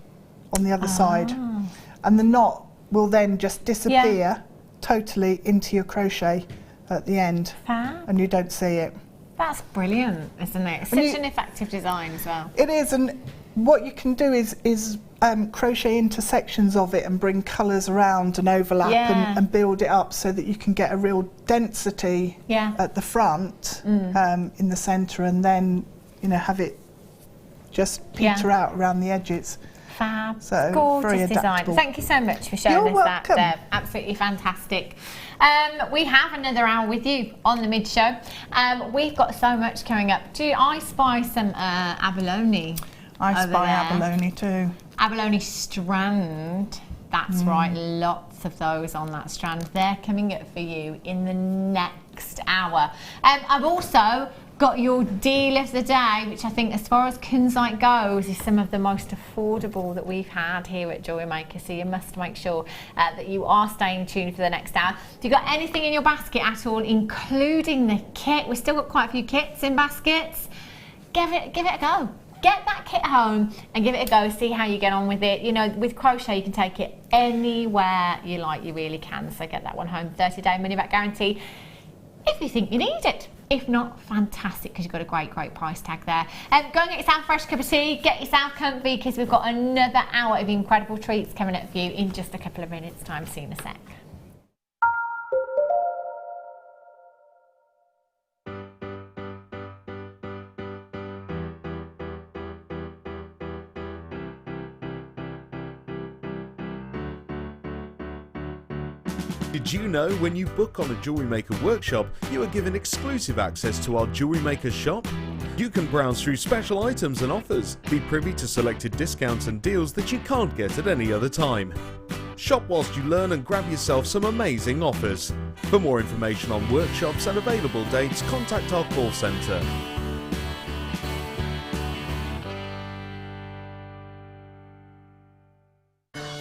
C: on the other side. And the knot will then just disappear totally into your crochet at the end.
B: Fab.
C: And you don't see it.
B: That's brilliant, isn't it? Such an effective design as well.
C: It is, and what you can do is crochet into sections of it and bring colours around and overlap and build it up so that you can get a real density at the front in the centre, and then have it just peter out around the edges.
B: Fab.
C: So
B: gorgeous
C: very
B: design.
C: adaptable.
B: Thank you so much for showing
C: You're
B: us that, Deb. Absolutely fantastic. We have another hour with you on the mid show. We've got so much coming up. I spy some abalone?
C: I spy abalone too.
B: Abalone strand. That's right, lots of those on that strand. They're coming up for you in the next hour. I've also got your deal of the day, which I think, as far as kunzite goes, is some of the most affordable that we've had here at Jewellery Maker. So you must make sure that you are staying tuned for the next hour. If you've got anything in your basket at all, including the kit, we've still got quite a few kits in baskets. Give it a go. Get that kit home and give it a go. See how you get on with it. With crochet, you can take it anywhere you like. You really can. So get that one home. 30-day money-back guarantee if you think you need it. If not, fantastic, because you've got a great price tag there. Go and get yourself a fresh cup of tea, get yourself comfy, because we've got another hour of incredible treats coming up for you in just a couple of minutes' time. See you in a sec.
A: Did you know when you book on a Jewellery Maker workshop, you are given exclusive access to our Jewellery Maker shop? You can browse through special items and offers, be privy to selected discounts and deals that you can't get at any other time. Shop whilst you learn and grab yourself some amazing offers. For more information on workshops and available dates, contact our call centre.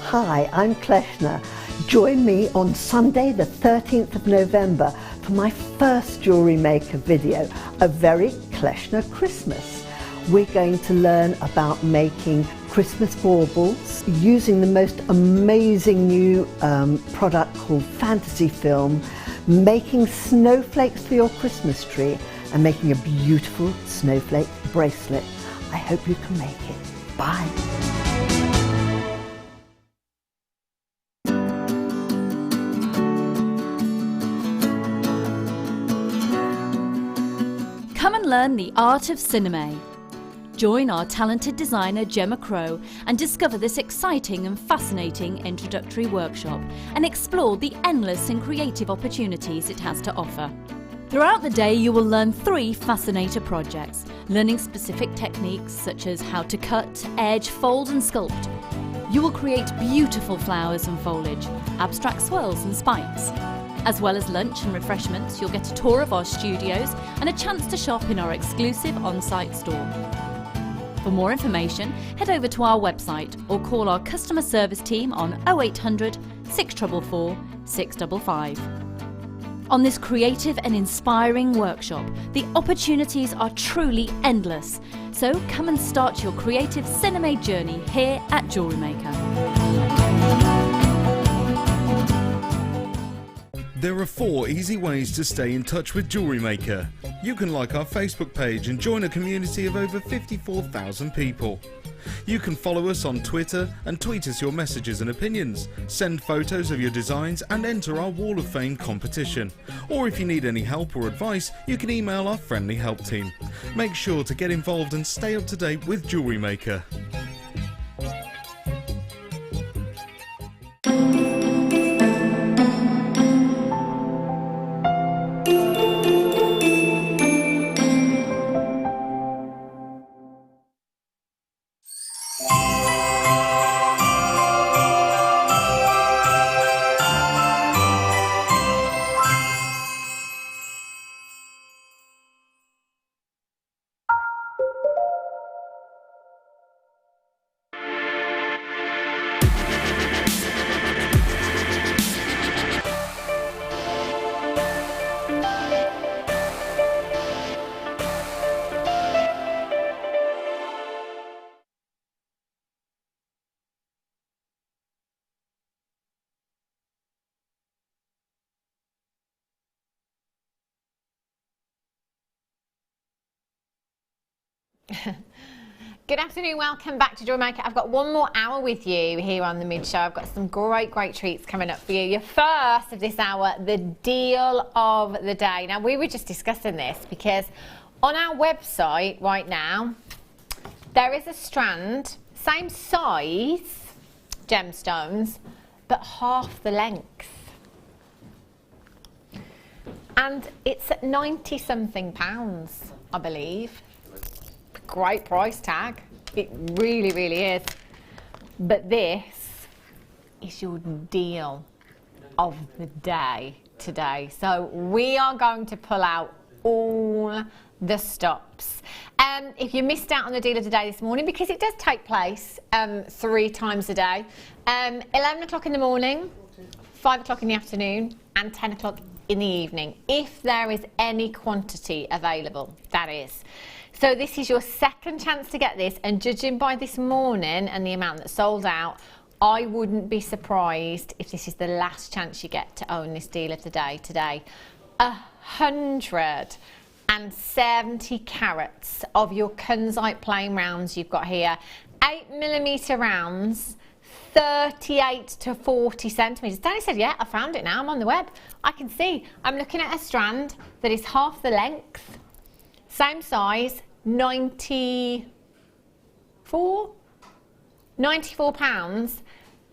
D: Hi, I'm Kleshna. Join me on Sunday the 13th of November for my first Jewellery Maker video, A Very Kleshna Christmas. We're going to learn about making Christmas baubles using the most amazing new product called Fantasy Film, making snowflakes for your Christmas tree, and making a beautiful snowflake bracelet. I hope you can make it. Bye.
E: Come and learn the art of cinema. Join our talented designer Gemma Crow and discover this exciting and fascinating introductory workshop and explore the endless and creative opportunities it has to offer. Throughout the day you will learn 3 fascinator projects, learning specific techniques such as how to cut, edge, fold and sculpt. You will create beautiful flowers and foliage, abstract swirls and spikes. As well as lunch and refreshments, you'll get a tour of our studios and a chance to shop in our exclusive on-site store. For more information, head over to our website or call our customer service team on 0800 644 655. On this creative and inspiring workshop, the opportunities are truly endless. So come and start your creative cinema journey here at Jewellery Maker.
A: There are 4 easy ways to stay in touch with Jewellery Maker. You can like our Facebook page and join a community of over 54,000 people. You can follow us on Twitter and tweet us your messages and opinions, send photos of your designs and enter our Wall of Fame competition. Or if you need any help or advice, you can email our friendly help team. Make sure to get involved and stay up to date with Jewellery Maker.
B: Good afternoon, welcome back to Jewellery Maker. I've got one more hour with you here on the Mid Show. I've got some great treats coming up for you. Your first of this hour, the deal of the day. Now, we were just discussing this because on our website right now, there is a strand, same size gemstones, but half the length. And it's at 90 something pounds, I believe. Great price tag. It really is. But this is your deal of the day today. So we are going to pull out all the stops. If you missed out on the deal of the day this morning, because it does take place 3 times a day, 11 o'clock in the morning, 5 o'clock in the afternoon, and 10 o'clock in the evening, if there is any quantity available, that is. So this is your second chance to get this, and judging by this morning and the amount that sold out, I wouldn't be surprised if this is the last chance you get to own this deal of the day today. 170 carats of your Kunzite plain rounds you've got here. 8mm rounds, 38 to 40 centimetres. Danny said, yeah, I found it now, I'm on the web. I can see, I'm looking at a strand that is half the length, same size, 94 pounds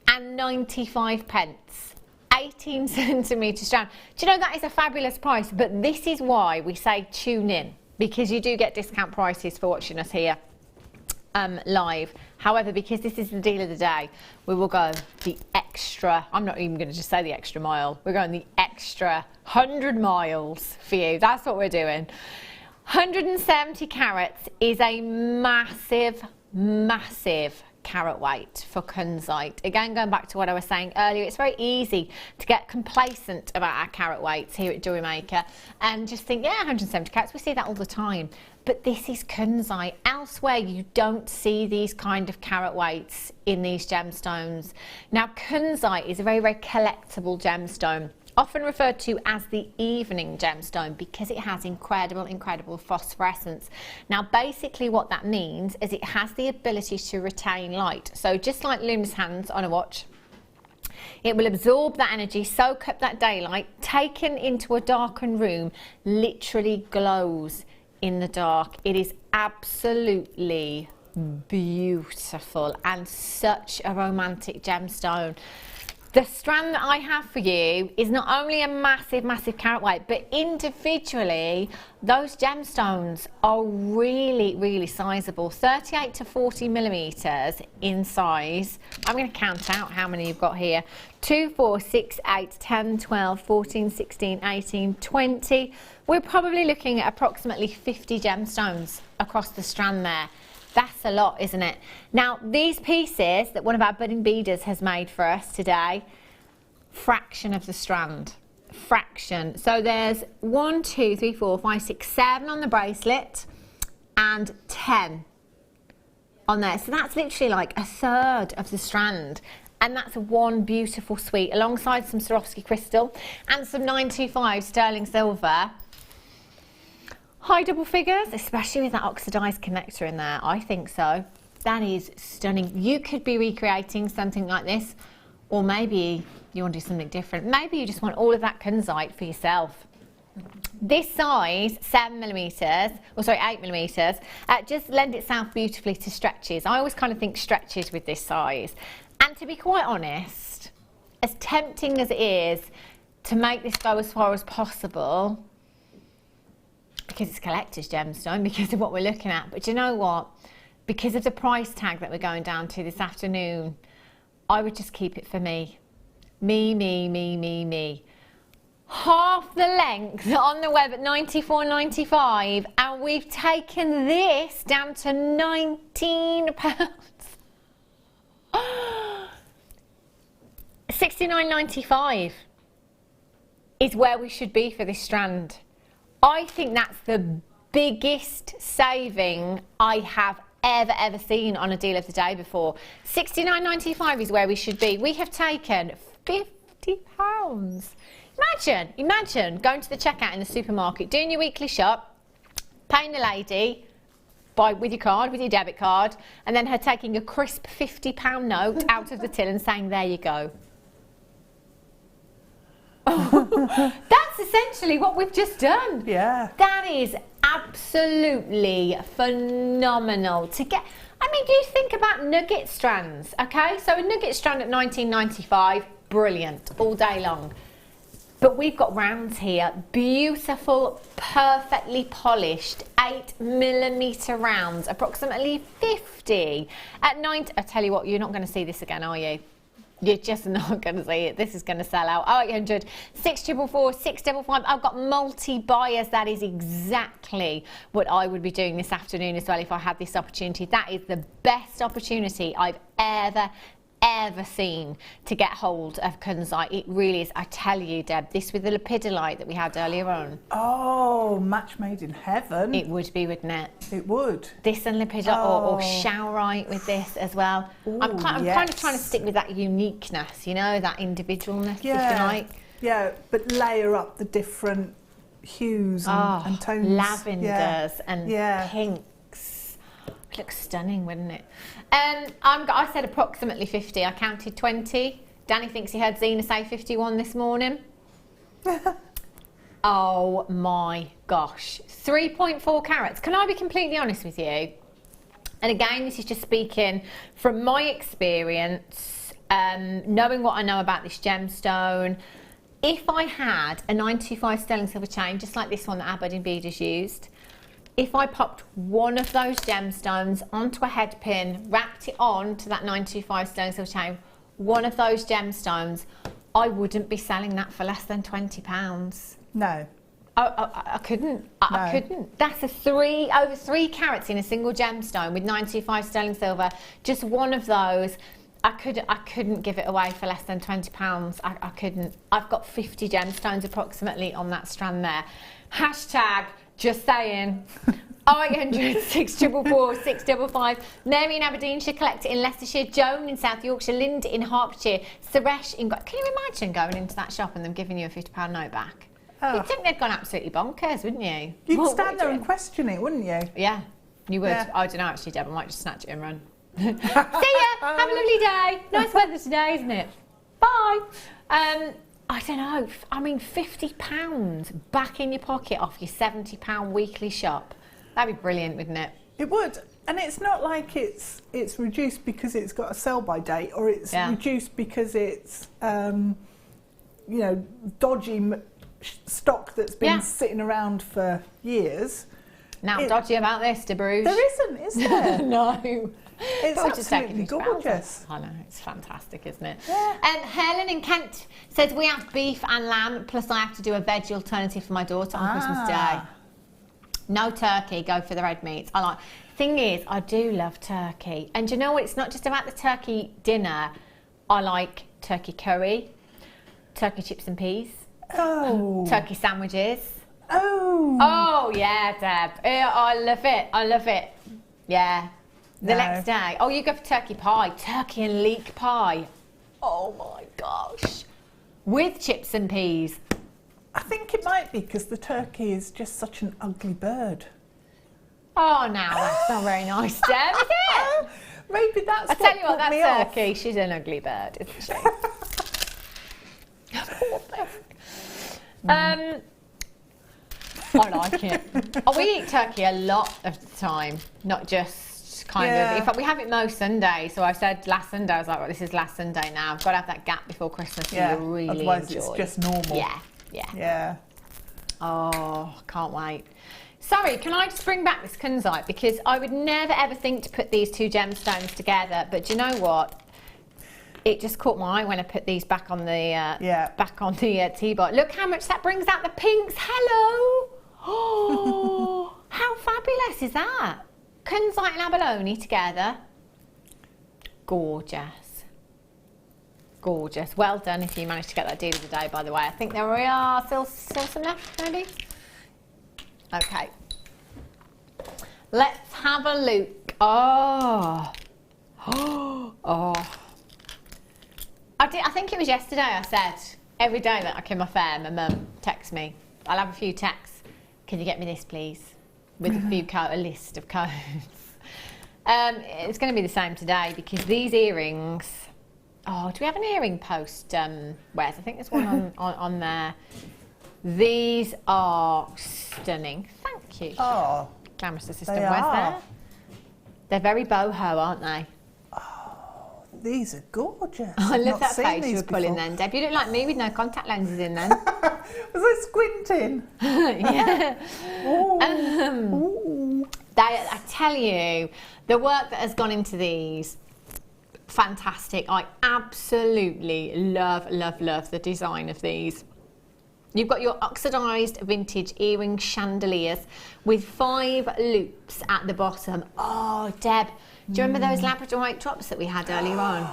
B: and 95 pence. 18 centimetre strand. Do you know that is a fabulous price? But this is why we say tune in, because you do get discount prices for watching us here live. However, because this is the deal of the day, we will go the extra, I'm not even going to just say the extra mile, we're going the extra 100 miles for you. That's what we're doing. 170 carats is a massive carat weight for Kunzite. Again, going back to what I was saying earlier, it's very easy to get complacent about our carat weights here at Jewellery Maker and just think, yeah, 170 carats, we see that all the time. But this is Kunzite. Elsewhere, you don't see these kind of carat weights in these gemstones. Now, Kunzite is a very collectible gemstone, often referred to as the evening gemstone because it has incredible phosphorescence. Now basically what that means is it has the ability to retain light. So just like luminous hands on a watch, it will absorb that energy, soak up that daylight, taken into a darkened room, literally glows in the dark. It is absolutely beautiful and such a romantic gemstone. The strand that I have for you is not only a massive carat weight, but individually, those gemstones are really sizable. 38 to 40 millimeters in size. I'm going to count out how many you've got here. 2, 4, 6, 8, 10, 12, 14, 16, 18, 20. We're probably looking at approximately 50 gemstones across the strand there. That's a lot, isn't it? Now, these pieces that one of our budding beaders has made for us today, fraction of the strand. Fraction. So there's 1, 2, 3, 4, 5, 6, 7 on the bracelet and 10 on there. So that's literally like a third of the strand. And that's one beautiful suite alongside some Swarovski crystal and some 925 sterling silver. High double figures, especially with that oxidized connector in there. I think so. That is stunning. You could be recreating something like this, or maybe you want to do something different. Maybe you just want all of that Kunzite for yourself. This size, 7 millimeters, or sorry, 8 millimeters, just lend itself beautifully to stretches. I always kind of think stretches with this size. And to be quite honest, as tempting as it is to make this go as far as possible, because it's collector's gemstone, because of what we're looking at. But do you know what? Because of the price tag that we're going down to this afternoon, I would just keep it for me. Me. Half the length on the web at £94.95, and we've taken this down to £19. £69.95 is where we should be for this strand. I think that's the biggest saving I have ever seen on a deal of the day before. £69.95 is where we should be. We have taken £50. Imagine going to the checkout in the supermarket, doing your weekly shop, paying the lady with your card, with your debit card, and then her taking a crisp £50 note out of the till and saying, there you go. That's essentially what we've just done.
C: Yeah.
B: That is absolutely phenomenal to get. I mean, you think about nugget strands, okay? So a nugget strand at $19.95, brilliant, all day long. But we've got rounds here, beautiful, perfectly polished 8mm rounds, approximately 50 at 9. I tell you what, you're not going to see this again, are you? You're just not going to see it. This is going to sell out. 0800 644 655. I've got multi-buyers. That is exactly what I would be doing this afternoon as well if I had this opportunity. That is the best opportunity I've ever seen to get hold of kunzite. It really is. I tell you, Deb, this with the lepidolite that we had earlier on.
C: Oh, match made in heaven.
B: It would be, wouldn't it?
C: It would.
B: This and lepidolite or showerite with this as well.
C: Ooh,
B: I'm kind of trying to stick with that uniqueness, you know, that individualness, if you like.
C: Yeah, but layer up the different hues and tones.
B: Lavenders and pinks. It looks stunning, wouldn't it? I said approximately 50. I counted 20. Danny thinks he heard Zena say 51 this morning. Oh my gosh. 3.4 carats. Can I be completely honest with you? And again, this is just speaking from my experience, knowing what I know about this gemstone. If I had a 925 sterling silver chain, just like this one that Aberdeen Beaders used, if I popped one of those gemstones onto a head pin, wrapped it on to that 925 sterling silver chain, one of those gemstones, I wouldn't be selling that for less than £20.
C: No.
B: I couldn't. I couldn't. That's over 3 carats in a single gemstone with 925 sterling silver. Just one of those. I couldn't give it away for less than £20. I couldn't. I've got 50 gemstones approximately on that strand there. Hashtag just saying. 0800 644 655. Mary in Aberdeenshire, collect it in Leicestershire, Joan in South Yorkshire, Linda in Hertfordshire, Suresh in... Can you imagine going into that shop and them giving you a £50 note back? You'd think they'd gone absolutely bonkers, wouldn't you?
C: You'd stand there and question it, wouldn't you?
B: Yeah, you would. Yeah. I don't know actually, Deb. I might just snatch it and run. See ya! Have a lovely day. Nice weather today, isn't it? Bye. I don't know. I mean, £50 back in your pocket off your £70 weekly shop. That'd be brilliant, wouldn't it?
C: It would. And it's not like it's reduced because it's got a sell-by date, or it's reduced because it's dodgy stock that's been sitting around for years.
B: Now dodgy about this, De Bruges.
C: There isn't, is there?
B: No.
C: It's absolutely gorgeous.
B: I know, it's fantastic, isn't it?
C: Yeah.
B: Helen in Kent says, we have beef and lamb, plus I have to do a veggie alternative for my daughter on Christmas Day. No turkey, go for the red meat. Thing is, I do love turkey. And you know what? It's not just about the turkey dinner. I like turkey curry, turkey chips and peas, turkey sandwiches. Oh, yeah, Deb. I love it. Yeah. The next day, you go for turkey pie, turkey and leek pie. Oh my gosh. With chips and peas.
C: I think it might be because the turkey is just such an ugly bird.
B: Oh, now that's not very nice, Deb, is it?
C: Maybe that's
B: I tell you what, that turkey, she's an ugly bird, isn't she? Poor thing. I like it. We eat turkey a lot of the time, not just kind of. In fact, we have it most Sundays. So I said last Sunday, I was like, well, this is last Sunday now. I've got to have that gap before Christmas to really
C: otherwise
B: enjoy.
C: It's just normal.
B: Yeah. Oh, can't wait. Sorry, can I just bring back this kunzite? Because I would never ever think to put these two gemstones together. But do you know what? It just caught my eye when I put these back on the T-bar. Look how much that brings out the pinks. Hello. Oh, how fabulous is that? Kunzite and abalone together. Gorgeous. Gorgeous. Well done if you managed to get that deal of the day, by the way. I think there are still some left, maybe. Okay. Let's have a look. Oh. I think it was yesterday I said, every day that I came off air, my mum texts me. I'll have a few texts. Can you get me this, please? with a list of codes. It's going to be the same today because these earrings. Oh, do we have an earring post? Where's? I think there's one on there. These are stunning. Thank you.
C: Oh,
B: Glamorous assistant.
C: they
B: Where's
C: are.
B: there? They're very boho, aren't they?
C: These are gorgeous.
B: I
C: I've
B: love
C: not
B: that
C: seen
B: face you
C: these
B: were pulling
C: before.
B: then, Deb. You look like me with no contact lenses in then.
C: Was I squinting?
B: Yeah.
C: Ooh.
B: I tell you, the work that has gone into these, fantastic. I absolutely love the design of these. You've got your oxidised vintage earring chandeliers with 5 loops at the bottom. Oh, Deb, do you remember those Labradorite drops that we had earlier on?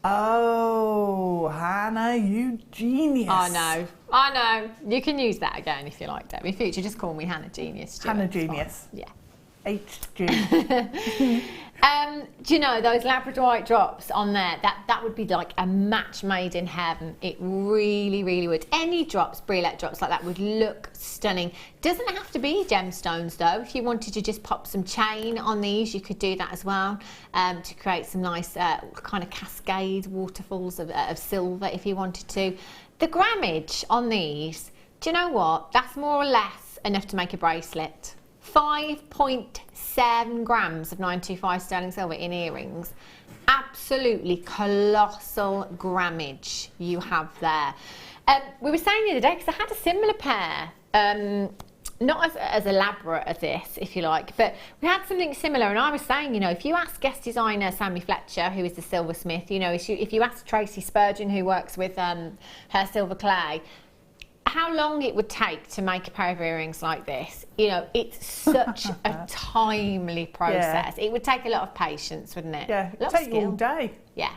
C: Oh, Hannah, you genius.
B: I know. You can use that again if you like, Deb. In future, just call me Hannah Genius. Stuart.
C: Hannah
B: It's fine.
C: Genius.
B: Yeah.
C: HG.
B: Do you know those Labradorite drops on there? That would be like a match made in heaven. It really would. Any drops, briolet drops like that would look stunning. Doesn't have to be gemstones though. If you wanted to just pop some chain on these, you could do that as well to create some nice kind of cascade waterfalls of silver if you wanted to. The grammage on these, do you know what? That's more or less enough to make a bracelet. 5.7 grams of 925 sterling silver in earrings. Absolutely colossal grammage you have there. We were saying the other day, because I had a similar pair, not as elaborate as this, if you like, but we had something similar, and I was saying, you know, if you ask guest designer Sammy Fletcher, who is the silversmith, you know, if you ask Tracy Spurgeon, who works with her silver clay, how long it would take to make a pair of earrings like this, you know, it's such a timely process. Yeah. It would take a lot of patience, wouldn't it?
C: Yeah, it'd take you all day.
B: Yeah,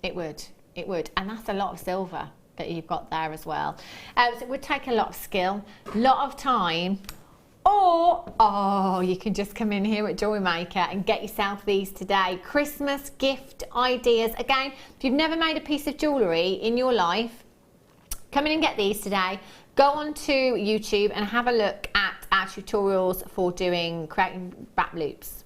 B: it would, and that's a lot of silver that you've got there as well. So it would take a lot of skill, a lot of time, or you can just come in here at Jewellery Maker and get yourself these today. Christmas gift ideas. Again, if you've never made a piece of jewellery in your life, come in and get these today. Go on to YouTube and have a look at our tutorials for creating wrap loops.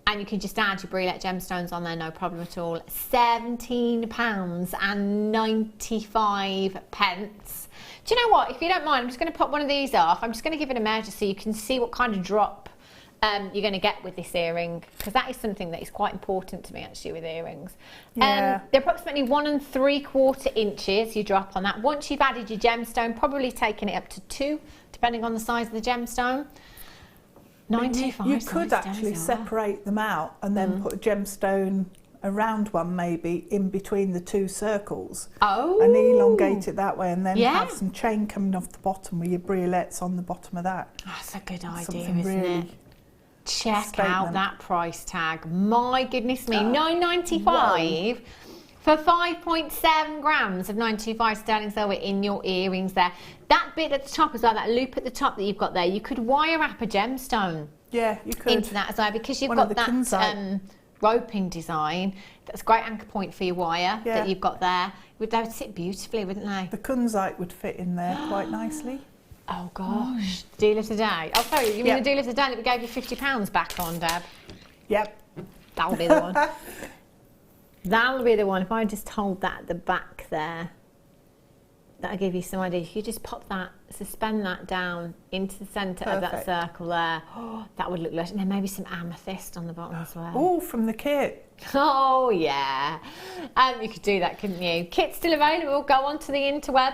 B: And you can just add your briolet gemstones on there, no problem at all. £17.95. Do you know what? If you don't mind, I'm just going to pop one of these off. I'm just going to give it a measure so you can see what kind of drop you're going to get with this earring, because that is something that is quite important to me actually with earrings.
C: Yeah.
B: They're approximately 1 3/4 inches you drop on that. Once you've added your gemstone, probably taking it up to 2, depending on the size of the gemstone. 95.
C: You could actually separate them out and then put a gemstone, a round one maybe, in between the 2 circles.
B: Oh.
C: And elongate it that way, and then have some chain coming off the bottom with your briolets on the bottom of that.
B: That's a good idea,
C: Something
B: isn't
C: really
B: it? Check
C: statement.
B: out that price tag. My goodness me, $9.95 for 5.7 grams of 925 sterling silver in your earrings there. That bit at the top as well, that loop at the top that you've got there, you could wire wrap a gemstone
C: you could
B: into that as well, because you've
C: One
B: got
C: of the
B: that roping design. That's a great anchor point for your wire that you've got there. They would sit beautifully, wouldn't they?
C: The kunzite would fit in there quite nicely.
B: Oh gosh, deal of the day. Oh sorry, you mean the deal of the day that we gave you £50 back on, Deb?
C: Yep.
B: That'll be the one. That'll be the one. If I just hold that at the back there, that'll give you some idea. If you just pop that, suspend that down into the centre of that circle there, that would look lush. And then maybe some amethyst on the bottom as well.
C: Oh, from the kit.
B: Oh yeah, you could do that, couldn't you? Kit's still available. Go onto the interweb.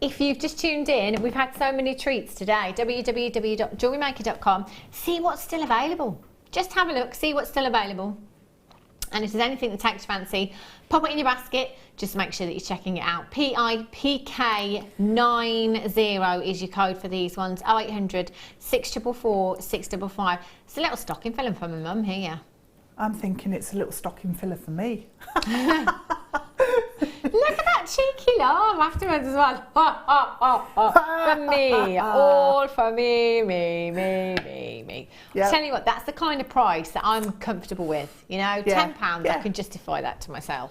B: If you've just tuned in, we've had so many treats today. www.jewellerymaker.com. See what's still available. Just have a look, see what's still available. And if there's anything that takes your fancy, pop it in your basket. Just make sure that you're checking it out. PIPK90 is your code for these ones. 0800 644 655. It's a little stocking filler for my mum here.
C: I'm thinking it's a little stocking filler for me.
B: Look at that cheeky laugh afterwards as well. For me, all for me.
C: Yep.
B: Tell you what, that's the kind of price that I'm comfortable with. You know, £10, I can justify that to myself.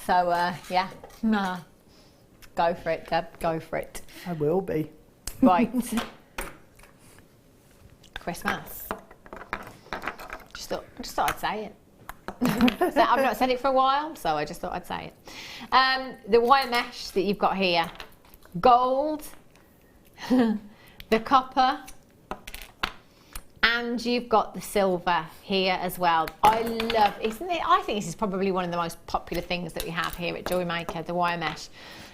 B: So, go for it, Deb, go for it.
C: I will be.
B: Right. Christmas. I just thought I'd say it. So I've not said it for a while, so I just thought I'd say it. The wire mesh that you've got here, gold, the copper, and you've got the silver here as well. I love, isn't it? I think this is probably one of the most popular things that we have here at Jewellery Maker, the wire mesh.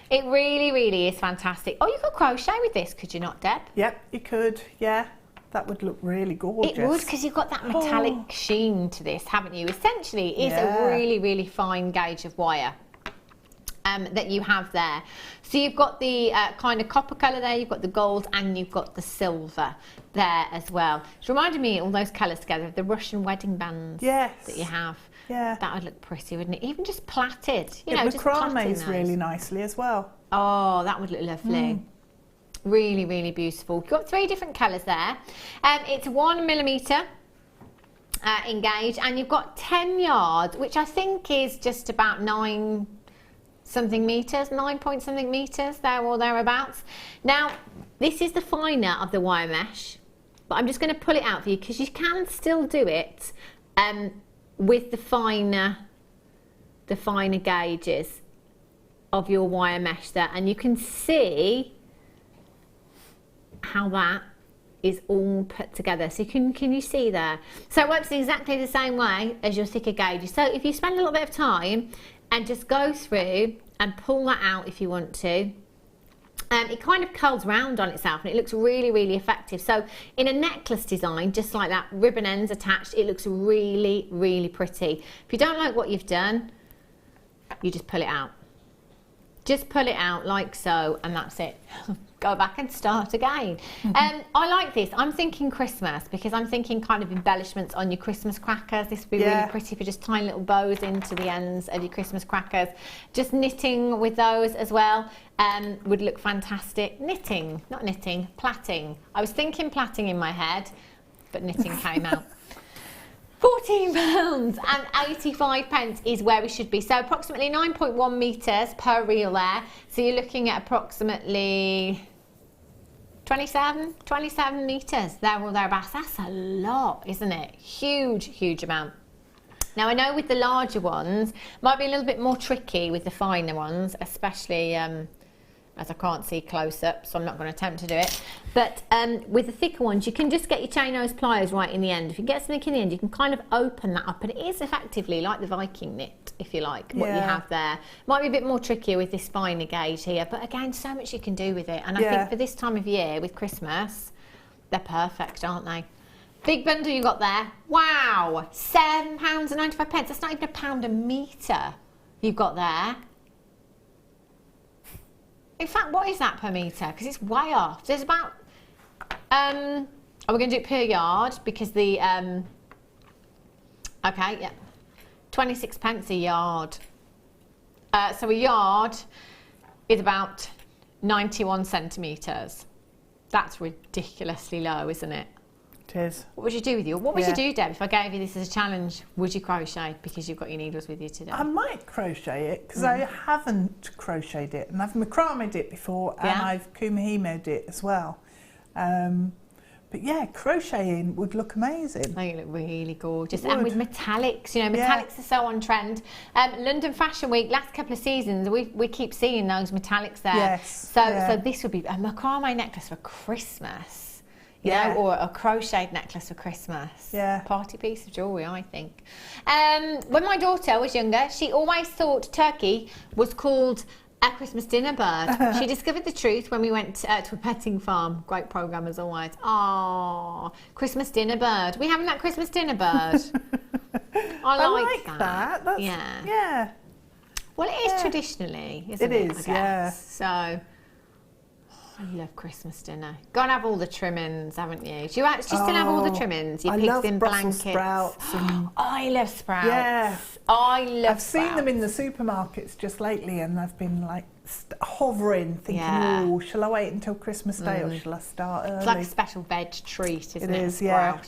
B: It really, really is fantastic. Oh, you could crochet with this, could you not, Deb?
C: Yep, you could, yeah. That would look really gorgeous.
B: It would, because you've got that metallic sheen to this, haven't you? Essentially, it's a really, really fine gauge of wire that you have there. So you've got the kind of copper colour there, you've got the gold, and you've got the silver there as well. It's reminded me, all those colours together, of the Russian wedding bands that you have. Yeah. That would look pretty, wouldn't it? Even just plaited. You know, just
C: macrame's really nicely as well.
B: Oh, that would look lovely. Really, really beautiful. You've got 3 different colours there. It's 1mm in gauge, and you've got 10 yards, which I think is just about 9 point something meters, there or thereabouts. Now, this is the finer of the wire mesh, but I'm just going to pull it out for you because you can still do it with the finer gauges of your wire mesh there, and you can see how that is all put together. So can you see there? So it works in exactly the same way as your thicker gauges. So if you spend a little bit of time and just go through and pull that out if you want to, it kind of curls round on itself and it looks really, really effective. So in a necklace design, just like that, ribbon ends attached, it looks really, really pretty. If you don't like what you've done, you just pull it out. Just pull it out like so, and that's it. Go back and start again. I like this. I'm thinking Christmas, because I'm thinking kind of embellishments on your Christmas crackers. This would be really pretty for just tiny little bows into the ends of your Christmas crackers. Just knitting with those as well would look fantastic. Knitting, not knitting, plaiting. I was thinking plaiting in my head, but knitting came out. £14.85 is where we should be. So approximately 9.1 metres per reel there. So you're looking at approximately 27 metres there or thereabouts. That's a lot, isn't it? Huge, huge amount. Now I know with the larger ones, might be a little bit more tricky with the finer ones, especially as I can't see close up, so I'm not going to attempt to do it. But with the thicker ones, you can just get your chain nose pliers right in the end. If you get something in the end, you can kind of open that up, and it is effectively like the Viking knit, if you like, what you have there. Might be a bit more trickier with this finer gauge here, but again, so much you can do with it. And I think for this time of year, with Christmas, they're perfect, aren't they? Big bundle you got there. Wow, £7.95. That's not even £1 a metre you've got there. In fact, what is that per metre? Because it's way off. There's about, we're going to do it per yard, because the, okay, yeah, 26p a yard. So a yard is about 91 centimetres. That's ridiculously low, isn't it?
C: It is.
B: What would you do with you? What would you do, Deb, if I gave you this as a challenge? Would you crochet, because you've got your needles with you today?
C: I might crochet it, because I haven't crocheted it, and I've macrameed it before, and I've kumahime'd it as well. But yeah, crocheting would look amazing.
B: I think it look really gorgeous. And with metallics, you know, metallics are so on trend. London Fashion Week, last couple of seasons, we keep seeing those metallics there.
C: Yes.
B: So this would be a macrame necklace for Christmas. You know, or a crocheted necklace for Christmas. Yeah. Party piece of jewellery, I think. When my daughter was younger, she always thought turkey was called a Christmas dinner bird. She discovered the truth when we went to a petting farm. Great programme as always. Oh, Christmas dinner bird. We having that Christmas dinner bird? I like that.
C: That's, yeah.
B: Well, it is traditionally, isn't it?
C: It is, yeah.
B: So... I love Christmas dinner. Got to have all the trimmings, haven't you? Do you still have all the trimmings? Your pigs in blankets.
C: Sprouts. And
B: I love sprouts.
C: Yeah.
B: I love
C: I've seen them in the supermarkets just lately, and I've been like hovering, thinking, oh, shall I wait until Christmas Day or shall I start early?
B: It's like a special veg treat, isn't it?
C: It is,
B: Yeah.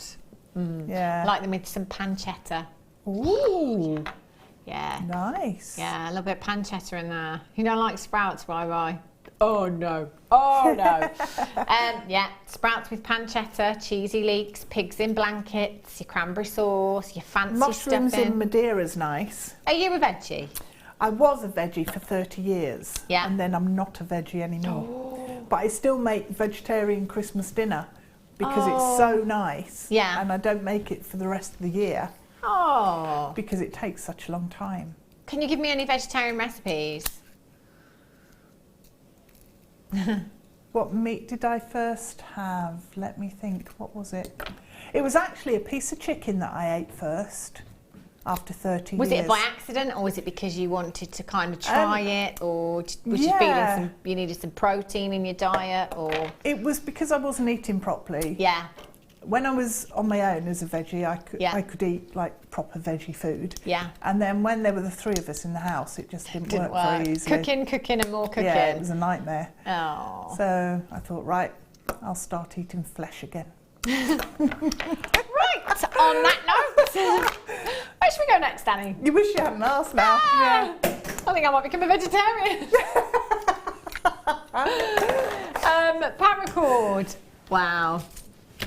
B: I like them with some pancetta.
C: Ooh.
B: Yeah.
C: Nice.
B: Yeah, a little bit of pancetta in there. You don't like sprouts, Rai? Oh no, oh no. Yeah, sprouts with pancetta, cheesy leeks, pigs in blankets, your cranberry sauce, your fancy
C: Mushrooms
B: stuffing.
C: in Madeira's nice.
B: Are you a veggie?
C: I was a veggie for 30 years,
B: Yeah.
C: and then I'm not a veggie anymore. But I still make vegetarian Christmas dinner because it's so nice.
B: Yeah.
C: And I don't make it for the rest of the year
B: Oh.
C: because it takes such a long time.
B: Can you give me any vegetarian recipes?
C: What meat did I first have? Let me think. What was it? It was actually a piece of chicken that I ate first after 30 years.
B: Was it by accident, or was it because you wanted to kind of try it, or was you feeling you needed some protein in your diet, or?
C: It was because I wasn't eating properly.
B: Yeah.
C: When I was on my own as a veggie,
B: Yeah.
C: I could eat like proper veggie food.
B: Yeah.
C: And then when there were the three of us in the house, it just didn't work very easily.
B: Cooking and more cooking.
C: Yeah, it was a nightmare.
B: Oh.
C: So I thought, right, I'll start eating flesh again.
B: Right, on that note, where should we go next, Danny?
C: You wish you hadn't asked now.
B: Yeah. I think I might become a vegetarian. Paracord. Wow.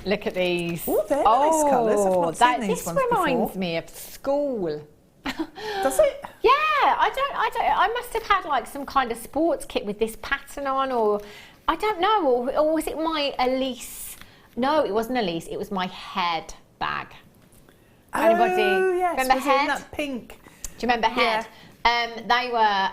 B: Look at these.
C: Oh, they're nice colours. I've not seen these
B: this
C: ones
B: reminds
C: before.
B: me of school.
C: Does it?
B: Yeah, I must have had like some kind of sports kit with this pattern on, or I don't know, or was it my Elise? No, it wasn't Elise, it was my Head bag. Anybody
C: yes,
B: remember
C: was it
B: Head?
C: in that pink?
B: Do you remember Head?
C: Yeah.
B: They were,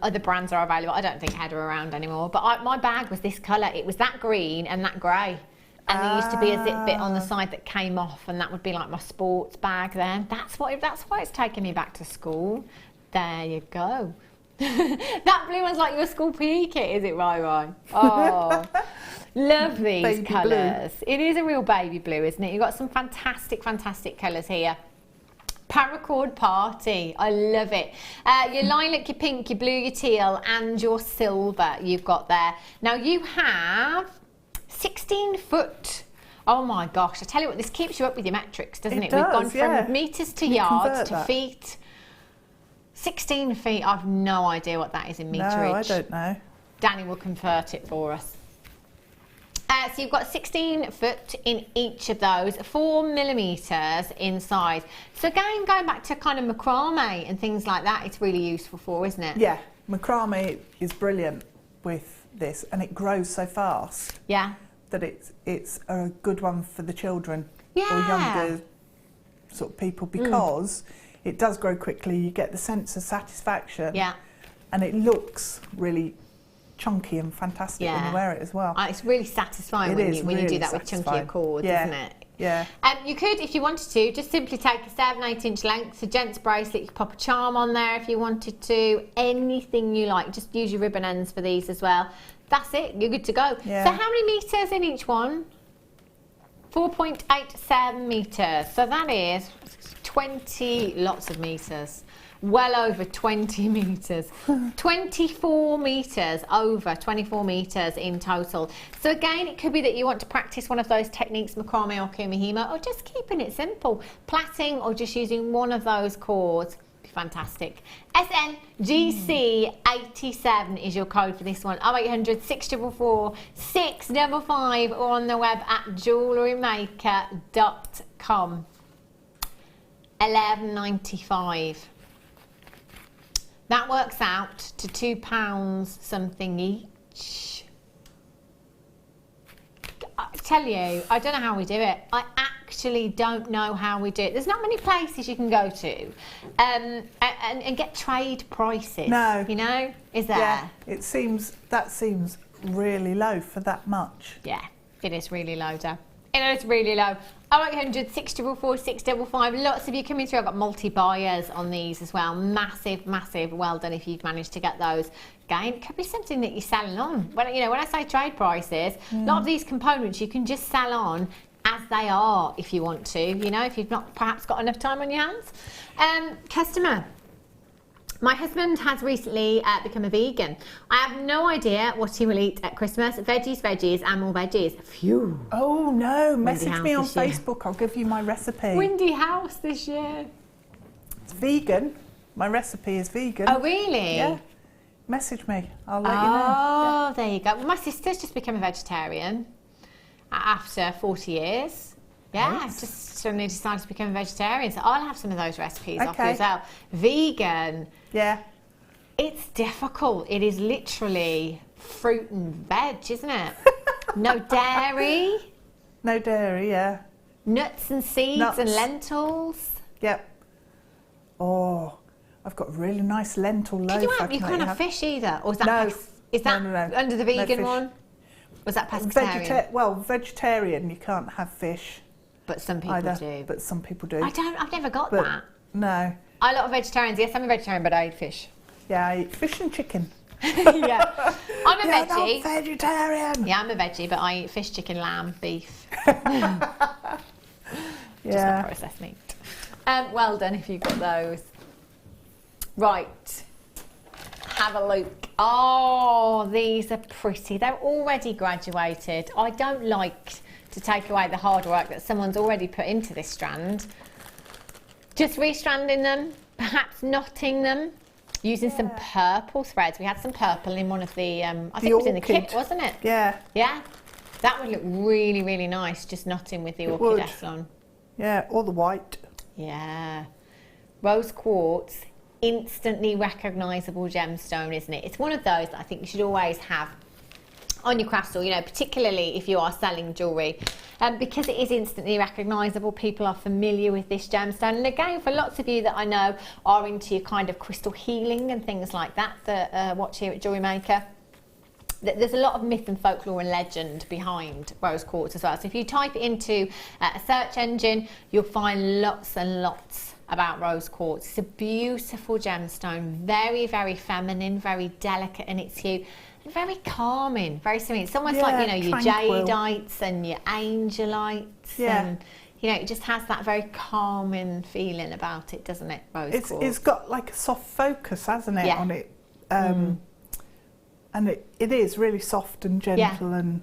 B: other brands are available. I don't think Head are around anymore, but my bag was this colour. It was that green and that grey. And there used to be a zip bit on the side that came off, and that would be like my sports bag then. That's why it's taken me back to school. There you go. That blue one's like your school PE kit, is it, Rai? Oh, love these
C: Baby
B: colours. It is a real baby blue, isn't it? You've got some fantastic, fantastic colours here. Paracord party, I love it. Your lilac, your pink, your blue, your teal, and your silver you've got there. Now you have 16 foot. Oh my gosh, I tell you what, this keeps you up with your metrics, doesn't it?
C: Does,
B: We've gone
C: yeah.
B: from metres to
C: Can you
B: yards
C: convert
B: to
C: that?
B: feet. 16 feet, I've no idea what that is in meterage.
C: No, I don't know.
B: Danny will convert it for us. So you've got 16 foot in each of those, 4 millimetres in size. So again, going back to kind of macrame and things like that, it's really useful for, isn't it?
C: Yeah, macrame is brilliant with this, and it grows so fast.
B: Yeah.
C: That it's a good one for the children
B: Yeah.
C: or younger sort of people, because it does grow quickly. You get the sense of satisfaction.
B: Yeah.
C: And it looks really chunky and fantastic when you wear it as well.
B: It's really satisfying when you do that with chunkier cords, isn't it?
C: Yeah.
B: You could, if you wanted to, just simply take a 7/8 inch length, a gents bracelet. You could pop a charm on there if you wanted to. Anything you like. Just use your ribbon ends for these as well. That's it. You're good to go.
C: Yeah.
B: So how many metres in each one? 4.87 metres. So that is 20 lots of metres. Well over 20 metres. 24 metres, over 24 metres in total. So again, it could be that you want to practice one of those techniques, macrame or kumihimo, or just keeping it simple. Plaiting or just using one of those cords. Be fantastic. SNGC87 is your code for this one. 0800 644 655 or on the web at JewelleryMaker.com. £11.95. That works out to £2 something each. I tell you, I don't know how we do it. I actually don't know how we do it. There's not many places you can go to and get trade prices.
C: No.
B: You know, is there?
C: Yeah, that seems really low for that much.
B: Yeah, it is really low, Deb. It is really low. 0800 644 655. Lots of you coming through. I've got multi-buyers on these as well. Massive, massive. Well done if you've managed to get those. Again, it could be something that you're selling on. When I say trade prices, a lot of these components you can just sell on as they are if you want to. You know, if you've not perhaps got enough time on your hands. Customer. My husband has recently become a vegan. I have no idea what he will eat at Christmas. Veggies, and more veggies. Phew.
C: Oh no, message
B: House
C: me on
B: this year.
C: Facebook. I'll give you my recipe.
B: Windy house this year.
C: It's vegan. My recipe is vegan.
B: Oh, really?
C: Yeah. message me. I'll let you know.
B: Oh, there you go. Well, my sister's just become a vegetarian after 40 years. Yeah,
C: Nice.
B: just suddenly decided to become a vegetarian. So I'll have some of those recipes off you
C: Okay.
B: as well. Vegan,
C: Yeah.
B: it's difficult. It is literally fruit and veg, isn't it? No dairy,
C: No dairy, yeah.
B: nuts and seeds
C: Nuts.
B: and lentils.
C: Yep. Oh, I've got a really nice lentil loaf.
B: Can you
C: I
B: have, you
C: can let
B: can't
C: you
B: have fish either? Or is that,
C: No.
B: is that
C: No.
B: under the
C: No
B: vegan
C: fish.
B: one? Was that pescatarian?
C: Vegetarian, you can't have fish
B: But some people
C: either.
B: do.
C: But some people do.
B: I've never got
C: But
B: that.
C: no.
B: A lot of vegetarians, yes, I'm a vegetarian, but I eat fish.
C: Yeah, I eat fish and chicken.
B: yeah. I'm a
C: You're
B: veggie.
C: not vegetarian.
B: Yeah, I'm a veggie, but I eat fish, chicken, lamb, beef. Just
C: Yeah.
B: not processed meat. Well done if you've got those. Right. Have a look. Oh, these are pretty. They're already graduated. I don't like to take away the hard work that someone's already put into this strand. Just restranding them, perhaps knotting them, using some purple threads. We had some purple in one of the, I think it was in the kit,
C: orchid.
B: wasn't it?
C: Yeah.
B: Yeah. That would look really, really nice, just knotting with the
C: It
B: orchid
C: would.
B: Eslon.
C: Yeah, or the white.
B: Yeah. Rose quartz, instantly recognisable gemstone, isn't it? It's one of those that I think you should always have on your craft store, you know, particularly if you are selling jewellery, because it is instantly recognisable. People are familiar with this gemstone, and again, for lots of you that I know are into your kind of crystal healing and things like that, that watch here at Jewellery Maker, there's a lot of myth and folklore and legend behind rose quartz as well. So if you type it into a search engine, you'll find lots and lots about rose quartz. It's a beautiful gemstone, very, very feminine, very delicate in its hue, and very calming, very serene. It's almost like, you know, your
C: tranquil.
B: jadeites and your angelites.
C: Yeah.
B: And, you know, it just has that very calming feeling about it, doesn't it, rose quartz?
C: It's got like a soft focus, hasn't it,
B: Yeah.
C: on it? And it is really soft and gentle and,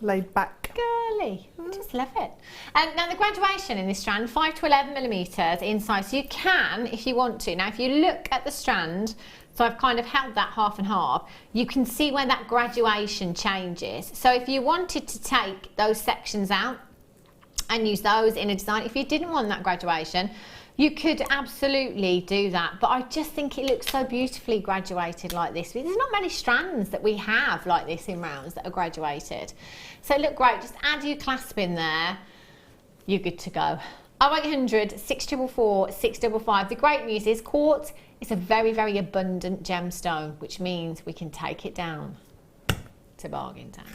C: laid back.
B: Girly, I just love it. Now the graduation in this strand, 5 to 11 millimetres in size. So you can, if you want to. Now if you look at the strand, so I've kind of held that half and half, you can see where that graduation changes. So if you wanted to take those sections out and use those in a design, if you didn't want that graduation, you could absolutely do that, but I just think it looks so beautifully graduated like this. There's not many strands that we have like this in rounds that are graduated. So it looked great. Just add your clasp in there, you're good to go. 0800 644 655. The great news is quartz is a very, very abundant gemstone, which means we can take it down to bargain town.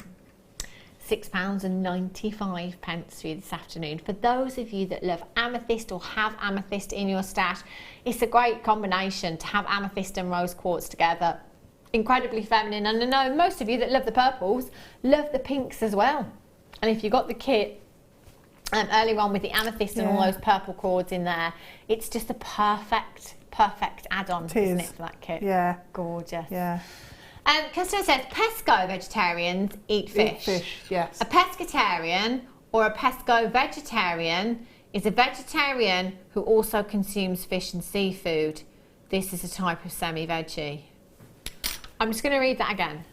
B: £6.95 for you this afternoon. For those of you that love amethyst or have amethyst in your stash, it's a great combination to have amethyst and rose quartz together. Incredibly feminine, and I know most of you that love the purples love the pinks as well. And if you got the kit earlier on with the amethyst and all those purple cords in there, it's just a perfect add-on, isn't it, for that kit?
C: Yeah.
B: Gorgeous.
C: Yeah.
B: Customer says, pesco vegetarians eat fish.
C: Eat fish, yes.
B: A pescatarian or a pesco vegetarian is a vegetarian who also consumes fish and seafood. This is a type of semi-veggie. I'm just going to read that again.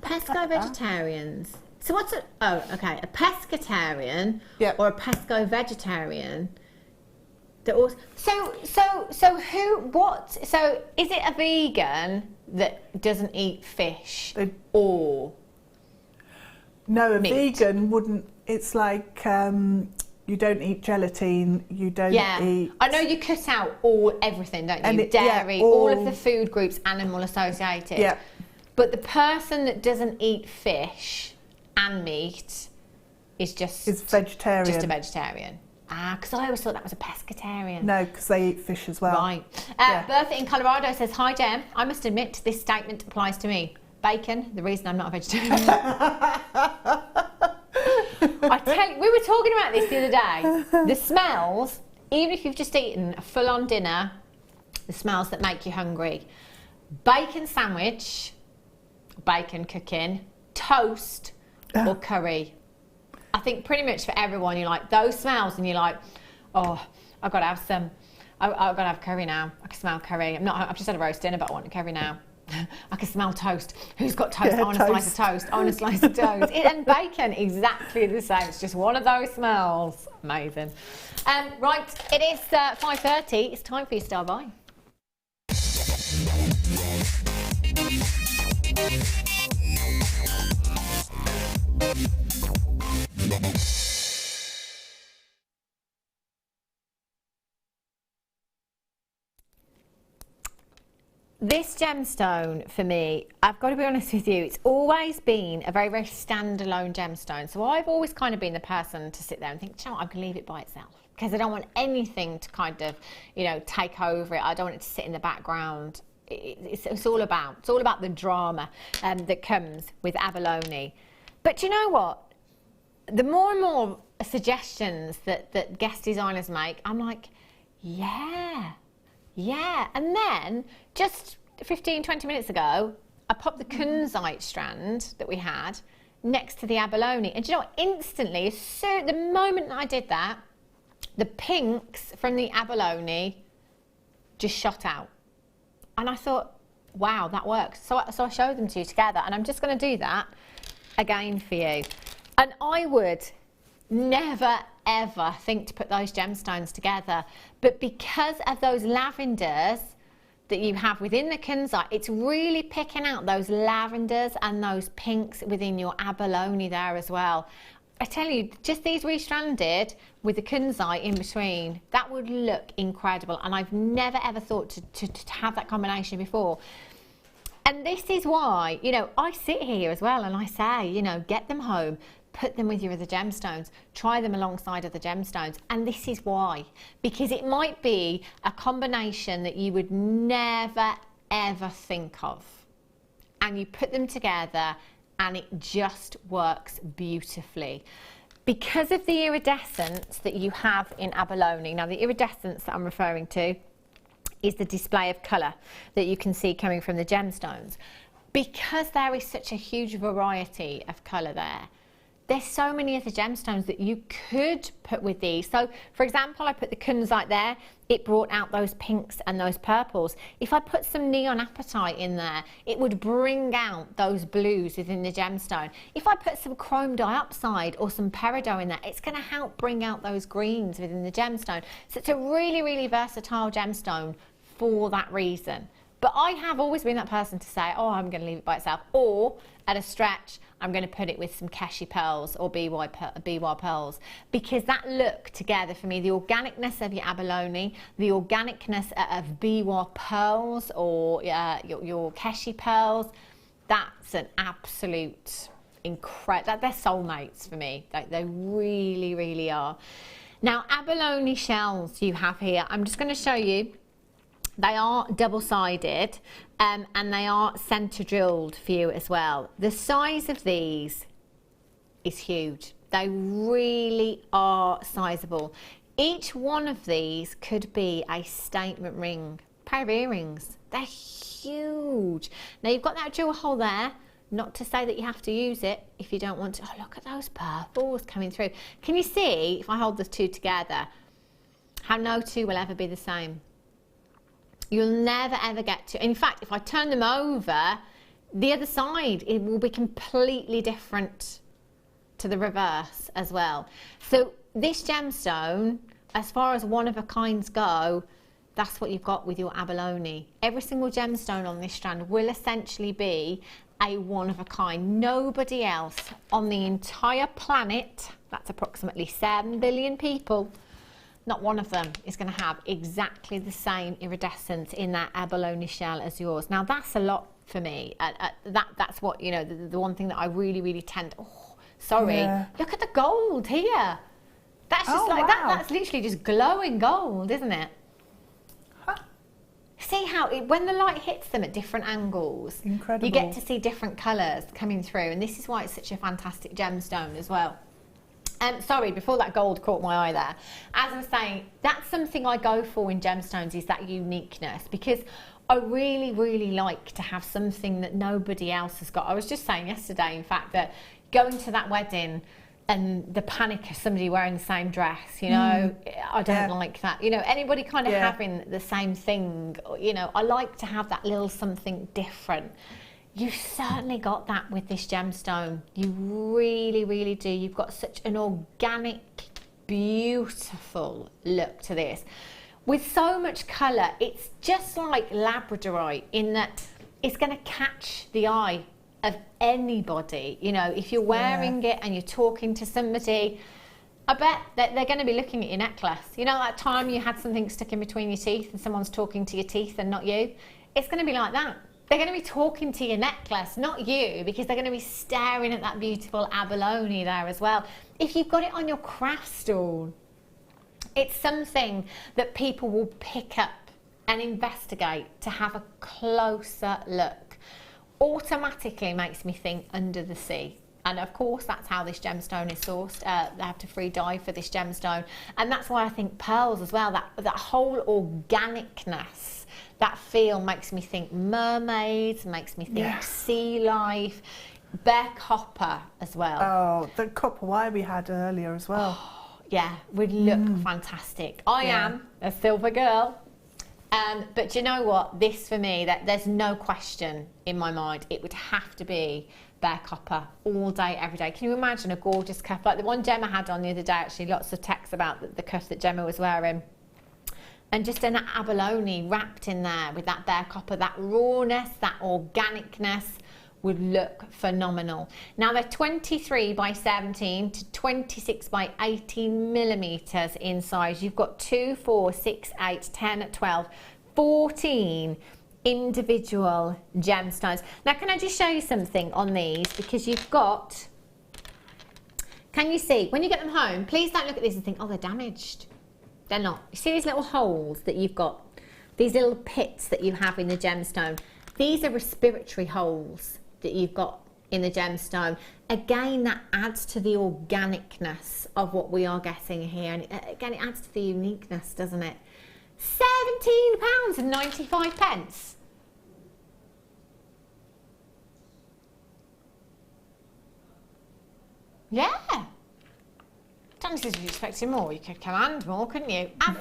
B: Pesco vegetarians. So what's a... Oh, okay. A pescatarian or a pesco vegetarian... So is it a vegan that doesn't eat fish or?
C: No, a
B: meat?
C: vegan wouldn't. It's like you don't eat gelatin. You don't eat.
B: I know you cut out everything, don't you?
C: And
B: Dairy, all of the food groups, animal associated.
C: Yeah.
B: But the person that doesn't eat fish and meat is
C: vegetarian.
B: Just a vegetarian. Ah, because I always thought that was a pescatarian.
C: No, because they eat fish as well.
B: Right. Bertha in Colorado says, hi, Jem. I must admit this statement applies to me. Bacon, the reason I'm not a vegetarian. I tell you, we were talking about this the other day. The smells, even if you've just eaten a full-on dinner, the smells that make you hungry. Bacon sandwich, bacon cooking, toast or curry. I think pretty much for everyone, you're like, those smells and you're like, oh, I've got to have some I've got to have curry now. I can smell curry. I've just had a roast dinner, but I want a curry now. I can smell toast. Who's got toast? I want a slice of toast. I want a slice of toast. And bacon, exactly the same. It's just one of those smells. Amazing. Right, it is 5:30. It's time for your star buy. This gemstone, for me, I've got to be honest with you, it's always been a very, very standalone gemstone. So I've always kind of been the person to sit there and think, you know what, I'm going to leave it by itself. Because I don't want anything to kind of, you know, take over it. I don't want it to sit in the background. It's all about the drama that comes with abalone. But you know what? The more and more suggestions that guest designers make, I'm like, yeah. And then just 15-20 minutes ago, I popped the kunzite strand that we had next to the abalone, and do you know what, instantly, the moment that I did that, the pinks from the abalone just shot out, and I thought, wow, that works. So I showed them to you together, and I'm just going to do that again for you. And I would never ever think to put those gemstones together, but because of those lavenders that you have within the kunzite, it's really picking out those lavenders and those pinks within your abalone there as well. I tell you, just these restranded with the kunzite in between, that would look incredible, and I've never ever thought to have that combination before. And this is why, you know, I sit here as well and I say, you know, get them home, put them with your other gemstones, try them alongside other gemstones. And this is why, because it might be a combination that you would never ever think of, and you put them together and it just works beautifully because of the iridescence that you have in abalone. Now, the iridescence that I'm referring to is the display of colour that you can see coming from the gemstones. Because there is such a huge variety of colour there, there's so many other gemstones that you could put with these. So, for example, I put the kunzite there. It brought out those pinks and those purples. If I put some neon apatite in there, it would bring out those blues within the gemstone. If I put some chrome diopside or some peridot in there, it's going to help bring out those greens within the gemstone. So it's a really, really versatile gemstone for that reason. But I have always been that person to say, oh, I'm going to leave it by itself, or at a stretch, I'm going to put it with some Keshi pearls or BY pearls, because that look together for me, the organicness of your abalone, the organicness of BY pearls or your Keshi pearls, that's an absolute incredible, they're soulmates for me. They really, really are. Now, abalone shells you have here, I'm just going to show you. They are double-sided and they are centre drilled for you as well. The size of these is huge. They really are sizable. Each one of these could be a statement ring, pair of earrings. They're huge. Now, you've got that jewel hole there. Not to say that you have to use it if you don't want to. Oh, look at those purples coming through. Can you see, if I hold the two together, how no two will ever be the same? You'll never ever get to. In fact, if I turn them over, the other side, it will be completely different to the reverse as well. So this gemstone, as far as one-of-a-kinds go, that's what you've got with your abalone. Every single gemstone on this strand will essentially be a one-of-a-kind. Nobody else on the entire planet, that's approximately 7 billion people, not one of them is going to have exactly the same iridescence in that abalone shell as yours. Now, that's a lot for me. That's what, you know, the one thing that I really, really tend to, oh, sorry. Yeah. Look at the gold here. That's just like, wow. That's literally just glowing gold, isn't it? Huh. See how, when the light hits them at different angles, incredible. You get to see different colours coming through. And this is why it's such a fantastic gemstone as well. Sorry, before that gold caught my eye there. As I was saying, that's something I go for in gemstones, is that uniqueness, because I really, really like to have something that nobody else has got. I was just saying yesterday, in fact, that going to that wedding, and the panic of somebody wearing the same dress, you know, I don't like that. You know, anybody kind of having the same thing, you know, I like to have that little something different. You certainly got that with this gemstone. You really, really do. You've got such an organic, beautiful look to this. With so much colour, it's just like labradorite in that it's going to catch the eye of anybody. You know, if you're wearing it and you're talking to somebody, I bet that they're going to be looking at your necklace. You know, that time you had something stuck in between your teeth and someone's talking to your teeth and not you? It's going to be like that. They're going to be talking to your necklace, not you, because they're going to be staring at that beautiful abalone there as well. If you've got it on your craft stall, it's something that people will pick up and investigate to have a closer look. Automatically makes me think under the sea. And of course, that's how this gemstone is sourced. They have to free dye for this gemstone. And that's why I think pearls as well, that whole organicness, that feel makes me think mermaids, makes me think sea life, bare copper as well.
C: Oh, the copper wire we had earlier as well.
B: Oh, yeah, would look fantastic. I am a silver girl. But you know what? This for me, there's no question in my mind. It would have to be bare copper all day, every day. Can you imagine a gorgeous cuff like the one Gemma had on the other day? Actually, lots of texts about the cuff that Gemma was wearing. And just an abalone wrapped in there with that bare copper, that rawness, that organicness would look phenomenal. Now they're 23 by 17 to 26 by 18 millimeters in size. You've got 2, 4, 6, 8, 10, 12, 14 individual gemstones. Now can I just show you something on these, because you've got, can you see, when you get them home, please don't look at this and think, oh, they're damaged. They're not. You see these little holes that you've got, these little pits that you have in the gemstone? These are respiratory holes that you've got in the gemstone. Again, that adds to the organicness of what we are getting here, and again, it adds to the uniqueness, doesn't it? £17.95. Yeah. Don't was expecting more. You could command more, couldn't you? Do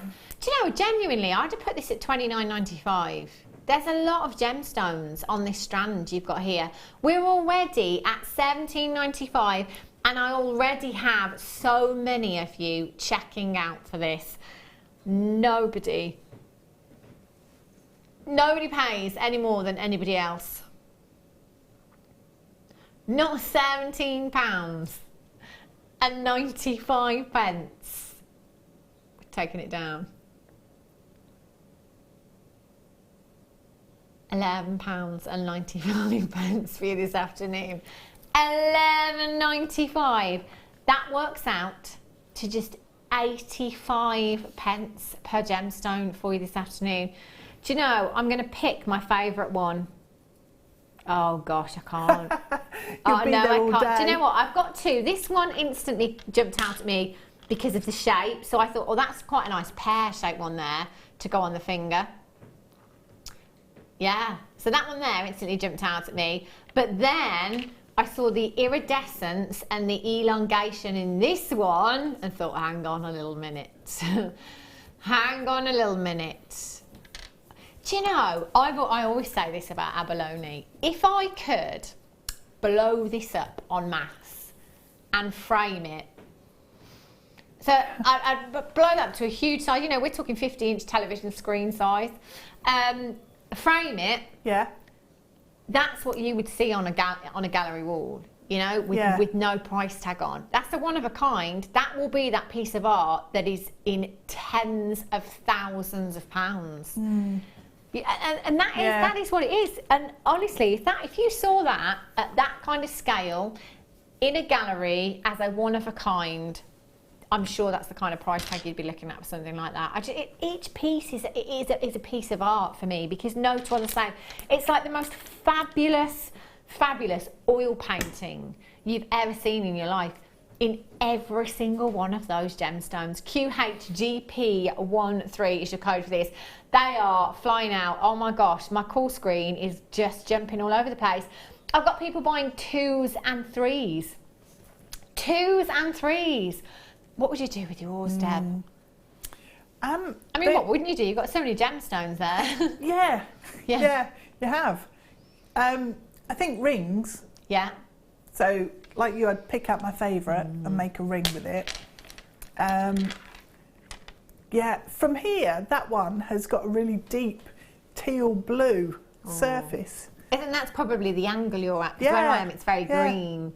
B: you know, genuinely, I'd have put this at £29.95. There's a lot of gemstones on this strand you've got here. We're already at £17.95, and I already have so many of you checking out for this. Nobody pays any more than anybody else. Not £17.95. Taking it down. £11.95 for you this afternoon. £11.95. That works out to just 85 pence per gemstone for you this afternoon. Do you know, I'm going to pick my favourite one. Oh gosh, I can't. Oh no, I can't. Do you know what? I've got two. This one instantly jumped out at me because of the shape. So I thought, oh, that's quite a nice pear-shaped one there to go on the finger. Yeah, so that one there instantly jumped out at me. But then I saw the iridescence and the elongation in this one and thought, hang on a little minute. Hang on a little minute. Do you know, I always say this about abalone. If I could blow this up en masse and frame it, so I'd blow that up to a huge size. You know, we're talking 50-inch television screen size. Frame it. Yeah. That's what you would see on a gallery wall. You know, with no price tag on. That's the one of a kind. That will be that piece of art that is in tens of thousands of pounds. Yeah, and that is what it is. And honestly, if you saw that at that kind of scale in a gallery as a one of a kind, I'm sure that's the kind of price tag you'd be looking at for something like that. Each piece is a piece of art for me, because no two are the same. It's like the most fabulous oil painting you've ever seen in your life. In every single one of those gemstones. QHGP13 is your code for this. They are flying out. Oh my gosh, my call screen is just jumping all over the place. I've got people buying 2s and 3s. 2 2s and 3s. What would you do with yours, Deb? I mean, what wouldn't you do? You've got so many gemstones there.
C: Yeah, you have. I think rings.
B: Yeah.
C: So, like you, I'd pick out my favourite and make a ring with it. Yeah, from here, that one has got a really deep teal blue surface.
B: Isn't that probably the angle you're at? Because where I am, it's very green.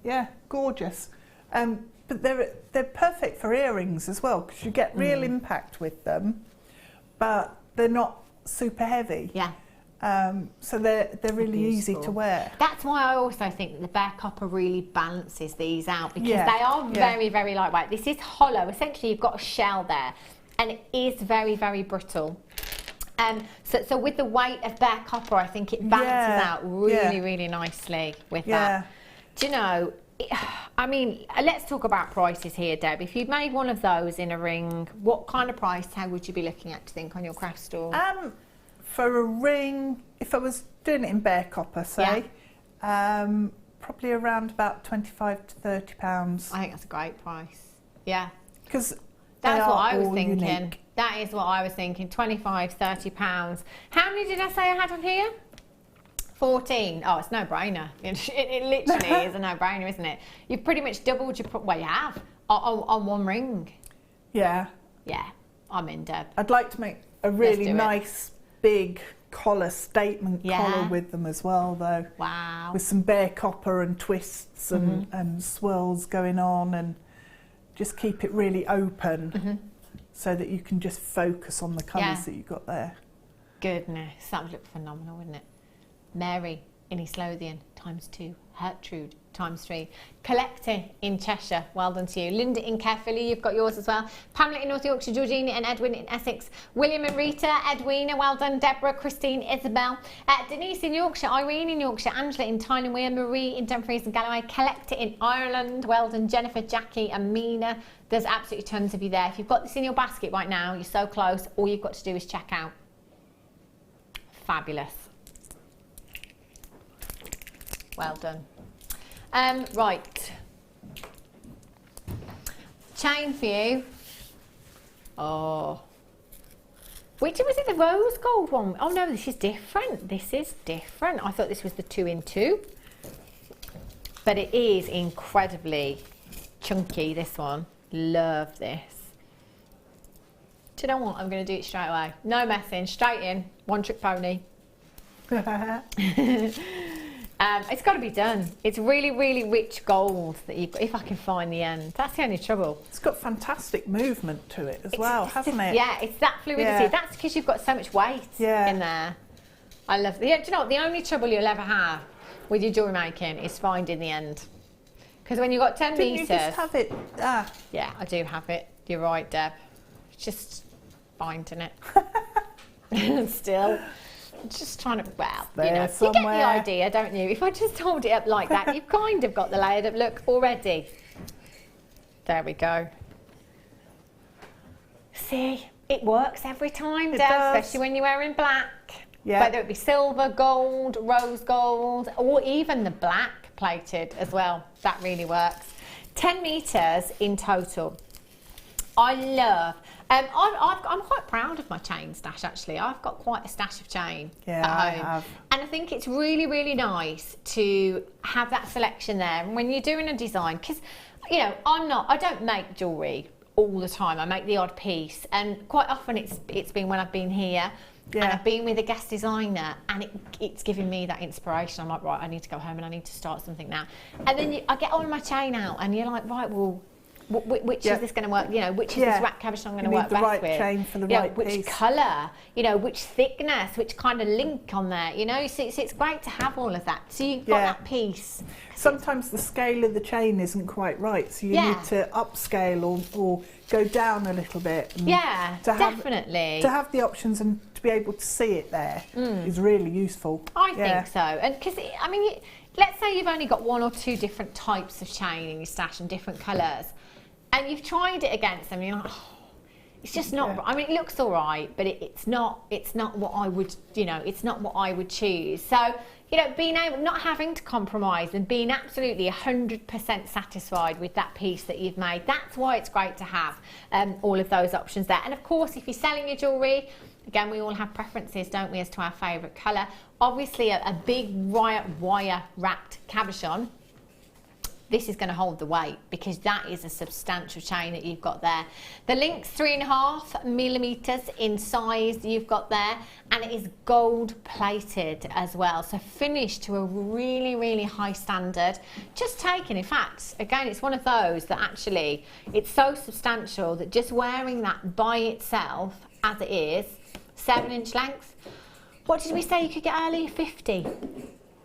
C: Yeah, gorgeous. But they're perfect for earrings as well, because you get real impact with them, but they're not super heavy.
B: Yeah.
C: So they're really easy to wear.
B: That's why I also think that the bare copper really balances these out, because they are very, very lightweight. This is hollow. Essentially, you've got a shell there, and it is very, very brittle. So with the weight of bare copper, I think it balances out really, really nicely with that. Do you know, I mean, let's talk about prices here, Deb. If you made one of those in a ring, what kind of price tag would you be looking at, do you think, on your craft store?
C: For a ring, if I was doing it in bare copper, say, probably around about £25 to £30.
B: I think that's a great price. Yeah.
C: Because
B: that's what I was thinking.
C: Unique.
B: That is what I was thinking, £25, £30. How many did I say I had on here? 14. Oh, it's no brainer. It literally is a no brainer, isn't it? You've pretty much doubled your, well, you have, on one ring.
C: Yeah.
B: Yeah, I'm in, Deb.
C: I'd like to make a really nice, big collar, statement collar with them as well, though.
B: Wow.
C: With some bare copper and twists and swirls going on, and just keep it really open so that you can just focus on the colours that you've got there.
B: Goodness, that would look phenomenal, wouldn't it? Mary in East Lothian, ×2. Gertrude, ×3. Collector in Cheshire, well done to you. Linda in Carefully, you've got yours as well. Pamela in North Yorkshire, Georgina and Edwin in Essex. William and Rita, Edwina, well done. Deborah, Christine, Isabel. Denise in Yorkshire, Irene in Yorkshire, Angela in Tyne and Weir, Marie in Dumfries and Galloway. Collector in Ireland, well done. Jennifer, Jackie and Mina. There's absolutely tons of you there. If you've got this in your basket right now, you're so close. All you've got to do is check out. Fabulous. Well done. Right. Chain for you. Oh. Which was it, the rose gold one? Oh no, this is different. This is different. I thought this was the 2 in 2. But it is incredibly chunky, this one. Love this. Do you know what? I'm going to do it straight away. No messing, straight in. One trick pony. It's got to be done. It's really, really rich gold that you've got, if I can find the end. That's the only trouble.
C: It's got fantastic movement to it as well, hasn't it?
B: Yeah, it's that fluidity. Yeah. That's because you've got so much weight in there. I love it. Yeah, do you know what? The only trouble you'll ever have with your jewellery making is finding the end. Because when you've got 10 metres...
C: Didn't you just have it?
B: Yeah, I do have it. You're right, Deb. It's just finding it. Still... Just trying to, well, you know, you get the idea, don't you? If I just hold it up like that, you've kind of got the layered up look already. There we go. See, it works every time, Deb, especially when you're wearing black. Yeah. Whether it be silver, gold, rose gold, or even the black plated as well. That really works. 10 metres in total. I love... I'm quite proud of my chain stash, actually. I've got quite a stash of chain at home. I have. And I think it's really, really nice to have that selection there. And when you're doing a design, because, you know, I don't make jewellery all the time. I make the odd piece. And quite often it's been when I've been here and I've been with a guest designer, and it's giving me that inspiration. I'm like, right, I need to go home and I need to start something now. And then I get all my chain out and you're like, right, well... Which is this going to work? You know, which is this rat cabochon going to work best with?
C: The right chain for the right piece.
B: Which colour? You know, which thickness? Which kind of link on there? You know, so it's great to have all of that. So you've got that piece.
C: Sometimes the scale of the chain isn't quite right, so you need to upscale or go down a little bit.
B: Definitely.
C: To have the options and to be able to see it there is really useful.
B: I think so, and because I mean, let's say you've only got 1 or 2 different types of chain in your stash and different colours. And you've tried it against them, and you're like, oh, It's just not. I mean, it looks all right, but it's not what I would. It's not what I would choose. So, being able, not having to compromise and being absolutely 100% satisfied with that piece that you've made. That's why it's great to have all of those options there. And of course, if you're selling your jewellery, again, we all have preferences, don't we, as to our favourite colour. Obviously, a big wire wrapped cabochon, this is going to hold the weight because that is a substantial chain that you've got there. The link's 3.5mm in size you've got there, and it is gold plated as well. So finished to a really, really high standard. Just taken, in fact, again, it's one of those that actually, it's so substantial that just wearing that by itself, as it is, 7-inch length. What did we say you could get earlier? 50.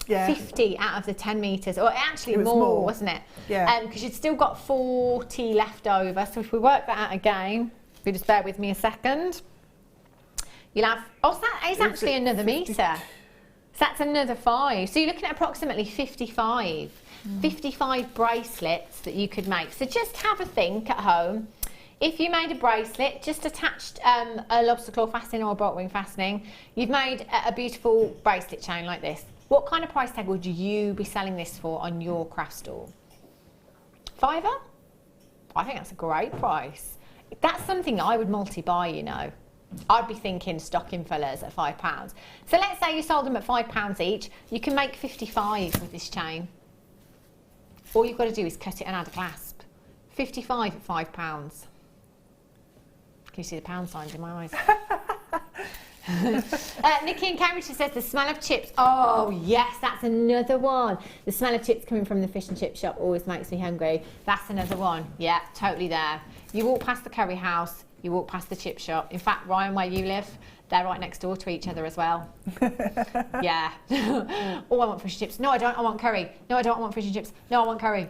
C: Yeah.
B: 50 out of the 10 metres, or actually more, wasn't it?
C: Yeah.
B: Because you'd still got 40 left over. So if we work that out again, if you just bear with me a second, you'll have, so that is actually another metre. So that's another 5. So you're looking at approximately 55. 55 bracelets that you could make. So just have a think at home. If you made a bracelet, just attached a lobster claw fastening or a bolt ring fastening, you've made a beautiful bracelet chain like this. What kind of price tag would you be selling this for on your craft stall? £5? I think that's a great price. That's something I would multi-buy, I'd be thinking stocking fillers at £5. So let's say you sold them at £5 each, you can make 55 with this chain. All you've got to do is cut it and add a clasp. 55 at £5. Can you see the pound signs in my eyes? Nikki in Cambridge says the smell of chips. Oh yes, that's another one. The smell of chips coming from the fish and chip shop always makes me hungry. That's another one. Yeah, totally there. You walk past the curry house, you walk past the chip shop. In fact, Ryan, where you live, they're right next door to each other as well. Yeah. Oh, I want fish and chips. No, I don't. I want curry. No, I don't. I want fish and chips. No, I want curry.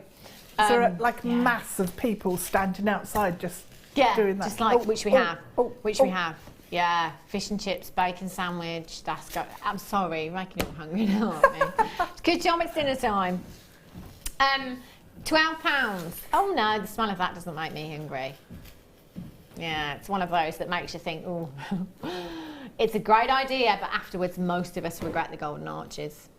C: So mass of people standing outside just doing that.
B: Just like which we have. We have. Yeah, fish and chips, bacon sandwich. I'm sorry, you're making me hungry now, aren't we? Good job, it's dinner time. £12. Oh no, the smell of that doesn't make me hungry. Yeah, it's one of those that makes you think, oh, it's a great idea, but afterwards most of us regret the golden arches.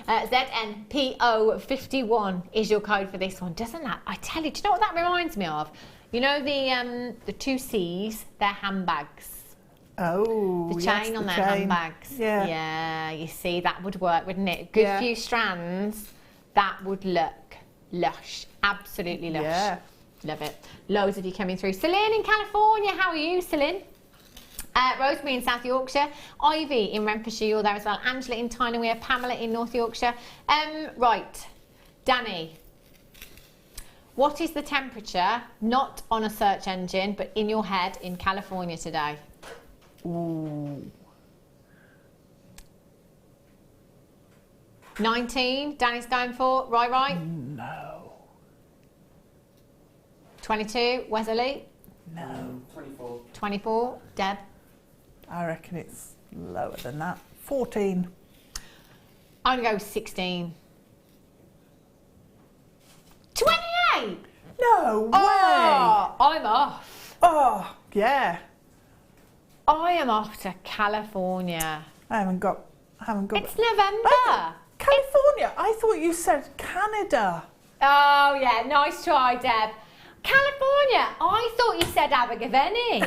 B: ZNPO51 is your code for this one. Doesn't that, I tell you, do you know what that reminds me of? The 2 C's, they're handbags.
C: Oh,
B: the chain on their handbags. Yeah, you see, that would work, wouldn't it? Good few strands, that would look lush, absolutely lush. Yeah. Love it. Loads of you coming through. Celine in California, how are you, Celine? Rosemary in South Yorkshire, Ivy in Renfrewshire, you're there as well. Angela in Tyne-and-Wear, Pamela in North Yorkshire. Right, Danny. What is the temperature, not on a search engine, but in your head in California today?
C: Ooh.
B: 19, Danny's going for, right?
C: No.
B: 22, Wesley?
C: No.
H: 24.
B: 24, Deb?
C: I reckon it's lower than that. 14.
B: I'm going to go 16. 28!
C: No way!
B: Oh, I'm off.
C: Oh, yeah.
B: I am off to California.
C: I haven't got.
B: It's November.
C: California. I thought you said Canada.
B: Oh yeah, nice try, Deb. California. I thought you said Abergavenny.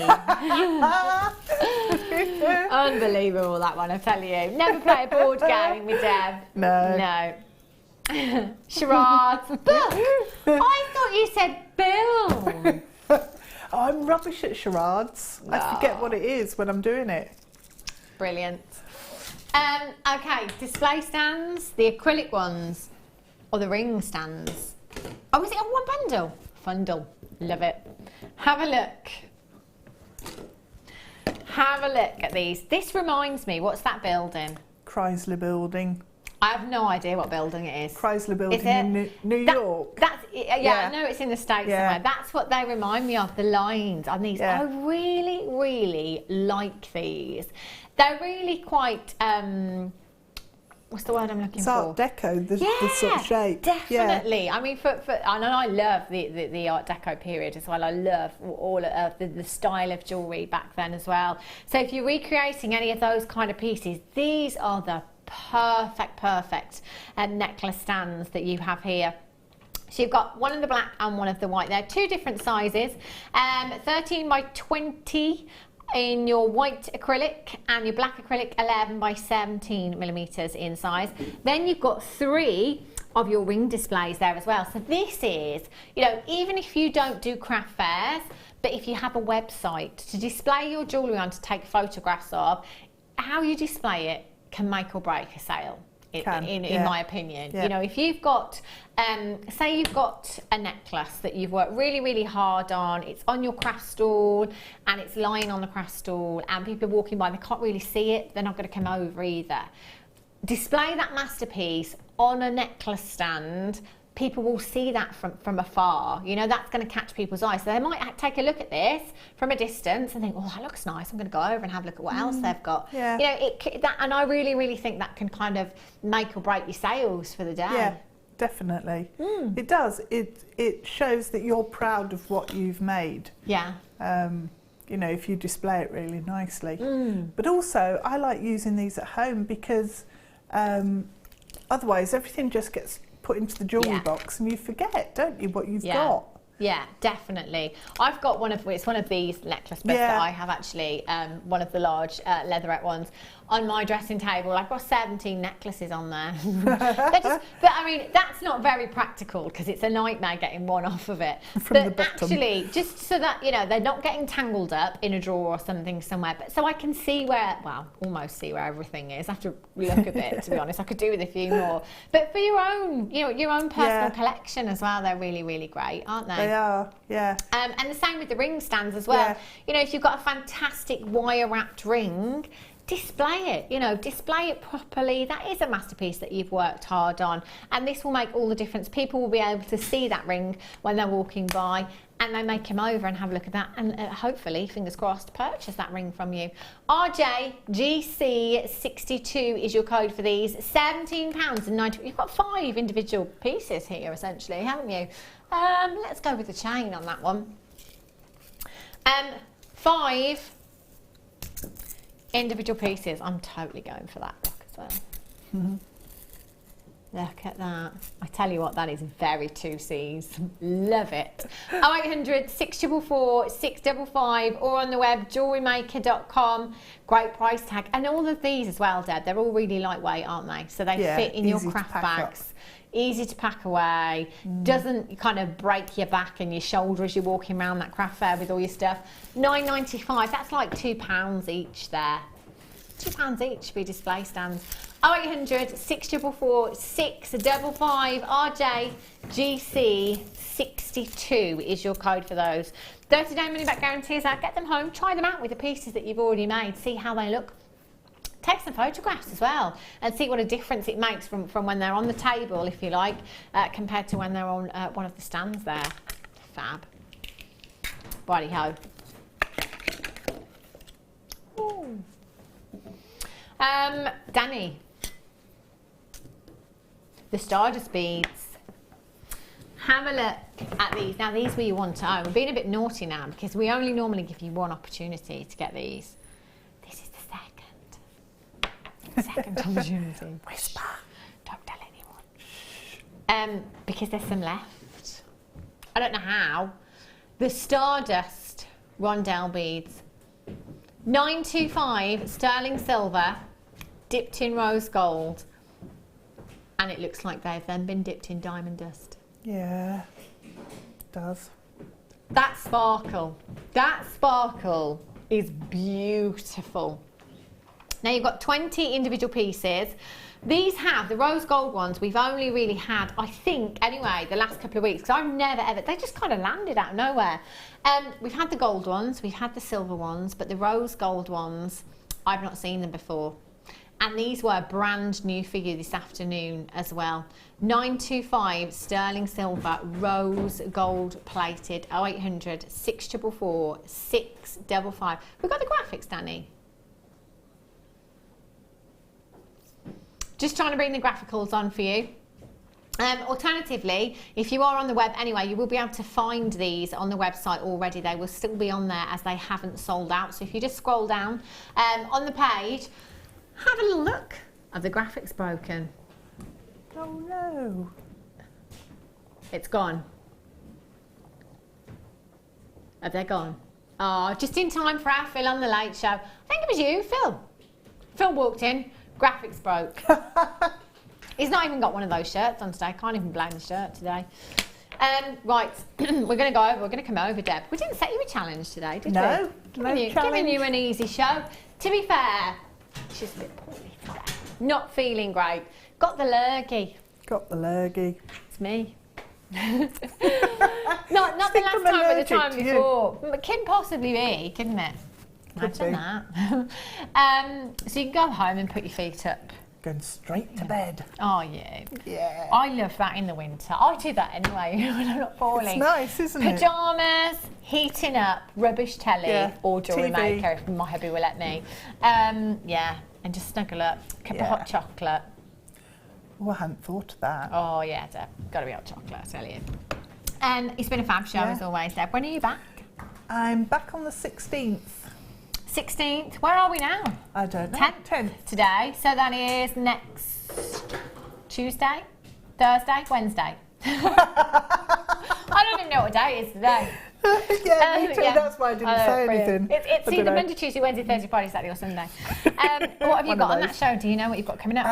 B: Unbelievable that one, I tell you. Never play a board game with Deb.
C: No.
B: Charades. Book. I thought you said Bill.
C: I'm rubbish at charades. I forget what it is when I'm doing it.
B: Brilliant. Okay, display stands, the acrylic ones, or the ring stands. Oh, is it on one bundle? Fundle. Love it. Have a look. Have a look at these. This reminds me, what's that building?
C: Chrysler Building.
B: I have no idea what building it is.
C: Chrysler Building in New York.
B: I know it's in the States somewhere. That's what they remind me of, the lines on these. I really, really like these. They're really quite what's the word I'm looking
C: it's
B: for?
C: Art Deco, the sort of shape.
B: Definitely. I mean, I know I love the Art Deco period as well. I love all of the style of jewellery back then as well. So if you're recreating any of those kind of pieces, these are the perfect necklace stands that you have here. So you've got one of the black and one of the white. They're two different sizes, 13 by 20 in your white acrylic and your black acrylic 11 by 17 millimeters in size. Then you've got 3 of your ring displays there as well. So this is, you know, even if you don't do craft fairs, but if you have a website to display your jewellery on, to take photographs of, how you display it can make or break a sale. In my opinion, you know, if you've got, say you've got a necklace that you've worked really hard on, it's on your craft stall and it's lying on the craft stall and people are walking by, they can't really see it, they're not going to come over either. Display that masterpiece on a necklace stand. People will see that from afar. You know, that's going to catch people's eyes. So they might take a look at this from a distance and think, oh, that looks nice. I'm going to go over and have a look at what else they've got.
C: Yeah.
B: You know, and I really think that can kind of make or break your sales for the day.
C: Yeah, definitely. It does. It shows that you're proud of what you've made.
B: Yeah.
C: You know, if you display it really nicely. But also, I like using these at home because otherwise everything just gets put into the jewellery box and you forget, don't you, what you've got.
B: Yeah, definitely. I've got one of these necklace bits that I have actually, one of the large leatherette ones on my dressing table. I've got 17 necklaces on there. But I mean, that's not very practical because it's a nightmare getting one off of it.
C: From the bottom.
B: Actually, just so that, you know, they're not getting tangled up in a drawer or something somewhere, but so I can see where, well, almost see where everything is. I have to look a bit, to be honest. I could do with a few more. But for your own, you know, your own personal collection as well, they're really great, aren't they?
C: They are, yeah.
B: And the same with the ring stands as well. You know, if you've got a fantastic wire-wrapped ring, display it, you know, display it properly. That is a masterpiece that you've worked hard on, and this will make all the difference. People will be able to see that ring when they're walking by, and they may come over and have a look at that, and hopefully, fingers crossed, purchase that ring from you. RJGC62 is your code for these. £17.90. You've got 5 individual pieces here, essentially, haven't you? Let's go with the chain on that one. 5 individual pieces. I'm totally going for that look as well. Look at that. I tell you what, that is very 2Cs. Love it. 0800 644 655 or on the web, JewelleryMaker.com. Great price tag. And all of these as well, Deb, they're all really lightweight, aren't they? So they fit in your craft bags. Easy to pack away, doesn't kind of break your back and your shoulder as you're walking around that craft fair with all your stuff. £9.95, that's like £2 each there. £2 each for your display stands. 0800 644 655 RJGC62 is your code for those. 30-day money back guarantees out. Get them home, try them out with the pieces that you've already made, see how they look. Take some photographs as well and see what a difference it makes from when they're on the table, if you like, compared to when they're on one of the stands there. Fab. Righty-ho. Danny. The Stardust beads. Have a look at these. Now, these were you want to own. We're being a bit naughty now because we only normally give you one opportunity to get these. This is the second opportunity.
C: Whisper.
B: Don't tell anyone. Because there's some left. I don't know how. The Stardust rondelle beads. 925 sterling silver, dipped in rose gold. And it looks like they've then been dipped in diamond dust.
C: Yeah, it does.
B: That sparkle is beautiful. Now you've got 20 individual pieces. These have, the rose gold ones, we've only really had, I think, anyway, the last couple of weeks, because I've never ever, they just kind of landed out of nowhere. We've had the gold ones, we've had the silver ones, but the rose gold ones, I've not seen them before. And these were brand new for you this afternoon as well. 925 sterling silver, rose gold plated, 0800 644 655. We've got the graphics, Danny. Just trying to bring the graphicals on for you. Alternatively, if you are on the web anyway, you will be able to find these on the website already. They will still be on there as they haven't sold out. So if you just scroll down on the page, have a little look. Have the graphics broken?
C: Oh no.
B: It's gone. Have they gone? Oh, just in time for our Phil on the Late Show. I think it was you, Phil. Phil walked in, graphics broke. He's not even got one of those shirts on today. Can't even blame the shirt today. Right, we're going to come over, Deb. We didn't set you a challenge today, did we?
C: No
B: Giving you an easy show. To be fair, she's a bit poorly today. Not feeling great. Got the lurgy.
C: Got the lurgy.
B: It's me. not the last time, but the time before. It can possibly be, couldn't it? Imagine that. So you can go home and put your feet up.
C: Going straight to bed.
B: Oh yeah.
C: Yeah.
B: I love that in the winter. I do that anyway when I'm not falling.
C: It's nice, isn't it?
B: Pyjamas, heating up, rubbish telly, or Jewellery
C: TV.
B: Maker if my hubby will let me. Yeah, and just snuggle up. Cup of hot chocolate.
C: Oh, I hadn't thought of that.
B: Oh yeah, Deb. Got to be hot chocolate, I tell you. It's been a fab show as always, Deb. When are you back?
C: I'm back on the 16th.
B: 16th. Where are we now?
C: I don't know.
B: 10th today. So that is next Tuesday, Thursday, Wednesday. I don't even know what day it is today.
C: Yeah, me too. That's why I didn't say anything.
B: It's either Monday, Tuesday, Wednesday, Thursday, Friday, Saturday or Sunday. What have you got on that show? Do you know what you've got coming up?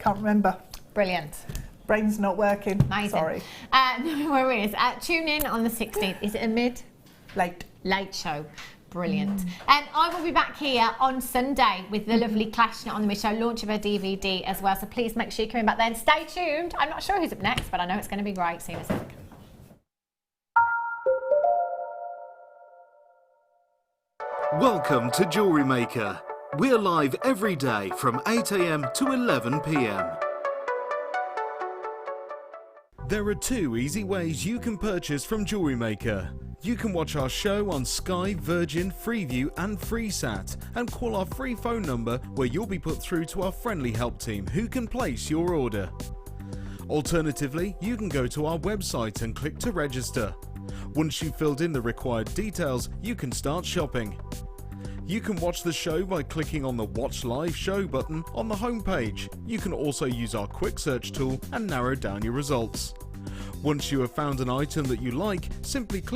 C: Can't remember.
B: Brilliant.
C: Brain's not working.
B: Amazing.
C: Sorry.
B: No worries. Tune in on the 16th. Is it a late show? Brilliant. And I will be back here on Sunday with the lovely Clash on the Mid Show, launch of her DVD as well. So please make sure you're coming back then. Stay tuned. I'm not sure who's up next, but I know it's going to be great. See you in a sec.
A: Welcome to Jewellery Maker. We're live every day from 8 AM to 11 PM. There are 2 easy ways you can purchase from Jewellery Maker. You can watch our show on Sky, Virgin, Freeview and FreeSat and call our free phone number where you'll be put through to our friendly help team who can place your order. Alternatively, you can go to our website and click to register. Once you've filled in the required details, you can start shopping. You can watch the show by clicking on the Watch Live Show button on the homepage. You can also use our quick search tool and narrow down your results. Once you have found an item that you like, simply click